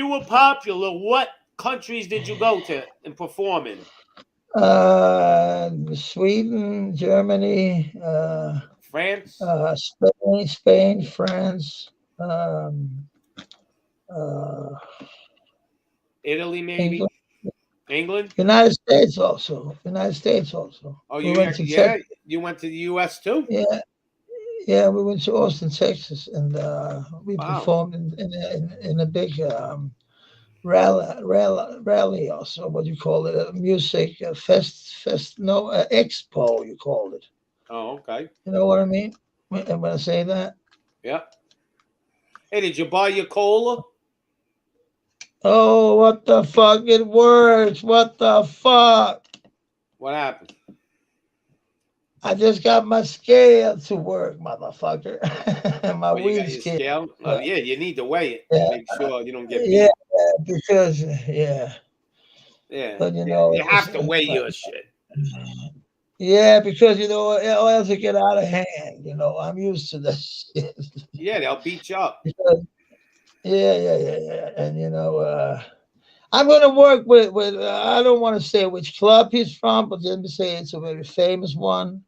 were popular, what countries did you go to and perform in? Sweden, Germany, France, Spain, France, Italy, maybe England. United States also. Oh, We went to you went to the U.S. too. Yeah, we went to Austin, Texas, and we Wow. performed in a big rally also. What do you call it? A music expo. You called it. Oh, okay. You know what I mean? When I say that. Yeah. Hey, did you buy your cola? Oh, what the fuck? It works. What the fuck? What happened? I just got my scale to work, motherfucker. My Oh, you weed got your scale. scale? Oh, yeah, you need to weigh it. Yeah. Make sure you don't get beat. Yeah, because yeah. Yeah. But you know, you have it's to weigh like- your shit. Yeah, because you know, else it get out of hand. You know, I'm used to that shit. Yeah, they'll beat you up. Yeah. And you know, I'm gonna work with I don't want to say which club he's from, but let me say it's a very famous one.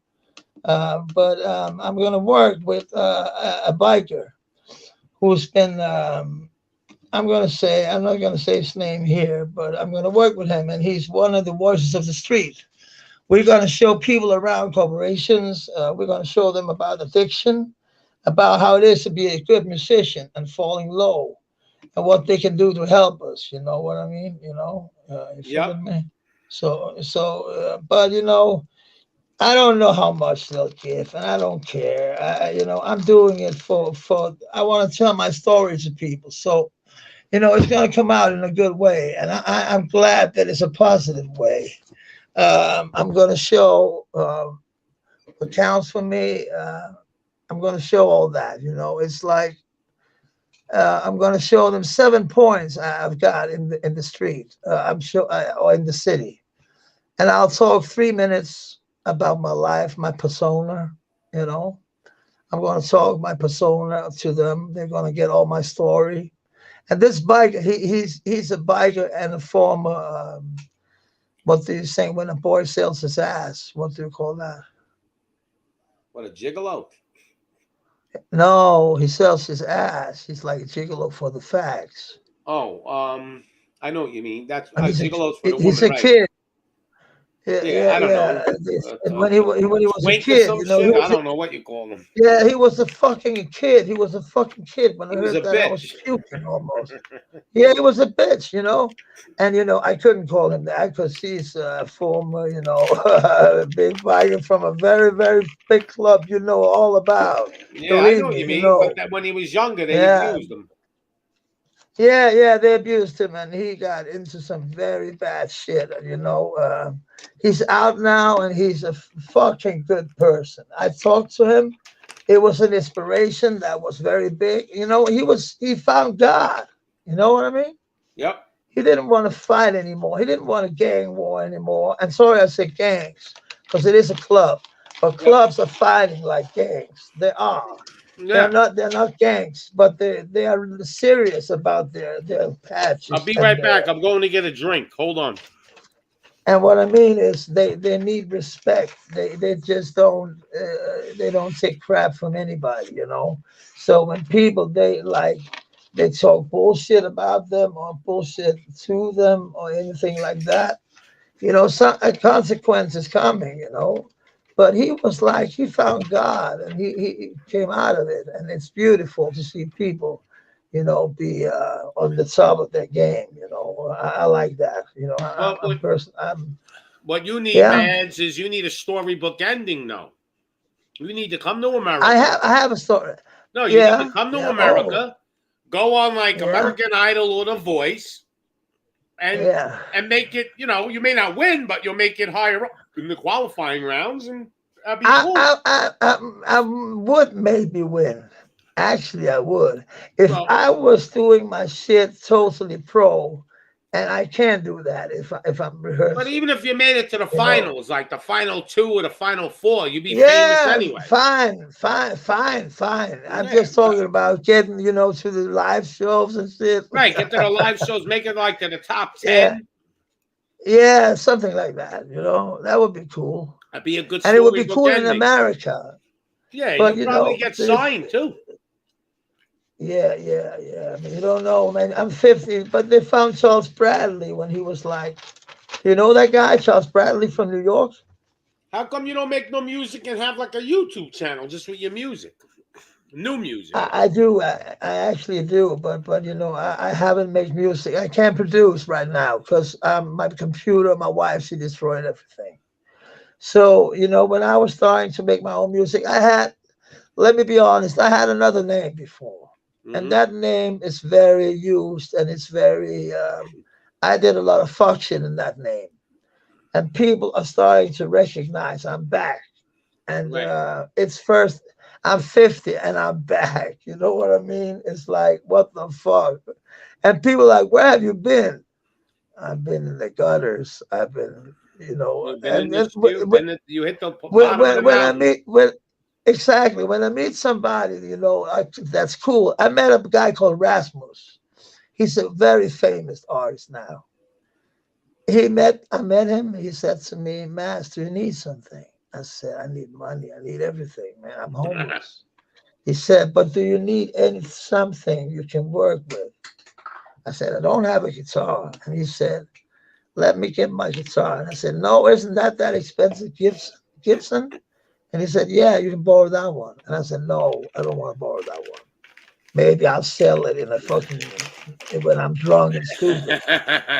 But I'm gonna work with a biker who's been I'm not gonna say his name here, but I'm gonna work with him, and he's one of the voices of the street. We're gonna show people around corporations. We're gonna show them about addiction, about how it is to be a good musician and falling low, and what they can do to help us. You know what I mean? You know, you Yeah. feeling me? But you know, I don't know how much they'll give, and I don't care. I'm doing it for. I want to tell my story to people, so it's going to come out in a good way, and I'm glad that it's a positive way. I'm going to show what counts for me. I'm going to show all that. It's like I'm going to show them 7 points I've got in the street. Or in the city, and I'll talk 3 minutes about my life, my persona. I'm going to talk my persona to them. They're going to get all my story. And this biker, he's a biker and a former. What do you say when a boy sells his ass? What do you call that? What, a gigolo? No, he sells his ass. He's like a gigolo for the facts. Oh, I know what you mean. That's He's gigolos for the woman, he's a right? kid. I don't know. And when he was a Wink or kid, some he shit? was I don't know what you call him. Yeah, he was a fucking kid. He was a fucking kid. When I He was heard a that, I was bitch. puking almost. Yeah, he was a bitch, And, I couldn't call him that because he's a former, big biker from a very, very big club you know all about. Yeah, I Believe know what me, you mean. know. But that when he was younger, they Yeah. abused him. Yeah, they abused him, and he got into some very bad shit. He's out now, and he's a fucking good person. I talked to him. It was an inspiration that was very big. He found God. You know what I mean? Yep. He didn't want to fight anymore. He didn't want a gang war anymore. And sorry I said gangs, because it is a club. But clubs are fighting like gangs. They are. Yeah. They're not gangs, but they are serious about their patches. I'll be and right back. I'm going to get a drink. Hold on. And what I mean is they need respect. They just don't they don't take crap from anybody, So when people they talk bullshit about them or bullshit to them or anything like that, a consequence is coming, But he was like, he found God and he came out of it. And it's beautiful to see people, be on the top of their game. I like that. What you need, Yeah. Mads, is you need a storybook ending, though. You need to come to America. I have a story. No, you Yeah, need to come to yeah. America, go on like Yeah. American Idol or The Voice, and make it, you may not win, but you'll make it higher up in the qualifying rounds, and that'd be cool. I would maybe win. Actually, I would. If Well- I was doing my shit totally pro, and I can't do that if I'm rehearsing. But even if you made it to the finals, like the final 2 or the final 4, you'd be famous Yeah, anyway. fine. I'm just talking about getting, to the live shows and shit. Right, get to the live shows, make it like to the top 10. Yeah, something like that. That would be cool. That'd be a good And it would be storybook cool in ending. America. Yeah, But, you probably get signed too. Yeah. I mean, you don't know, man. I'm 50, but they found Charles Bradley when he was like, you know that guy, Charles Bradley from New York? How come you don't make no music and have like a YouTube channel just with your music? New music. I do. I actually do, but I haven't made music. I can't produce right now because my computer, my wife, she destroyed everything. So, when I was starting to make my own music, let me be honest, I had another name before. And that name is very used and it's very, I did a lot of fuck shit in that name. And people are starting to recognize I'm back. And it's first, I'm 50 and I'm back. You know what I mean? It's like, what the fuck? And people are like, where have you been? I've been in the gutters. I've been, You've been in this, you hit the bottom of the when I mountain. meet exactly when I meet somebody, that's cool. I met a guy called Rasmus. He's a very famous artist now. I met him. He said to me, "Master, you need something." I said, "I need money. I need everything, man. I'm homeless." He said, "But do you need something you can work with?" I said, "I don't have a guitar." And he said, "Let me get my guitar." And I said, "No, isn't that expensive, Gibson?" And he said, "Yeah, you can borrow that one." And I said, "No, I don't want to borrow that one. Maybe I'll sell it when I'm drunk and stupid."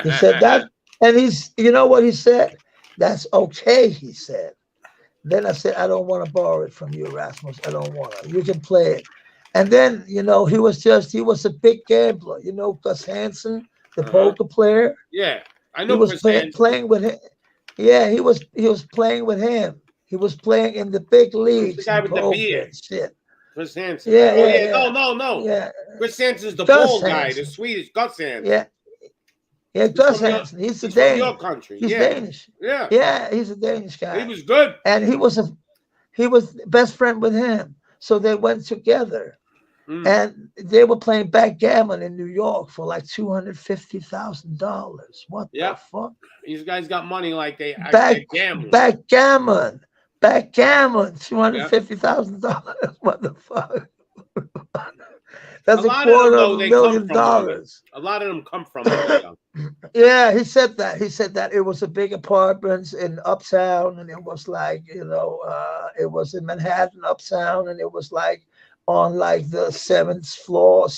He said that, and you know what he said? "That's okay," he said. Then I said, I don't want to borrow it from you, Rasmus. I don't want to. You can play it. And then, he was a big gambler. Gus Hansen, the poker player. Yeah, I He know. was playing with him. Yeah, he was playing with him. He was playing in the big leagues. The guy with the poker beard. and shit. Chris Hansen. Yeah. No. Yeah. Chris Hansen's the Gus bald guy, Hansen. the Swedish Gus Hansen. Yeah, Gus Hansen. He's from Danish. your country. He's Yeah. Danish. Yeah. Yeah, he's a Danish guy. He was good. And he was best friend with him. So they went together. And they were playing backgammon in New York for like $250,000. What the fuck? These guys got money like they gamble. Backgammon, $250,000. What the fuck? That's a $250,000. A lot of them come from. Yeah, he said that. He said that it was a big apartments in Uptown, and it was like, it was in Manhattan, Uptown, and it was like on like the 17th floor, or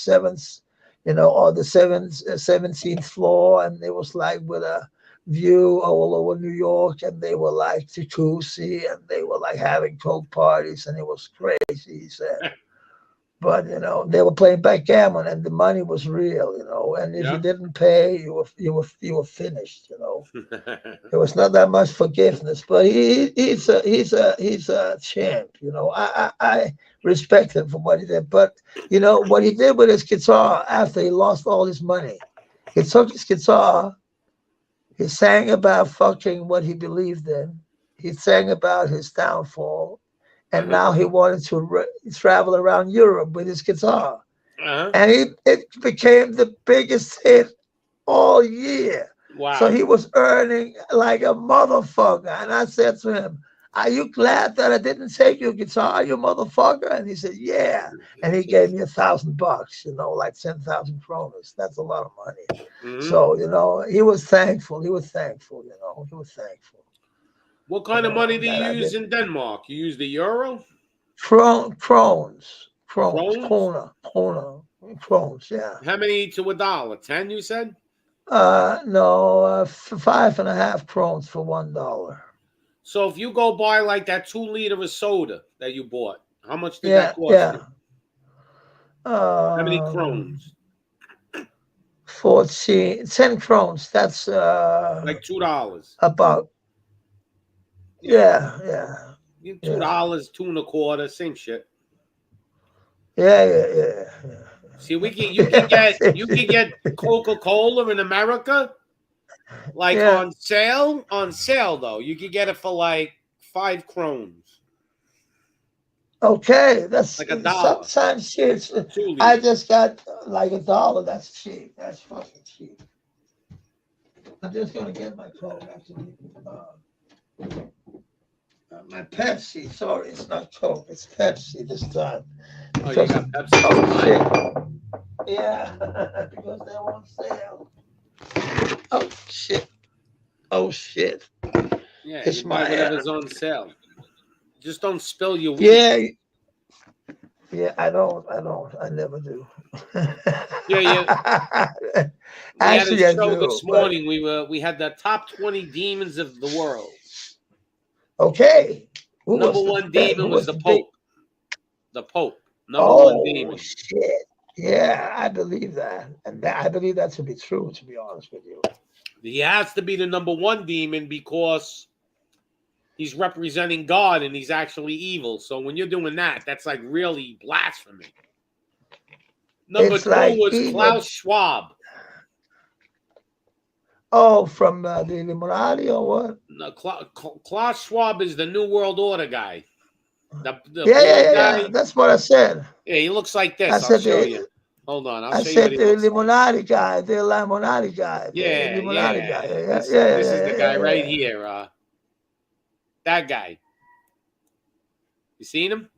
the 17th floor, and it was like with a view all over New York, and they were like jacuzzi, and they were like having coke parties, and it was crazy, he said. But they were playing backgammon, and the money was real, and if you didn't pay, you were finished, There was not that much forgiveness, but he's a champ, I respect him for what he did. But what he did with his guitar after he lost all his money, he took his guitar, he sang about fucking what he believed in, he sang about his downfall, and now he wanted to travel around Europe with his guitar. And it became the biggest hit all year. Wow. So he was earning like a motherfucker. And I said to him, are you glad that I didn't take your guitar, you motherfucker? And he said, yeah. And he gave me $1,000, like 10,000 kroners. That's a lot of money. So, he was thankful. He was thankful. What kind of money do you use in Denmark? You use the euro? Krones, yeah. How many to a dollar? 10, you said? No, 5.5 krones for $1. So if you go buy like that 2 liter of soda that you bought, how much did that cost you? How many krones? 10 krones. That's like $2. About. Yeah. $2, 2.25, same shit. Yeah. See, you can get Coca-Cola in America, like on sale. On sale though, you can get it for like 5 krones. Okay, that's like $1. Sometimes shit. I just got like $1. That's cheap. That's fucking cheap. I'm just gonna get my Coke actually. My Pepsi. Sorry, it's not Coke. It's Pepsi this time. Oh, you got Pepsi? Oh shit. Yeah, because they're on sale. Oh shit. Yeah, it's you buy my whatever's on sale. Just don't spill your weed. Yeah, I don't. I never do. Yeah. Actually, we had a show I do, this morning. We had the top 20 demons of the world. Okay. Number one demon was the Pope. The Pope. Number one demon. Shit. Yeah, I believe that. And I believe that to be true, to be honest with you. He has to be the number one demon because he's representing God and he's actually evil. So when you're doing that, that's like really blasphemy. Number two was Klaus Schwab. Oh, from the Illuminati or what? No, Klaus Schwab is the New World Order guy. Yeah. That's what I said. Yeah, he looks like this. I'll show you. Hold on. I said the Illuminati guy. The Illuminati guy. Yeah. Guy. This is the guy right here. That guy. You seen him?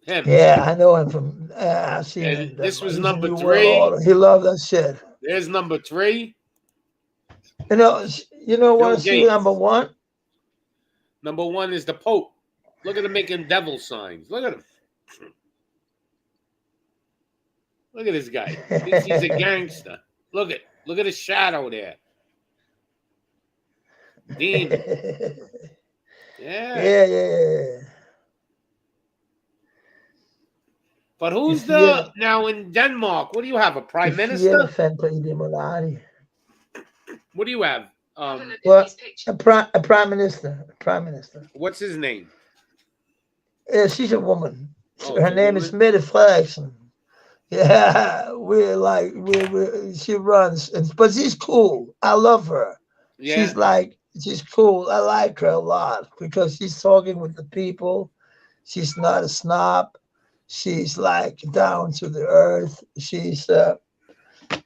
Him. Yeah, I know him from. I've seen him. This was number 3. He loved that shit. There's number 3. You know what? See number 1. Number 1 is the Pope. Look at him making devil signs. Look at him. Look at this guy. Thinks he's a gangster. Look at his shadow there. Demon. Yeah. But who's Yeah. now in Denmark? What do you have? A prime Yeah, minister? Fanta Idemolani. What do you have? Well, a prime minister. What's his name? Yeah, she's a woman. Oh, Her it's a name is woman? Mette Frederiksen. Yeah, she runs, but she's cool. I love her. Yeah. She's cool. I like her a lot because she's talking with the people. She's not a snob. She's like down to the earth.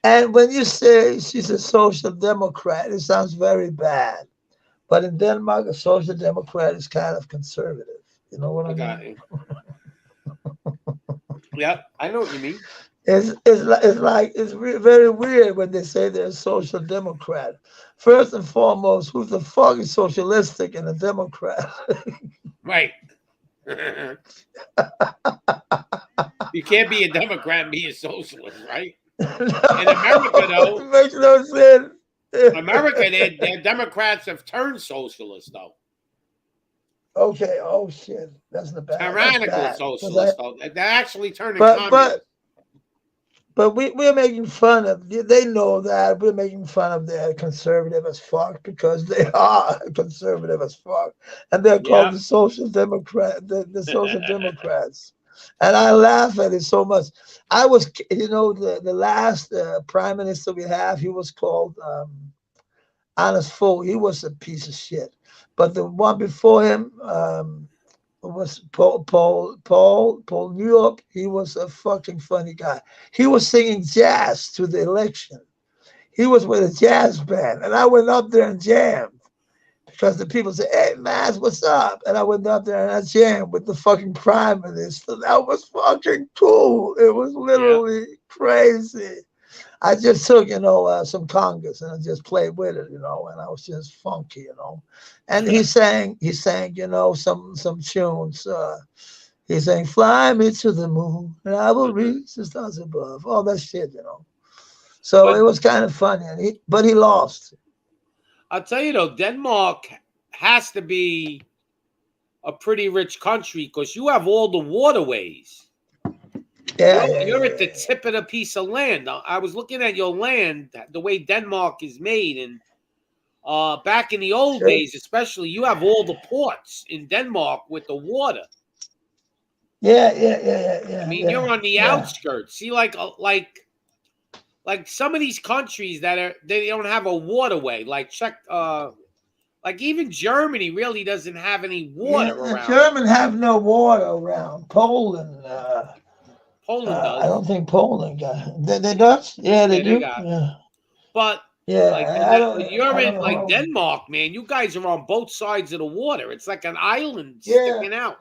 And when you say she's a social democrat, it sounds very bad. But in Denmark, a social democrat is kind of conservative. You know what I got mean? Yeah, I know what you mean. It's very weird when they say they're a social democrat. First and foremost, who the fuck is socialistic and a Democrat? Right. You can't be a Democrat and be a socialist, right? In America, though, It makes no sense. America, their Democrats have turned socialist, though. Okay. Oh shit, that's the bad. Tyrannical socialist, though. They're actually turning But communist. we're making fun of. They know that we're making fun of their conservative as fuck because they are conservative as fuck, and they're called the social democrat, the social democrats. And I laugh at it so much. I was, the last prime minister we have, he was called Anders Fogh. He was a piece of shit. But the one before him was Paul New York. He was a fucking funny guy. He was singing jazz to the election. He was with a jazz band, and I went up there and jammed because the people said, "Hey, Maz, what's up?" And I went up there and I jammed with the fucking prime minister. That was fucking cool. It was literally crazy. I just took, some congas and I just played with it, and I was just funky, And he sang, some tunes. He sang, "Fly me to the moon, and I will reach the stars above." All that shit, So it was kind of funny, but he lost. I'll tell you though, Denmark has to be a pretty rich country because you have all the waterways. You're at the tip of the piece of land. I was looking at your land, the way Denmark is made, and back in the old days, especially, you have all the ports in Denmark with the water. Yeah. I mean, you're on the outskirts. See, like some of these countries they don't have a waterway. Like like even Germany really doesn't have any water around. Germans have no water around. Poland does. I don't think Poland got it. They does? Yeah, they do. But when you're in like Denmark, man, you guys are on both sides of the water. It's like an island sticking out.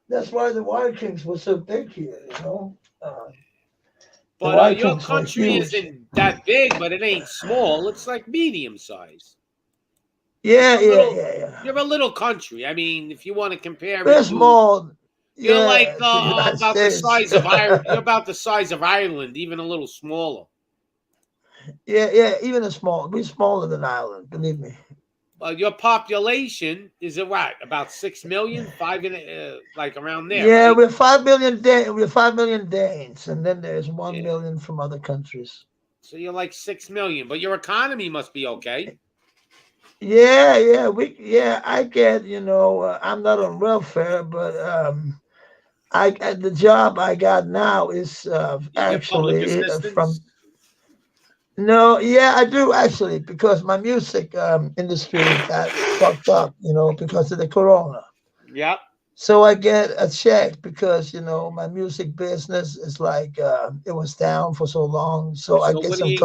That's why the Vikings were so big here, But your country isn't that big, but it ain't small. It's like medium size. Yeah. You're a little country. I mean, if you want to compare, we're small. You're like about the size of Ireland. You're about the size of Ireland, even a little smaller. Yeah. Even we're smaller than Ireland. Believe me. Your population is about 6 million, like around there. Yeah, right? we're 5 million. We're 5 million Danes, and then there's 1 million from other countries. So you're like 6 million, but your economy must be okay. Yeah. I get. I'm not on welfare, but the job I got now is actually from. No, I do actually, because my music industry got fucked up, because of the corona. Yep. So I get a check because, my music business is like, it was down for so long. So I get some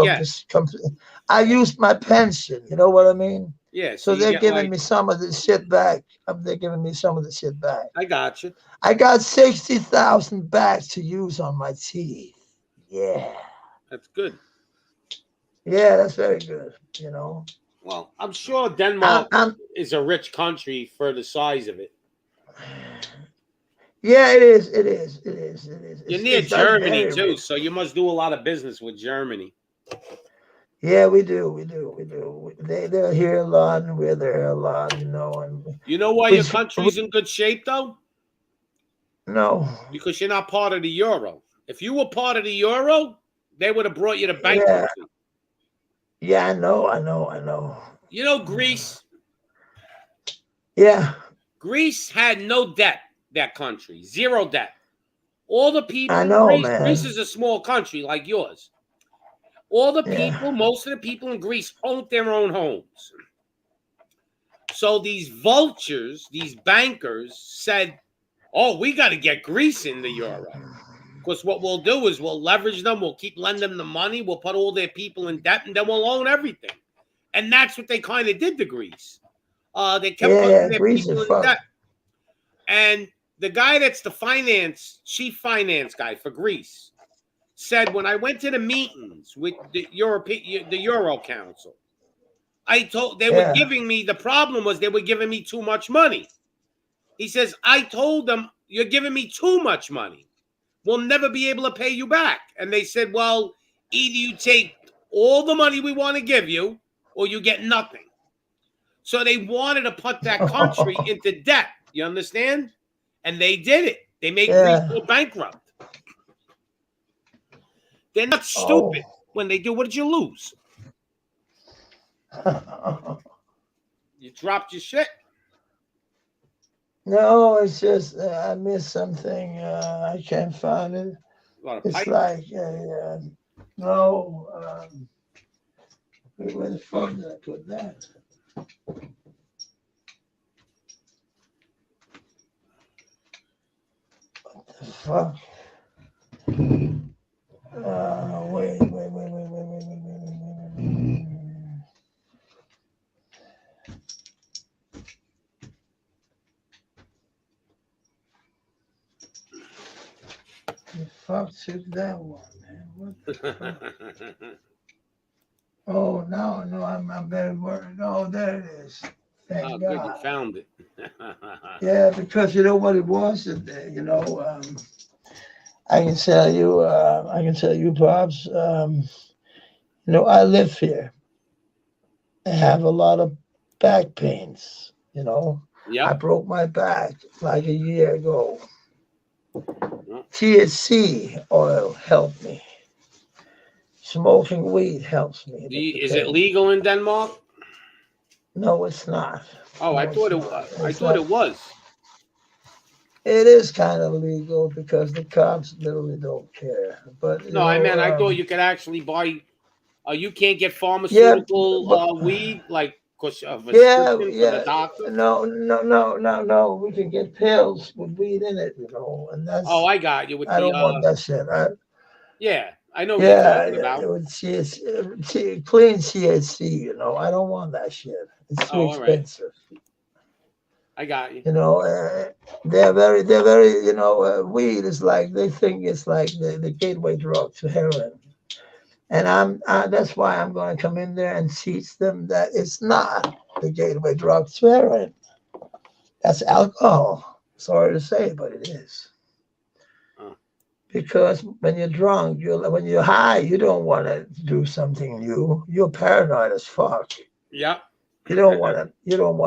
I used my pension, you know what I mean? Yeah. So they're giving me some of the shit back. They're giving me some of the shit back. I got you. I got 60,000 back to use on my teeth. Yeah. That's good. Yeah, that's very good, Well, I'm sure Denmark is a rich country for the size of it. Yeah, it is. You're near Germany, too, so you must do a lot of business with Germany. Yeah, we do. They're here a lot, and we're there a lot, you know. And You know why we, your country's in good shape, though? no, Because you're not part of the euro. If you were part of the euro, they would have brought you to yeah, bankruptcy. yeah, I know. You know, Greece. Yeah, Greece had no debt. That country, zero debt. All the people I in know, Greece. man. Greece is a small country like yours. All the Yeah. people, most of the people in Greece owned their own homes. So these vultures, these bankers said, "Oh, we got to get Greece in the euro. Because what we'll do is we'll leverage them. We'll keep lending them the money. We'll put all their people in debt, and then we'll own everything." And that's what they kind of did to Greece. They kept putting their Greece people is in fucked. debt. And the guy that's the chief finance guy for Greece said, when I went to the meetings with the Euro Council, they were giving me, the problem was they were giving me too much money. He says, I told them, you're giving me too much money. We'll never be able to pay you back. And they said, well, either you take all the money we want to give you or you get nothing. So they wanted to put that country into debt. You understand? And they did it. They made Greece go bankrupt. They're not stupid when they do. What did you lose? You dropped your shit. No, it's just I missed something. I can't find it. It's pipe. like no. Where the fuck did I put that? What the fuck? Wait. The fuck took that one, man? What the fuck? Oh no, I'm very worried. Oh, there it is. Thank Oh, God. good, you found it. Yeah, because you know what it was, I can tell you, Pops. I live here. I have a lot of back pains. Yeah. I broke my back like a year ago. THC oil helped me. Smoking weed helps me. Is it legal in Denmark? No, it's not. Oh, I thought it was. I thought it was. It is kind of legal because the cops literally don't care. But No, I thought you could actually buy. You can't get pharmaceutical weed, like because of a prescription from the doctor. No. We can get pills with weed in it, and that's. Oh, I got you. I don't want that shit. Yeah, I know what you're talking about. Clean THC, I don't want that shit. It's too expensive. Right. I got you. They're very, weed is like, they think it's like the gateway drug to heroin. And that's why I'm going to come in there and teach them that it's not the gateway drug to heroin. That's alcohol. Sorry to say, but it is. Because when you're drunk, when you're high, you don't want to do something new. You're paranoid as fuck. Yeah. You don't want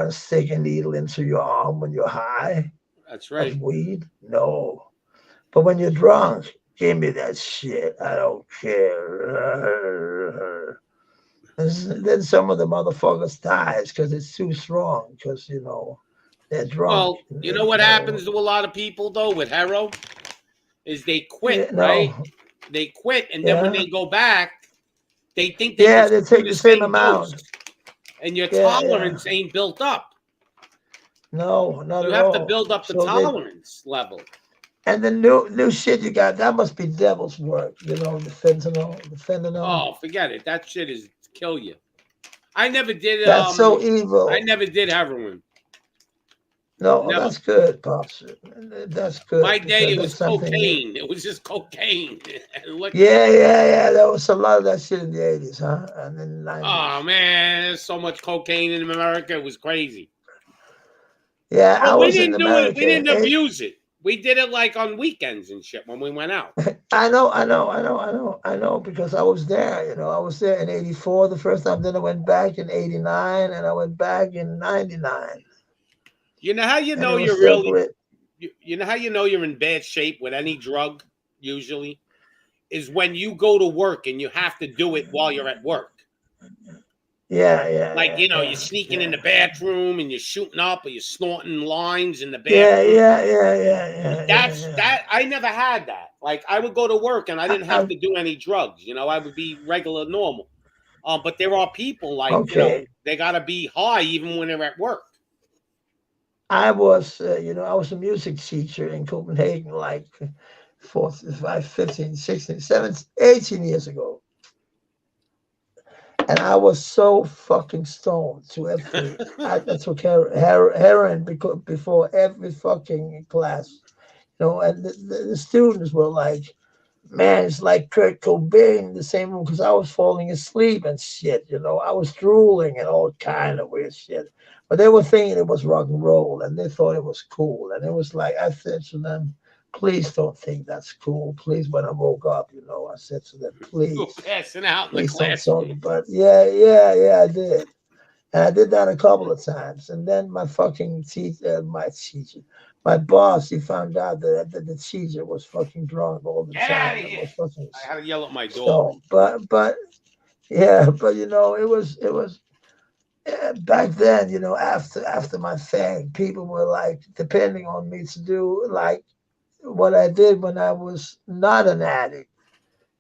to stick a needle into your arm when you're high. That's right. Of weed, no. But when you're drunk, give me that shit. I don't care. Then some of the motherfuckers dies because it's too strong. Because they're drunk. Well, you know what happens to a lot of people though with hero is they quit, right? They quit, and then when they go back, they think they take the same amount. Dose. And your tolerance ain't built up. No, not you at all. You have to build up the tolerance level. And the new shit you got, that must be devil's work, the fentanyl. Oh, forget it. That shit is kill you. I never did. That's so evil. I never did heroin. No, that's good, Pops. That's good. My day, it was cocaine. It was just cocaine. Yeah. There was a lot of that shit in the 80s, huh? And then the 90s. Oh, man. There's so much cocaine in America. It was crazy. Yeah, we didn't do it. We didn't abuse it. We did it like on weekends and shit when we went out. I know, because I was there. You know, I was there in '84 the first time. Then I went back in '89, and I went back in '99. You know how you And know it was you're still really great. you know how you know you're in bad shape with any drug usually is when you go to work and you have to do it while you're at work. Yeah. Like, you know, you're sneaking in the bathroom and you're shooting up or you're snorting lines in the Yeah. bathroom. That I never had that. Like, I would go to work and I didn't have to do any drugs. You know, I would be regular normal. But there are people like, you know, they got to be high even when they're at work. I was, I was a music teacher in Copenhagen like 15, 16, 17, 18 years ago. And I was so fucking stoned to every. I took heroin before every fucking class, and the students were like, man, it's like Kurt Cobain in the same room because I was falling asleep and shit, I was drooling and all kind of weird shit. But they were thinking it was rock and roll and they thought it was cool. And it was like, I said to them, please don't think that's cool. Please, when I woke up, I said to them, please. You're passing out in the Please class. don't. But yeah, I did. And I did that a couple of times. And then my fucking my boss, he found out that the teacher was fucking drunk all the Get time. out of here. I had to yell at my dog. So, but it was back then, after my thing, people were like depending on me to do like what I did when I was not an addict.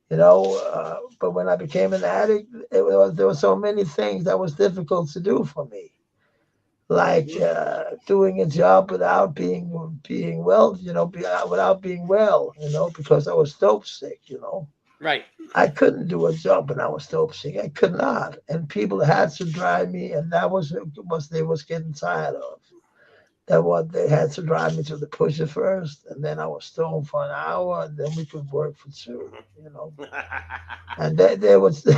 But when I became an addict, there were so many things that was difficult to do for me, like doing a job without being well, without being well, because I was dope sick, Right. I couldn't do a job when I was dope sick. I could not, and people had to drive me, and that was they was getting tired of. That what they had to drive me to the pusher first, and then I was stoned for an hour, and then we could work for 2, And there was, but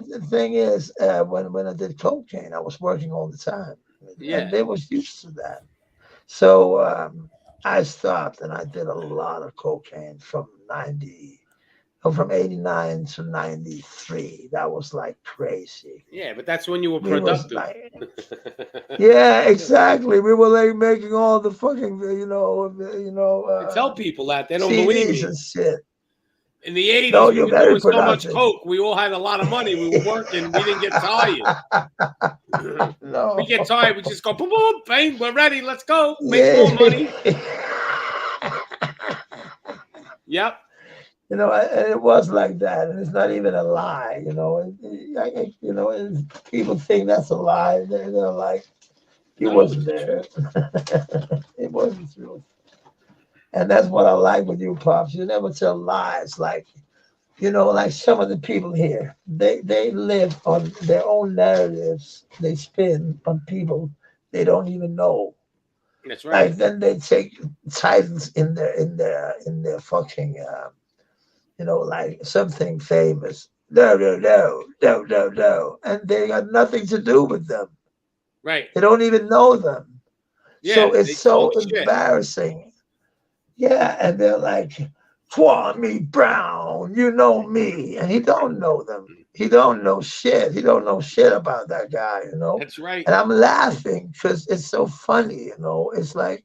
the thing is, when I did cocaine, I was working all the time, and they was used to that. So I stopped, and I did a lot of cocaine from 89 to 93. That was like crazy. Yeah, but that's when you were productive. Yeah, exactly. We were like making all the fucking, I tell people that they don't CDs believe me. And shit. In the 80s, No, we you're were very doing so much productive. coke. We all had a lot of money. We were working. We didn't get tired. No. We get tired. We just go, boom, boom, bang, we're ready. Let's go. Make more money. Yep. And it was like that, and it's not even a lie. And people think that's a lie. They're like, he wasn't there. It wasn't true. And that's what I like with you, Pops. You never tell lies. Like, like some of the people here, they live on their own narratives. They spin on people they don't even know. That's right. Like then they take titles in their fucking. Like something famous. No. And they got nothing to do with them. Right. They don't even know them. Yeah, so it's so talk shit. embarrassing. Yeah, and they're like, Kwame Brown, you know me. And he don't know them. He don't know shit. He don't know shit about that guy, That's right. And I'm laughing because it's so funny, It's like,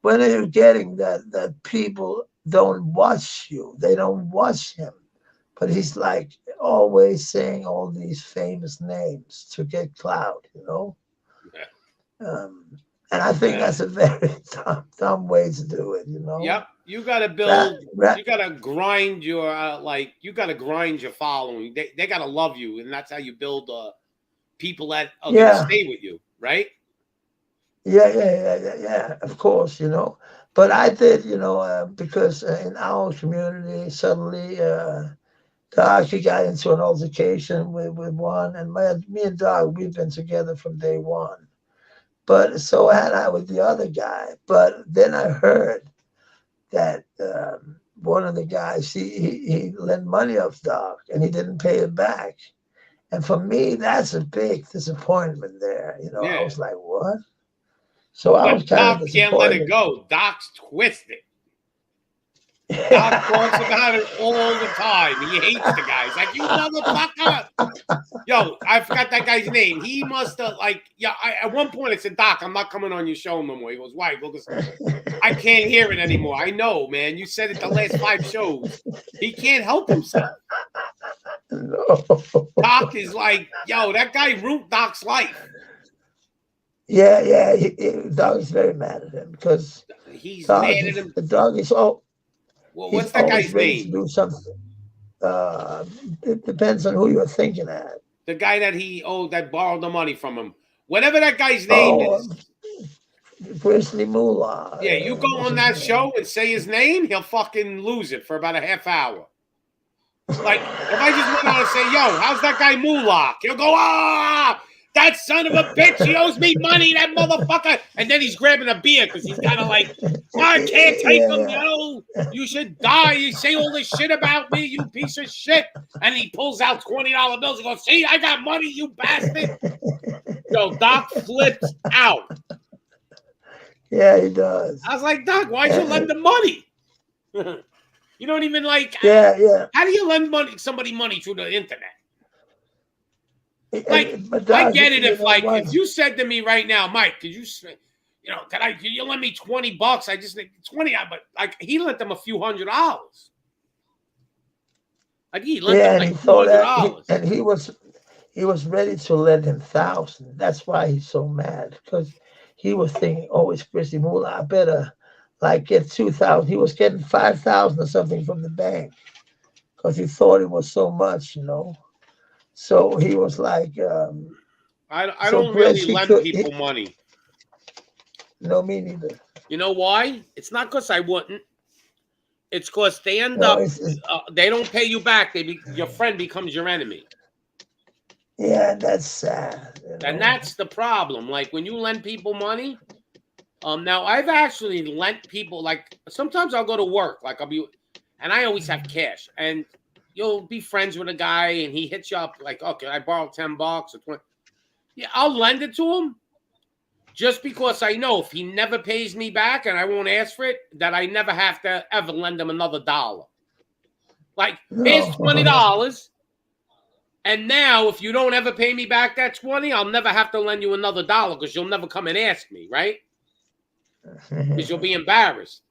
when are you getting that people don't watch you? They don't watch him. But he's like always saying all these famous names to get clout, And I think that's a very dumb way to do it, Yep. You got to build, you got to grind your, you got to grind your following. They got to love you. And that's how you build people that are going to stay with you, right? Yeah, of course, But I did, because in our community, suddenly Doc, he got into an altercation with one, and me and Doc, we've been together from day one. But so had I with the other guy. But then I heard that one of the guys, he lent money off Doc, and he didn't pay it back. And for me, that's a big disappointment there. I was like, what? So I was But kind Doc of can't let it disappointed. go. Doc's twisted. Doc talks about it all the time. He hates the guy. He's like, you motherfucker. Yo, I forgot that guy's name. He must have, at one point I said, Doc, I'm not coming on your show no more. He goes, why? Because I can't hear it anymore. I know, man. You said it the last 5 shows. He can't help himself. No. Doc is like, yo, that guy ruined Doc's life. Yeah. Doug is very mad at him because He's Doug mad at him. The dog is all. Well, He's what's that always guy's ready to name? do something. It depends on who you're thinking at. The guy that borrowed the money from him. Whatever that guy's name is. Grizzly Moolah. Yeah, you go on that show and say his name, he'll fucking lose it for about a half hour. Like, if I just went on and say, yo, how's that guy Moolah? He'll go, that son of a bitch, he owes me money, that motherfucker. And then he's grabbing a beer because he's kind of like, I can't take him, yo. You should die. You say all this shit about me, you piece of shit. And he pulls out $20 bills and goes, see, I got money, you bastard. Yo, Doc flips out. Yeah, he does. I was like, Doc, why'd you lend the money? You don't even Yeah. How do you lend somebody money through the internet? But I Doug, get it if if you said to me right now, Mike, could you lend me $20? I just need 20, but he lent them a few $100. He lent them and like he thought $200. that, and he was ready to lend him $1,000. That's why he's so mad, because he was thinking, oh, it's Grizzly Moolah. I better get 2,000. He was getting 5,000 or something from the bank because he thought it was so much, So he was like, I don't really lend people money. No, me neither. You know why? It's not because I wouldn't. It's because they end up, they don't pay you back. Your friend becomes your enemy. Yeah, that's sad. And that's the problem. Like when you lend people money, now I've actually lent people, sometimes I'll go to work, and I always have cash, and you'll be friends with a guy and he hits you up like, okay, I borrowed $10 or 20. Yeah, I'll lend it to him just because I know if he never pays me back and I won't ask for it, that I never have to ever lend him another $1. Here's $20. And now if you don't ever pay me back that 20, I'll never have to lend you another $1 because you'll never come and ask me, right? Because you'll be embarrassed.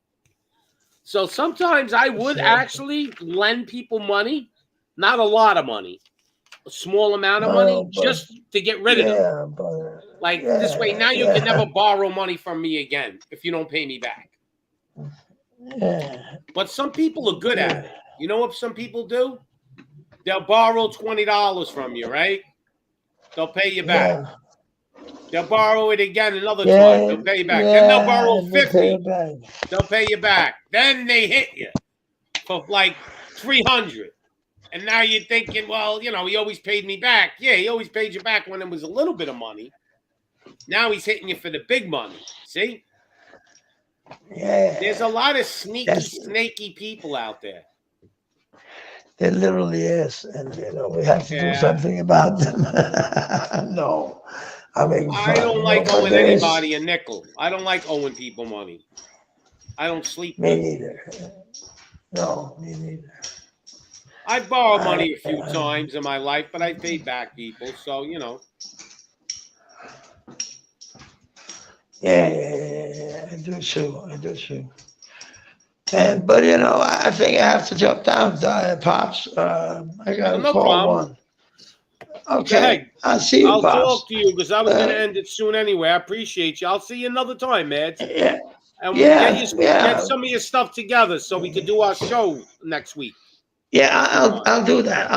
So sometimes I would actually lend people money, not a lot of money, a small amount of money, just to get rid of them. This way, now you can never borrow money from me again if you don't pay me back. But some people are good at it. You know what some people do? They'll borrow $20 from you, right? They'll pay you back. They'll borrow it again another time. They'll pay you back. Then they'll borrow 50. They'll pay you back. Then they hit you for $300. And now you're thinking, well, he always paid me back. Yeah, he always paid you back when it was a little bit of money. Now he's hitting you for the big money. See? Yeah. There's a lot of snaky people out there. There literally is. And, we have to do something about them. No. I don't like owing anybody a nickel. I don't like owing people money. I don't sleep. Me neither. No, me neither. I borrowed money a few times in my life, but I paid back people. So, Yeah. I do too. But I think I have to jump down, Pops. I got to call one. Okay, I'll see you, I'll Pops. talk to you because I was going to end it soon anyway. I appreciate you. I'll see you another time, Mads. Yeah. And we'll get some of your stuff together so we can do our show next week. Yeah, I'll do that.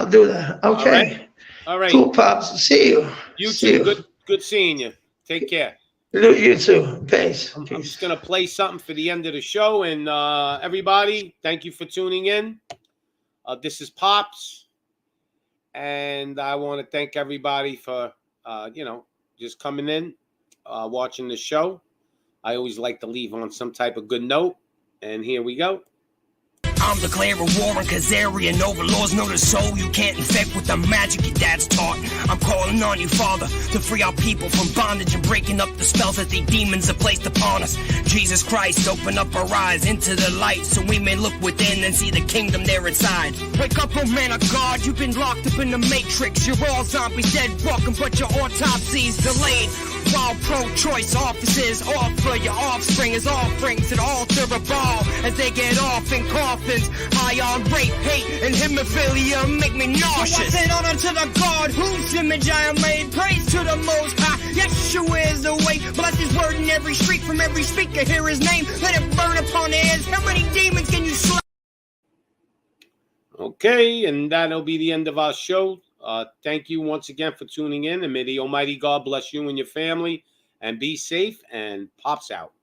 Okay. All right. Cool, Pops. See you. You too. Good seeing you. Take care. You too. Peace. I'm just going to play something for the end of the show. And everybody, thank you for tuning in. This is Pops. And I want to thank everybody for, just coming in, watching the show. I always like to leave on some type of good note. And here we go. I'm declaring war on Khazarian overlords. Know the soul you can't infect with the magic your dad's taught. I'm calling on you, Father, to free our people from bondage and breaking up the spells that the demons have placed upon us. Jesus Christ, open up our eyes into the light so we may look within and see the kingdom there inside. Wake up, oh man of God, you've been locked up in the matrix. You're all zombies dead walking, but your autopsy's delayed. While pro-choice offices offer your offspring as offerings and altar a ball as they get off in coffins. High on rape, hate, and hemophilia make me nauseous. So I said honor to the God whose image I am made. Praise to the Most High. Yeshua is the way. Bless His word in every street. From every speaker, hear His name. Let it burn upon their heads. How many demons can you slay? Okay, and that'll be the end of our show. Thank you once again for tuning in, and may the Almighty God bless you and your family, and be safe, and Pops out.